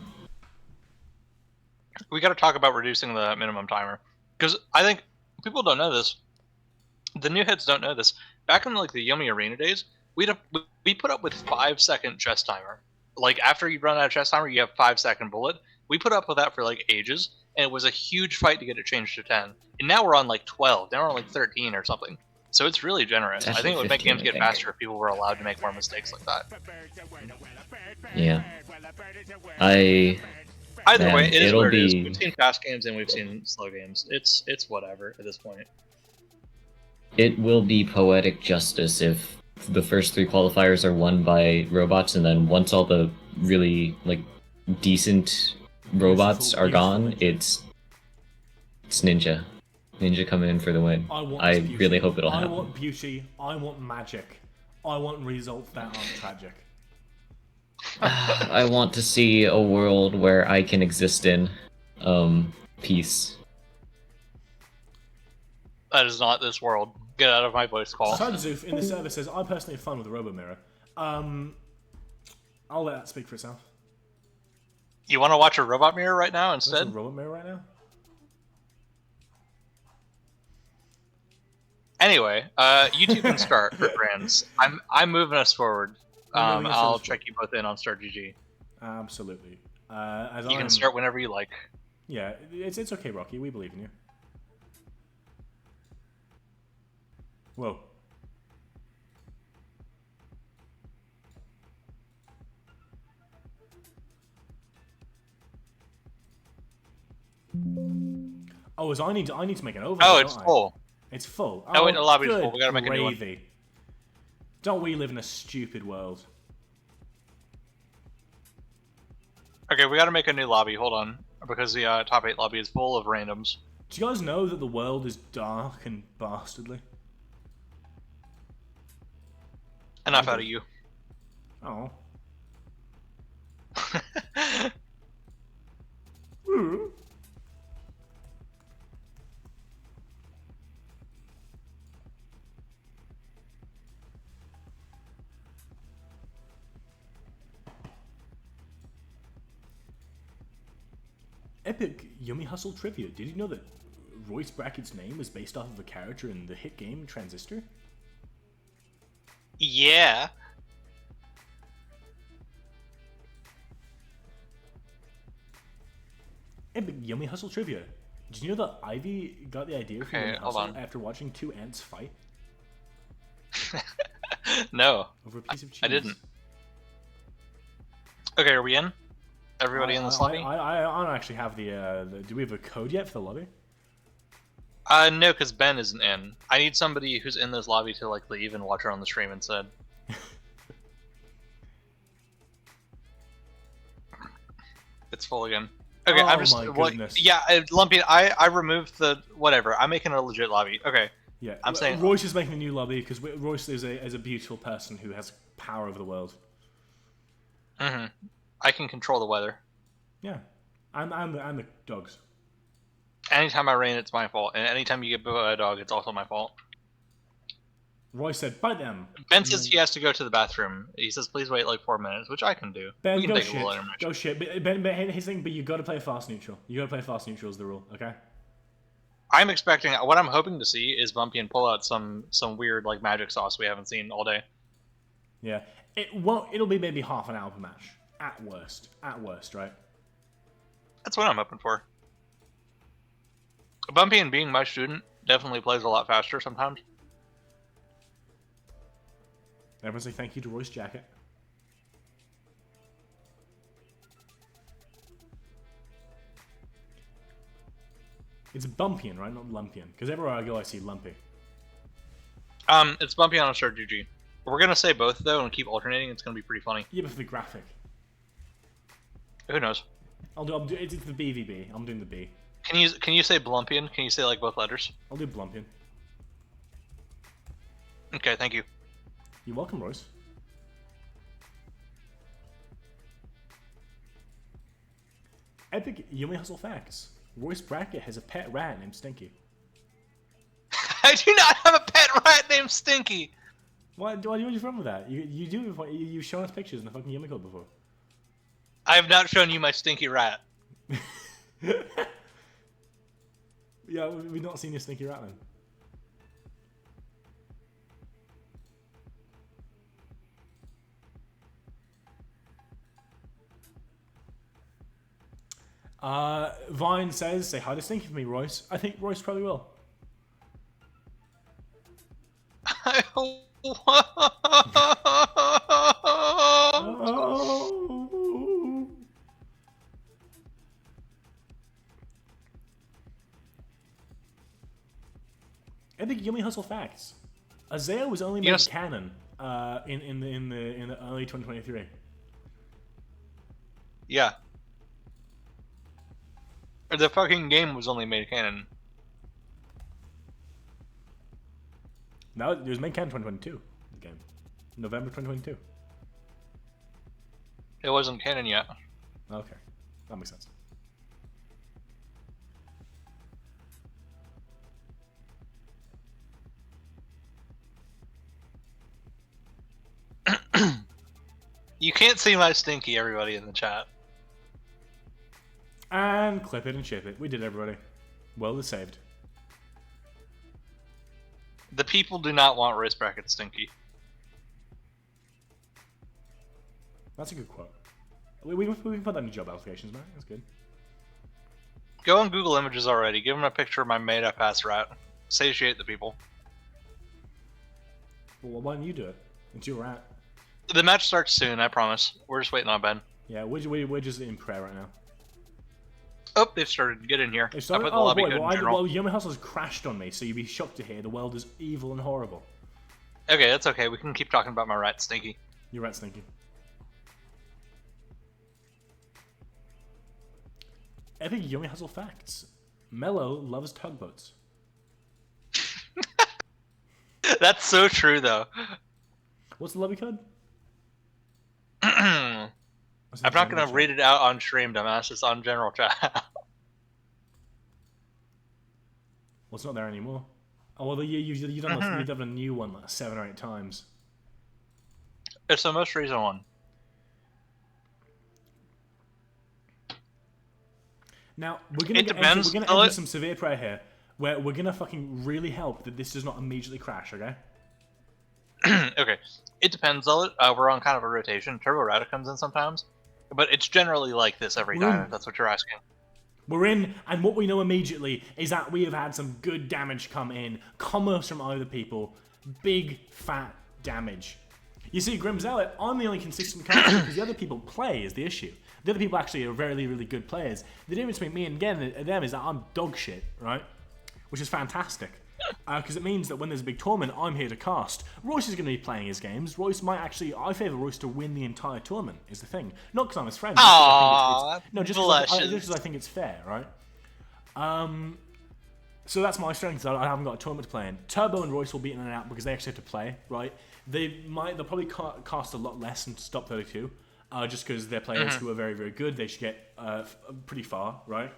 We got to talk about reducing the minimum timer, because I think people don't know this. The new heads don't know this. Back in like the Yomi Arena days, we put up with 5-second chess timer. Like after you run out of chess timer, you have 5-second bullet. We put up with that for like ages, and it was a huge fight to get it changed to 10. And now we're on like 12. Now we're on like 13 or something. So it's really generous.
It's
I think it would make
15,
games
I
get
think.
faster if people were allowed to make more mistakes like that.
yeah. I
Either
Man,
way, it is
it'll
what it is.
be-
We've seen fast games and we've seen slow games. It's whatever at this point.
It will be poetic justice if the first 3 qualifiers are won by robots, and then once all the really like decent robots are gone, it's Ninja. Ninja coming in for the win. I
beauty.
really hope it'll happen.
I want beauty. I want magic. I want results that aren't tragic.
I want to see a world where I can exist in peace.
That is not this world. Get out of my voice call.
Sunzoof in the server says, I personally have fun with the Robo Mirror. I'll let that speak for itself.
You want to watch a robot mirror right now
What's a
instead?
Robot Mirror right now?
Anyway, YouTube can start for brands. I'm moving us forward.
You're moving us
I'll
forward.
check you both in on Start GG.
Absolutely. As
You can start whenever you like.
Yeah, it's okay, Rocky. We believe in you. Whoa. Oh, I need to make an over.
Oh,
don't
it's
I?
full.
It's full.
Oh, wait, the lobby's
good
full. We gotta make a new one.
gravy. Don't we live in a stupid world?
Okay, we gotta make a new lobby. Hold on. Because the top 8 lobby is full of randoms.
Do you guys know that the world is dark and bastardly?
Enough out of you.
Oh. Epic Yummy Hustle trivia. Did you know that Royce Brackett's name was based off of a character in the hit game Transistor?
Yeah.
Epic Yummy Hustle trivia. Did you know that Ivy got the idea for
Okay,
Yummy
hold
Hustle
on.
after watching 2 ants fight
No,
over a piece of cheese?
I didn't. Okay, are we in? Everybody in this lobby?
I don't actually have the. Do we have a code yet for the lobby?
No, because Ben isn't in. I need somebody who's in this lobby to like leave and watch her on the stream instead. It's full again. Okay,
Oh
I'm just
my
what,
goodness.
yeah, Lumpy. I removed the whatever. I'm making a legit lobby. Okay,
Yeah,
I'm saying-
Royce is making a new lobby because Royce is a beautiful person who has power over the world.
I can control the weather.
Yeah, I'm the dogs.
Anytime I rain, it's my fault, and anytime you get bit by a dog, it's also my fault.
Royce said, "Bite them."
Ben says he has to go to the bathroom. He says, "Please wait like 4 minutes," which I can do.
Ben,
we can
go
take a
shit.
little intermission.
Go shit. But his thing, but you got to play fast neutral. You got to play fast neutral is the rule. Okay.
I'm expecting. What I'm hoping to see is Bumpy and pull out some weird like magic sauce we haven't seen all day.
Yeah. It'll be maybe half an hour per match at worst. At worst, right?
That's what I'm hoping for. Bumpy and being my student definitely plays a lot faster sometimes.
Everyone say thank you to Royce Jacket. It's Bumpian, right? Not Lumpian. Because everywhere I go, I see Lumpy.
It's Bumpy on a Start GG. We're gonna say both though and keep alternating. It's gonna be pretty funny.
Yeah, but for the graphic.
Who knows?
It's the BVB. I'm doing the B.
Can you say Blumpian? Can you say like both letters?
I'll do Blumpian.
Okay, thank you.
You're welcome, Royce. Epic Yummy Hustle facts. Royce Brackett has a pet rat named Stinky.
I do not have a pet rat named Stinky.
What are you from with that? You do. You've shown us pictures in the fucking Yummy Club before.
I have not shown you my stinky rat.
Yeah, we've not seen your Stinky rat then. Vine says, say hi to Stinky for me, Royce. I think Royce probably will. Oh. Epic Yummy Hustle facts. Isaiah was only made canon in the early 2023.
Yeah. Or the fucking game was only made canon.
No, it was made canon 2022. The game, November 2022.
It wasn't canon yet.
Okay, that makes sense.
You can't see my stinky, everybody in the chat.
And clip it and ship it. We did, everybody. Well is saved.
The people do not want Royce Brackett stinky.
That's a good quote. We can put that in job applications, man. That's good.
Go on Google Images already. Give them a picture of my made-up ass rat. Satiate the people.
Well, why don't you do it? It's your rat.
The match starts soon, I promise. We're just waiting on Ben.
Yeah, we're just in prayer right now.
Oh, they've started. Get in here.
They've started?
Up at the
Oh
lobby.
boy, well, Yummy Hustle's crashed on me, so you'd be shocked to hear the world is evil and horrible.
Okay, that's okay. We can keep talking about my rat stinky.
Your rat stinky. Epic Yummy Hustle facts. Mello loves tugboats.
That's so true, though.
What's the lobby code?
I'm not gonna read it out on stream, dumbass. It's on general chat.
Well, it's not there anymore. Oh, well, you've done a new one like 7 or 8 times.
It's the most recent one.
Now, we're gonna enter some severe prayer here, where we're gonna fucking really help that this does not immediately crash, okay?
Okay. It depends on it. We're on kind of a rotation. Turbo Rata comes in sometimes. But it's generally like this every time, if that's what you're asking.
We're in, and what we know immediately is that we have had some good damage come in. Commerce from other people. Big, fat damage. You see, Grim Zealot, I'm the only consistent character because the other people play is the issue. The other people actually are really, really good players. The difference between me and them is that I'm dog shit, right? Which is fantastic. Because it means that when there's a big tournament, I'm here to cast. Royce is going to be playing his games. Royce might actually... I favour Royce to win the entire tournament, is the thing. Not because I'm his friend.
Aww,
just because I think it's fair, right? So that's my strength. I haven't got a tournament to play in. Turbo and Royce will be in and out because they actually have to play, right? They'll probably cast a lot less and stop 32. Just because they're players who are very, very good. They should get pretty far, right?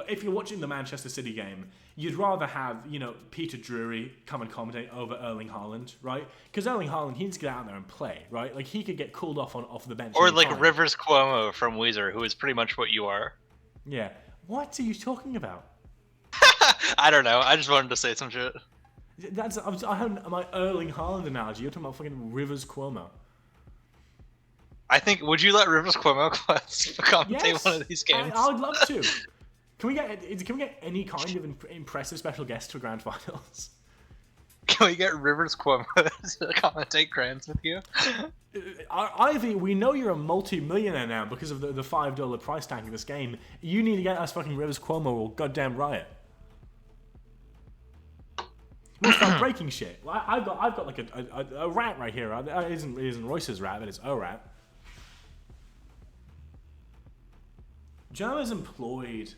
If you're watching the Manchester City game, you'd rather have, Peter Drury come and commentate over Erling Haaland, right? Because Erling Haaland, he needs to get out there and play, right? Like, he could get called off the bench.
Or like Rivers Cuomo from Weezer, who is pretty much what you are.
Yeah. What are you talking about?
I don't know. I just wanted to say some shit.
I had my Erling Haaland analogy. You're talking about fucking Rivers Cuomo.
I think, would you let Rivers Cuomo commentate one of these games?
I would love to. Can we get any kind of impressive special guest for grand finals?
Can we get Rivers Cuomo to commentate grands with you?
Ivy, we know you're a multi-millionaire now because of the $5 price tag of this game. You need to get us fucking Rivers Cuomo or goddamn riot. We'll start breaking shit. I've got like a rat right here. It isn't Royce's rat, but it's a rat. Joe is employed.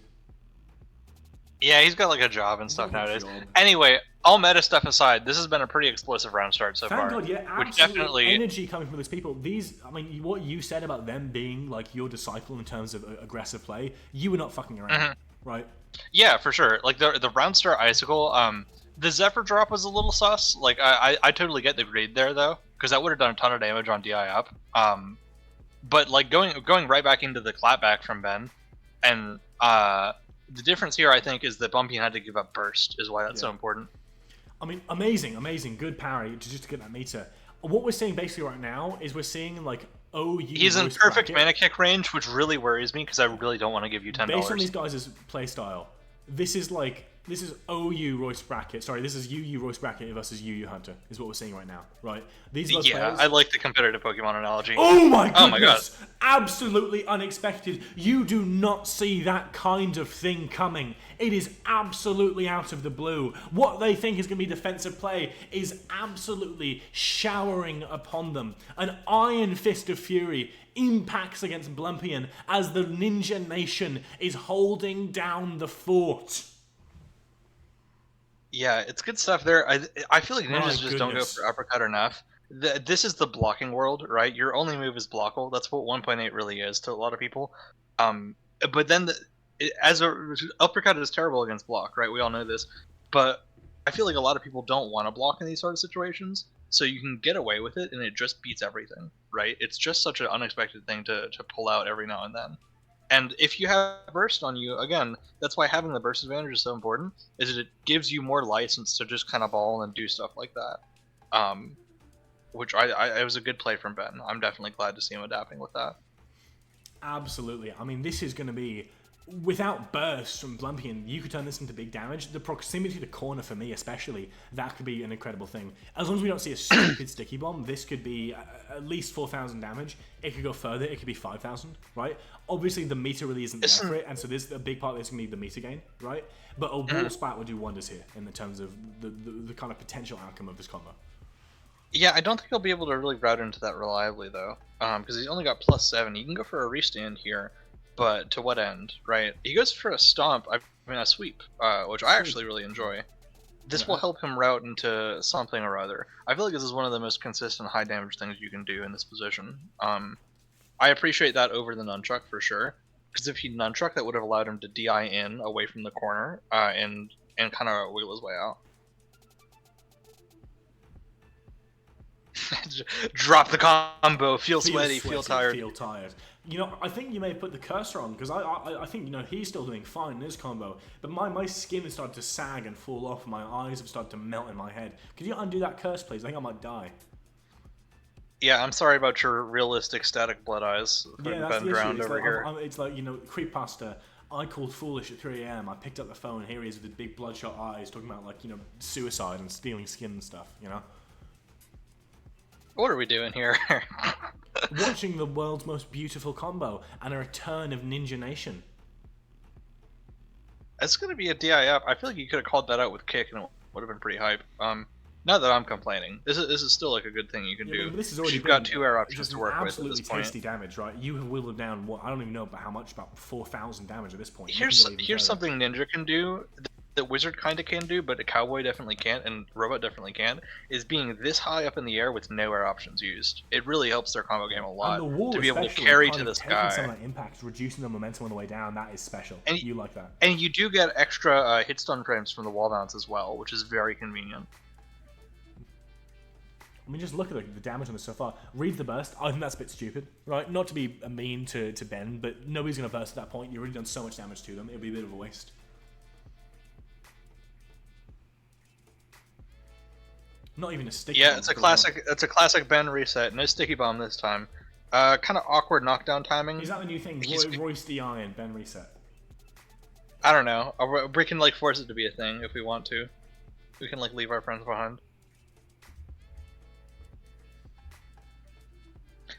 Yeah, he's got like a job and stuff nowadays.
Job.
Anyway, all meta stuff aside, this has been a pretty explosive round start so
Thank
far.
God, yeah,
which
absolutely
definitely
energy coming from these people. These, I mean, what you said about them being like your disciple in terms of aggressive play, you were not fucking around, right?
Yeah, for sure. Like the round start icicle, the Zephyr drop was a little sus. Like I totally get the greed there though, because that would have done a ton of damage on DI up. But like going right back into the clapback from Ben, and the difference here I think is that Bumpian had to give up burst, is why that's so important.
I mean, amazing, good parry just to get that meter. What we're seeing basically right now is we're seeing like OU.
He's in perfect mana kick range, which really worries me because I really don't want to give you $10.
Based on these guys' playstyle, this is OU Royce bracket. Sorry, this is UU Royce bracket versus UU Hunter. Is what we're seeing right now, right? These players.
I like the competitive Pokemon analogy.
Oh my goodness!
Oh my god!
Absolutely unexpected. You do not see that kind of thing coming. It is absolutely out of the blue. What they think is going to be defensive play is absolutely showering upon them. An Iron Fist of Fury impacts against Blumpian as the Ninja Nation is holding down the fort.
Yeah, it's good stuff there. I feel like ninjas just don't go
goodness.
for uppercut enough. This is the blocking world, right? Your only move is blockle. That's what 1.8 really is to a lot of people. But then uppercut is terrible against block, right? We all know this. But I feel like a lot of people don't want to block in these sort of situations, so you can get away with it, and it just beats everything, right? It's just such an unexpected thing to pull out every now and then. And if you have burst on you, again, that's why having the burst advantage is so important, is that it gives you more license to just kind of ball and do stuff like that. Which it was a good play from Ben. I'm definitely glad to see him adapting with that.
Absolutely. I mean, this is going to be, without burst from Blumpian, you could turn this into big damage. The proximity to corner, for me especially, that could be an incredible thing. As long as we don't see a stupid sticky bomb, this could be at least 4,000 damage. It could go further. It could be 5,000, right? Obviously, the meter really isn't there for it, and so this a big part of this is going to be the meter gain, right? But a wall spat would do wonders here in the terms of the kind of potential outcome of this combo.
Yeah, I don't think he'll be able to really route into that reliably, though, because he's only got +7. He can go for a restand here, but to what end, right? He goes for a stomp, a sweep, which I actually really enjoy. This will help him route into something or other. I feel like this is one of the most consistent high damage things you can do in this position. I appreciate that over the nunchuck for sure, because if he nunchuck, that would have allowed him to DI in away from the corner and kind of wiggle his way out. Drop the combo. Feel sweaty. Feel tired.
Feel tired. You know, I think you may have put the cursor on, because I think, you know, he's still doing fine in his combo, but my skin has started to sag and fall off, and my eyes have started to melt in my head. Could you undo that curse, please? I think I might die.
Yeah, I'm sorry about your realistic static blood eyes.
Yeah, that's
Ben
the
drowned
issue.
over here.
It's like, you know, creepypasta. I called foolish at 3 a.m. I picked up the phone, here he is with the big bloodshot eyes, talking about, like, you know, suicide and stealing skin and stuff, you know?
What are we doing here?
Watching the world's most beautiful combo and a return of Ninja Nation.
It's gonna be a DI up. I feel like you could have called that out with kick and it would have been pretty hype. Not that I'm complaining. This is still like a good thing you can do.
This has already
You've got 2 air options to work with at
absolutely
this point.
tasty damage, right? You have whittled down what I don't even know about how much, about 4,000 damage at this point.
Here's something Ninja can do that Wizard kind of can do, but a Cowboy definitely can't, and Robot definitely can, is being this high up in the air with no air options used. It really helps their combo game a lot.
And the wall,
to be able to
especially,
carry
kind
to
of
this
taking
guy.
some of that impact, reducing the momentum on the way down, that is special.
And
you like that.
And you do get extra hit stun frames from the wall bounce as well, which is very convenient.
I mean, just look at the damage on this so far. Read the burst. I think that's a bit stupid, right? Not to be mean to Ben, but nobody's going to burst at that point. You've already done so much damage to them. It'll be a bit of a waste. Not even a sticky bomb.
Yeah, it's a classic Ben reset. No sticky bomb this time. Kind of awkward knockdown timing.
Is that the new thing? Royce the Iron, Ben reset.
I don't know. We can like force it to be a thing if we want to. We can like leave our friends behind.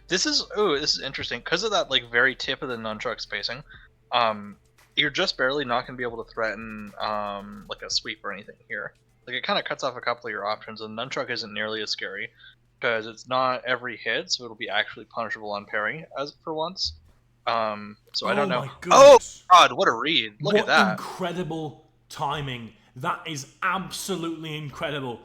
This is interesting because of that like very tip of the nunchuck spacing. You're just barely not gonna be able to threaten like a sweep or anything here. Like it kind of cuts off a couple of your options, and nunchuck isn't nearly as scary because it's not every hit, so it'll be actually punishable on parry as for once. So I don't know.
My goodness.
Oh God, what a read! Look at that.
Incredible timing That is absolutely incredible.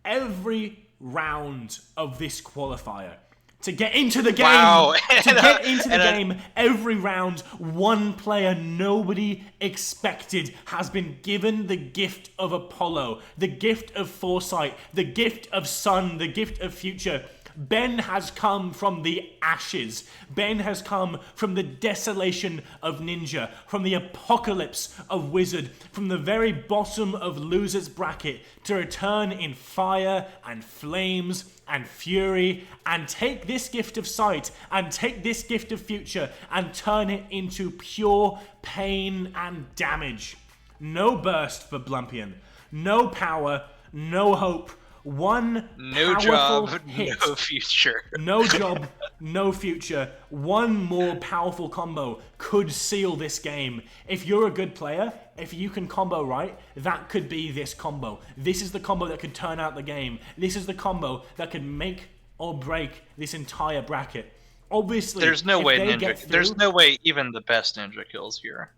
Every round of this qualifier, to get into the game,
Wow.
to get into the game, every round, one player nobody expected has been given the gift of Apollo, the gift of foresight, the gift of sun, the gift of future. Ben has come from the ashes. Ben has come from the desolation of Ninja, from the apocalypse of Wizard, from the very bottom of Loser's bracket to return in fire and flames and fury and take this gift of sight and take this gift of future and turn it into pure pain and damage. No burst for Blumpian. No power, no hope. One
No
powerful
job,
hit.
no future.
No job, no future. One more powerful combo could seal this game. If you're a good player, if you can combo right, that could be this combo. This is the combo that could turn out the game. This is the combo that could make or break this entire bracket. Obviously,
There's no
if
way
they
Ninja.
get through,
There's no way even the best Ninja kills here.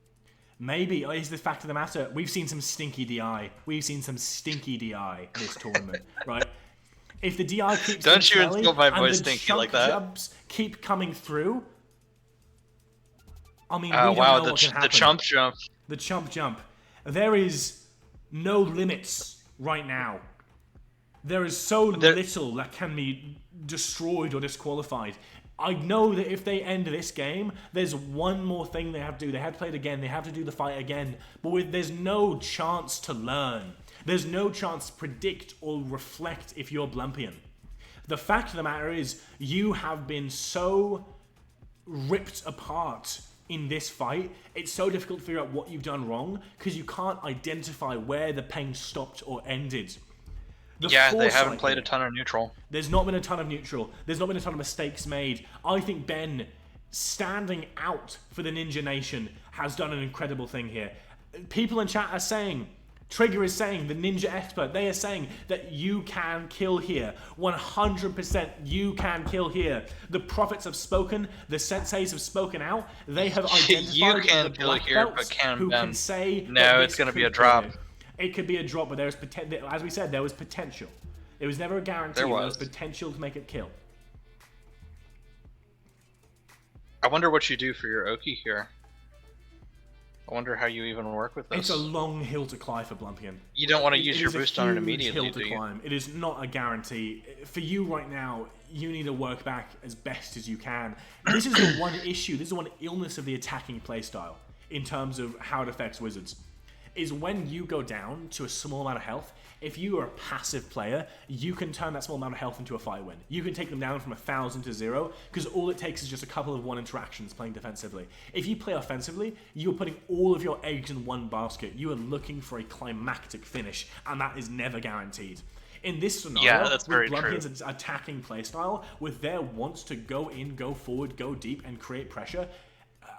maybe is the fact of the matter. We've seen some stinky DI. We've seen some stinky DI this tournament, right? If the DI keeps
Don't you
getting
insult my
and
voice
the
stinky like
chunk
that.
jumps keep coming through, I mean, we
Oh
don't
wow,
know what can
the
happen.
chump jump.
The chump jump. There is no limits right now. There is so little that can be destroyed or disqualified. I know that if they end this game, there's one more thing they have to do. They have to play it again. They have to do the fight again. But there's no chance to learn. There's no chance to predict or reflect if you're Blumpian. The fact of the matter is, you have been so ripped apart in this fight. It's so difficult to figure out what you've done wrong because you can't identify where the pain stopped or ended.
Yeah, they haven't played a ton of neutral.
There's not been a ton of neutral. There's not been a ton of mistakes made. I think Ben, standing out for the Ninja Nation, has done an incredible thing here. People in chat are saying, Trigger is saying, the Ninja Expert, they are saying that you can kill here. 100% you can kill here. The prophets have spoken. The senseis have spoken out. They have identified
You can
the
kill
black
here,
belts
but can
who
Ben.
can say
No,
that
it's
this
gonna be a
could kill
drop.
you. It could be a drop, but there's potential. As we said, there was potential. It was never a guarantee.
There
There was
was.
potential to make it kill.
I wonder what you do for your Oki here. I wonder how you even work with this.
It's a long hill to climb for Blumpian.
You don't want to
It
use your
is a
boost on it
huge
immediately,
hill to
do you?
climb. It is not a guarantee. For you right now, you need to work back as best as you can. This is the one issue, this is the one illness of the attacking playstyle in terms of how it affects Wizards. Is when you go down to a small amount of health, if you are a passive player, you can turn that small amount of health into a fight win. You can take them down from 1,000 to 0, because all it takes is just a couple of one interactions playing defensively. If you play offensively, you're putting all of your eggs in one basket. You are looking for a climactic finish, and that is never guaranteed. In this scenario,
Yeah, that's
with
very true.
Blumpian's attacking playstyle, with their wants to go in, go forward, go deep, and create pressure,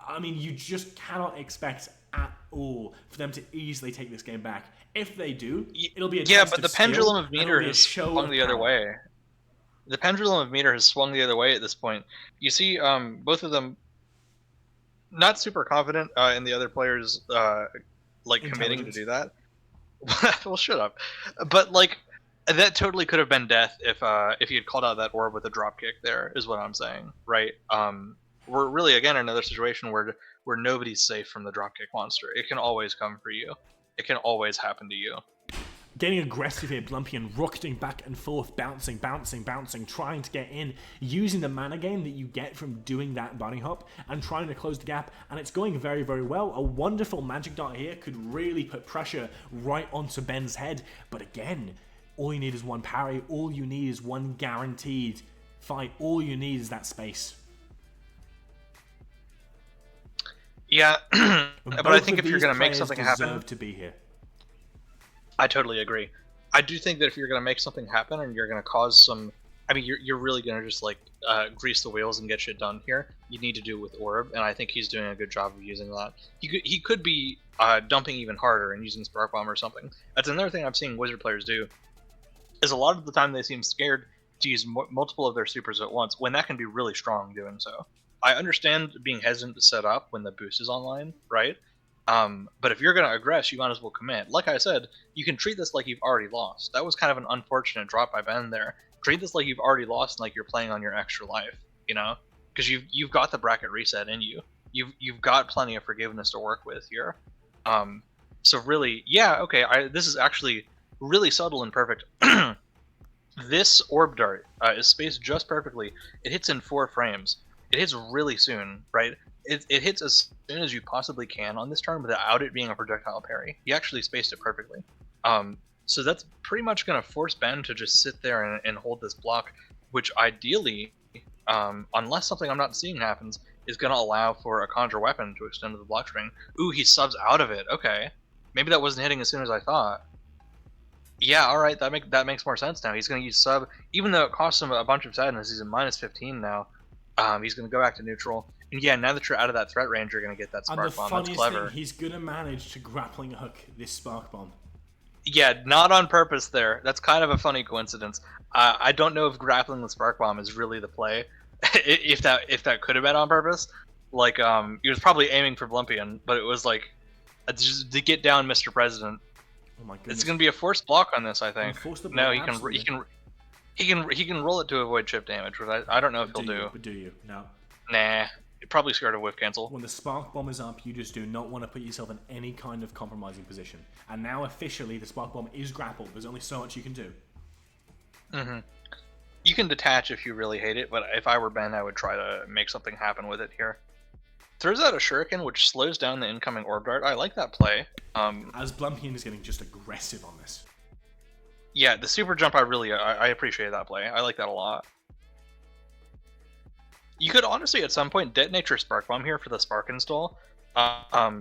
I mean, you just cannot expect at all for them to easily take this game back. If they do, it'll be a
Yeah,
test
but
of
the
skill,
pendulum of
and it'll
meter
be a
has
show
swung
of
the other
power.
way. The pendulum of meter has swung the other way at this point. You see, both of them not super confident in the other players like committing to
Intelligence.
do that. Well, shut up. But like that totally could have been death if he had called out that orb with a drop kick. There is what I'm saying, right? We're really again in another situation where nobody's safe from the dropkick monster. It can always come for you. It can always happen to you.
Getting aggressive here, Blumpian rocketing back and forth, bouncing, trying to get in, using the mana gain that you get from doing that bunny hop and trying to close the gap, and it's going very, very well. A wonderful magic dart here could really put pressure right onto Ben's head, but again, all you need is one parry, all you need is one guaranteed fight, all you need is that space.
Yeah, but I think if you're
going
to make something happen,
to be here.
I totally agree. I do think that if you're going to make something happen and you're going to cause some, I mean, you're really going to just like grease the wheels and get shit done here. You need to do it with Orb, and I think he's doing a good job of using that. He could be dumping even harder and using Spark Bomb or something. That's another thing I'm seeing Wizard players do. Is a lot of the time they seem scared to use multiple of their supers at once when that can be really strong doing so. I understand being hesitant to set up when the boost is online, right? But if you're going to aggress, you might as well commit. Like I said, you can treat this like you've already lost. That was kind of an unfortunate drop by Ben there. Treat this like you've already lost, and like you're playing on your extra life, you know? Because you've got the bracket reset in you. You've got plenty of forgiveness to work with here. So really, yeah, okay. This is actually really subtle and perfect. This orb dart is spaced just perfectly. It hits in 4 frames. It hits really soon, right? It hits as soon as you possibly can on this turn without it being a projectile parry. He actually spaced it perfectly. So that's pretty much going to force Ben to just sit there and hold this block, which ideally, unless something I'm not seeing happens, is going to allow for a conjure weapon to extend to the block string. Ooh, he subs out of it. Okay. Maybe that wasn't hitting as soon as I thought. Yeah, alright, that makes more sense now. He's going to use sub, even though it costs him a bunch of sadness. He's at minus 15 now. He's going to go back to neutral. And yeah, now that you're out of that threat range, you're going to get that spark bomb. That's clever.
Thing, he's going to manage to grappling hook this spark bomb.
Yeah, not on purpose there. That's kind of a funny coincidence. I don't know if grappling the spark bomb is really the play. if that could have been on purpose. Like, he was probably aiming for Blumpian, but it was like, just to get down Mr. President.
Oh my goodness.
It's going to be a forced block on this, I think. No, he can roll it to avoid chip damage, which I don't know if he'll do.
But do you? No.
Nah. Probably scared of whiff cancel.
When the spark bomb is up, you just do not want to put yourself in any kind of compromising position. And now officially, the spark bomb is grappled. There's only so much you can do.
You can detach if you really hate it, but if I were Ben, I would try to make something happen with it here. Throws out a shuriken, which slows down the incoming orb dart. I like that play.
As Blumpian is getting just aggressive on this.
Yeah, the super jump, I appreciate that play. I like that a lot. You could honestly, at some point, detonate your Spark Bomb here for the Spark install,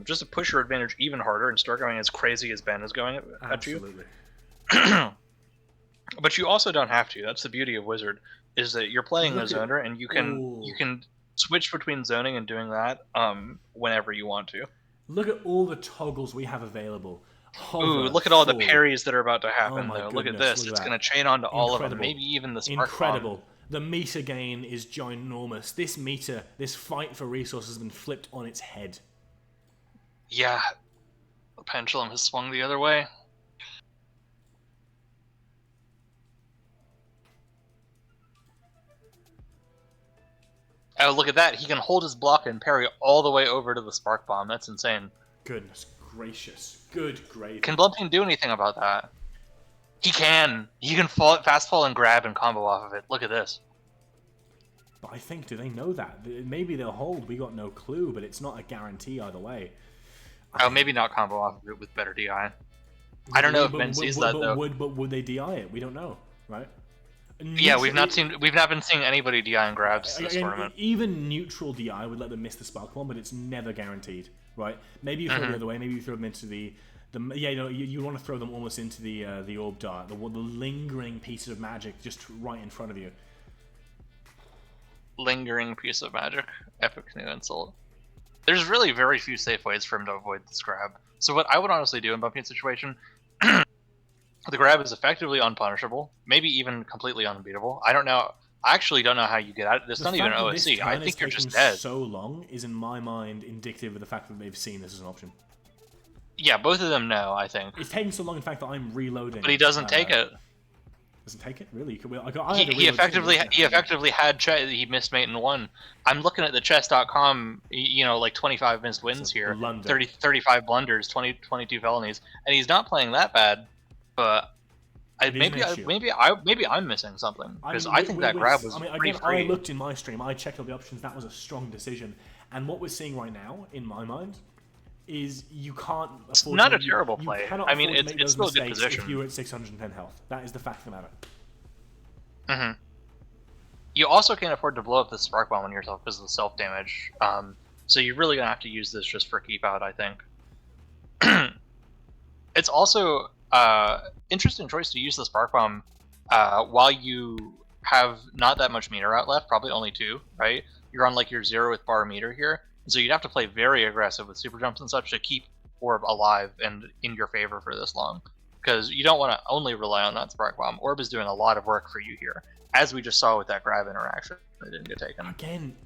just to push your advantage even harder and start going as crazy as Ben is going at you.
Absolutely.
But you also don't have to. That's the beauty of Wizard, is that you're playing a zoner, and you can switch between zoning and doing that whenever you want to.
Look at all the toggles we have available. Hover,
ooh, look at all the parries that are about to happen,
though.
Look at this. It's going to chain onto all of them, maybe even the Spark
Incredible.
Bomb.
The meter gain is ginormous. This meter, this fight for resources has been flipped on its head.
Yeah. The pendulum has swung the other way. Oh, look at that. He can hold his block and parry all the way over to the Spark Bomb. That's insane.
Goodness gracious. Good gravy.
Can Blumpian do anything about that? He can. He can fast fall and grab and combo off of it. Look at this.
But I think, do they know that? Maybe they'll hold. We got no clue, but it's not a guarantee either way.
Oh, maybe not combo off of it with better DI. I don't know if Ben sees that though.
Would they DI it? We don't know, right?
Yeah, we've not been seeing anybody DI and grabs this tournament.
Even neutral DI would let them miss the Spark Bomb, but it's never guaranteed, right? Maybe you throw the other way. Maybe you throw them into the you want to throw them almost into the orb dart, the lingering piece of magic just right in front of you.
Lingering piece of magic, epic new insult. There's really very few safe ways for him to avoid this grab. So what I would honestly do in Blumpian's situation, the grab is effectively unpunishable, maybe even completely unbeatable. I don't know. I actually don't know how you get out. There's not even an OSC. I think you're just dead.
So long is in my mind indicative of the fact that they've seen this as an option.
Yeah, both of them know, I think.
It's taking so long, in fact, that I'm reloading.
But he doesn't take it.
Doesn't take it? Really?
He effectively had he missed mate and won. I'm looking at the chess.com, like 25 missed wins here, 35 blunders, 22 felonies, and he's not playing that bad. But maybe I'm missing something, because I think that grab was pretty free.
I looked in my stream, I checked all the options. That was a strong decision, and what we're seeing right now, in my mind, is you can't afford.
It's not a terrible play. I mean, it's still a good position.
If you were at 610 health, that is the fact of the matter.
Mm-hmm. You also can't afford to blow up the Spark Bomb on yourself because of the self damage. So you're really gonna have to use this just for keep out, I think. It's also interesting choice to use the Spark Bomb while you have not that much meter out left, probably only 2, right? You're on like your 0th bar meter here. So you'd have to play very aggressive with super jumps and such to keep Orb alive and in your favor for this long. Because you don't want to only rely on that Spark Bomb. Orb is doing a lot of work for you here, as we just saw with that grab interaction that didn't get taken.
Again,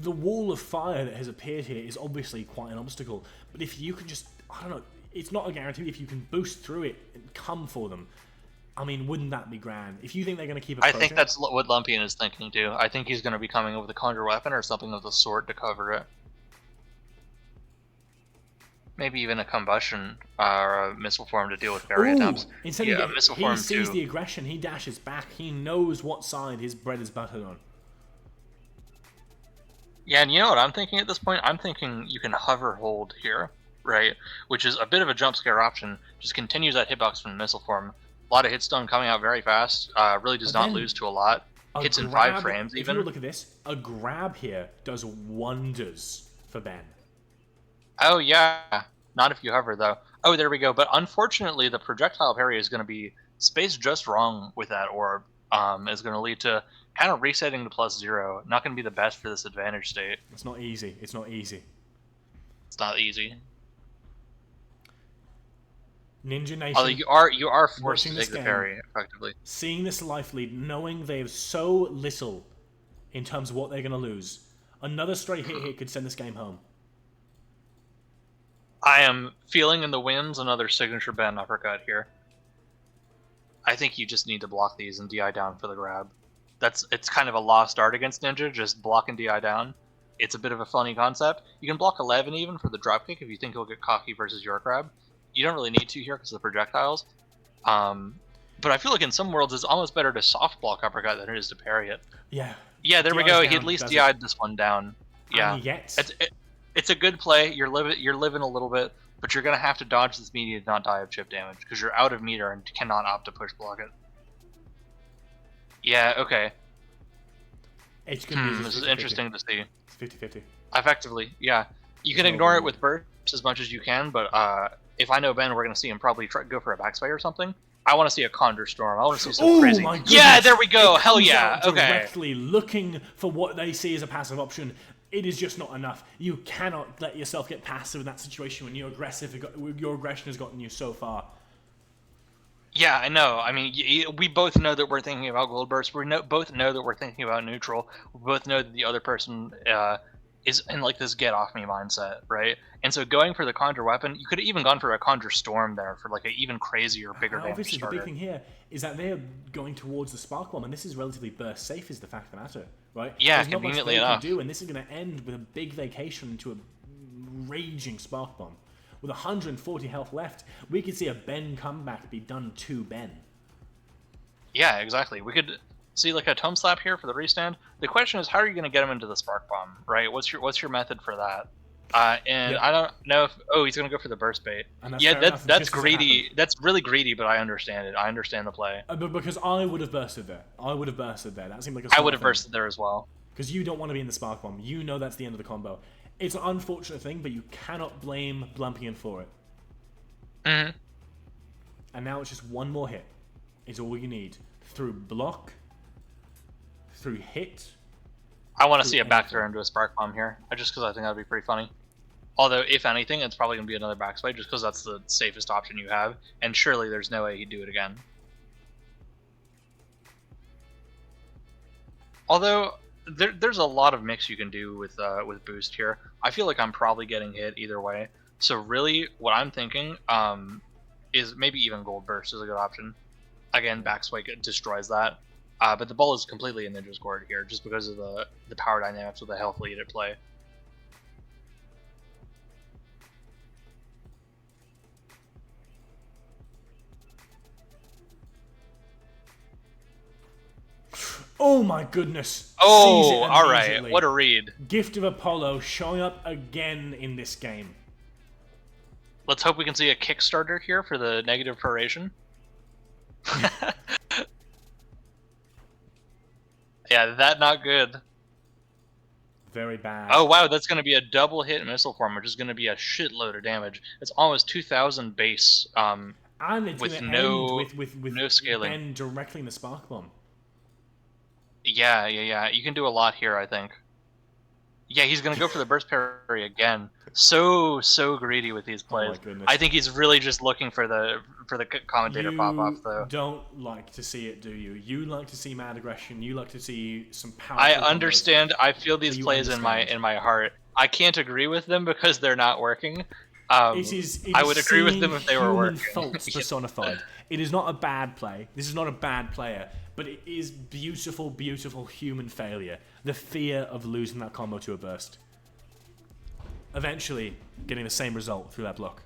the wall of fire that has appeared here is obviously quite an obstacle. But if you can just, I don't know, it's not a guarantee. If you can boost through it and come for them, I mean, wouldn't that be grand? If you think they're going to keep
I
approaching,
think that's what Lumpian is thinking too. I think he's going to be coming with a conjure weapon or something of the sort to cover it. Maybe even a combustion or a missile form to deal with fairy attempts.
Instead
Yeah,
of
missile
he
form
sees
too.
the aggression, he dashes back. He knows what side his bread is buttered on.
Yeah, and you know what I'm thinking at this point? I'm thinking you can hover hold here, right? Which is a bit of a jump scare option. Just continues that hitbox from the missile form. A lot of hit stun coming out very fast. Really does
But
not
then
lose to a lot.
A
Hits in
grab-
5 frames
If
even.
you look at this, a grab here does wonders for Ben.
Oh yeah, not if you hover though. Oh, there we go. But unfortunately, the projectile parry is going to be spaced just wrong with that orb. Is going to lead to kind of resetting to +0. Not going to be the best for this advantage state.
It's not easy. It's not easy.
It's not easy.
Ninja Nation.
Although you are forced
watching
to
this
take the
game,
parry effectively.
Seeing this life lead, knowing they have so little in terms of what they're going to lose, another straight hit here could send this game home.
I am feeling in the winds another signature Ben uppercut here. I think you just need to block these and DI down for the grab. It's kind of a lost art against Ninja, just block and DI down. It's a bit of a funny concept. You can block 11 even for the dropkick if you think he'll get cocky versus your grab. You don't really need to here because of the projectiles. But I feel like in some worlds it's almost better to soft block uppercut than it is to parry it.
Yeah.
Yeah, there we
DI's
go.
down,
He at least
does
DI'd this one down. Yeah.
And yet,
It's a good play. You're living a little bit, but you're gonna have to dodge this media to not die of chip damage because you're out of meter and cannot opt to push block it. Yeah. Okay.
it's going to be
This is interesting to see.
It's 50-50.
Effectively, yeah. You can
So
ignore it
weird.
with bursts as much as you can, but if I know Ben, we're gonna see him probably go for a backspy or something. I want to see a Conjure Storm. I want to see some
Oh
crazy.
my goodness.
Yeah, there we go.
It
Hell
comes
yeah.
out
Okay.
Directly looking for what they see as a passive option. It is just not enough. You cannot let yourself get passive in that situation when you're aggressive. Your aggression has gotten you so far.
Yeah, I know. I mean, we both know that we're thinking about Gold Burst. Both know that we're thinking about neutral. We both know that the other person is in like this get off me mindset, right? And so going for the Conjure weapon, you could have even gone for a Conjure Storm there for like an even crazier, bigger
And
damage
obviously, the
starter.
big thing here is that they're going towards the Spark Bomb, and this is relatively burst safe, is the fact of the matter, right?
Yeah,
There's not much
conveniently
they
enough.
can do, and this is going to end with a big vacation into a raging Spark Bomb. With 140 health left, we could see a Ben comeback be done to Ben.
Yeah, exactly. We could see like a Tome Slap here for the restand. The question is, how are you going to get him into the Spark Bomb, right? What's your method for that? And
Yep.
I don't know if he's going to go for the burst bait.
And that's
Yeah,
fair enough,
that's
just as it
greedy.
happened.
That's really greedy, but I understand it. I understand the play.
But because I would have bursted there. That seemed like a
I
smart
would have
thing.
bursted there as well.
Because you don't want to be in the Spark Bomb. You know that's the end of the combo. It's an unfortunate thing, but you cannot blame Blumpian for it.
hmm
And now it's just one more hit. Is all you need. Through block, through hit.
I want to
Through
see a back
anything.
throw into a Spark Bomb here, just because I think that'd be pretty funny. Although, if anything, it's probably going to be another backspike, just because that's the safest option you have, and surely there's no way he'd do it again. Although, there's a lot of mix you can do with boost here. I feel like I'm probably getting hit either way. So really, what I'm thinking is maybe even Gold Burst is a good option. Again, backspike destroys that. But the ball is completely in Ninja's court here, just because of the power dynamics with the health lead at play.
Oh my goodness. Sees
Oh,
it
all right.
immediately.
What a read.
Gift of Apollo showing up again in this game.
Let's hope we can see a Kickstarter here for the negative proration. Yeah, that not good.
Very bad.
Oh wow, that's going to be a double hit missile form, which is going to be a shitload of damage. It's almost 2,000 base.
And it's
with
going to
no-
end with
no scaling.
Ben directly in the Spark Bomb.
Yeah. You can do a lot here, I think. Yeah, he's gonna go for the burst parry again. So greedy with these plays.
Oh my goodness.
I think he's really just looking for the commentator pop off though.
don't like to see it, do you? You like to see mad aggression. You like to see some power.
I understand. I feel these
you
plays
understand.
in my heart. I can't agree with them because they're not working.
It is
I would agree with them
seeing
if they were
human
working.
faults personified. It is not a bad play. This is not a bad player, but it is beautiful, beautiful human failure. The fear of losing that combo to a burst. Eventually, getting the same result through that block.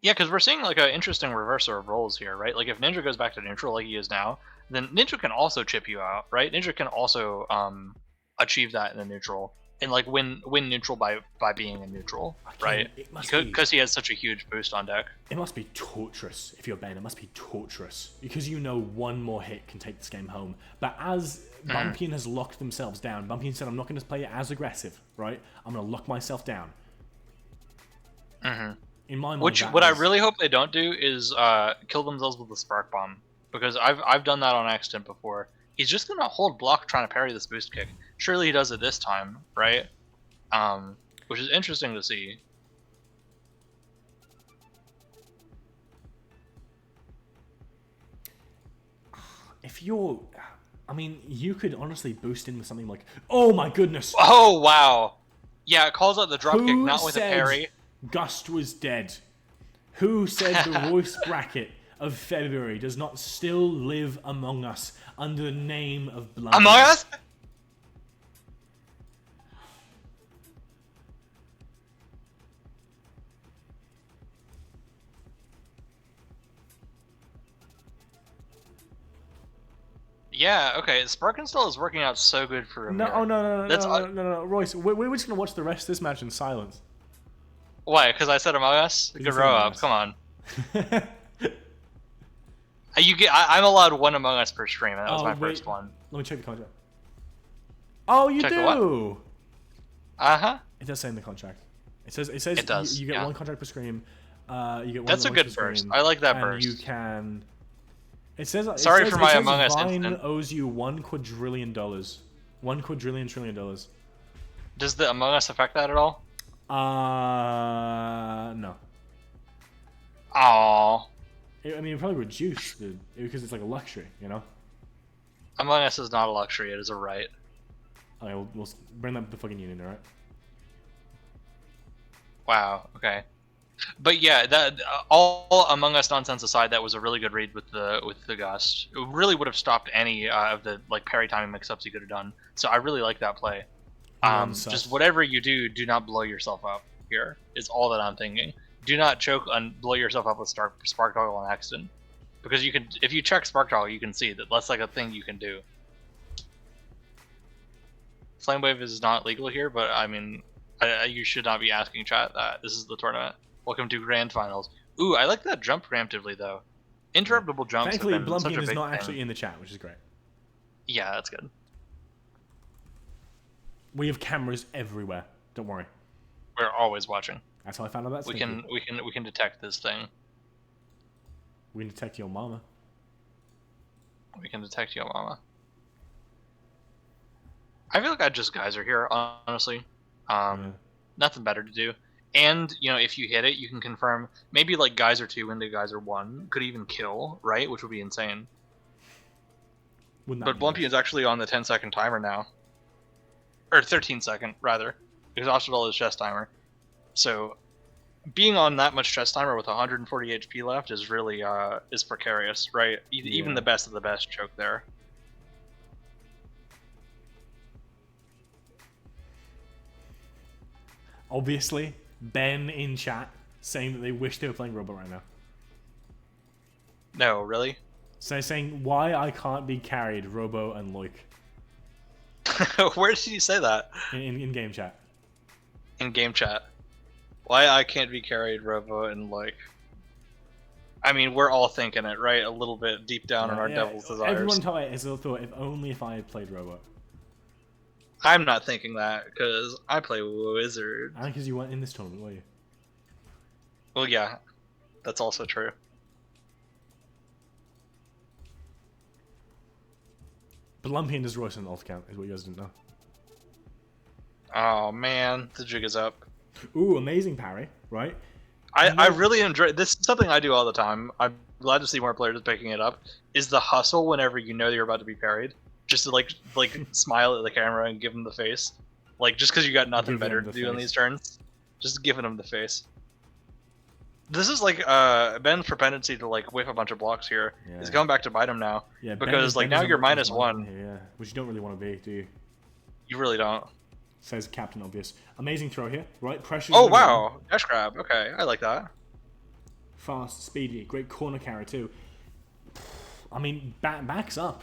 Yeah, because we're seeing like an interesting reversal of roles here, right? Like if Ninja goes back to neutral like he is now, then Ninja can also chip you out, right? Ninja can also achieve that in the neutral and like win neutral by being a neutral, right?
It must be,
Because he has such a huge boost on deck.
it must be torturous if you're Ben. It must be torturous because you know one more hit can take this game home. But as Bumpian has locked themselves down, Bumpian said, "I'm not going to play it as aggressive, right? I'm going to lock myself down." In my mind,
What I really hope they don't do is kill themselves with a spark bomb, because I've done that on accident before. He's just gonna hold block trying to parry this boost kick. Surely he does it this time, right? Which is interesting to see.
if you're, I mean, you could honestly boost in with something like, "Oh my goodness,
Oh wow, yeah, it calls out the drop kick,
who
not with a
said
parry.
Gust was dead? Who said the Royce bracket of February does not still live among us under the name of Blood?"
Among Us? Yeah, okay. Sparkinstall is working out so good for him.
No,
here.
oh no,
That's
no, Royce. We're just gonna watch the rest of this match in silence.
Why? Because I said Among Us?
You
Good
said
row
Among
up.
Us.
Come on. I'm allowed one Among Us per stream, and that was my first one.
Let me check the contract. Oh, you
Check the
do.
Uh-huh.
It does say in the contract. It says
It does,
you get
yeah.
one contract per stream. You get one
That's a
launch
good
per
burst.
stream,
I like that
and
burst.
You can. It says.
Sorry
it says,
for my
it says
Among Us
Vine
incident.
owes you $1 quadrillion. $1 quadrillion trillion.
Does the Among Us affect that at all?
No.
Aww.
I mean, it probably reduce because it's like a luxury, you know.
Among Us is not a luxury, it is a right.
Okay, we'll bring that to the fucking union, alright?
Wow, okay. But yeah, that all Among Us nonsense aside, that was a really good read with the Gust. It really would have stopped any of the like parry timing mix-ups he could have done. So I really like that play. Just whatever you do, do not blow yourself up here, is all that I'm thinking. Do not choke and blow yourself up with Spark Toggle on accident. Because you can, if you check Spark Toggle, you can see that that's like a thing you can do. Flame Wave is not legal here, but I mean, you should not be asking chat that. This is the tournament. Welcome to Grand Finals. Ooh, I like that jump preemptively though. Interruptible jumps
Thankfully,
have been such a
Blumpian is
big
not
thing.
actually in the chat, which is great.
Yeah, that's good.
We have cameras everywhere. Don't worry.
We're always watching.
That's how I found out that's
We can detect this thing.
We can detect your mama.
We can detect your mama. I feel like I'd just geyser here, honestly. Nothing better to do. And, you know, if you hit it, you can confirm maybe like Geyser 2 into Geyser 1 could even kill, right? Which would be insane.
Wouldn't
But
that
Blumpy
be
is actually on the 10-second timer now. Or 13-second, rather. Exhausted all his chest timer. So, being on that much chest timer with 140 HP left is really, is precarious, right? Even the best of the best choke there.
Obviously, Ben in chat saying that they wish they were playing Robot right now.
No, really?
So saying why I can't be carried, Robo and Loic
Where did you say that?
in game chat.
In game chat. Why I can't be carried, Robo, and like... I mean, we're all thinking it, right? A little bit deep down in our devil's desires.
Everyone thought it as a thought, if I had played Robot.
I'm not thinking that, because I play Wizard.
I think because you weren't in this tournament, were you?
Well, yeah. That's also true.
But Lumpian does Royce on the alt count, is what you guys didn't know.
Oh man, the jig is up.
Ooh, amazing parry, right?
I really enjoy this. Is something I do all the time. I'm glad to see more players picking it up. Is the hustle whenever you know you're about to be parried, just to like smile at the camera and give them the face, like just because you got nothing
Give
better
them
to
the
do in
face.
these turns, just giving them the face. This is like Ben's propensity to like whiff a bunch of blocks here is
Yeah.
going back to bite him now,
Yeah,
because like
Ben
now
is
you're
on minus
-1.
here, yeah, which you don't really want to be, do you?
You really don't.
Says Captain Obvious. Amazing throw here, right? Pressure.
Oh wow, dash grab. Okay, I like that.
Fast, speedy, great corner carry too. I mean, backs up.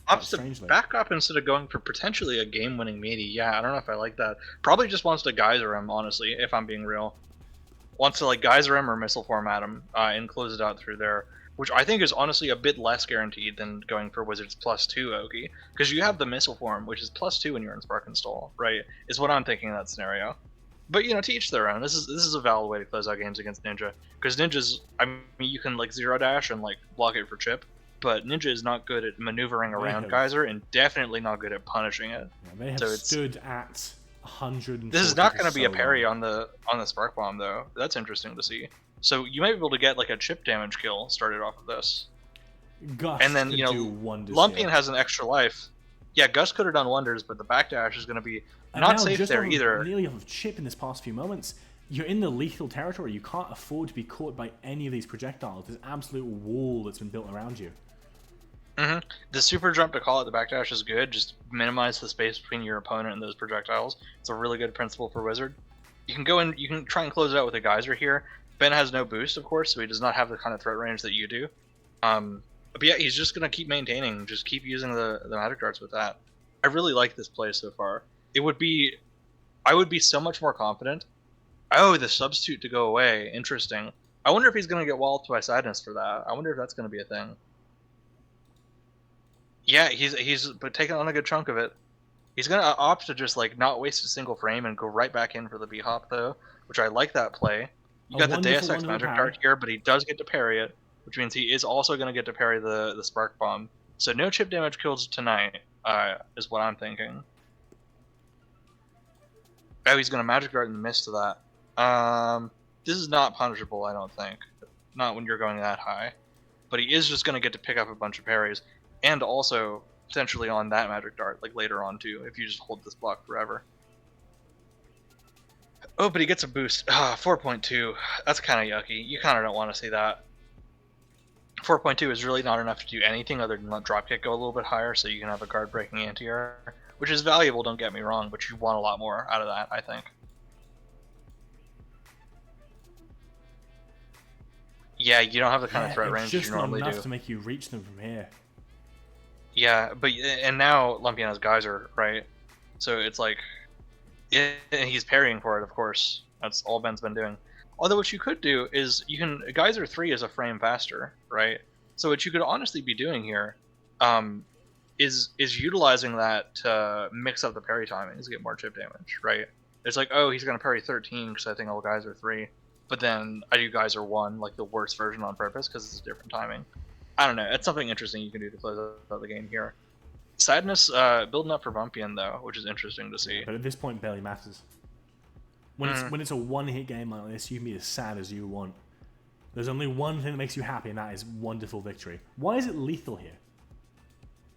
Opts to
strangely.
back up instead of going for potentially a game-winning meaty. Yeah, I don't know if I like that. Probably just wants to geyser him, honestly, if I'm being real. Wants to like geyser him or missile form at him and close it out through there, which I think is honestly a bit less guaranteed than going for Wizard's +2 Oki, because you have the missile form, which is +2 when you're in Spark Install, right? Is what I'm thinking in that scenario. But you know, to each their own. This is a valid way to close out games against Ninja, because Ninja's, I mean, you can like zero dash and like block it for chip, but Ninja is not good at maneuvering around
have-
Geyser and definitely not good at punishing it.
Yeah, they have
So it's-
stood at 100.
This is not going to be a parry on the Spark Bomb though. That's interesting to see. So you might be able to get like a chip damage kill started off of this.
Gust
and then,
could
you know,
do wonders
Lumpian
here.
has an extra life. Yeah, Gus could have done wonders, but the backdash is going to be
And
not
now,
safe
just
there
off of-
either.
Nearly off of chip in this past few moments. You're in the lethal territory. You can't afford to be caught by any of these projectiles. There's an absolute wall that's been built around you.
The super jump to call it the backdash is good. Just minimize the space between your opponent and those projectiles. It's a really good principle for Wizard. You can go in, you can try and close it out with a geyser here. Ben has no boost, of course, so he does not have the kind of threat range that you do. But yeah, he's just gonna keep maintaining, just keep using the magic darts with that. I really like this play so far. I would be so much more confident. Oh, the substitute to go away. Interesting. I wonder if he's gonna get walloped by Sadness for that. I wonder if that's gonna be a thing. Yeah, he's but taking on a good chunk of it. He's gonna opt to just like not waste a single frame and go right back in for the B hop though, which I like that play. You
A
got the
wonderful,
Deus Ex
wonderful
Magic
parry.
Dart here, but he does get to parry it, which means he is also gonna get to parry the Spark Bomb. So no chip damage kills tonight, is what I'm thinking. Oh, he's gonna Magic Dart and miss to that. This is not punishable, I don't think. Not when you're going that high. But he is just gonna get to pick up a bunch of parries. And also, potentially on that Magic Dart, like later on too, if you just hold this block forever. Oh, but he gets a boost. 4.2. That's kind of yucky. You kind of don't want to see that. 4.2 is really not enough to do anything other than let dropkick go a little bit higher so you can have a guard breaking anti-air, which is valuable, don't get me wrong, but you want a lot more out of that, I think. Yeah, you don't have the kind of threat range
it's
you
just
normally
not enough
do.
to make you reach them from here.
Yeah, but and now Lumpian has Geyser, right? So it's like, and he's parrying for it, of course. That's all Ben's been doing. Although what you could do is you can Geyser 3 is a frame faster, right? So what you could honestly be doing here, is utilizing that to mix up the parry timings to get more chip damage, right? It's like, oh, he's gonna parry 13 because I think I'll Geyser 3, but then I do Geyser 1, like the worst version on purpose because it's a different timing. I don't know. It's something interesting you can do to close out the game here. Sadness building up for Bumpian though, which is interesting to see.
But at this point, barely matters. When it's a one-hit game like this, you can be as sad as you want. There's only one thing that makes you happy, and that is wonderful victory. Why is it lethal here?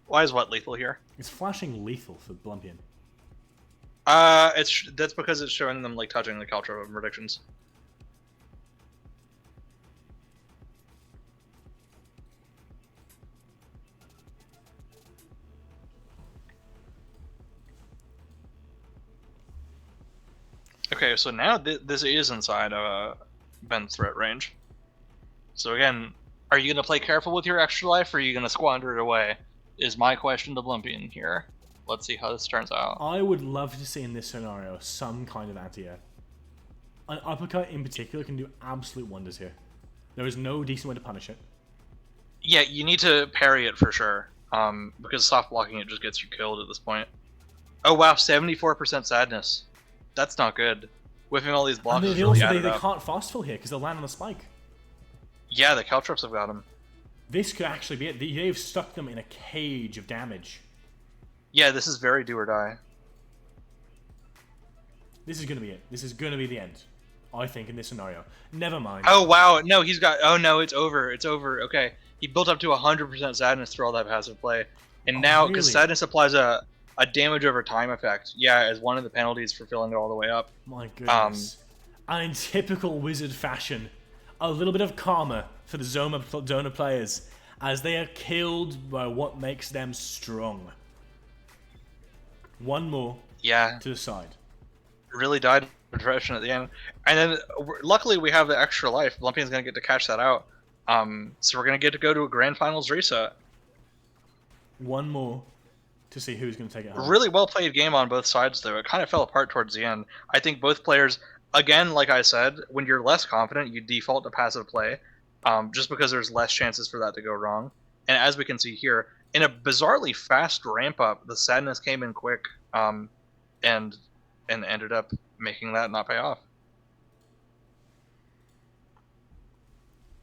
Why is what lethal here?
It's flashing lethal for Blumpian.
That's because it's showing them like touching the Caltro predictions. Okay, so now this is inside Ben's threat range. So again, are you gonna play careful with your extra life, or are you gonna squander it away? Is my question to Blumpian here. Let's see how this turns out.
I would love to see in this scenario some kind of anti-air. An uppercut in particular can do absolute wonders here. There is no decent way to punish it.
Yeah, you need to parry it for sure. Because soft blocking it just gets you killed at this point. Oh wow, 74% sadness. That's not good. Whiffing all these blocks
And
is
they
really
also
added
they
up.
can't fast fill here because they'll land on the spike.
Yeah, the Caltrops have got him.
This could actually be it. They've stuck them in a cage of damage.
Yeah, this is very do or die.
This is going to be it. This is going to be the end, I think, in this scenario. Never mind.
Oh wow, no, he's got. Oh no, it's over. It's over. Okay, he built up to 100% sadness through all that passive play, and now because
really?
sadness applies a damage over time effect. Yeah, as one of the penalties for filling it all the way up.
My goodness. And in typical wizard fashion, a little bit of karma for the Zona players as they are killed by what makes them strong. One more
Yeah,
to the side.
really died of depression at the end, and then luckily we have the extra life. Olympian's gonna get to catch that out. So we're gonna get to go to a grand finals reset.
One more to see who's going to take it home.
Really well played game on both sides, though. It kind of fell apart towards the end. I think both players, again, like I said, when you're less confident, you default to passive play, just because there's less chances for that to go wrong. And as we can see here, in a bizarrely fast ramp up, the sadness came in quick, and ended up making that not pay off.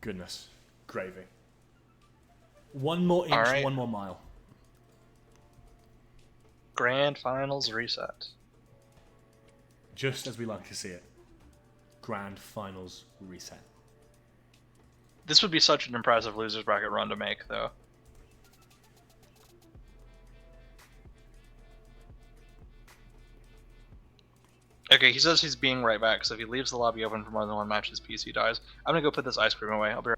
Goodness. Gravy. One more inch,
Alright.
one more mile.
Grand finals reset.
Just as we like to see it. Grand finals reset.
This would be such an impressive losers bracket run to make, though. Okay, he says he's being right back, so if he leaves the lobby open for more than one match, his PC dies. I'm gonna go put this ice cream away. I'll be right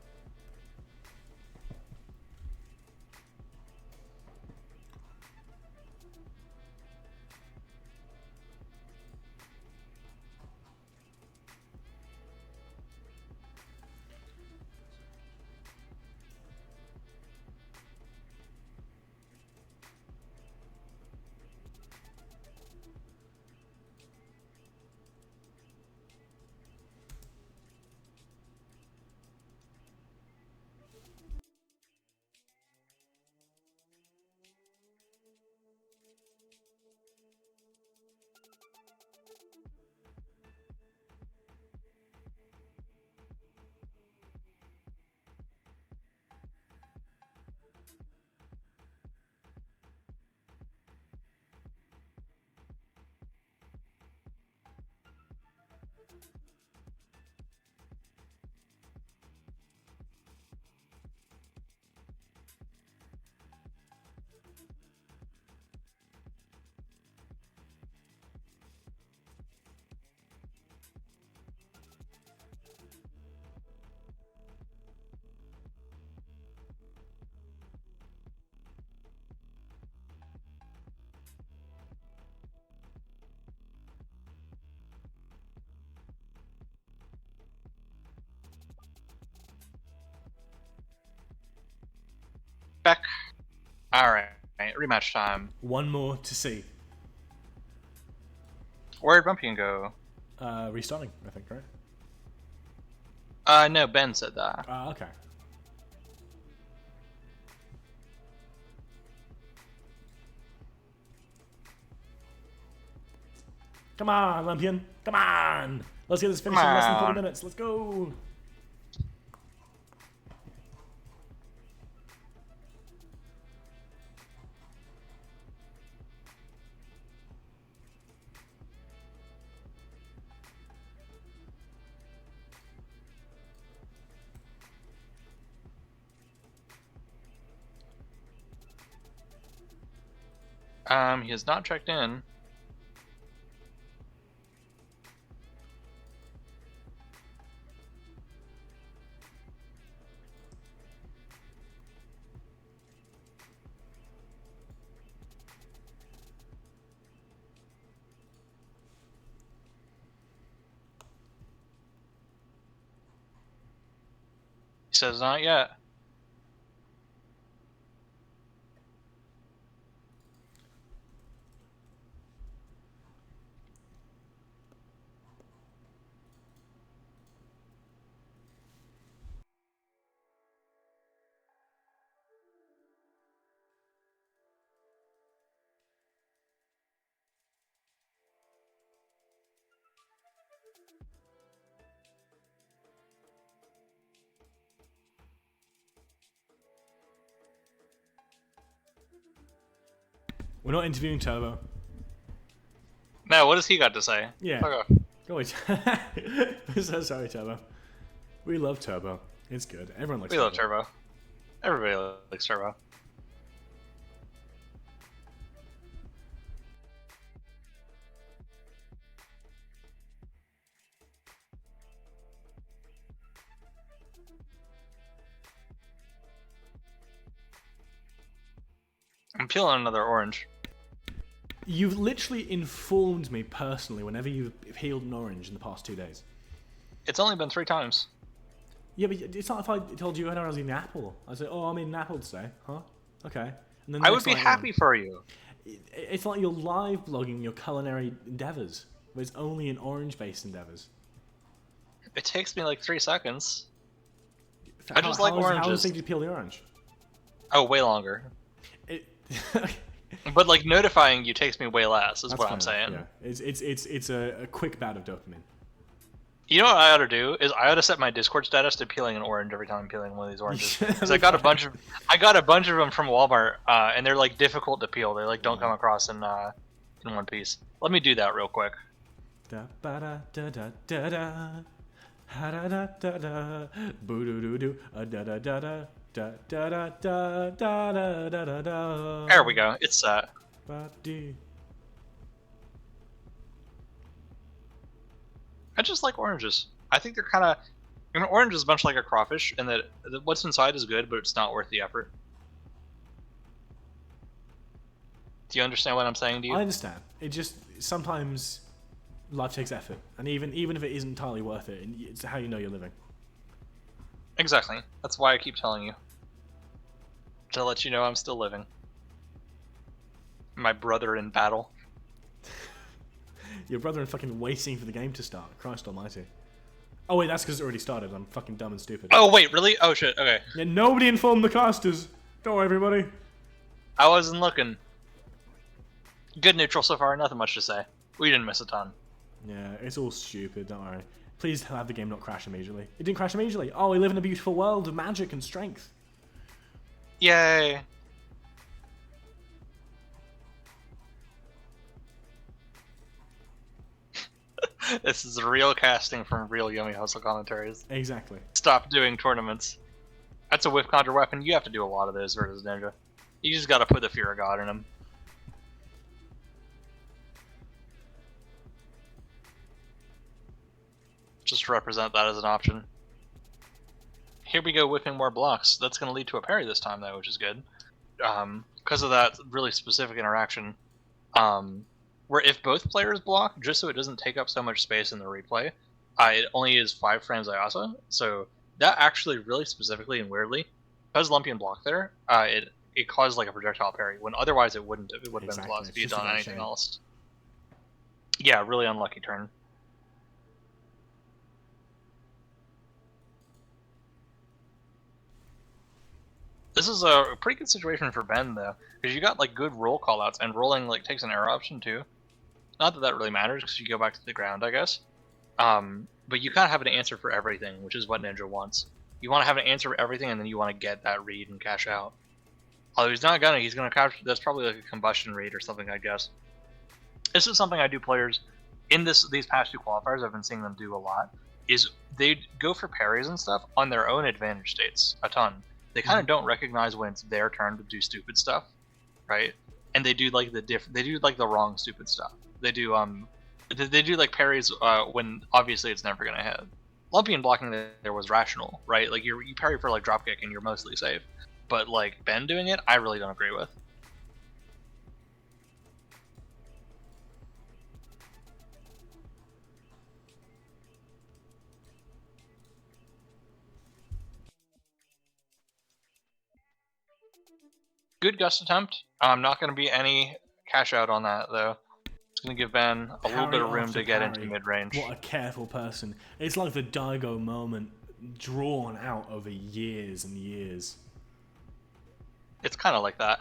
back. Alright, rematch time.
One more to see.
Where'd Rumpian go?
Restarting, I think, right?
No, Ben said that.
Okay. Come on, Olympian. Come on. Let's get this finished in less than 40 minutes. Let's go.
He has not checked in. He says not yet.
We're not interviewing Turbo.
Now, what does he got to say?
Yeah.
Fuck off.
Go on. So sorry, Turbo. We love Turbo. It's good. Everyone likes
We
Turbo.
love Turbo. Everybody likes Turbo. I'm peeling another orange.
You've literally informed me personally whenever you've peeled an orange in the past 2 days.
It's only been 3 times.
Yeah, but it's not if I told you I was eating an apple. I say, oh, I'm eating an apple today. Huh? Okay. And then
I would be happy for you.
It's like you're live blogging your culinary endeavors, but it's only in orange-based endeavors.
It takes me like 3 seconds.
How-
I just like
how long
oranges.
does it take you to peel the orange?
Oh, way longer.
It,
But like notifying you takes me way less, is
That's
what
fine,
I'm saying.
Yeah, it's a quick bout of dopamine.
You know what I ought to do is I ought to set my Discord status to peeling an orange every time I'm peeling one of these oranges. Because I got a bunch of them from Walmart, and they're like difficult to peel. They like don't come across in one piece. Let me do that real quick.
Da ba da da da da da. Ha da da da da. Boo doo doo doo. Da da da da. Da da da da da da da da da.
There we go. It's set.
Ba-dee.
I just like oranges. I think they're kind of. Orange is much like a crawfish, in that what's inside is good, but it's not worth the effort. Do you understand what I'm saying to you?
I understand. It just sometimes life takes effort, and even if it isn't entirely worth it, it's how you know you're living.
Exactly. That's why I keep telling you. To let you know I'm still living. My brother in battle.
Your brother and fucking waiting for the game to start. Christ almighty. Oh wait, that's because it already started. I'm fucking dumb and stupid.
Oh wait, really? Oh shit, okay.
Yeah, nobody informed the casters. Don't worry, everybody.
I wasn't looking. Good neutral so far, nothing much to say. We didn't miss a ton.
Yeah, it's all stupid, don't worry. Please have the game not crash immediately. It didn't crash immediately. Oh, we live in a beautiful world of magic and strength.
Yay! This is real casting from real Yummy Hustle commentaries.
Exactly.
Stop doing tournaments. That's a whiff conjure weapon. You have to do a lot of those versus Ninja. You just gotta put the Fear of God in him. Just represent that as an option. Here we go whipping more blocks. That's going to lead to a parry this time, though, which is good. Because of that really specific interaction. Where if both players block, just so it doesn't take up so much space in the replay, it only is 5 frames IASA. So that actually really specifically and weirdly, because Lumpian blocked there, it caused like a projectile parry, when otherwise it wouldn't have. It would have been plus if you had done anything else. Yeah, really unlucky turn. This is a pretty good situation for Ben, though, because you got like good roll callouts, and rolling like takes an arrow option too. Not that that really matters, because you go back to the ground, I guess. But you kind of have an answer for everything, which is what Ninja wants. You want to have an answer for everything, and then you want to get that read and cash out. Although he's not gonna, he's gonna capture. That's probably like a combustion read or something, I guess. This is something I do players in these past 2 qualifiers. I've been seeing them do a lot. Is they go for parries and stuff on their own advantage states a ton. They kind of don't recognize when it's their turn to do stupid stuff, right? And they do like the wrong stupid stuff. They do like parries when obviously it's never gonna hit. Lumpian blocking there was rational, right? Like you parry for like dropkick and you're mostly safe. But like Ben doing it, I really don't agree with. Good gust attempt. Not going to be any cash out on that, though. It's going to give Ben a little bit of room to get into mid-range.
What a careful person. It's like the Daigo moment drawn out over years and years.
It's kind of like that.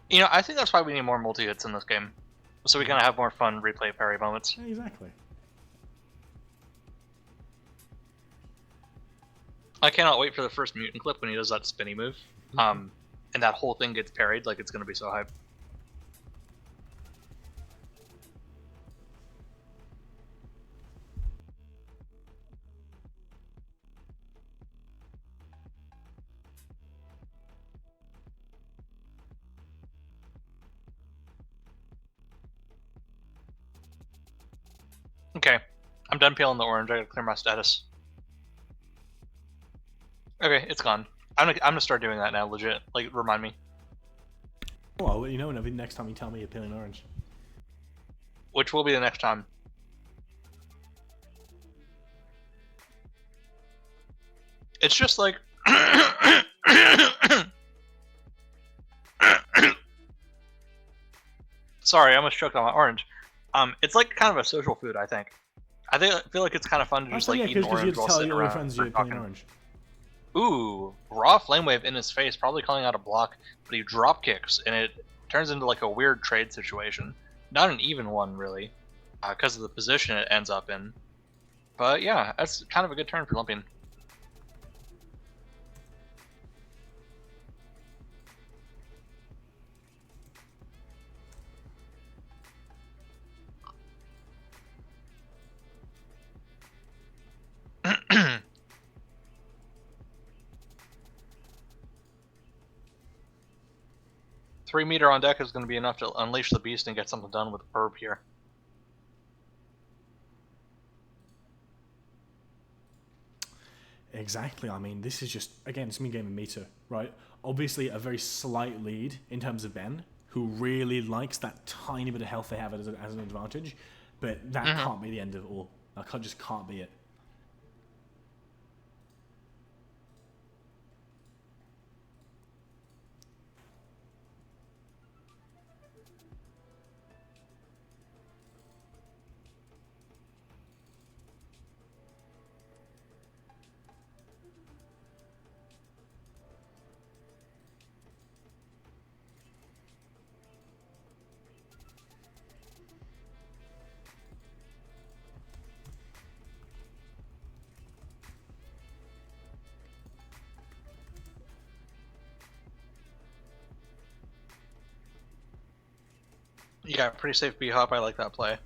You know, I think that's why we need more multi-hits in this game. So we can have more fun replay parry moments.
Yeah, exactly.
I cannot wait for the first mutant clip when he does that spinny move. and that whole thing gets parried, like it's gonna be so hype. Okay, I'm done peeling the orange. I gotta clear my status. Okay, it's gone. I'm gonna start doing that now. Legit, like remind me.
Well, I'll let you know whenever next time you tell me you're peeling orange.
Which will be the next time. It's just like sorry, I almost choked on my orange. It's like kind of a social food, I think. I feel like it's kind of fun to just like eat an orange while sitting around.
Friends you're peeling orange.
Ooh, raw flame wave in his face, probably calling out a block, but he drop kicks and it turns into like a weird trade situation. Not an even one really, because of the position it ends up in. But yeah, that's kind of a good turn for Lumpian. Three meter on deck is going to be enough to unleash the beast and get something done with the perp here.
Exactly. I mean, this is just, again, it's me game of meter, right? Obviously, a very slight lead in terms of Ben, who really likes that tiny bit of health they have as an advantage, but that can't be the end of it all. That just can't be it.
Yeah, pretty safe B hop. I like that play.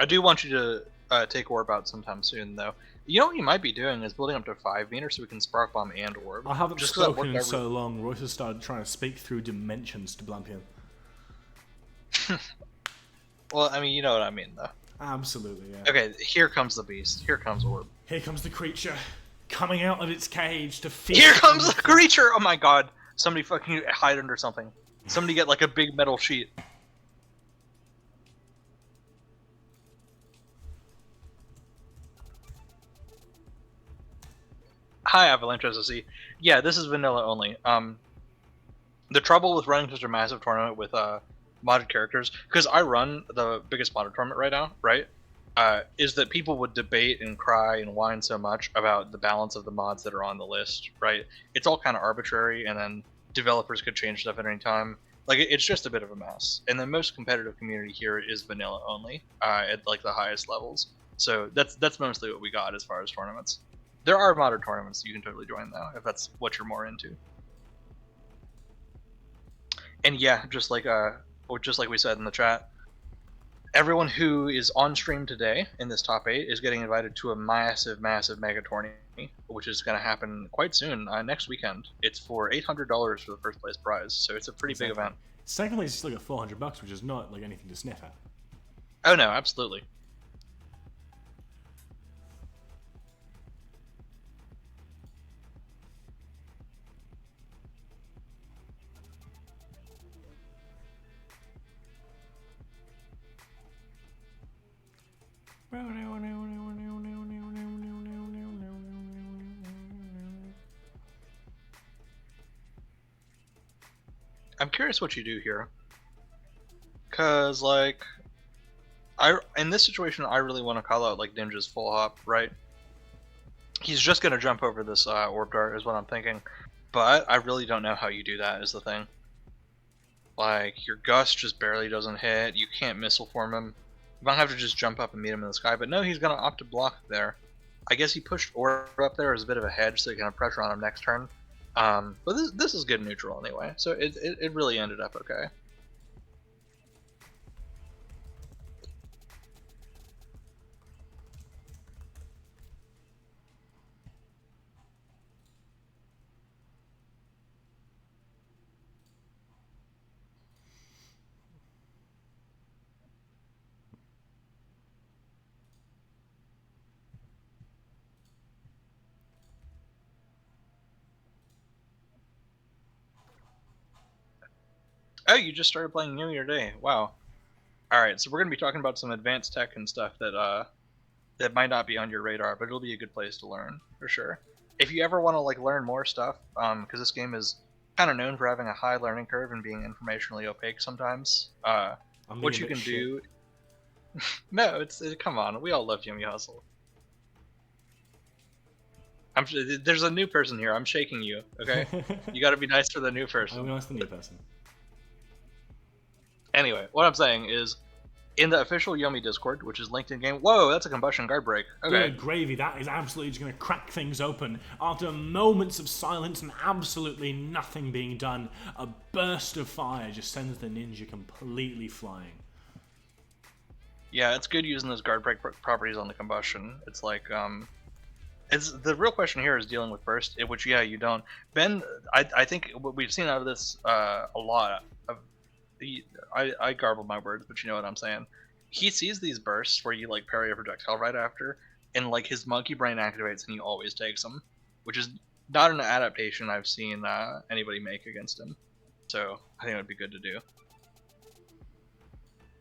I do want you to take orb out sometime soon, though. You know what you might be doing is building up to 5 meter so we can spark bomb and orb.
I haven't
Just 'cause that
spoken in
worked
so long. Royce has started trying to speak through dimensions to Blampian.
Well, I mean, you know what I mean, though.
Absolutely, yeah.
Okay, here comes the beast. Here comes orb.
Here comes the creature, coming out of its cage to feast.
Here comes the creature! Oh my god! Somebody fucking hide under something. Somebody get like a big metal sheet. Hi, Avalanche SSC. Yeah, this is vanilla only. The trouble with running such a massive tournament with modded characters, because I run the biggest modded tournament right now, right? Is that people would debate and cry and whine so much about the balance of the mods that are on the list, right? It's all kind of arbitrary, and then developers could change stuff at any time. Like, it's just a bit of a mess. And the most competitive community here is vanilla only, at like the highest levels. So that's mostly what we got as far as tournaments. There are modded tournaments you can totally join though, if that's what you're more into. And yeah, just like we said in the chat, everyone who is on stream today in this top 8 is getting invited to a massive mega tourney, which is going to happen quite soon, next weekend. It's for $800 for the first place prize, so it's a pretty big event.
Second place is still at $400, which is not like anything to sniff at.
Oh no, absolutely. I'm curious what you do here, cause like, in this situation I really want to call out like Ninja's full hop, right? He's just gonna jump over this orb dart is what I'm thinking, but I really don't know how you do that is the thing. Like, your gust just barely doesn't hit, you can't missile form him. You might have to just jump up and meet him in the sky, but no, he's gonna opt to block there. I guess he pushed orb up there as a bit of a hedge so he can have pressure on him next turn.
But this is good neutral anyway, so it really ended up okay. Oh, you just started playing New Year Day. Wow. All right, so we're gonna be talking about some advanced tech and stuff that that might not be on your radar, but it'll be a good place to learn for sure. If you ever want to like learn more stuff, because this game is kind of known for having a high learning curve and being informationally opaque sometimes. What you can do. No, come on. We all love Yumi Hustle. There's a new person here. I'm shaking you. Okay, you got to be nice to the new person.
I'm nice to the new person.
Anyway, what I'm saying is, in the official Yomi Discord, which is linked in game. Whoa, that's a combustion guard break. Okay.
Good gravy. That is absolutely just going to crack things open. After moments of silence and absolutely nothing being done, a burst of fire just sends the ninja completely flying.
Yeah, it's good using those guard break properties on the combustion. It's like, it's the real question here is dealing with burst, which yeah, you don't. Ben, I think what we've seen out of this a lot. I garbled my words, but you know what I'm saying. He sees these bursts where you like parry a projectile right after, and like his monkey brain activates and he always takes them, which is not an adaptation I've seen anybody make against him. So I think it would be good to do.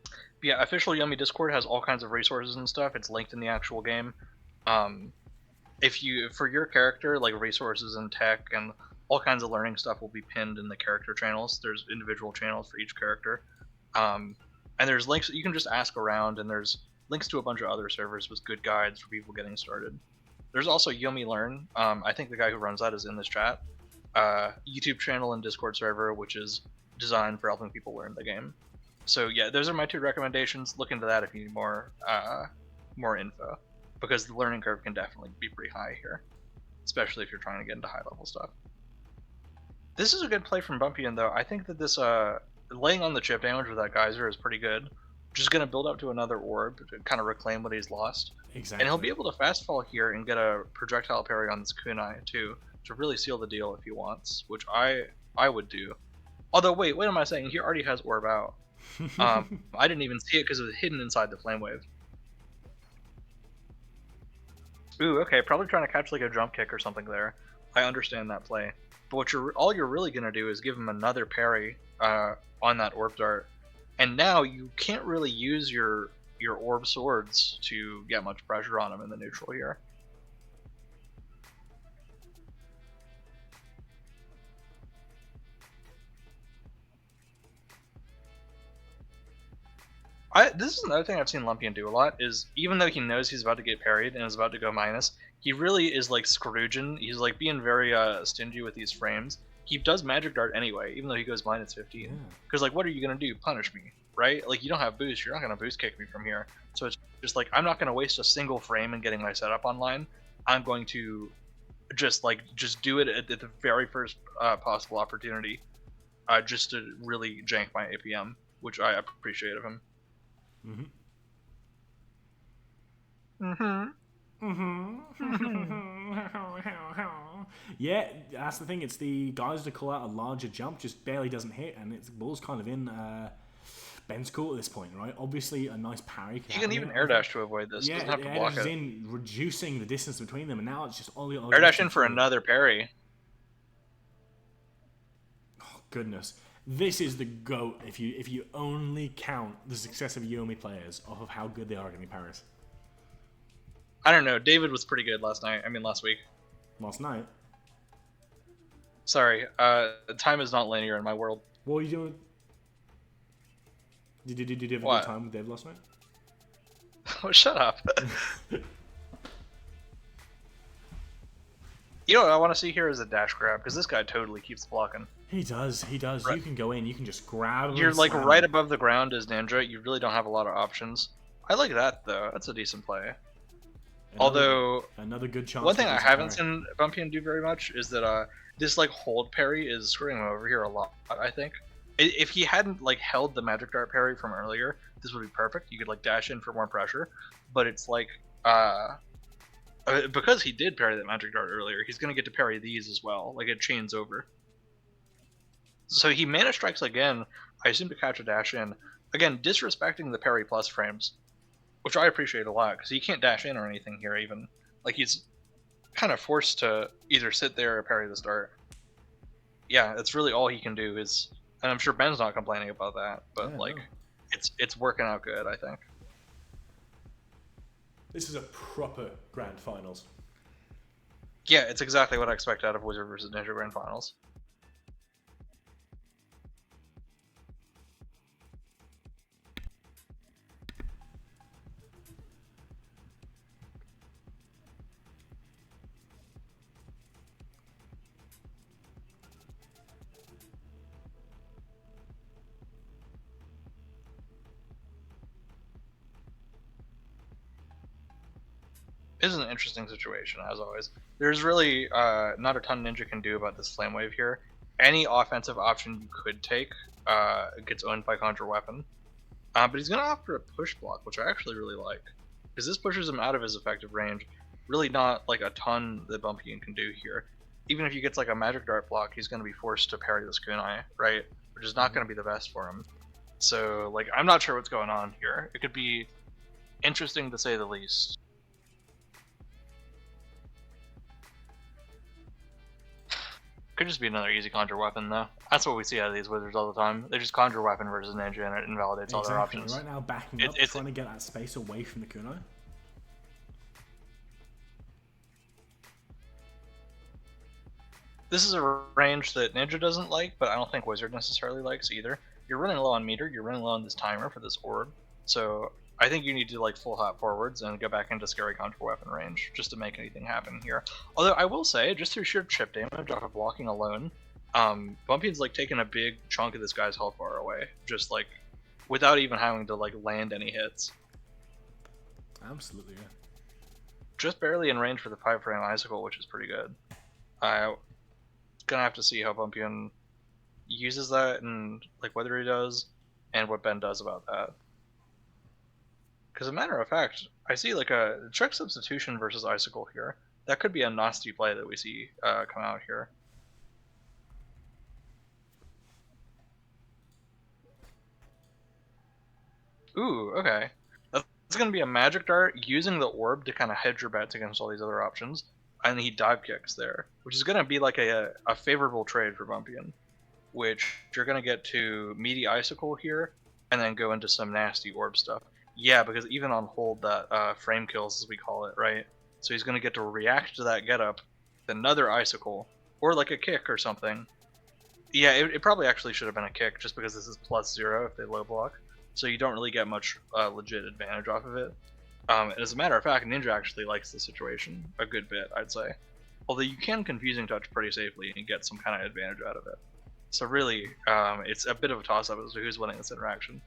But yeah, official Yomi Discord has all kinds of resources and stuff. It's linked in the actual game. If you for your character, like resources and tech and all kinds of learning stuff will be pinned in the character channels. There's individual channels for each character. And there's links, you can just ask around, and there's links to a bunch of other servers with good guides for people getting started. There's also Yomi Learn. I think the guy who runs that is in this chat. YouTube channel and Discord server, which is designed for helping people learn the game. So yeah, those are my 2 recommendations. Look into that if you need more info, because the learning curve can definitely be pretty high here, especially if you're trying to get into high level stuff. This is a good play from Bumpian, though. I think that this laying on the chip damage with that geyser is pretty good. Just going to build up to another orb to kind of reclaim what he's lost.
Exactly.
And he'll be able to fast fall here and get a projectile parry on this kunai, too, to really seal the deal if he wants, which I would do. Although, wait, what am I saying? He already has orb out. I didn't even see it because it was hidden inside the flame wave. Ooh, okay, probably trying to catch like a jump kick or something there. I understand that play. But what all you're really gonna do is give him another parry on that orb dart, and now you can't really use your orb swords to get much pressure on him in the neutral here. This is another thing I've seen Lumpian do a lot, is even though he knows he's about to get parried and is about to go minus, he really is like Scrooging. He's like being very stingy with these frames. He does magic dart anyway, even though he goes minus 15. Because like, what are you gonna do? Punish me, right? Like, you don't have boost. You're not gonna boost kick me from here. So it's just like, I'm not gonna waste a single frame in getting my setup online. I'm going to just do it at the very first possible opportunity, just to really jank my APM, which I appreciate of him.
Yeah, that's the thing. It's the guys to call out a larger jump, just barely doesn't hit, and the ball's kind of in Ben's court at this point, right? Obviously, a nice parry.
You can even air dash to avoid this.
Yeah,
doesn't have to block it.
In reducing the distance between them, and now it's just all
air dash in for another parry.
Oh goodness. This is the GOAT if you only count the success of Yomi players off of how good they are at getting parries.
I don't know. David was pretty good last week.
Last night?
Sorry. Time is not linear in my world.
What were you doing? Did you have a good time with Dave last night?
Oh, shut up. You know what I want to see here is a dash grab, because this guy totally keeps blocking.
He does. Right. You can go in, you can just grab him.
You're like right above the ground as Ninja. You really don't have a lot of options. I like that, though. That's a decent play. Although
another good chance.
one thing
to
I
lose a
haven't
parry.
seen Bumpian do very much is that this like hold parry is screwing him over here a lot. I think if he hadn't like held the magic dart parry from earlier, this would be perfect. You could like dash in for more pressure, but it's like because he did parry that magic dart earlier, he's gonna get to parry these as well. Like it chains over. So he mana strikes again. I assume to catch a dash in. Again, disrespecting the parry plus frames, which I appreciate a lot because he can't dash in or anything here even. Like he's kind of forced to either sit there or parry the start. Yeah, that's really all he can do is, and I'm sure Ben's not complaining about that, but
Yeah,
like,
no.
it's working out good, I think.
This is a proper grand finals.
Yeah, it's exactly what I expect out of Wizard vs Ninja Grand Finals. Is an interesting situation, as always. There's really not a ton Ninja can do about this Flame Wave here. Any offensive option you could take gets owned by Conjure Weapon. But he's going to opt for a push block, which I actually really like. Because this pushes him out of his effective range. Really not like a ton that Bumpian can do here. Even if he gets like a Magic Dart block, he's going to be forced to parry this Kunai, right? Which is not going to be the best for him. So, like, I'm not sure what's going on here. It could be interesting to say the least. Could just be another easy Conjure Weapon, though. That's what we see out of these wizards all the time. They just Conjure Weapon versus Ninja, and it invalidates all their options.
Right now, backing up, trying to get that space away from the Kunai.
This is a range that Ninja doesn't like, but I don't think Wizard necessarily likes either. You're running low on meter, you're running low on this timer for this orb, so I think you need to like full hop forwards and go back into scary Conjure Weapon range just to make anything happen here. Although I will say, just through sheer chip damage off of blocking alone, Bumpian's like taking a big chunk of this guy's health bar away, just like without even having to like land any hits.
Absolutely, yeah.
Just barely in range for the 5-frame Icicle, which is pretty good. Gonna have to see how Bumpian uses that and like whether he does and what Ben does about that. Because as a matter of fact, I see like a trick substitution versus Icicle here. That could be a nasty play that we see come out here. Ooh, okay. That's going to be a Magic Dart using the orb to kind of hedge your bets against all these other options. And he dive kicks there, which is going to be like a favorable trade for Bumpian, which you're going to get to meaty Icicle here and then go into some nasty orb stuff. Yeah, because even on hold, that frame kills, as we call it, right? So he's going to get to react to that getup with another Icicle, or like a kick or something. Yeah, it probably actually should have been a kick, just because this is +0 if they low block. So you don't really get much legit advantage off of it. And as a matter of fact, Ninja actually likes the situation a good bit, I'd say. Although you can Confusing Touch pretty safely and get some kind of advantage out of it. So really, it's a bit of a toss-up as to who's winning this interaction.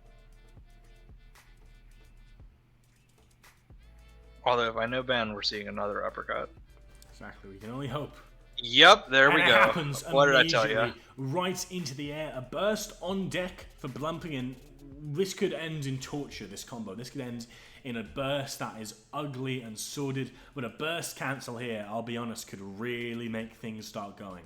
Although if I know Ben, we're seeing another uppercut.
Exactly, we can only hope.
Yep, there we
And
go.
it happens
What did I tell you?
immediately, right into the air. A burst on deck for Bumpian. This could end in torture, this combo. This could end in a burst that is ugly and sordid. But a burst cancel here, I'll be honest, could really make things start going.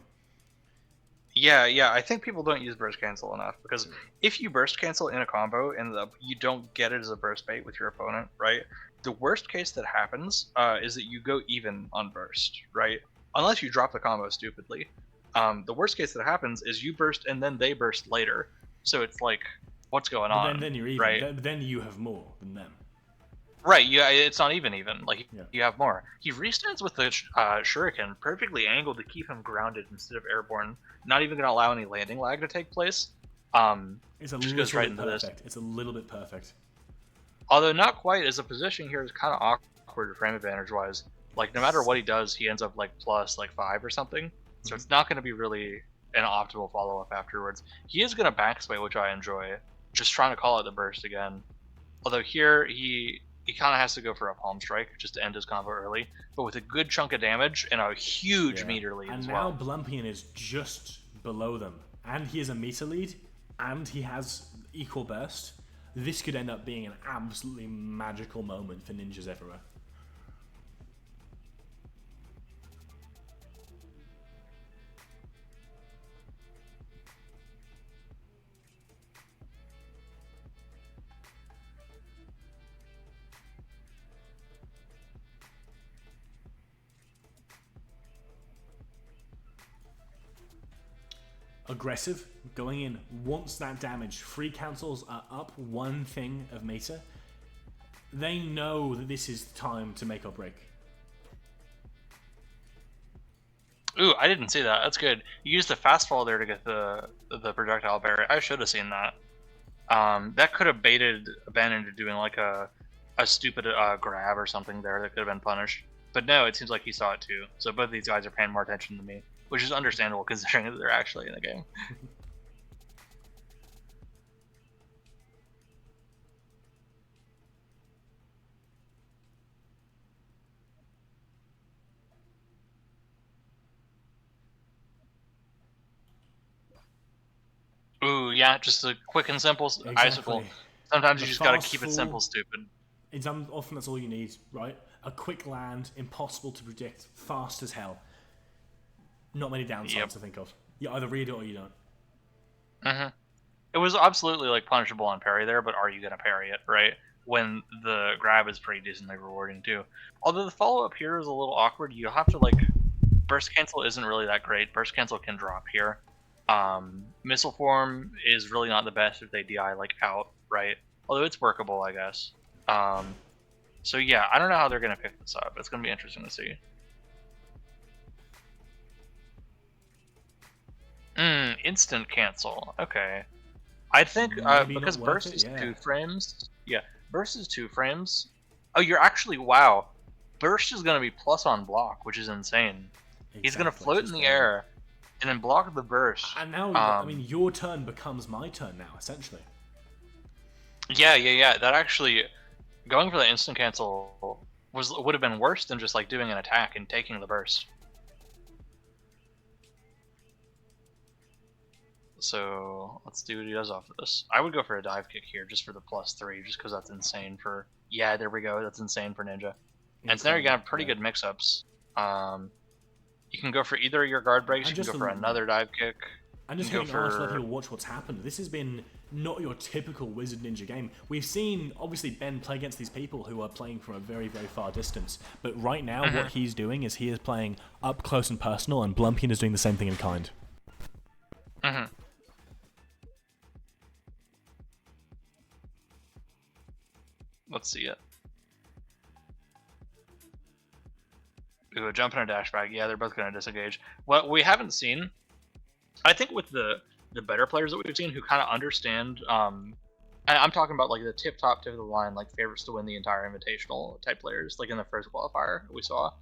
Yeah, I think people don't use burst cancel enough, because if you burst cancel in a combo and you don't get it as a burst bait with your opponent, right? The worst case that happens is that you go even on burst, right? Unless you drop the combo stupidly. The worst case that happens is you burst and then they burst later. So it's like, what's going on?
Then you're even.
right?
Then you have more than them.
Right, yeah, it's not even. Like,
Yeah.
you have more. He restands with the shuriken, perfectly angled to keep him grounded instead of airborne. Not even going to allow any landing lag to take place.
It's a
Just
little
goes right
bit
into this.
perfect. It's a little bit perfect.
Although not quite, as a position here is kind of awkward frame advantage-wise. Like, no matter what he does, he ends up, like, plus, like, 5 or something. So it's not going to be really an optimal follow-up afterwards. He is going to backsway, which I enjoy. Just trying to call out the burst again. Although here, he
he kind of has to go for a palm strike just to end his combo early, but with a good chunk of damage and a huge meter lead
and
as
now
well.
Blumpian is just below them, and he has a meter lead, and he has equal burst. This could end up being an absolutely magical moment for ninjas everywhere. Aggressive, going in, wants that damage. Free cancels are up one thing of meter. They know that this is time to make or break.
Ooh, I didn't see that. That's good. You used the fast fall there to get the projectile barrier. I should have seen that. That could have baited Ben into doing like a stupid grab or something there that could have been punished. But no, it seems like he saw it too. So both of these guys are paying more attention to me, which is understandable considering that they're actually in the game. Ooh, yeah, just a quick and simple icicle. Sometimes you just gotta keep it simple, stupid.
Often that's all you need, right? A quick land, impossible to predict, fast as hell. Not many downsides to think of. You either read it or you don't.
Mm-hmm. It was absolutely like punishable on parry there, but are you gonna parry it, right? When the grab is pretty decently rewarding too. Although the follow-up here is a little awkward. You have to like... Burst cancel isn't really that great. Burst cancel can drop here. Missile form is really not the best if they DI like out, right? Although it's workable, I guess. So yeah, I don't know how they're gonna pick this up. It's gonna be interesting to see. Instant cancel. Okay. I think because burst is 2 frames. Yeah, burst is 2 frames. Oh, you're actually wow. Burst is gonna be plus on block, which is insane. Exactly. He's gonna float in the air. And then block the burst.
And now, I mean, your turn becomes my turn now, essentially.
Yeah. That actually, going for the instant cancel would have been worse than just like doing an attack and taking the burst. So let's see what he does off of this. I would go for a dive kick here just for the +3, just because that's insane for. Yeah, there we go. That's insane for Ninja. And so now you're gonna have pretty good mix-ups. You can go for either of your guard breaks, you can go for another dive kick.
I'm just hitting R to let people watch what's happened. This has been not your typical Wizard Ninja game. We've seen, obviously, Ben play against these people who are playing from a very, very far distance. But right now, what he's doing is he is playing up close and personal, and Blumpian is doing the same thing in kind.
Let's see it. Ooh, a jump and a dash back. Yeah, they're both going to disengage. What we haven't seen, I think with the better players that we've seen who kind of understand, I'm talking about like the tip of the line, like favorites to win the entire invitational type players, like in the first qualifier we saw.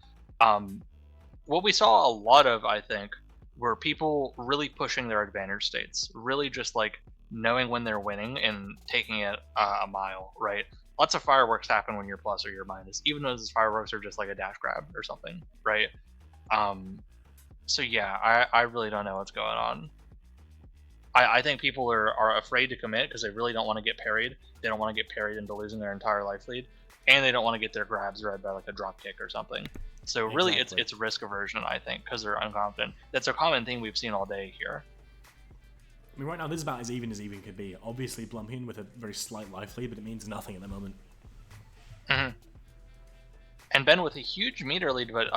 What we saw a lot of, I think, were people really pushing their advantage states, really just like knowing when they're winning and taking it a mile, right? Lots of fireworks happen when you're plus or you're minus, even though those fireworks are just like a dash grab or something, right? So yeah, I really don't know what's going on. I think people are afraid to commit because they really don't want to get parried. They don't want to get parried into losing their entire life lead, and they don't want to get their grabs read by like a drop kick or something. So really, it's risk aversion, I think, because they're unconfident. That's a common thing we've seen all day here.
I mean, right now, this is about as even could be. Obviously, Blumpian with a very slight life lead, but it means nothing at the moment.
And Ben with a huge meter lead, but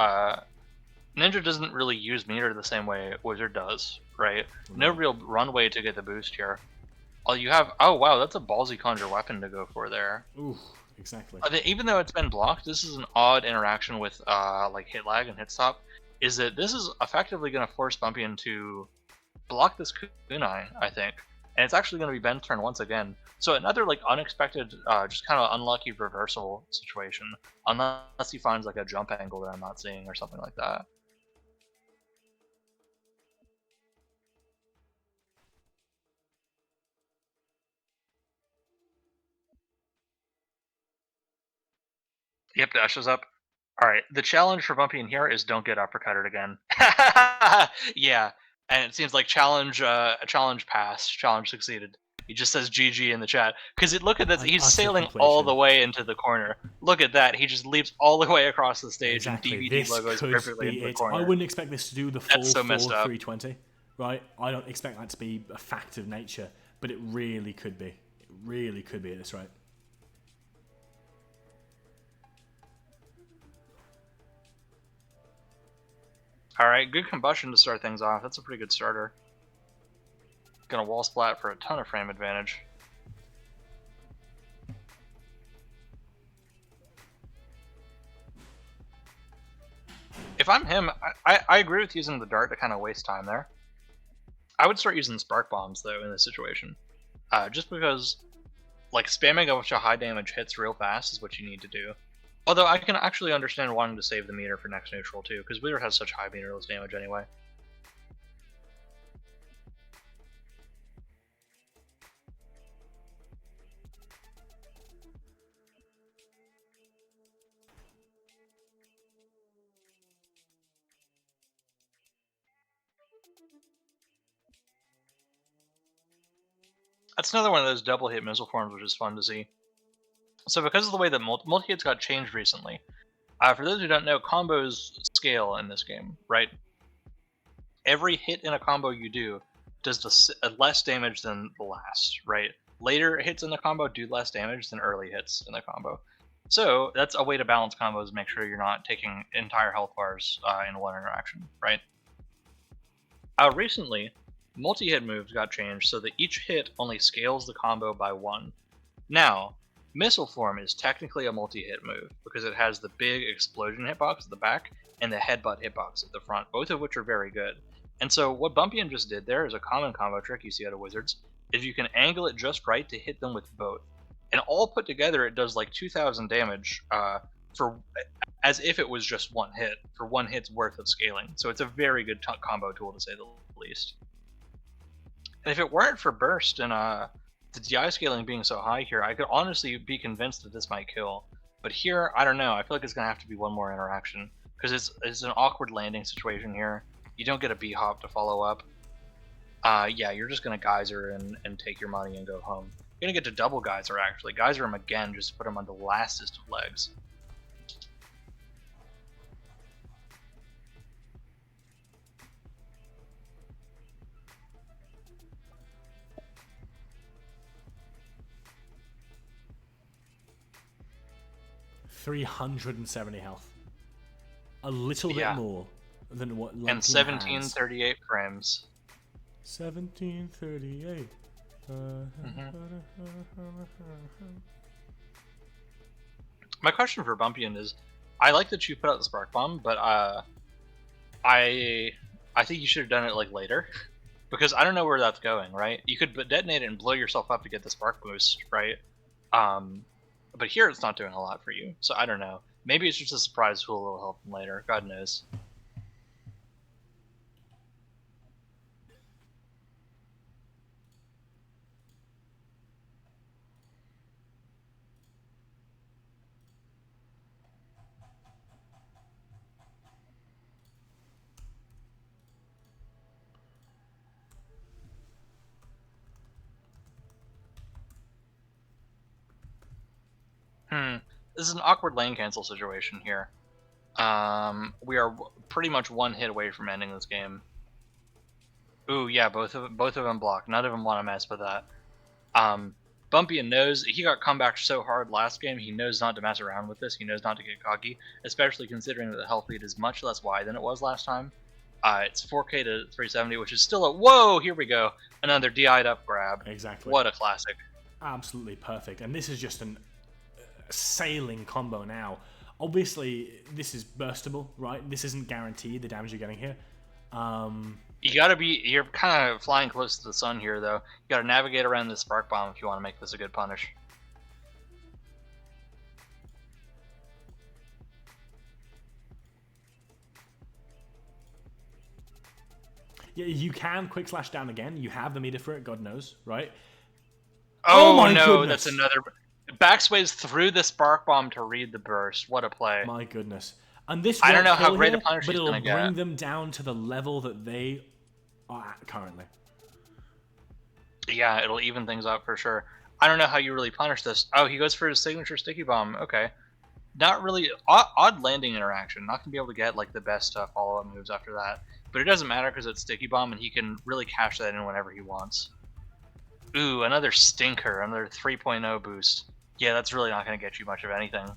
Ninja doesn't really use meter the same way Wizard does, right? No real runway to get the boost here. All you have... Oh, wow, that's a ballsy conjure weapon to go for there.
Ooh, exactly.
Even though it's been blocked, this is an odd interaction with like hit lag and hit stop. Is that this is effectively going to force Blumpian to block this kunai, I think, and it's actually going to be Ben's turn once again. So another like unexpected, just kind of unlucky reversal situation, unless he finds like a jump angle that I'm not seeing or something like that. Yep, dashes up. All right, the challenge for Bumpy in here is don't get uppercutted again. Yeah, and it seems like challenge passed, challenge succeeded. He just says GG in the chat because look at this. He's
Utter
sailing all the
completion.
way into the corner. Look at that. He just leaps all the way across the stage,
Exactly.
and DVD
This
logos
could
perfectly
be
into the
it.
corner.
I wouldn't expect this to do the full
so messed up.
320, right? I don't expect that to be a fact of nature, but it really could be. It really could be at this rate.
All right, good combustion to start things off. That's a pretty good starter. Gonna wall splat for a ton of frame advantage. If I'm him, I agree with using the dart to kind of waste time there. I would start using spark bombs though in this situation, just because like spamming a bunch of high damage hits real fast is what you need to do. Although I can actually understand wanting to save the meter for next neutral too, because Wizard has such high meterless damage anyway. That's another one of those double hit missile forms, which is fun to see. So because of the way that multi-hits got changed recently, for those who don't know, combos scale in this game, right? Every hit in a combo you do does less damage than the last, right? Later hits in the combo do less damage than early hits in the combo. So that's a way to balance combos, make sure you're not taking entire health bars in one interaction, right? Recently, multi-hit moves got changed so that each hit only scales the combo by 1. Now, Missile Form is technically a multi-hit move because it has the big explosion hitbox at the back and the headbutt hitbox at the front, both of which are very good. And so what Bumpian just did there is a common combo trick you see out of Wizards, is you can angle it just right to hit them with both. And all put together, it does like 2,000 damage as if it was just one hit, for one hit's worth of scaling. So it's a very good combo tool to say the least. And if it weren't for Burst and the DI scaling being so high here, I could honestly be convinced that this might kill. But here, I don't know. I feel like it's going to have to be one more interaction. Because it's an awkward landing situation here. You don't get a B-hop to follow up. Yeah, you're just going to Geyser and take your money and go home. You're going to get to double Geyser, actually. Geyser him again just to put him on the lastest of legs.
$370 health. A little bit more than what Lightning
and 1738 frames.
1738.
My question for Bumpian is, I like that you put out the Spark Bomb, but I think you should have done it like later, because I don't know where that's going. Right? You could detonate it and blow yourself up to get the spark boost, right? But here it's not doing a lot for you, so I don't know. Maybe it's just a surprise tool that will help them later. God knows. This is an awkward lane cancel situation here. We are pretty much one hit away from ending this game. Ooh, yeah, both of them block. None of them want to mess with that. Bumpian knows he got comeback so hard last game. He knows not to mess around with this. He knows not to get cocky, especially considering that the health lead is much less wide than it was last time. It's 4K to 370, which is still a whoa. Here we go, another DI'd up grab.
Exactly.
What a classic.
Absolutely perfect. And this is just a sailing combo now. Obviously, this is burstable, right? This isn't guaranteed, the damage you're getting here.
You're kind of flying close to the sun here, though. You gotta navigate around this spark bomb if you want to make this a good punish.
Yeah, you can quick slash down again. You have the meter for it, God knows, right?
Oh
my
no,
goodness.
that's another. Backsways through the spark bomb to read the burst. What a play.
My goodness. And this
I don't
won't
know how
kill
great
here,
a punish
but
he's
it'll
gonna
bring
get.
them down to the level that they are at currently.
Yeah, it'll even things up for sure. I don't know how you really punish this. Oh, he goes for his signature sticky bomb. Okay. Not really odd landing interaction. Not gonna be able to get like the best follow-up moves after that. But it doesn't matter because it's sticky bomb and he can really cash that in whenever he wants. Ooh, another stinker, another 3.0 boost. Yeah, that's really not gonna get you much of anything.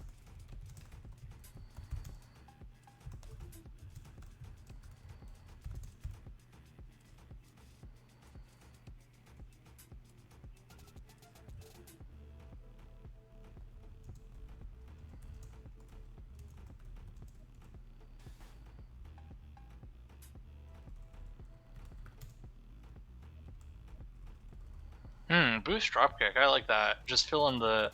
Boost dropkick. I like that. Just fill in the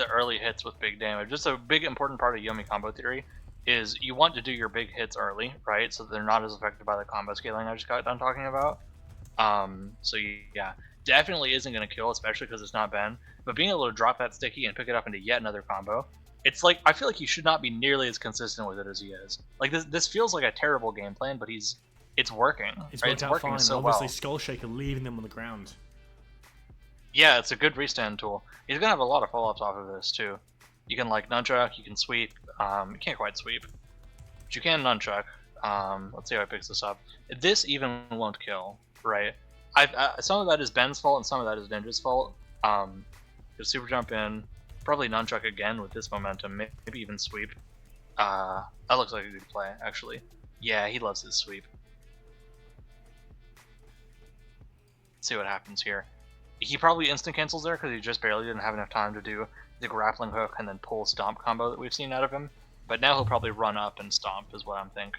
early hits with big damage. Just a big important part of Yomi combo theory is you want to do your big hits early, right? So they're not as affected by the combo scaling I just got done talking about. So yeah, definitely isn't going to kill, especially because it's not Ben. But being able to drop that sticky and pick it up into yet another combo, it's like I feel like he should not be nearly as consistent with it as he is. Like this feels like a terrible game plan, but it's working.
It's
right?
worked out
working
fine.
so
Obviously,
well.
Skull Shaker leaving them on the ground.
Yeah, it's a good restand tool. He's gonna have a lot of follow-ups off of this too. You can like nunchuck, you can sweep. You can't quite sweep, but you can nunchuck. Let's see how he picks this up. This even won't kill, right? Some of that is Ben's fault and some of that is Ninja's fault. Just super jump in, probably nunchuck again with this momentum, maybe even sweep. That looks like a good play actually. Yeah, he loves his sweep. Let's see what happens here. He probably instant cancels there because he just barely didn't have enough time to do the grappling hook and then pull stomp combo that we've seen out of him. But now he'll probably run up and stomp is what I'm think.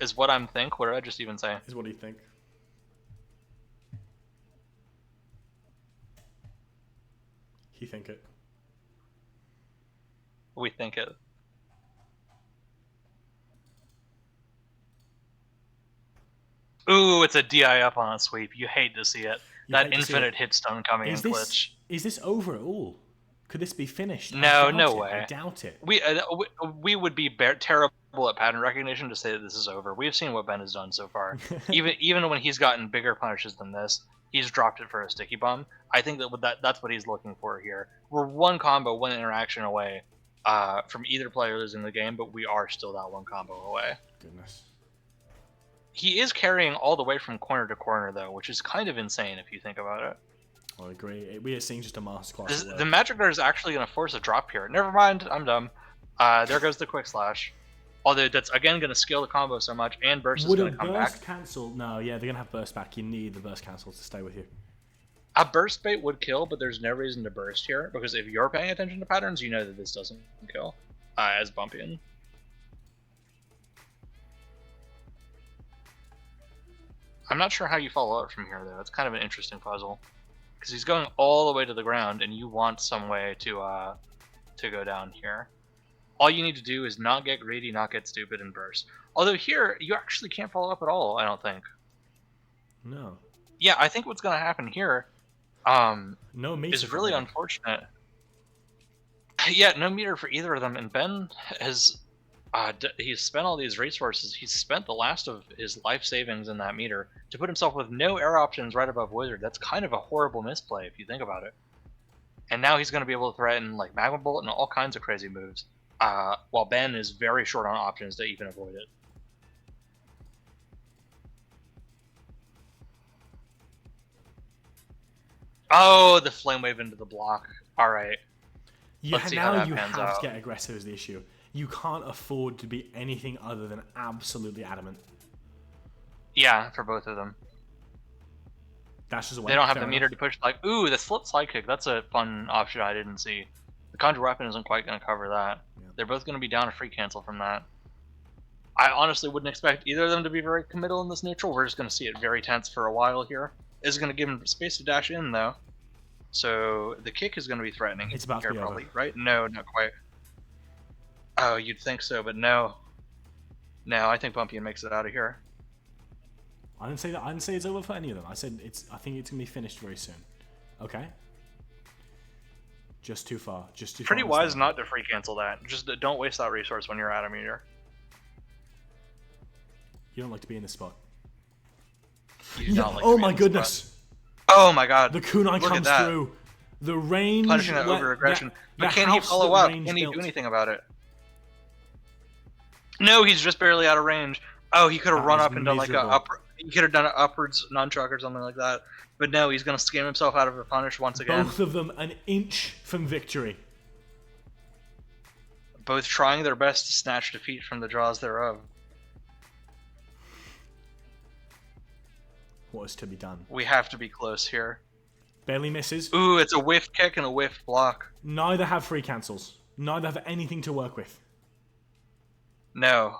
Is what I'm think? What did I just even say?
Is what do you think? He think it.
We think it. Ooh, it's a DI up on a sweep. You hate to see it.
You
That
hate to see
infinite
it.
hit stun coming in glitch.
Is this over at all? Could this be finished?
No, no way.
I doubt it.
We would be terrible at pattern recognition to say that this is over. We've seen what Ben has done so far. even when he's gotten bigger punishes than this, he's dropped it for a sticky bomb. I think that's what he's looking for here. We're one combo, one interaction away from either player losing the game, but we are still that one combo away.
Goodness.
He is carrying all the way from corner to corner, though, which is kind of insane if you think about it.
I agree. We are seeing just a masterclass.
The Magic Guard is actually going to force a drop here. Never mind, I'm dumb. There goes the quick slash. Although that's again going to scale the combo so much, and burst is going to come back.
Would a burst cancel? No, yeah, they're going to have burst back. You need the burst cancel to stay with you.
A burst bait would kill, but there's no reason to burst here, because if you're paying attention to patterns, you know that this doesn't kill as Bumpian. I'm not sure how you follow up from here, though. It's kind of an interesting puzzle. Because he's going all the way to the ground, and you want some way to go down here. All you need to do is not get greedy, not get stupid, and burst. Although here, you actually can't follow up at all, I don't think.
No.
Yeah, I think what's going to happen here
no meter
is really unfortunate. Yeah, no meter for either of them, and Ben has... he's spent all these resources. He's spent the last of his life savings in that meter to put himself with no air options right above Wizard. That's kind of a horrible misplay if you think about it. And now he's going to be able to threaten like Magma Bolt and all kinds of crazy moves, while Ben is very short on options to even avoid it. Oh, the Flame Wave into the block. All right. Let's see how that pans
have
out.
to get aggressive is the issue. You can't afford to be anything other than absolutely adamant.
Yeah, for both of them.
Dashes away.
They don't have
fair
the meter
enough.
to push. Like, ooh, the slip side kick. That's a fun option I didn't see. The Conjure Weapon isn't quite going to cover that.
Yeah.
They're both going to be down a free cancel from that. I honestly wouldn't expect either of them to be very committal in this neutral. We're just going to see it very tense for a while here. It's going to give him space to dash in, though. So the kick is going to be threatening.
It's about to
here,
be over.
probably, right? No, not quite. Oh, you'd think so, but no. No, I think Bumpian makes it out of here.
I didn't say that. I didn't say it's over for any of them. I said I think it's gonna be finished very soon. Okay. Just too far. Just too
Pretty
far.
wise not to free cancel that. Just don't waste that resource when you're out of meter.
You don't like to be in this spot.
You do not like
Oh
to be
my
in this
goodness!
spot. Oh my god.
The kunai
Look at
comes
that.
through. The range.
Punishing that over aggression. But can he follow up? Can he do anything about it? No, he's just barely out of range. Oh, he could have
That
run
was
up and done like a
miserable.
upper. He could have done an upwards nunchuck or something like that. But no, he's gonna scam himself out of a punish once again.
Both of them an inch from victory.
Both trying their best to snatch defeat from the jaws thereof.
What is to be done?
We have to be close here.
Barely misses.
Ooh, it's a whiff kick and a whiff block.
Neither have free cancels. Neither have anything to work with.
No.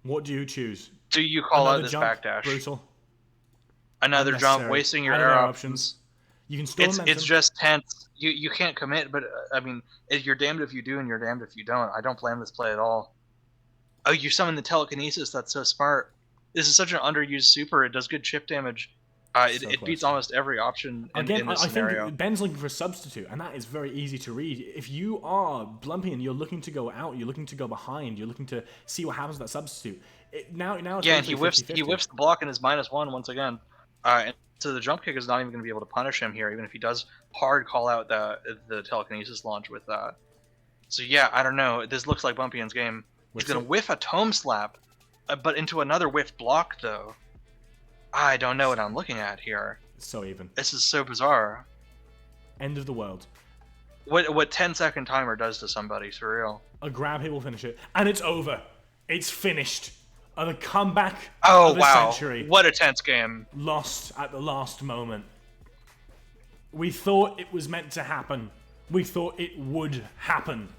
What do you choose?
Do you call
Another
out this
jump?
backdash?
Brutal.
Another jump,
Unnecessary.
wasting your
Added
air
air
options.
You can store momentum.
It's just tense. You can't commit, but I mean, you're damned if you do and you're damned if you don't. I don't blame this play at all. Oh, you summon the telekinesis. That's so smart. This is such an underused super. It does good chip damage. It
So
beats
close.
almost every option in
Again,
this
I
scenario.
think Ben's looking for a substitute, and that is very easy to read. If you are Blumpy and you're looking to go out, you're looking to go behind, you're looking to see what happens with that substitute. Now it's
Yeah, and
basically
he
50-50.
whiffs the block and is -1 once again. And so the jump kick is not even going to be able to punish him here, even if he does hard call out the telekinesis launch with that. So yeah, I don't know. This looks like Bumpion's game. He's
Whiffs
going to
it.
whiff a tome slap, but into another whiff block though. I don't know what I'm looking at here.
So even.
This is so bizarre.
End of the world.
What 10-second timer does to somebody, surreal.
A grab hit will finish it, and it's over. It's finished. The comeback
Oh
of the
wow,
century.
what a tense game.
Lost at the last moment. We thought it was meant to happen. We thought it would happen.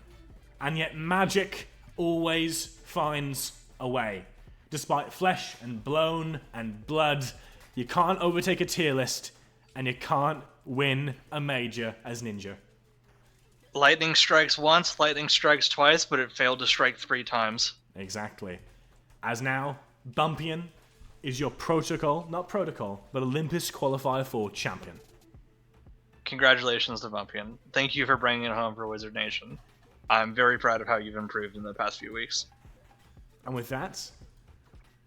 And yet magic always finds a way. Despite flesh and bone and blood, you can't overtake a tier list, and you can't win a major as Ninja.
Lightning strikes once, lightning strikes twice, but it failed to strike 3 times.
Exactly. As now, Bumpian is your not protocol, but Olympus Qualifier 4 champion.
Congratulations to Bumpian. Thank you for bringing it home for Wizard Nation. I'm very proud of how you've improved in the past few weeks.
And with that,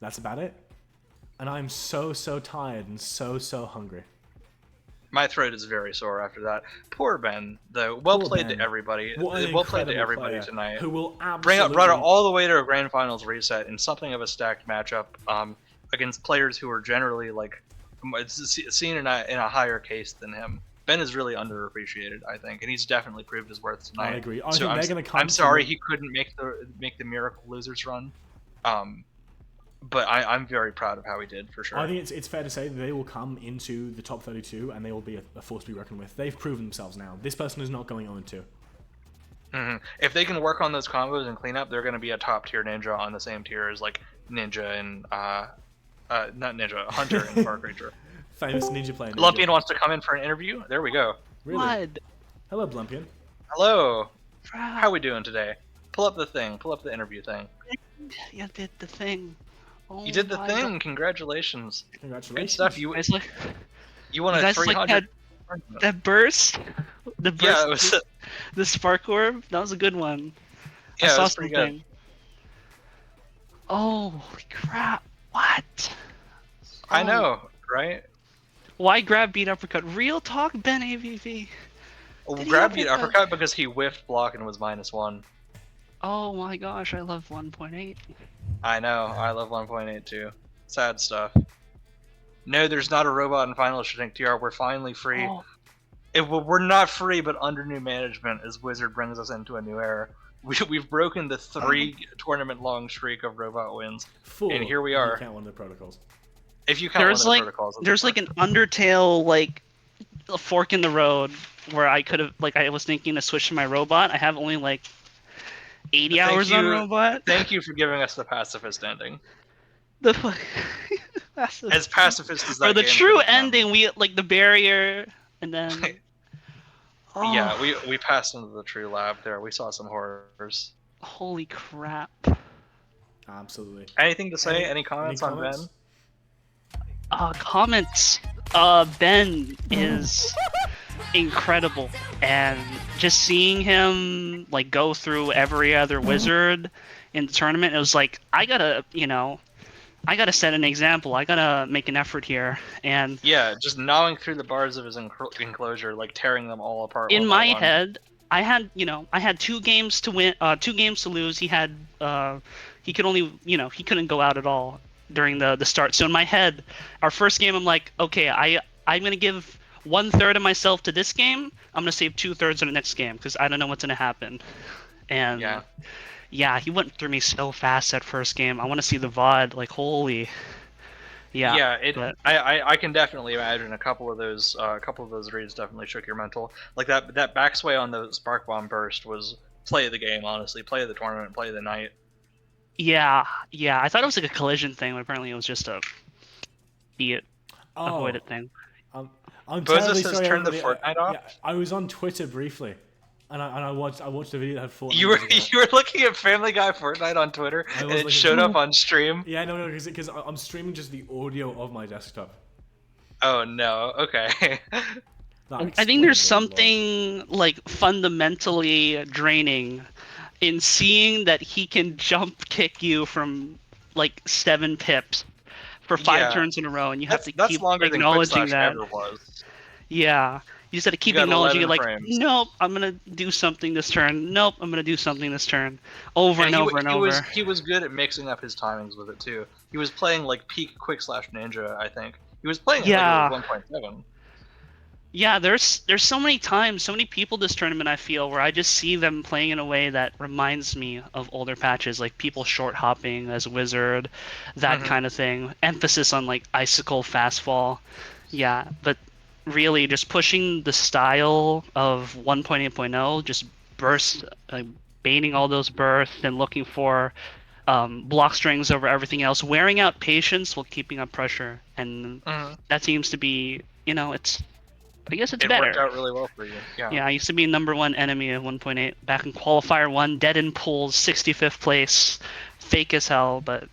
that's about it. And I'm so tired and so hungry.
My throat is very sore after that. Poor Ben, though. Well
Poor
played
Ben.
to everybody.
What an
Well played to
incredible
everybody
player
tonight.
Who will
Brought
absolutely...
it all the way to a grand finals reset in something of a stacked matchup against players who are generally like seen in a higher case than him. Ben is really underappreciated, I think, and he's definitely proved his worth tonight.
I agree. I
So
think they're going to come
I'm sorry
to...
he couldn't make the miracle losers run, but I'm very proud of how he did for sure.
I think it's fair to say that they will come into the top 32 and they will be a force to be reckoned with. They've proven themselves now. This person is not going 0-2.
If they can work on those combos and clean up, they're going to be a top tier ninja on the same tier as like Ninja and not Ninja, Hunter and Park Ranger.
Famous ninja player. Ninja.
Lumpian wants to come in for an interview. There we go.
Really?
What?
Hello, Blumpian.
Hello. How we doing today? Pull up the thing. Pull up the interview thing.
You did the thing. Oh
You did the
my
thing.
God.
Congratulations. Good
Congratulations.
stuff. You
Guys, like,
won
you
a
guys like
300.
that burst? The burst.
Yeah, it was.
The spark orb. That was a good one.
Yeah,
I
it
saw
was pretty
something.
good.
Oh, holy crap! What?
I
Oh.
know, right?
Why grab beat uppercut? Real talk, Ben AVV. Did he
Grab beat
uppercut?
uppercut because he whiffed block and was -1.
Oh my gosh, I love 1.8.
I know. I love 1.8 too. Sad stuff. No, there's not a robot in Final Shrink TR. We're finally free.
Oh,
We're not free, but under new management as Wizard brings us into a new era. We've broken the 3 tournament-long streak of robot wins.
4.
And here we
if you
are.
count one of the protocols.
If you count
There's
one of the
like
protocols, that's
there's
fine.
like an Undertale like a fork in the road where I could have like I was thinking to switch to my robot. I have only like 80
Thank
hours on
you.
robot.
Thank you for giving us the pacifist ending.
The fuck. That's the-
As pacifist as that
or the
game
true
could become.
ending. We like the barrier and then. Oh,
Yeah, we passed into the true lab there. We saw some horrors.
Holy crap.
Absolutely.
Anything to say? Any comments on Ben?
Comments. Ben is incredible. and just seeing him like go through every other wizard in the tournament, it was like I gotta set an example. I gotta make an effort here. And
Yeah, just gnawing through the bars of his enclosure, like tearing them all apart.
in
one by
my
one.
head, I had 2 games to win, 2 games to lose. He could only, he couldn't go out at all during the start. So in my head, our first game, I'm like, okay, I'm gonna give 1/3 of myself to this game. I'm gonna save 2/3 in the next game because I don't know what's gonna happen. And yeah, he went through me so fast that first game. I want to see the VOD. Like, holy. Yeah. But
I can definitely imagine a couple of those reads definitely shook your mental. Like that backsway on the spark bomb burst was play of the game, honestly, play of the tournament, play of the night.
yeah, I thought it was like a collision thing, but apparently it was just a be it avoided thing.
I'm
Bozos
terribly
has
sorry,
turned the
everybody.
Fortnite off?
Yeah, I was on Twitter briefly, and I watched a video that had Fortnite.
You were
music on it.
you were looking at Family Guy Fortnite on Twitter,
I
and
was
it
looking-
showed up on stream.
Yeah, no, because I'm streaming just the audio of my desktop.
Oh no, okay.
That
I think there's
explains a lot.
something like fundamentally draining in seeing that he can jump kick you from like 7 pips for 5
Yeah.
turns in a row, and you have to
That's
keep
longer than
acknowledging
Quickslash
that.
ever was.
Yeah. You just got to keep
got
acknowledging it,
11
like,
frames.
nope, I'm gonna do something this turn. Nope, I'm gonna do something this turn. Over and,
he,
over and
he
over.
He was good at mixing up his timings with it too. He was playing like peak Quickslash Ninja, I think. He was playing
Yeah.
it like it was 1.7.
Yeah, there's so many times, so many people this tournament I feel where I just see them playing in a way that reminds me of older patches, like people short hopping as wizard, that kind of thing. Emphasis on like icicle fastfall. Yeah, but really just pushing the style of 1.8.0, just burst, baiting all those bursts and looking for block strings over everything else, wearing out patience while keeping up pressure, and that seems to be, I guess it's
It
better.
worked out really well for you. Yeah.
Yeah, I used to be #1 enemy of 1.8 back in Qualifier 1, dead in pools, 65th place, fake as hell, but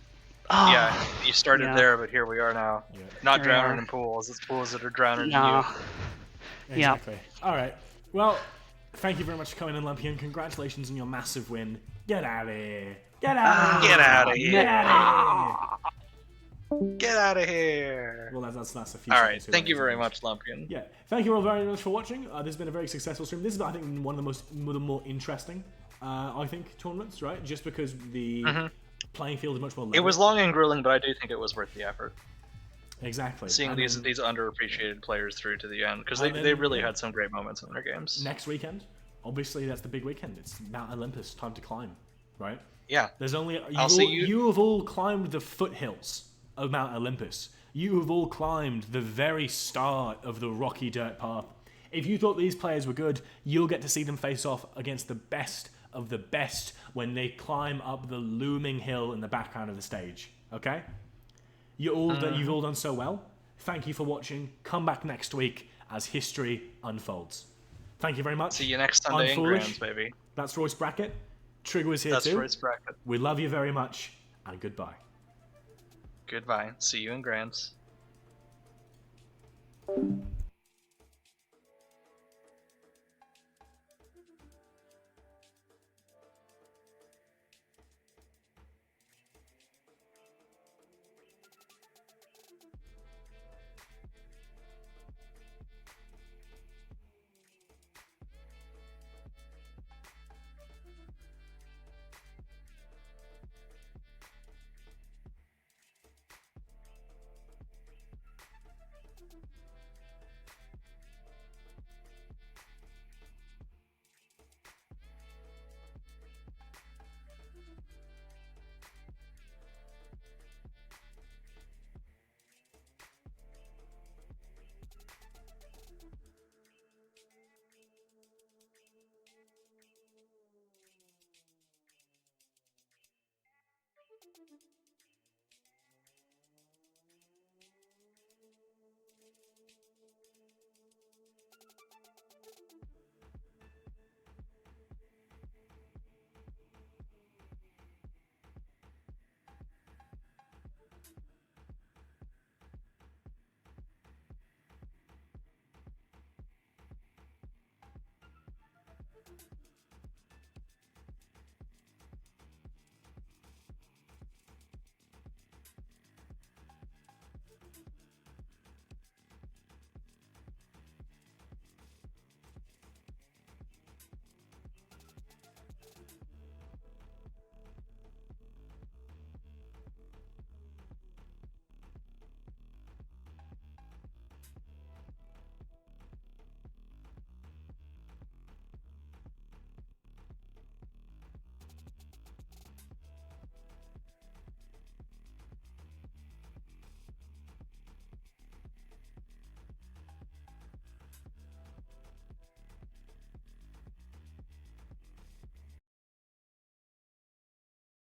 Yeah, you started
yeah.
there, but here we are now.
Yeah.
Not
Here we
drowning
are.
in pools. It's pools that are drowning
nah.
in you.
Yeah.
Exactly. All right. Well, thank you very much for coming in, Lampion. Congratulations on your massive win. Get out of here. Get out of here.
Get out of here.
Get out of here.
Get out of here.
Well, that's a few
All right.
seconds too
Thank you
long,
very
isn't it?
much, Lumpion.
Yeah. Thank you all very much for watching. This has been a very successful stream. This is, I think, one of the more interesting, tournaments, right? Just because the playing field is much more level.
It was long and grueling, but I do think it was worth the effort.
Exactly.
Seeing
And
these
then
underappreciated players through to the end, because
And
they
then-
really had some great moments in their games.
next weekend, obviously, that's the big weekend. It's Mount Olympus, time to climb, right?
Yeah.
There's only
I'll see you-
you have all climbed the foothills of Mount Olympus. You have all climbed the very start of the rocky dirt path. If you thought these players were good, you'll get to see them face off against the best of the best when they climb up the looming hill in the background of the stage. Okay? You've all done so well. Thank you for watching. Come back next week as history unfolds. Thank you very much.
See you next Sunday in
Foolish.
Grands, baby.
That's Royce Brackett. Trigger is here
That's
too.
Royce Brackett.
We love you very much, and goodbye.
Goodbye. See you in Grands.